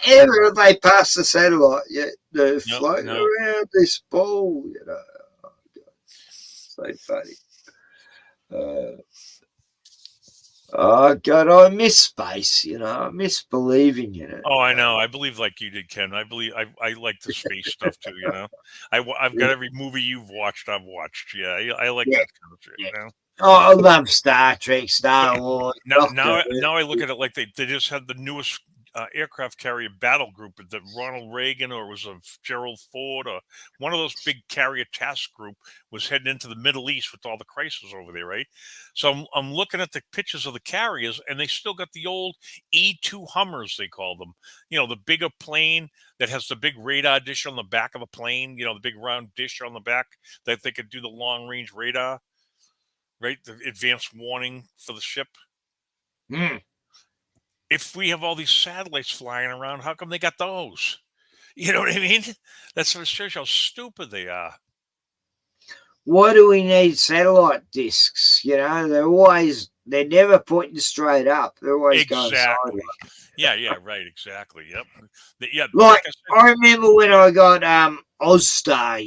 ever have they passed the satellite yet. They're floating around this ball, So funny. Oh God, I miss space. I miss believing in it. Oh, I know. I believe like you did, Ken. I believe I like the space stuff too. I've got every movie you've watched. I've watched. Yeah, I like that kind of shit. Oh, I love Star Trek, Star Wars. Now I look at it like they just had the newest aircraft carrier battle group that Ronald Reagan or was of Gerald Ford or one of those big carrier task group was heading into the Middle East with all the crisis over there, right? So I'm looking at the pictures of the carriers, and they still got the old E-2 Hummers, they call them. The bigger plane that has the big radar dish on the back of the plane. The big round dish on the back that they could do the long range radar, right? The advanced warning for the ship. If we have all these satellites flying around, how come they got those? You know what I mean? That's what shows how stupid they are. Why do we need satellite discs? They're never pointing straight up. They're always going sideways. Yeah, right, exactly. Yep. Like I remember when I got Ozstar,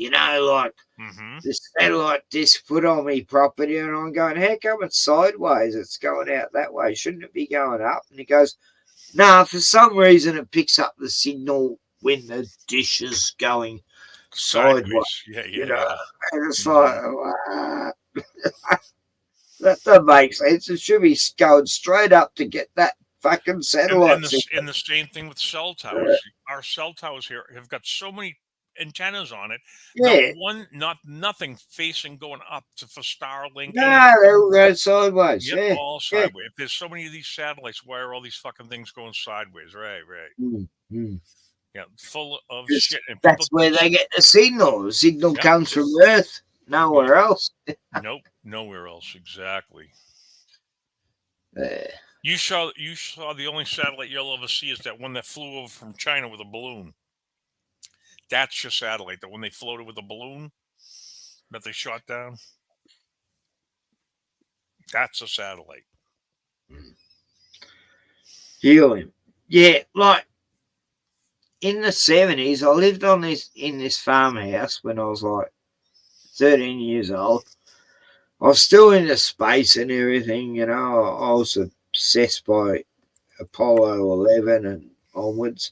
the satellite disc put on me property, and I'm going, how come it's sideways? It's going out that way. Shouldn't it be going up? And he goes, no, for some reason it picks up the signal when the dish is going sideways. Yeah. And it's like, that doesn't make sense. It should be going straight up to get that fucking satellite. And the same thing with cell towers. Our cell towers here have got so many antennas on it. Nothing facing going up for Starlink. No, they're all going sideways. Yep, all sideways. If there's so many of these satellites, why are all these fucking things going sideways? Right. Yeah, full of shit. And that's where they get the signal. The signal comes from Earth, nowhere else. Nope, nowhere else. Exactly. You saw the only satellite you'll ever see is that one that flew over from China with a balloon. That's your satellite. The one they floated with a balloon that they shot down. That's a satellite. Helium. Yeah, like in the 70s, I lived in this farmhouse when I was like 13 years old. I was still into space and everything, you know. I was obsessed by Apollo 11 and onwards.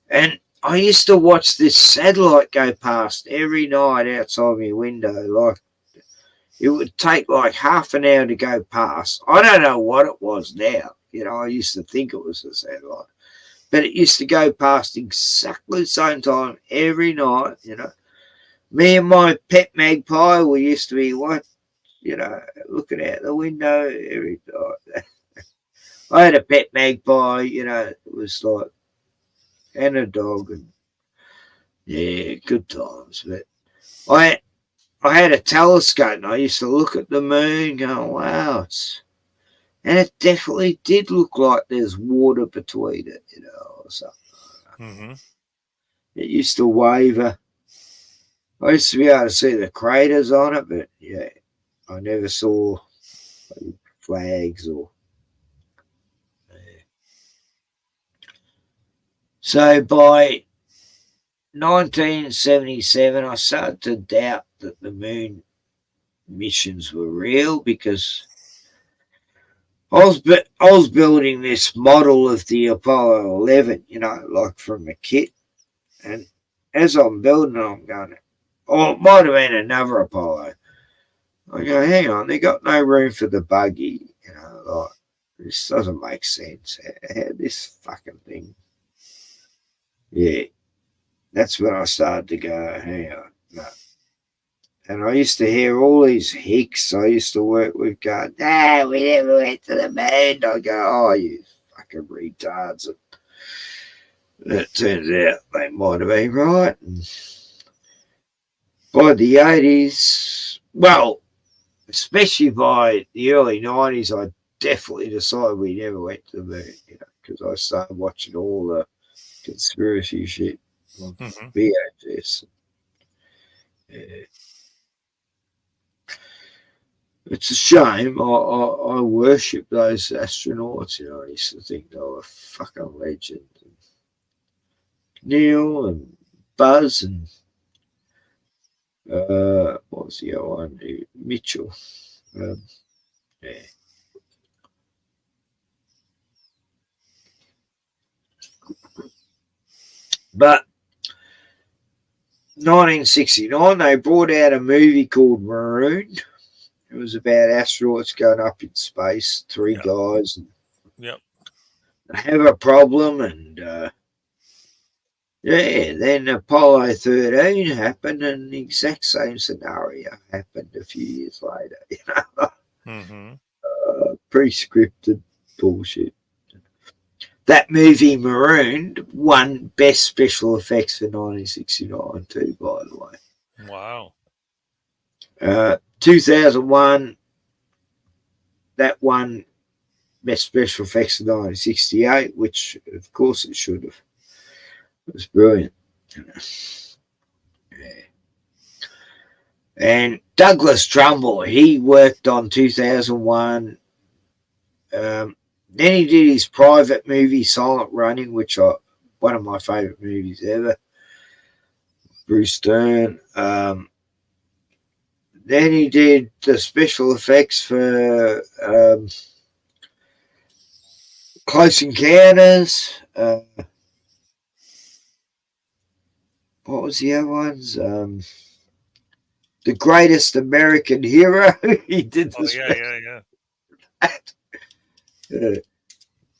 And I used to watch this satellite go past every night outside my window. Like, it would take like half an hour to go past. I don't know what it was now. You know, I used to think it was a satellite. But it used to go past exactly the same time every night, you know. Me and my pet magpie, we used to be what, you know, looking out the window every night. I had a pet magpie, you know, it was like, and a dog, and yeah, good times. But I had a telescope, and I used to look at the moon, going, wow, and it definitely did look like there's water between it, you know, or something. Mm-hmm. It used to waver. I used to be able to see the craters on it, but yeah, I never saw flags or. So by 1977, I started to doubt that the moon missions were real because I was building this model of the Apollo 11, you know, like from a kit, and as I'm building it, I'm going, oh, it might have been another Apollo. I go, hang on, they got no room for the buggy, you know, like this doesn't make sense. This fucking thing, yeah. That's when I started to go, hang on, no. And I used to hear all these hicks I used to work with going, we never went to the moon. I go, oh, you fucking retards. And it turns out they might have been right. And by the 80s, well, especially by the early 90s, I definitely decided we never went to the moon, you know, because I started watching all the conspiracy shit on VHS. Yeah. It's a shame. I worship those astronauts. You know, I used to think they were fucking legends. Neil and Buzz and what was the other one? Mitchell. Yeah. But 1969, they brought out a movie called Marooned. It was about astronauts going up in space, three guys, and they have a problem, and yeah, then Apollo 13 happened, and the exact same scenario happened a few years later. You know, pre-scripted bullshit. That movie Marooned won Best Special Effects for 1969 too, by the way. Wow. 2001, that won Best Special Effects for 1968, which of course it should have. It was brilliant. Yeah. And Douglas Trumbull, he worked on 2001. Then he did his private movie Silent Running, which one of my favourite movies ever. Bruce Stern. Then he did the special effects for Close Encounters. What was the other ones? The Greatest American Hero. He did the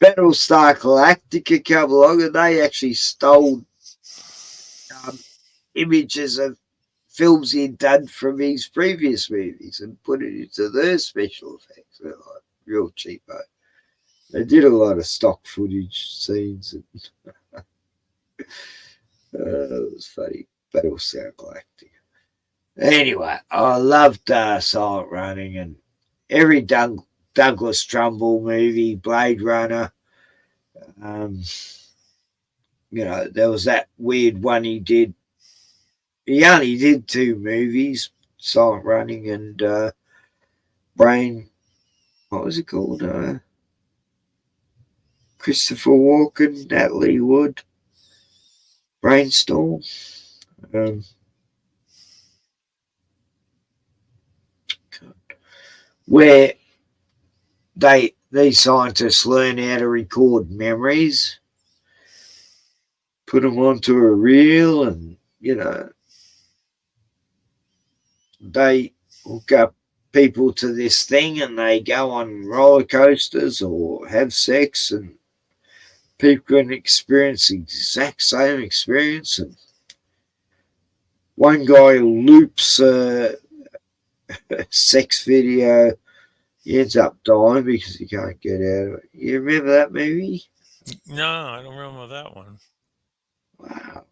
Battlestar Galactica come along, and they actually stole images of films he'd done from his previous movies and put it into their special effects. They're like real cheapo. They did a lot of stock footage scenes. And it was funny. Battlestar Galactica. Anyway, I loved Silent Running, and every Douglas Trumbull movie, Blade Runner. There was that weird one he did. He only did 2 movies, Silent Running and Brain. What was it called? Christopher Walken, Natalie Wood, Brainstorm. Where these scientists learn how to record memories, put them onto a reel, and they hook up people to this thing, and they go on roller coasters or have sex, and people can experience the exact same experience. And one guy loops a sex video. He ends up dying because he can't get out of it. You remember that movie? No, I don't remember that one. Wow.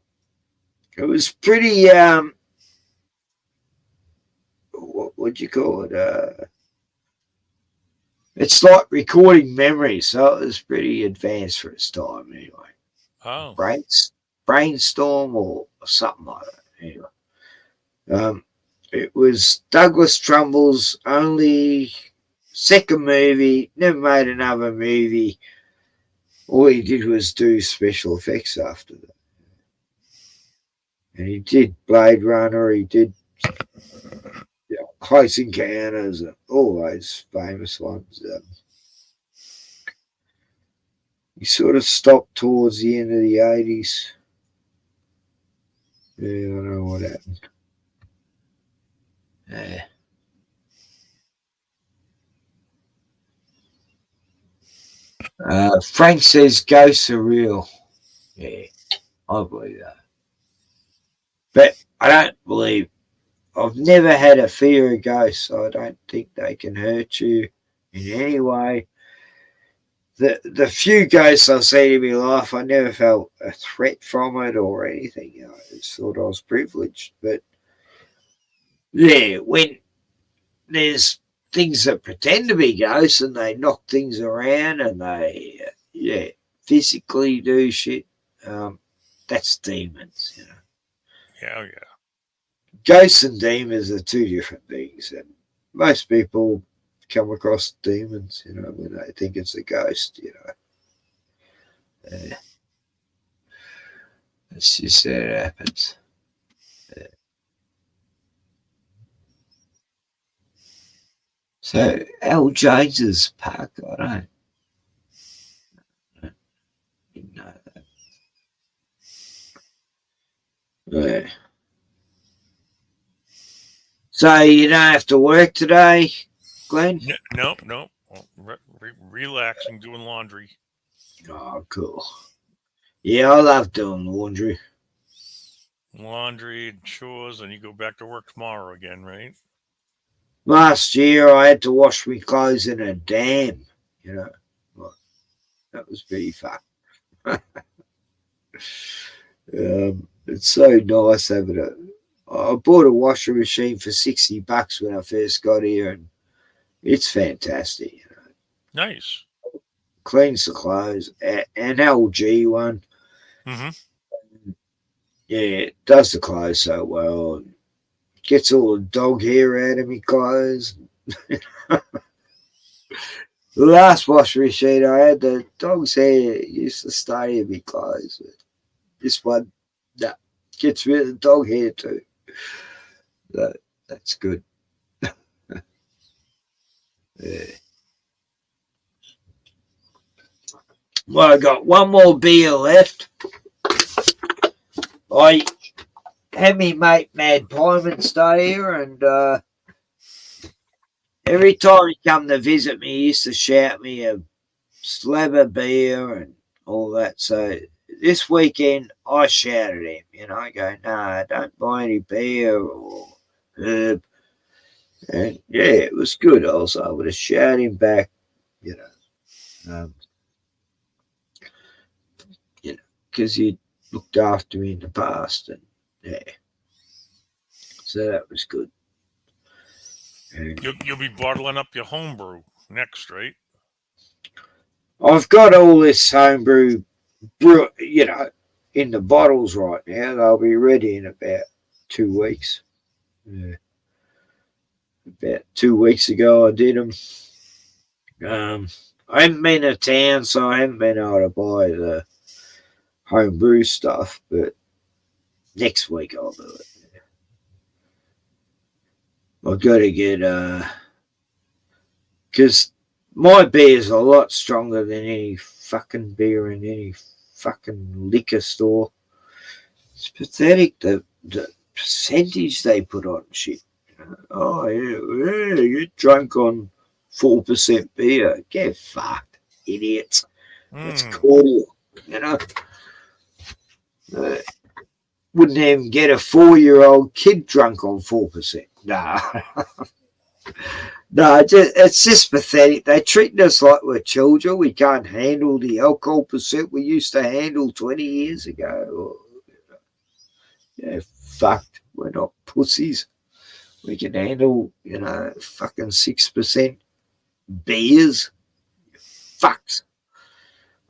It was pretty, what would you call it? It's like recording memories, so it was pretty advanced for its time anyway. Oh. Brainstorm or something like that. Anyway. It was Douglas Trumbull's only second movie, never made another movie. All he did was do special effects after that. And he did Blade Runner, he did Close Encounters, and all those famous ones. He sort of stopped towards the end of the 80s. Yeah, I don't know what happened. Frank says ghosts are real. Yeah, I believe that. But I don't believe, I've never had a fear of ghosts, so I don't think they can hurt you in any way. The few ghosts I've seen in my life, I never felt a threat from it or anything. I just thought I was privileged. But yeah, when there's things that pretend to be ghosts and they knock things around and they physically do shit, that's demons. Yeah. Ghosts and demons are 2 different things, and most people come across demons, when they think it's a ghost, It's just how it happens. So Al James's park, I didn't know that. Yeah. So you don't have to work today, Glenn? Nope. Relaxing, doing laundry. Oh, cool. Yeah, I love doing laundry. Laundry and chores, and you go back to work tomorrow again, right? Last year I had to wash my clothes in a dam, Well, that was pretty fun. It's so nice having it. I bought a washing machine for $60 when I first got here, and it's fantastic. Nice. Cleans the clothes. An LG one. Mm-hmm. Yeah, it does the clothes so well. Gets all the dog hair out of my clothes. The last washing machine I had, the dog's hair used to stay in my clothes. This one, gets rid of the dog hair too. That's good. Yeah. Well, I got one more beer left. I had me mate Mad Pyman stay here, and every time he come to visit me, he used to shout me a slab of beer and all that. So this weekend, I shouted at him, I go, "No, don't buy any beer or herb." And yeah, it was good. I was able to shout him back, because he looked after me in the past, and yeah, so that was good. And You'll be bottling up your homebrew. next, right? I've got all this homebrew, in the bottles right now. They'll be ready in about 2 weeks. Yeah. About 2 weeks ago, I did them. I haven't been to town, so I haven't been able to buy the homebrew stuff, but next week I'll do it. I've got to get, because my beer's a lot stronger than any fucking beer in any fucking liquor store. It's pathetic, the percentage they put on shit. Oh, yeah, you drunk on 4% beer. Get fucked, idiots. That's cordial, wouldn't even get a 4-year-old kid drunk on 4%. Nah. No, it's just pathetic. They treat us like we're children. We can't handle the alcohol percent we used to handle 20 years ago. Yeah, fucked. We're not pussies. We can handle, fucking 6% beers. Fucks.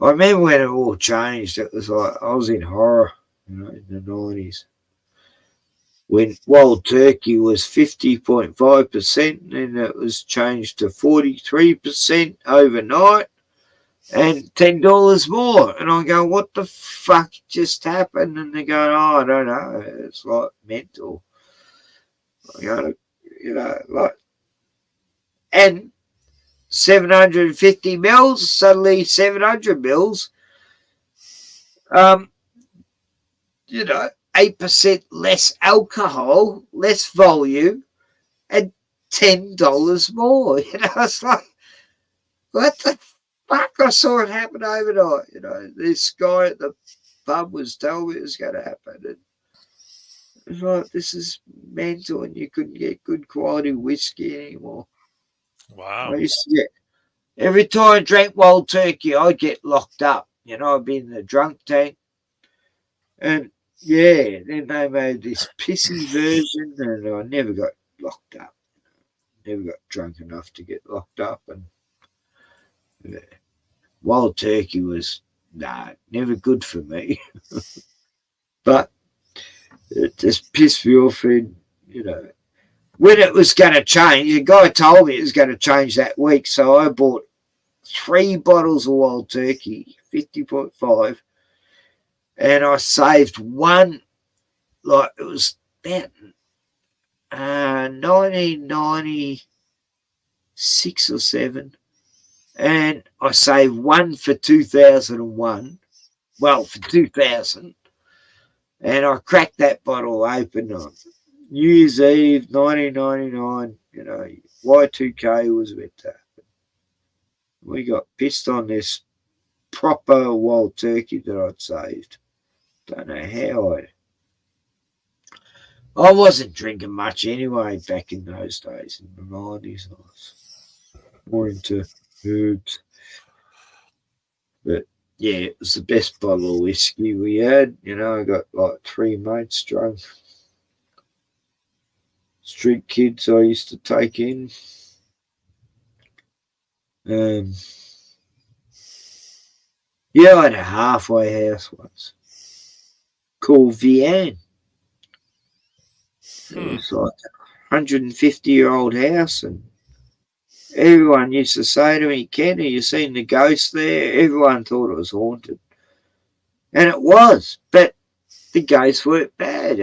I remember when it all changed. It was like I was in horror, in the 90s. When Wild Turkey was 50.5%, and it was changed to 43% overnight and $10 more. And I go, what the fuck just happened? And they go, oh, I don't know. It's like mental. I go, and 750 mils, suddenly 700 mils. 8% less alcohol, less volume, and $10 more. It's like, what the fuck? I saw it happen overnight. This guy at the pub was telling me it was going to happen. And it's like, this is mental, and you couldn't get good quality whiskey anymore. Wow. I used to get, every time I drank Wild Turkey, I'd get locked up. I'd be in the drunk tank. And yeah, then they made this pissy version, and I never got locked up. Never got drunk enough to get locked up. And yeah, Wild Turkey was, never good for me. But it just pissed me off. And, when it was going to change, a guy told me it was going to change that week. So I bought 3 bottles of Wild Turkey, 50.5. And I saved one, like it was about 1996 or 7, and I saved one for 2001. Well, for 2000, and I cracked that bottle open on New Year's Eve, 1999. Y2K was meant to happen. We got pissed on this proper Wild Turkey that I'd saved. Don't know how I wasn't drinking much anyway back in those days, in the 90s. I was more into herbs. But yeah, it was the best bottle of whiskey we had. I got like 3 mates drunk. Street kids I used to take in. Yeah, I had a halfway house once called Vian. It was like a 150-year-old house, and everyone used to say to me, Ken, have you seen the ghost there? Everyone thought it was haunted. And it was, but the ghosts weren't bad.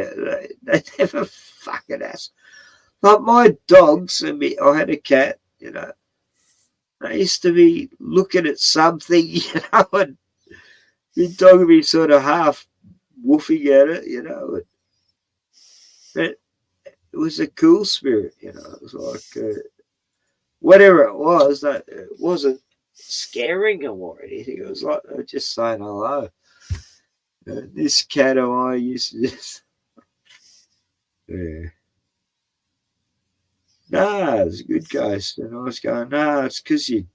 They never fucking asked. Like my dogs, and I had a cat, they used to be looking at something, and the dog would be sort of half woofing at it, But it was a cool spirit, it was like, whatever it was, that it wasn't scaring them or anything. It was like they were just saying hello. This cat of mine used to just, yeah. No, it was a good ghost. And I was going, no, it's because the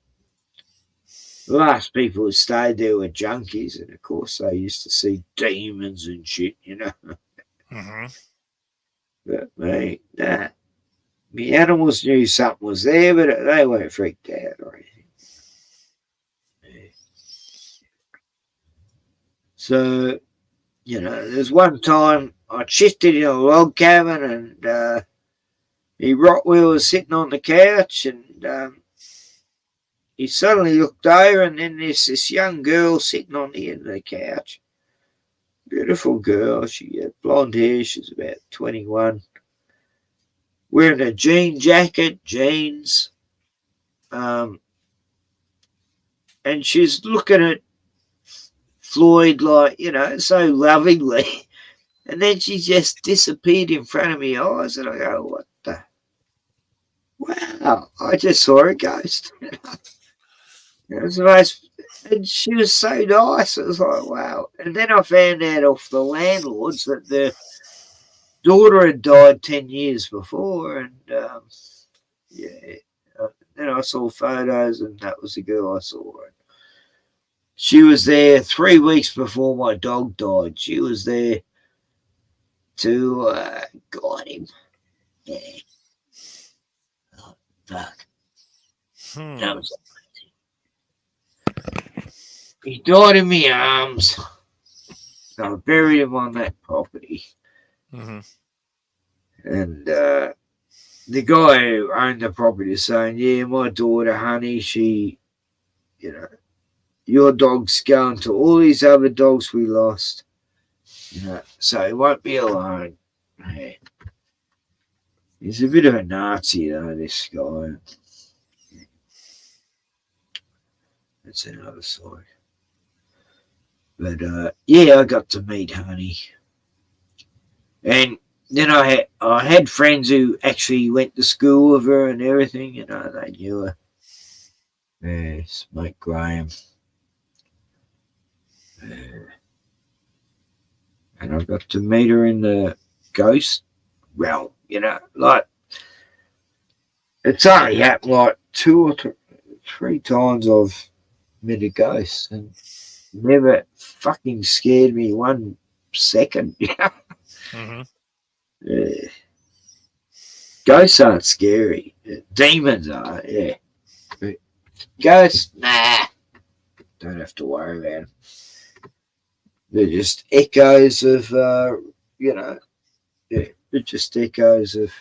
last people who stayed there were junkies. And of course, they used to see demons and shit, Mm-hmm. But me, nah. The animals knew something was there, but they weren't freaked out or anything. So, there's one time I shifted in a log cabin and he Rottweiler was sitting on the couch and he suddenly looked over and then there's this young girl sitting on the end of the couch. Beautiful girl. She had blonde hair. She was about 21. Wearing a jean jacket, jeans. And she's looking at Floyd like, so lovingly. And then she just disappeared in front of my eyes. And I go, what the? Wow, I just saw a ghost. It was the most, and she was so nice. It was like, wow. And then I found out off the landlords that the daughter had died 10 years before. And then I saw photos and that was the girl I saw. She was there 3 weeks before my dog died. She was there to guide him. Yeah. Oh, fuck. That was he died in my arms. So I buried him on that property. Mm-hmm. And the guy who owned the property is saying, yeah, my daughter, honey, she, your dog's going to all these other dogs we lost. So he won't be alone. Yeah. He's a bit of a Nazi, though, this guy. That's another story. But, I got to meet Honey. And then I had friends who actually went to school with her and everything, they knew her. Yes, Mike Graham. And I got to meet her in the ghost realm, like, it's only happened like 2 or 3 times I've met a ghost and never fucking scared me 1 second. Mm-hmm. Yeah. Ghosts aren't scary. Demons are, yeah. But ghosts, nah. Don't have to worry about them. They're just echoes of, they're just echoes of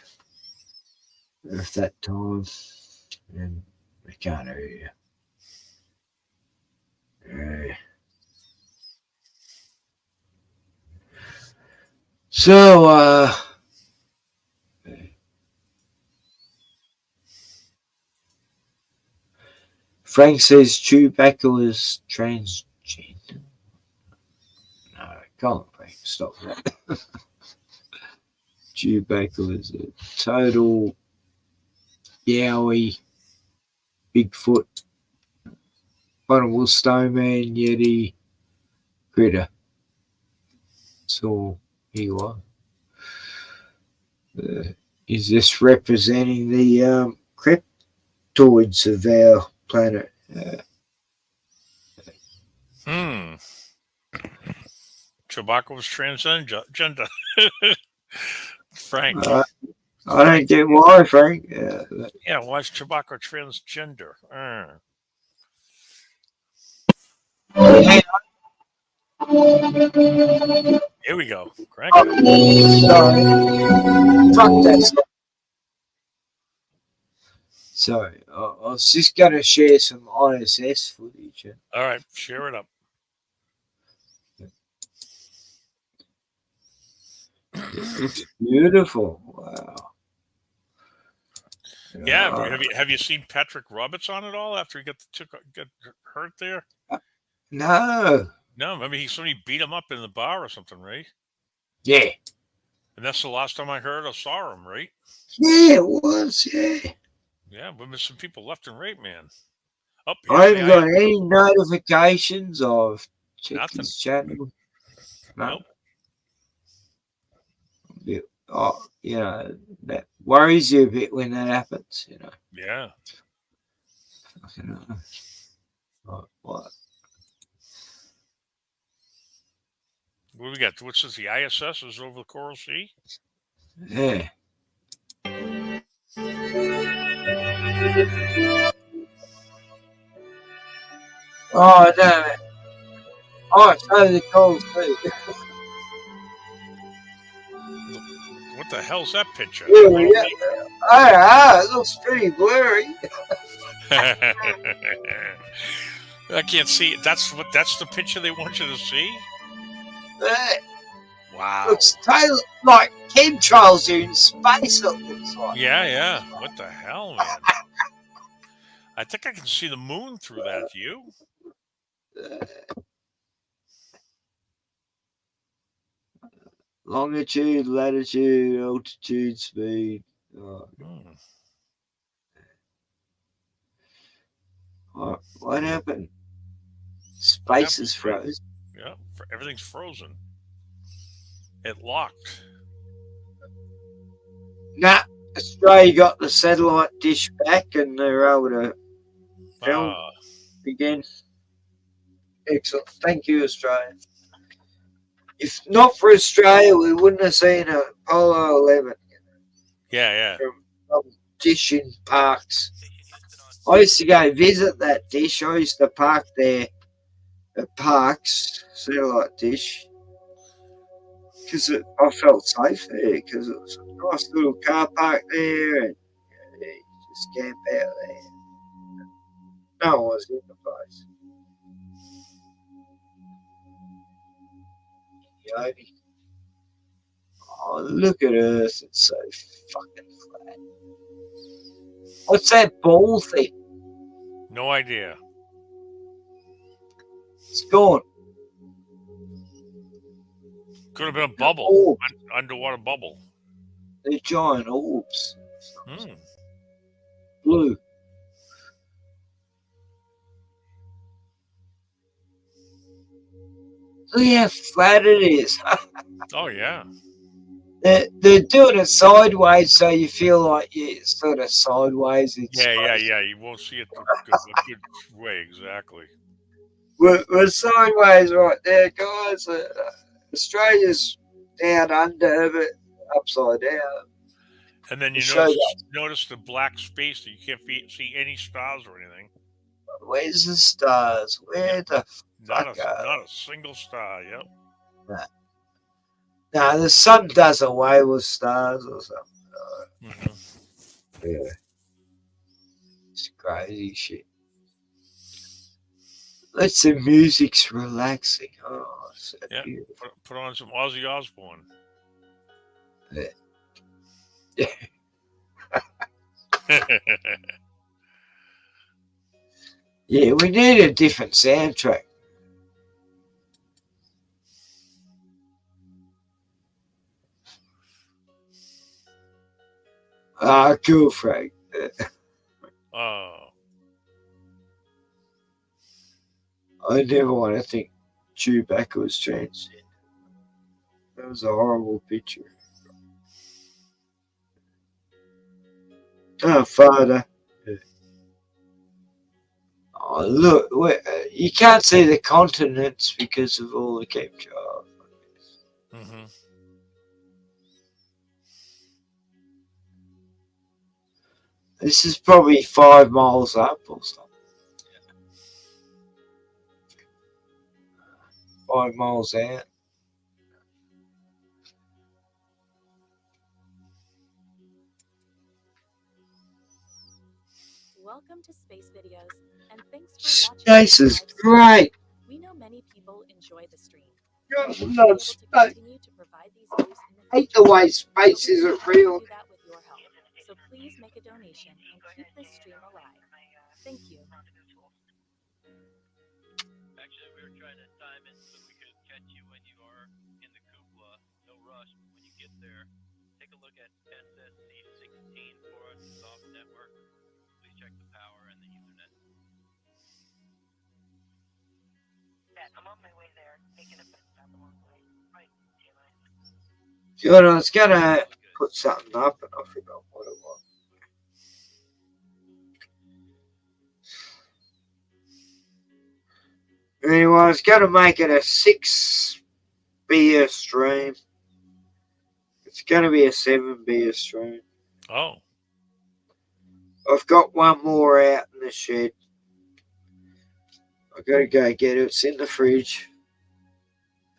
that time. And they can't hear you. Yeah. So, Frank says Chewbacca was transgender. No, come on, Frank, stop that. Chewbacca was a total Yowie, Bigfoot, Honorable Snowman, Yeti, critter. That's all he was. Is this representing the cryptoids of our planet? Chewbacca was transgender. Frank. I don't get why, Frank. Yeah, why is Chewbacca transgender? Here we go. Crank it. Sorry. Fuck that. Sorry, I was just going to share some ISS footage. All right, share it up. It's beautiful. Wow. Yeah, have you seen Patrick Roberts on it all after he got hurt there? No. No, maybe somebody beat him up in the bar or something, right? Yeah. And that's the last time I heard or saw him, right? Yeah, it was. Yeah. Yeah, we're missing people left and right, man. I haven't got any notifications of checked his channel. Nope. That worries you a bit when that happens, Yeah. Fucking what? What do we got? What's this? The ISS is over the Coral Sea? Yeah. Oh, damn it. Oh, it's totally cold too. What the hell's that picture? Yeah, it looks pretty blurry. I can't see it. That's the picture they want you to see? Wow. Looks totally like chemtrails are in space, it looks like. Yeah. What the hell, man? I think I can see the moon through that. You? Longitude, latitude, altitude, speed. Oh. What happened? Space is frozen. Yeah, everything's frozen. It locked. Nah, Australia got the satellite dish back and they're able to film again. Excellent. Thank you, Australia. If not for Australia, we wouldn't have seen Apollo 11. Yeah. From dish in parks. I used to go visit that dish. I used to park there at parks, satellite dish, because I felt safe there because it was a nice little car park there and you just camp out there. No one was in the place. Yoni. Oh, look at Earth. It's so fucking flat. What's that ball thing? No idea. It's gone. Could have been a bubble. Underwater bubble. They're giant orbs. Hmm. Blue. Look how flat it is. Oh, yeah. They're doing it sideways, so you feel like you're sort of sideways. Yeah. You won't see it a good way, exactly. We're sideways right there, guys. Australia's down under, but upside down. And then you notice the black space that you can't see any stars or anything. Where's the stars? Where the fuck not a single star, yep. No, the sun does away with stars or something. Yeah. It's crazy shit. The music's relaxing. Oh, so beautiful. Put on some Ozzy Osbourne. Yeah. Yeah, we need a different soundtrack. Cool, Frank. Oh. I never want to think Chewbacca was transgender. That was a horrible picture. Oh, Father. Oh, look, you can't see the continents because of all the chemtrails. Mm-hmm. This is probably 5 miles up or something. 5 miles out. Welcome to Space Videos, and thanks for watching. Space is great. We know many people enjoy the stream. I love space. I hate the way space isn't real. So please make a donation and keep this stream alive. Thank you. Actually, we were trying to time it so we could catch you when you are in the cupola. No rush when you get there. Take a look at SSC16 for us, soft network. Please check the power and the Ethernet. Yeah, I'm on my way there. Making a stop along the way. Right, God, I was gonna put something up and I forgot what it was. Anyway, I was gonna make it a 6 beer stream. It's gonna be a 7 beer stream. Oh. I've got one more out in the shed. I gotta go get it. It's in the fridge.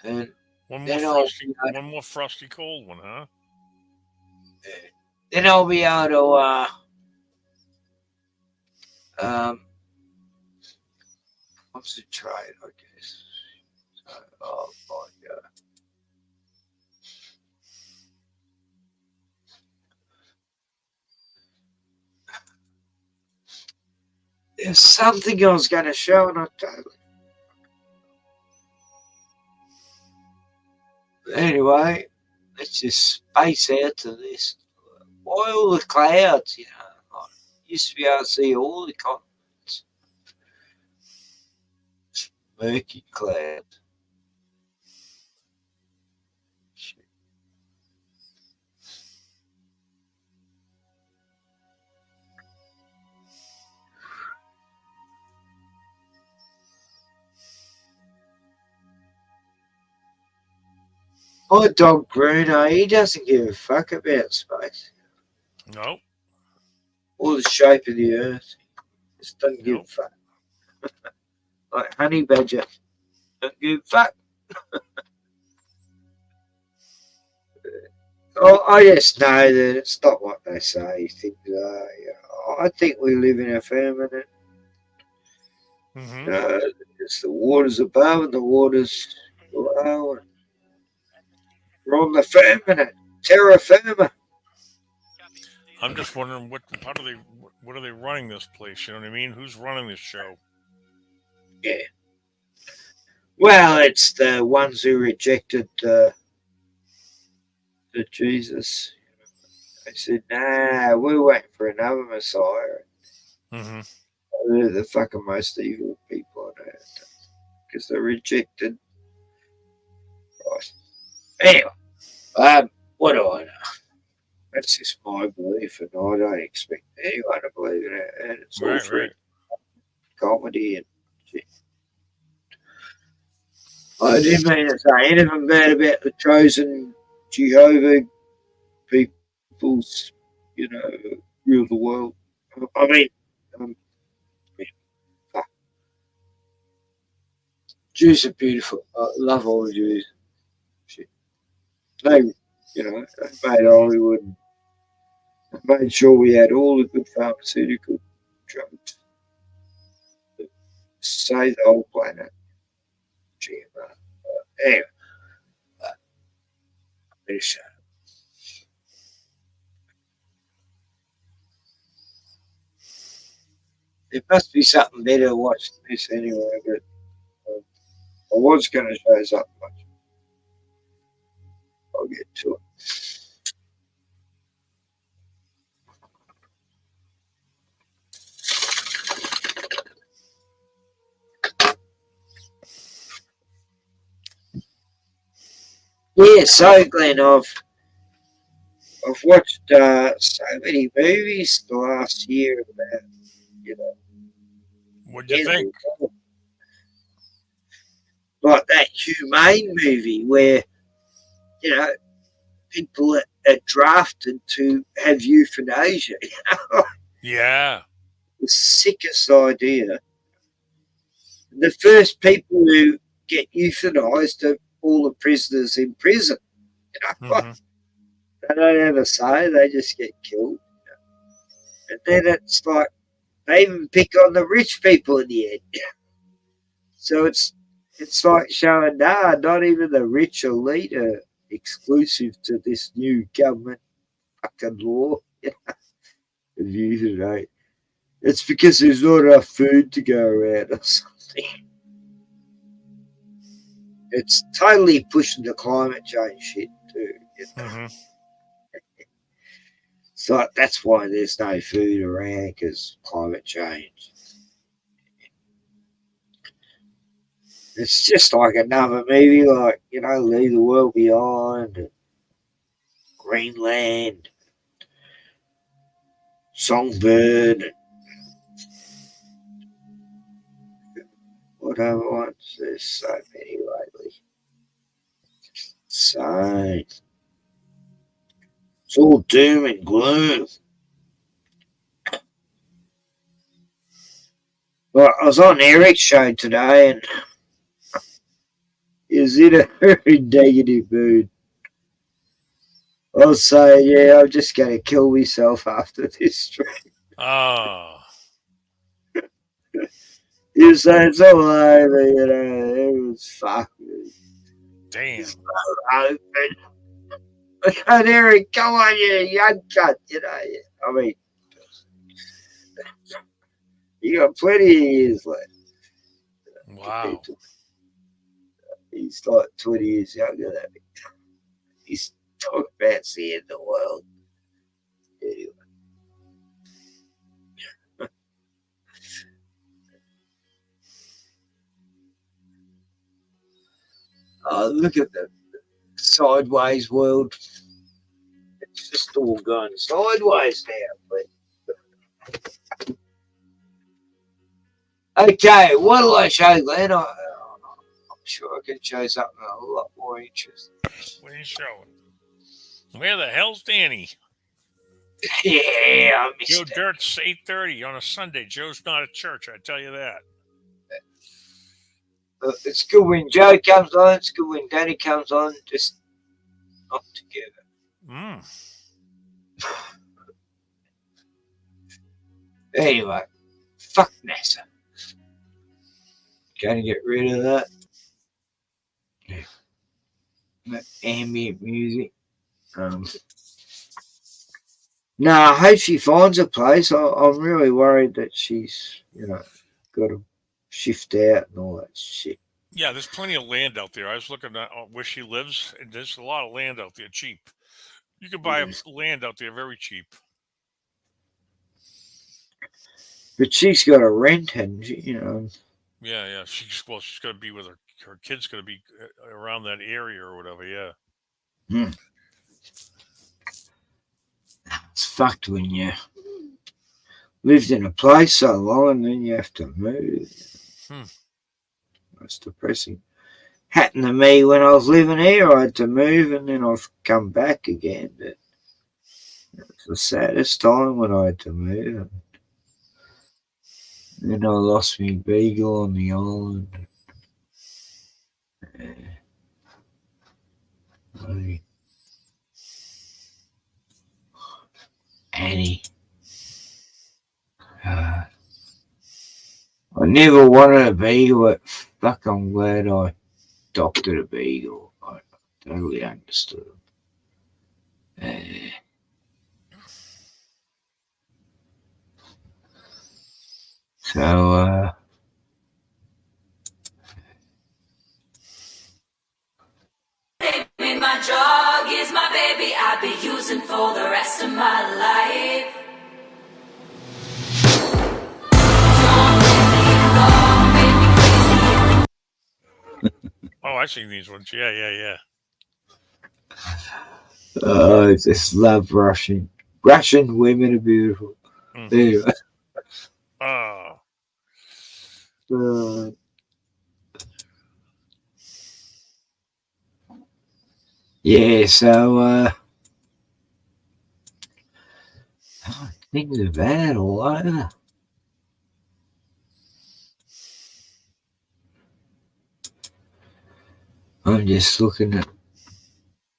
And One more then frosty, one more frosty cold one, huh? then I'll be able to concentrate, I guess. So, oh my God. There's something I was going to show and I totally. Anyway, let's just space out to this. Why all the clouds, you know? I used to be able to see all the continents. It's murky clouds. My dog Bruno, he doesn't give a fuck about space. No. Or the shape of the earth. Just doesn't give a fuck. Like honey badger. Don't give a fuck. Oh, I just know that it's not what they say things are. You know, I think we live in a firmament. It's the waters above and the waters below. And we're on the firmament, terra firma. I'm just wondering what are they running this place? You know what I mean? Who's running this show? Yeah. Well, it's the ones who rejected the Jesus. They said, nah, we're waiting for another Messiah. They're the fucking most evil people on earth because they rejected Christ. Anyway, what do I know? That's just my belief, and I don't expect anyone to believe in it. And it's all free comedy and shit. I didn't mean to say anything bad about the chosen Jehovah peoples, you know, rule the world. I mean, Jews are beautiful. I love all the Jews. Shit. They, you know, they made Hollywood. They made sure we had all the good pharmaceutical drugs that save the whole planet. Anyway, finish that. There must be something better to watch than this anyway, but I was going to show something much. I'll get to it. Yeah, so Glenn, I've watched so many movies the last year about, you know. What'd you think? Like that Humane movie where, you know, people are drafted to have euthanasia. You know? Yeah. The sickest idea. The first people who get euthanized are all the prisoners in prison. You know? They don't have a say, they just get killed. And then it's like they even pick on the rich people in the end. So it's like showing, nah, not even the rich elite are exclusive to this new government fucking law. Of euthanasia. It's because there's not enough food to go around or something. It's totally pushing the climate change shit too. You know? So that's why there's no food around, because climate change. It's just like another movie, like, you know, Leave the World Behind, and Greenland, Songbird, and what other ones? There's so many lately. So it's all doom and gloom. Well, I was on Eric's show today, and he was in a very negative mood. I was saying, yeah, I'm just going to kill myself after this stream. Oh, He was saying it's all over, you know. It was fucking damn. open. And Eric, come on, you young cunt, you know. I mean, you got plenty of years left. Wow. He's like 20 years younger than me. He's talking about seeing the world. Anyway. Look at the sideways world. It's just all going sideways now. But okay, what'll I show, Glenn? I'm sure I can show something a lot more interesting. What are you showing? Where the hell's Danny? Yeah, I missed Joe it. Dirt's 8:30 on a Sunday. Joe's not at church, I tell you that. It's good when Joe comes on. It's good when Danny comes on. Just not together. Anyway, fuck NASA. Going to get rid of that. That ambient music. No, I hope she finds a place. I'm really worried that she's, got to shift out and all that shit. Yeah, there's plenty of land out there. I was looking at where she lives, and there's a lot of land out there cheap. You can buy land out there very cheap. But she's got a rent, and Yeah. She's going to be with her kid's going to be around that area or whatever. Yeah. It's fucked when you lived in a place so long and then you have to move. That's depressing. Happened to me when I was living here. I had to move and then I've come back again. But it was the saddest time when I had to move. And then I lost my beagle on the island. Annie. I never wanted a beagle, but fuck, I'm glad I adopted a beagle. I totally understood him. So, My drug is my baby, I'll be using for the rest of my life. Oh, I've seen these ones. Yeah. I just love Russian. Russian women are beautiful. Anyway. Yeah, so things are bad all over. I'm just looking at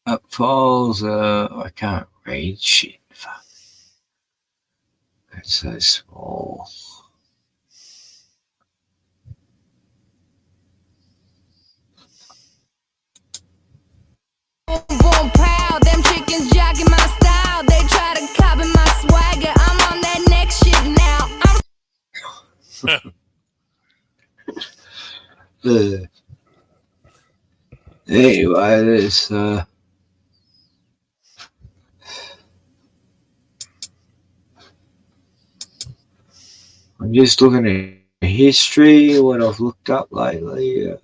up files. I can't read shit. Fuck. That's so small. Boom, pow, them chickens jacking my style. They try to copy my swagger. I'm on that next shit now. Anyway, there's I'm just looking at history, what I've looked up lately.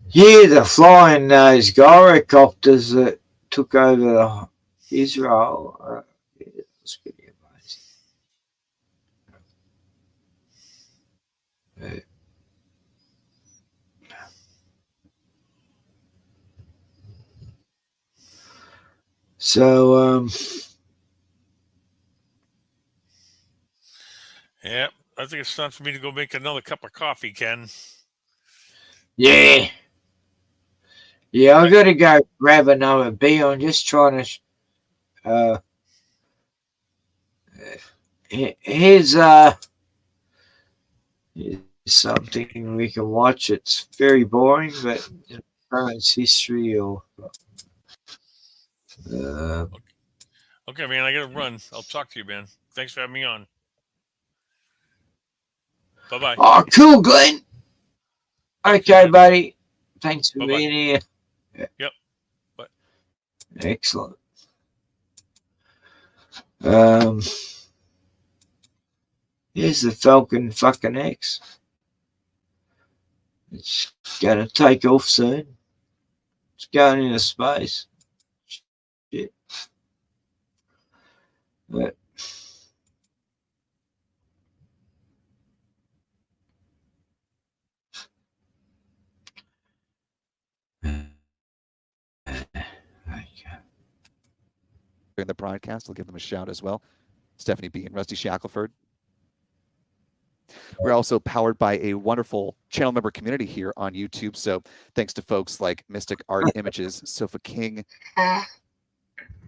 Yeah, the flying those gyrocopters that took over Israel. Yeah, that was pretty amazing. So, I think it's time for me to go make another cup of coffee, Ken. Yeah. Yeah, I gotta go grab another beer. I'm just trying to. Here's something we can watch. It's very boring, but France history or. Uh, Okay, man, I gotta run. I'll talk to you, man. Thanks for having me on. Bye bye. oh, cool, Glenn. Okay, buddy. Thanks for Bye bye. being here. Yeah. Yep. Bye. Excellent. Um, here's the Falcon fucking X. It's gonna take off soon. It's going into space. Shit. But during the broadcast. I'll give them a shout as well. Stephanie B. and Rusty Shackelford. We're also powered by a wonderful channel member community here on YouTube. So thanks to folks like Mystic Art Images, Sofa King,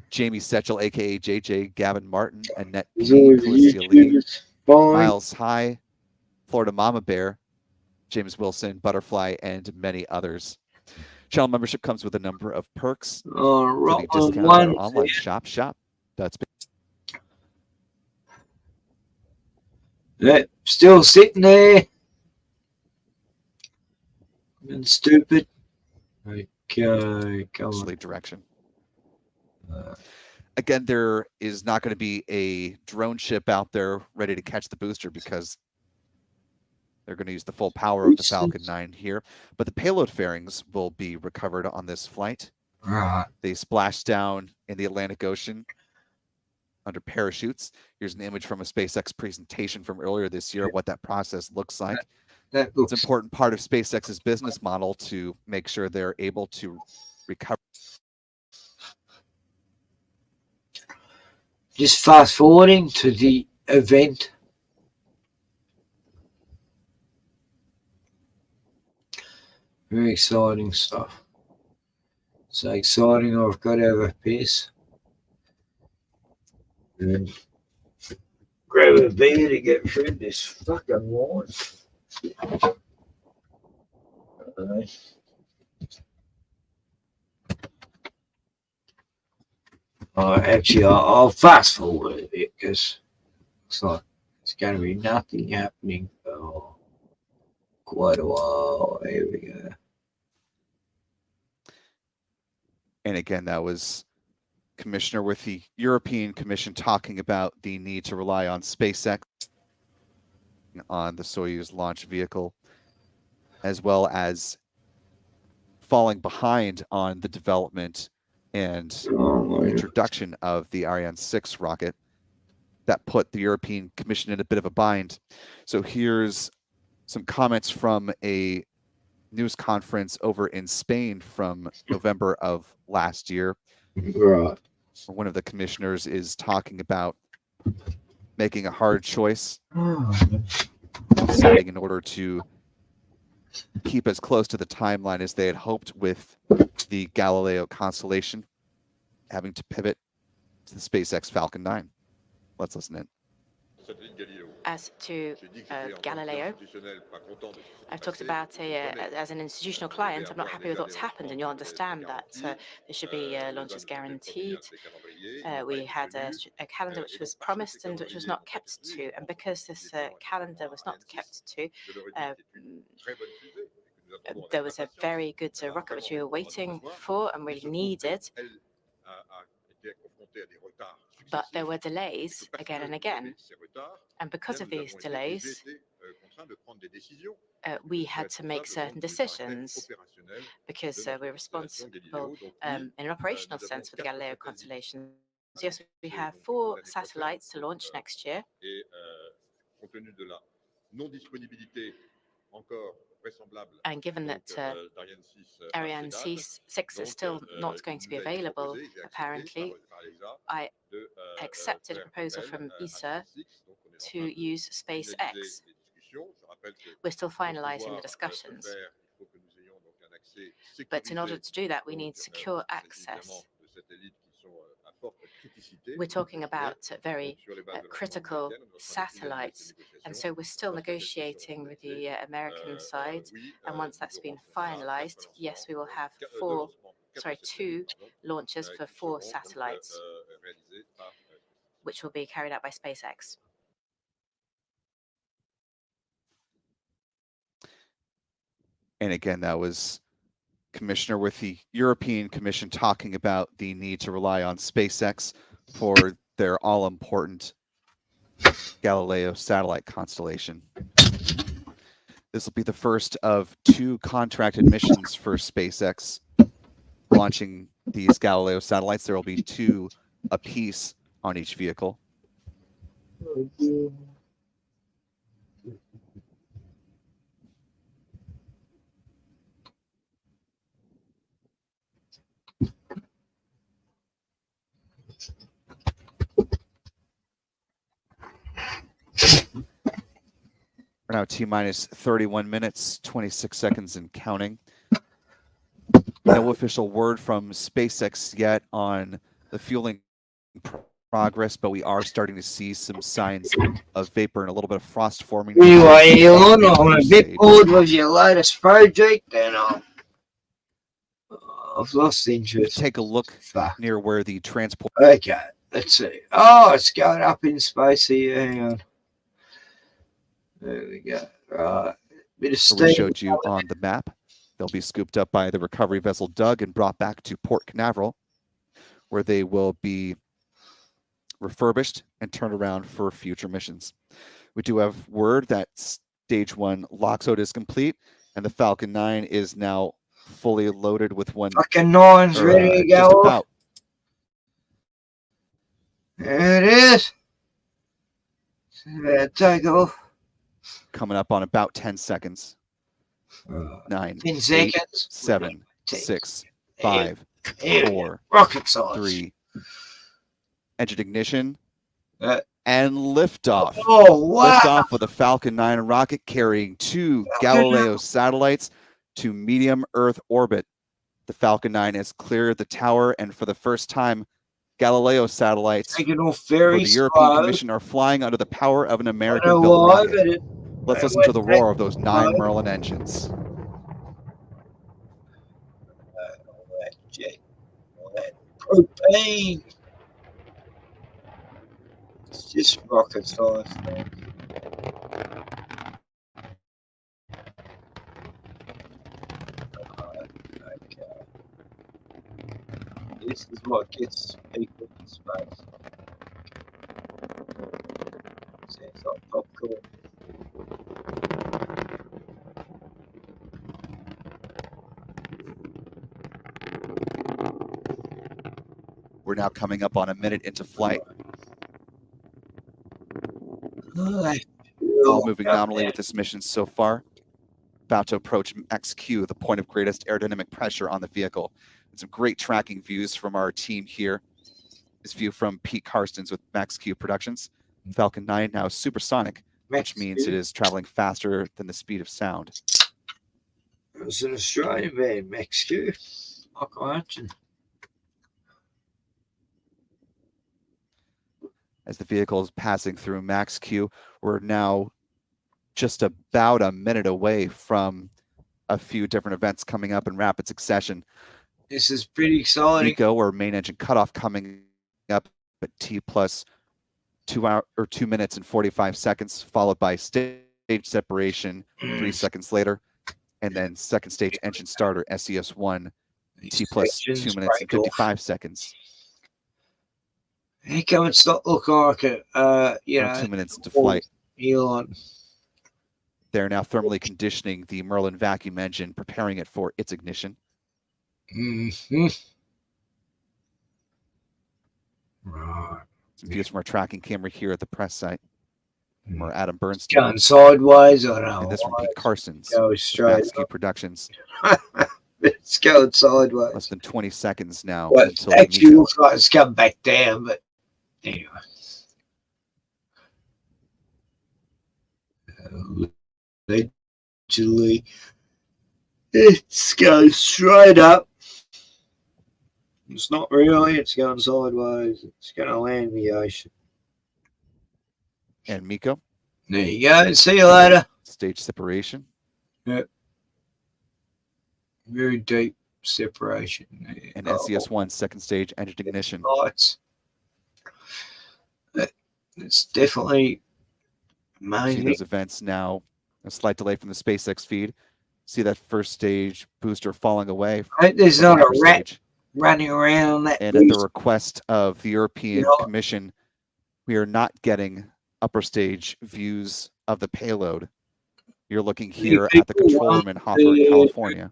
Jamie Setchell, aka JJ, Gavin Martin, Annette P, Felicity Lee, Miles High, Florida Mama Bear, James Wilson, Butterfly, and many others. Channel membership comes with a number of perks, including discounts on our online shop. That's still sitting there and stupid. Okay, come on. Direction. Again, there is not going to be a drone ship out there ready to catch the booster because they're going to use the full power of the Falcon 9 here. But the payload fairings will be recovered on this flight. Right. They splash down in the Atlantic Ocean under parachutes. Here's an image from a SpaceX presentation from earlier this year of what that process looks like. It's an important part of SpaceX's business model to make sure they're able to recover. Just fast forwarding to the event. Very exciting stuff. So exciting, I've got to have a piss. And grab a beer to get through this fucking wine. Actually, I'll fast forward a bit because looks like it's going to be nothing happening for quite a while. Here we go. And again, that was Commissioner with the European Commission talking about the need to rely on SpaceX on the Soyuz launch vehicle, as well as falling behind on the development and introduction of the Ariane 6 rocket. That put the European Commission in a bit of a bind. So here's some comments from a news conference over in Spain from November of last year. Right. One of the commissioners is talking about making a hard choice, deciding in order to keep as close to the timeline as they had hoped with the Galileo constellation, having to pivot to the SpaceX Falcon 9. Let's listen in. As to Galileo, I've talked about as an institutional client, I'm not happy with what's happened, and you'll understand that there should be launches guaranteed. We had a calendar which was promised and which was not kept to, and because this calendar was not kept to, there was a very good rocket which we were waiting for and really needed. But there were delays again and again. And because of these delays, we had to make certain decisions because we're responsible in an operational sense for the Galileo constellation. So yes, we have 4 satellites to launch next year. And given that Ariane 6 is still not going to be available, apparently, I accepted a proposal from ESA to use SpaceX. We're still finalizing the discussions. But in order to do that, we need secure access. We're talking about very critical satulites, and so we're still negotiating with the American side. And once that's been finalized, yes, we will have 2 launches for 4 satellites, which will be carried out by SpaceX. And again, that was Commissioner with the European Commission talking about the need to rely on SpaceX for their all-important Galileo satellite constellation. This will be the first of 2 contracted missions for SpaceX launching these Galileo satellites. There will be 2 apiece on each vehicle. We're now T-minus 31 minutes, 26 seconds and counting. No official word from SpaceX yet on the fueling progress, but we are starting to see some signs of vapor and a little bit of frost forming. Anyway, Elon, I'm a bit bored with your latest project, and I've lost interest. Take a look near where the transport... Okay, let's see. Oh, it's going up in space here. Hang on. There we go. Right. Bit of steam. We showed you on the map. They'll be scooped up by the recovery vessel Doug and brought back to Port Canaveral, where they will be refurbished and turned around for future missions. We do have word that Stage 1 LOXOD is complete, and the Falcon 9 is now fully loaded with one. Falcon 9's ready to go. Just about. There it is. Take off. Coming up on about 10 seconds. 9, 10 8, seconds. 7, 6, 5, 4, rocket science. 3. Engine ignition and liftoff. Oh, wow. Liftoff with a Falcon 9 rocket carrying 2 Galileo satellites to medium Earth orbit. The Falcon 9 has cleared the tower, and for the first time, Galileo satellites for the European Commission are flying under the power of an American-built rocket. Let's listen to the roar of those 9 Merlin engines. Propane. It's just rocket science, man. Okay. This is what gets people in space. Sounds like popcorn. We're now coming up on a minute into flight. All moving nominally with this mission so far. About to approach XQ, the point of greatest aerodynamic pressure on the vehicle. And some great tracking views from our team here. This view from Pete Karstens with MaxQ Productions. Falcon 9 now supersonic, which means it is traveling faster than the speed of sound. It was an Australian band, MaxQ. Michael Hutchin. As the vehicle is passing through MaxQ, we're now just about a minute away from a few different events coming up in rapid succession. This is pretty exciting. Eco, or main engine cutoff, coming up at T plus 2 minutes and 45 seconds, followed by stage separation 3 seconds later, and then second stage engine starter SES1 T plus 2 minutes and 55 seconds. He come and stop. Look like it. 2 minutes into flight. Elon. They're now thermally conditioning the Merlin vacuum engine, preparing it for its ignition. Mm-hmm. Right. Some views from our tracking camera here at the press site. Or Adam Bernstein. Going sideways, I know. And this from Pete Karstens. Go straight. MaxQ Productions. It's going sideways. Less than 20 seconds now. Well, until actually looks like it's come back down, but anyway. allegedly, it's going straight up. It's not really, it's going sideways. It's going to land in the ocean. And Miko? There you go. See you later. Stage separation. Yep. Very deep separation. And SCS-1 second stage entered ignition. Lights. It's definitely amazing. See those events now. A slight delay from the SpaceX feed. See that first stage booster falling away. There's not a rat running around that and booster. at the request of the European Commission, we are not getting upper stage views of the payload. You're looking here at the control room in Hawthorne, California.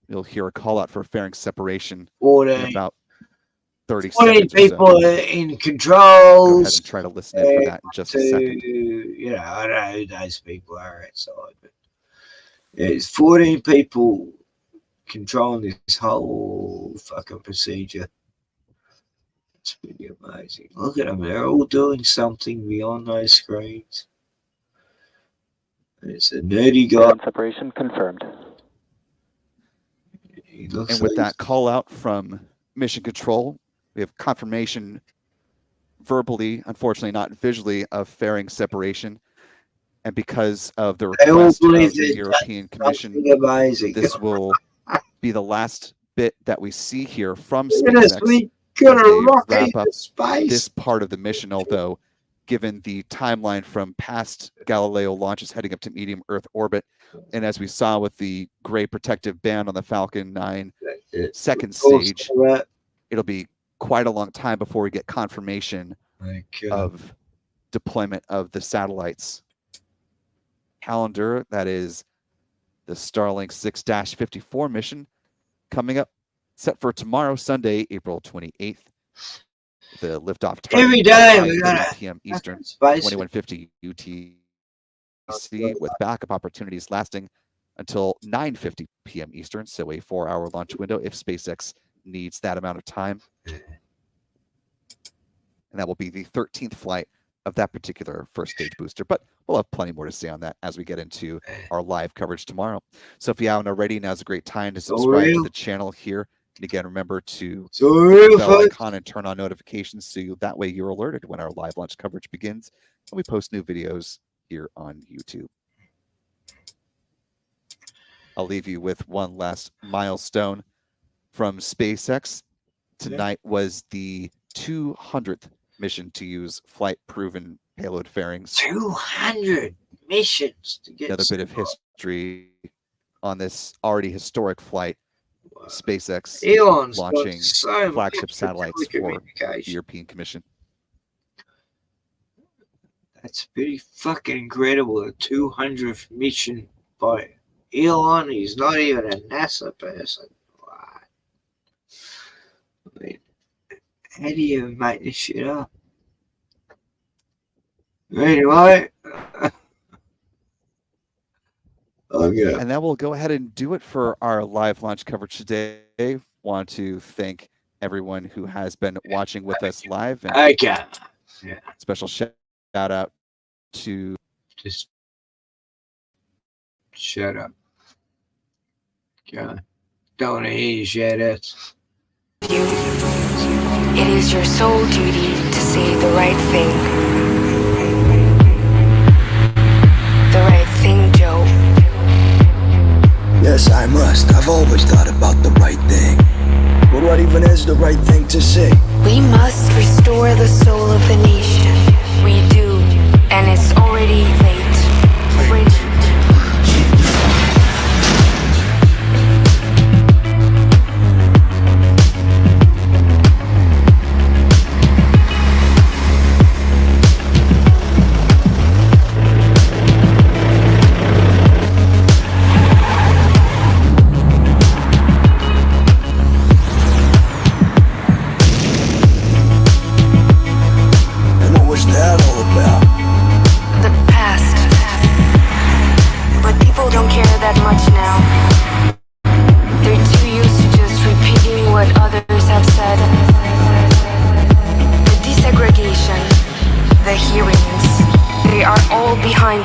You'll hear a call out for fairing separation in about 30 seconds. People in control. Go ahead and try to listen in for that in just a second. You know, I don't know who those people are outside, but there's 14 people controlling this whole fucking procedure. It's pretty amazing. Look at them. They're all doing something beyond those screens. It's a nerdy guy. Separation confirmed. And with that call out from Mission Control, we have confirmation verbally, unfortunately not visually, of fairing separation. And because of the request of the European Commission, this will be the last bit that we see here from SpaceX. Wrap up this part of the mission, although given the timeline from past Galileo launches heading up to medium Earth orbit, and as we saw with the gray protective band on the Falcon 9 second stage, it'll be quite a long time before we get confirmation of deployment of the satellites. Calendar, that is the Starlink 6-54 mission, coming up, set for tomorrow, Sunday, April 28th. The liftoff time every day, 5:30 p.m. Eastern, 2150 UTC, with backup opportunities lasting until 9:50 p.m. Eastern, so a 4-hour launch window if SpaceX needs that amount of time. And that will be the 13th flight of that particular first stage booster, but we'll have plenty more to say on that as we get into our live coverage tomorrow. So if you haven't already, now's a great time to subscribe to the channel here. And again, remember to hit the bell icon and turn on notifications so that way you're alerted when our live launch coverage begins and we post new videos here on YouTube. I'll leave you with one last milestone from SpaceX. Tonight was the 200th mission to use flight-proven payload fairings. 200 missions to get another bit of history on this already historic flight. SpaceX Elon's launching so flagship satellites for the European Commission. That's pretty fucking incredible. A 200th mission by Elon. He's not even a NASA person. What? I mean, how do you make this shit up? Anyway. Okay. And that will go ahead and do it for our live launch coverage today. Want to thank everyone who has been watching with us live. And special shout out to just shut up. God, don't want to hear you shout outs. It is your sole duty to say the right thing. The right thing, Joe. Yes, I must. I've always thought about the right thing. But what even is the right thing to say? We must restore the soul of the nation. We do, and it's already late.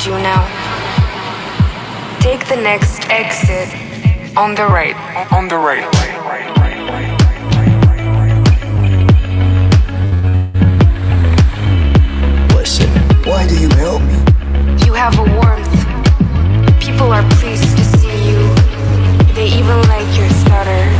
you now. Take the next exit on the right. On the right. Listen, why do you help me? You have a warmth. People are pleased to see you. They even like your stutter.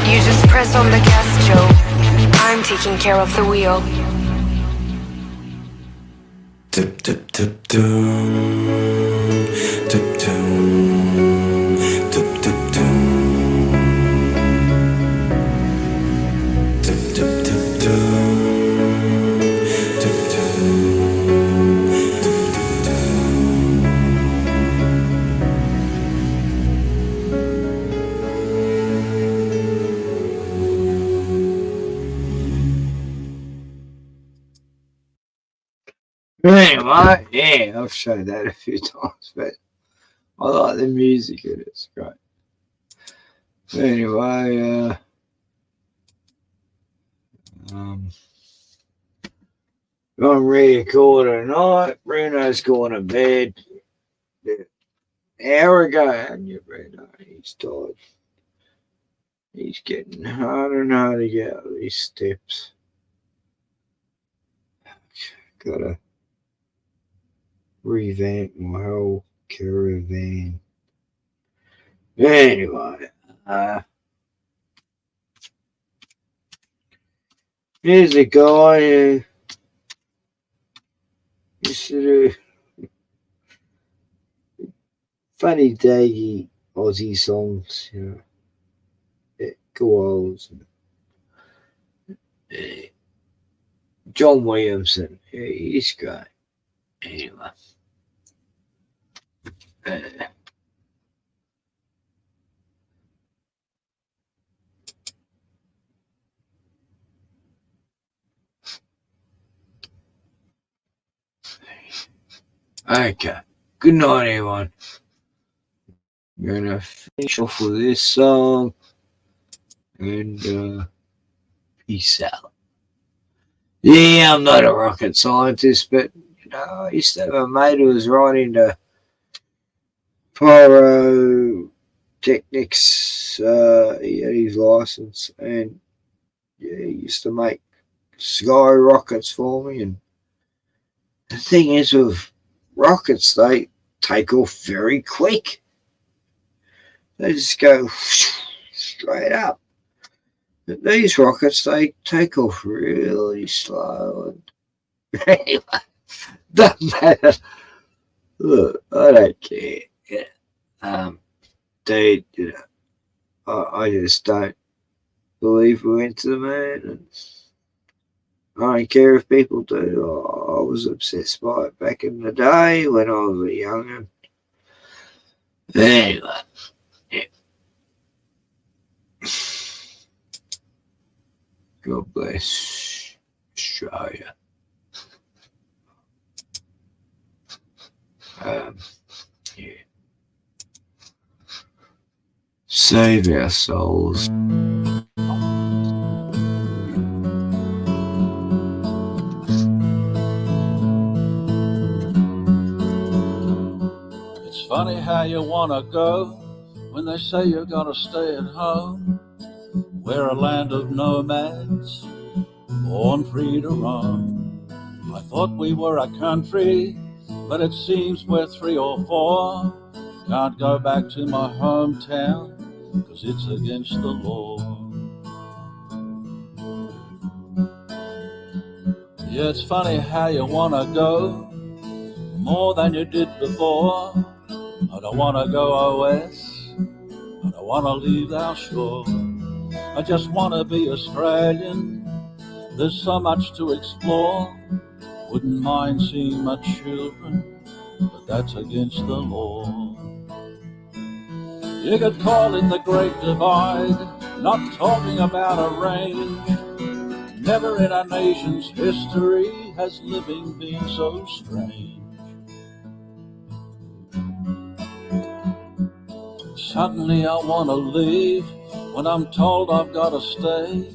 You just press on the gas, Joe. I'm taking care of the wheel. Tip tip tip doom, tip doom, tip tip doom, tip tip tip doom, tip doom, tip tip doom. Anyway, yeah, I've showed that a few times, but I like the music of it. It's great. Anyway, I'm re-recording tonight. Bruno's gone to bed an hour ago, haven't you, Bruno? He's tired. He's getting harder and harder to get out of these steps. Gotta revamp my whole caravan. Anyway, here's a guy who used to do funny daggy Aussie songs, you know, koalas. John Williamson, yeah, he's great. Anyway. Okay. Good night, everyone. I'm gonna finish off with this song and peace out. Yeah, I'm not a rocket scientist, but you know, I used to have a mate who was right into pyrotechnics. He had his license, and yeah, he used to make sky rockets for me. And the thing is, with rockets, they take off very quick. They just go straight up. But these rockets, they take off really slow. And anyway, doesn't matter. Look, I don't care. Yeah. Dude, you know, I just don't believe we went to the moon. And I don't care if people do. I was obsessed by it back in the day when I was a young'un. Anyway, yeah. God bless Australia. Yeah. save our souls. It's funny how you wanna go when they say you're gonna stay at home. We're a land of nomads, born free to roam. I thought we were a country, but it seems we're 3 or 4. Can't go back to my hometown, 'cause it's against the law. Yeah, it's funny how you wanna go more than you did before. I don't wanna go OS, I don't wanna leave our shore. I just wanna be Australian, there's so much to explore. Wouldn't mind seeing my children, but that's against the law. You could call it the Great Divide, not talking about a range. Never in our nation's history has living been so strange. Suddenly I want to leave when I'm told I've got to stay.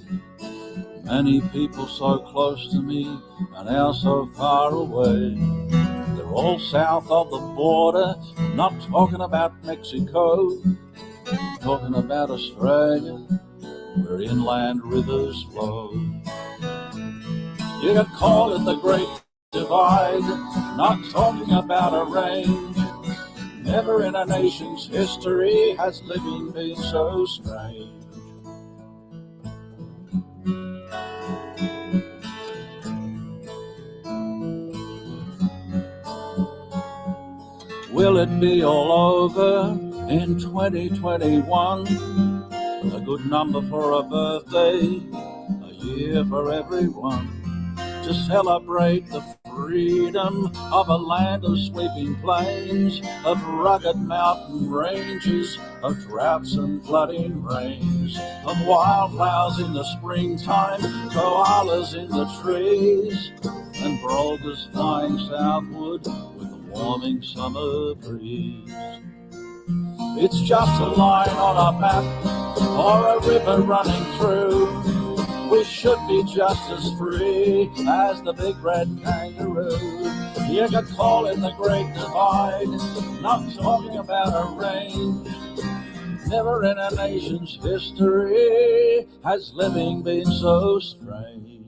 Many people so close to me and now so far away. They're all south of the border, not talking about Mexico, talking about Australia, where inland rivers flow. You could call it the Great Divide, not talking about a range. Never in a nation's history has living been so strange. Will it be all over in 2021? A good number for a birthday, a year for everyone, to celebrate the freedom of a land of sweeping plains, of rugged mountain ranges, of droughts and flooding rains, of wildflowers in the springtime, koalas in the trees, and brokers flying southward with the warming summer breeze. It's just a line on a map or a river running through. We should be just as free as the big red kangaroo. You could call it the Great Divide, not talking about a range. Never in a nation's history has living been so strange.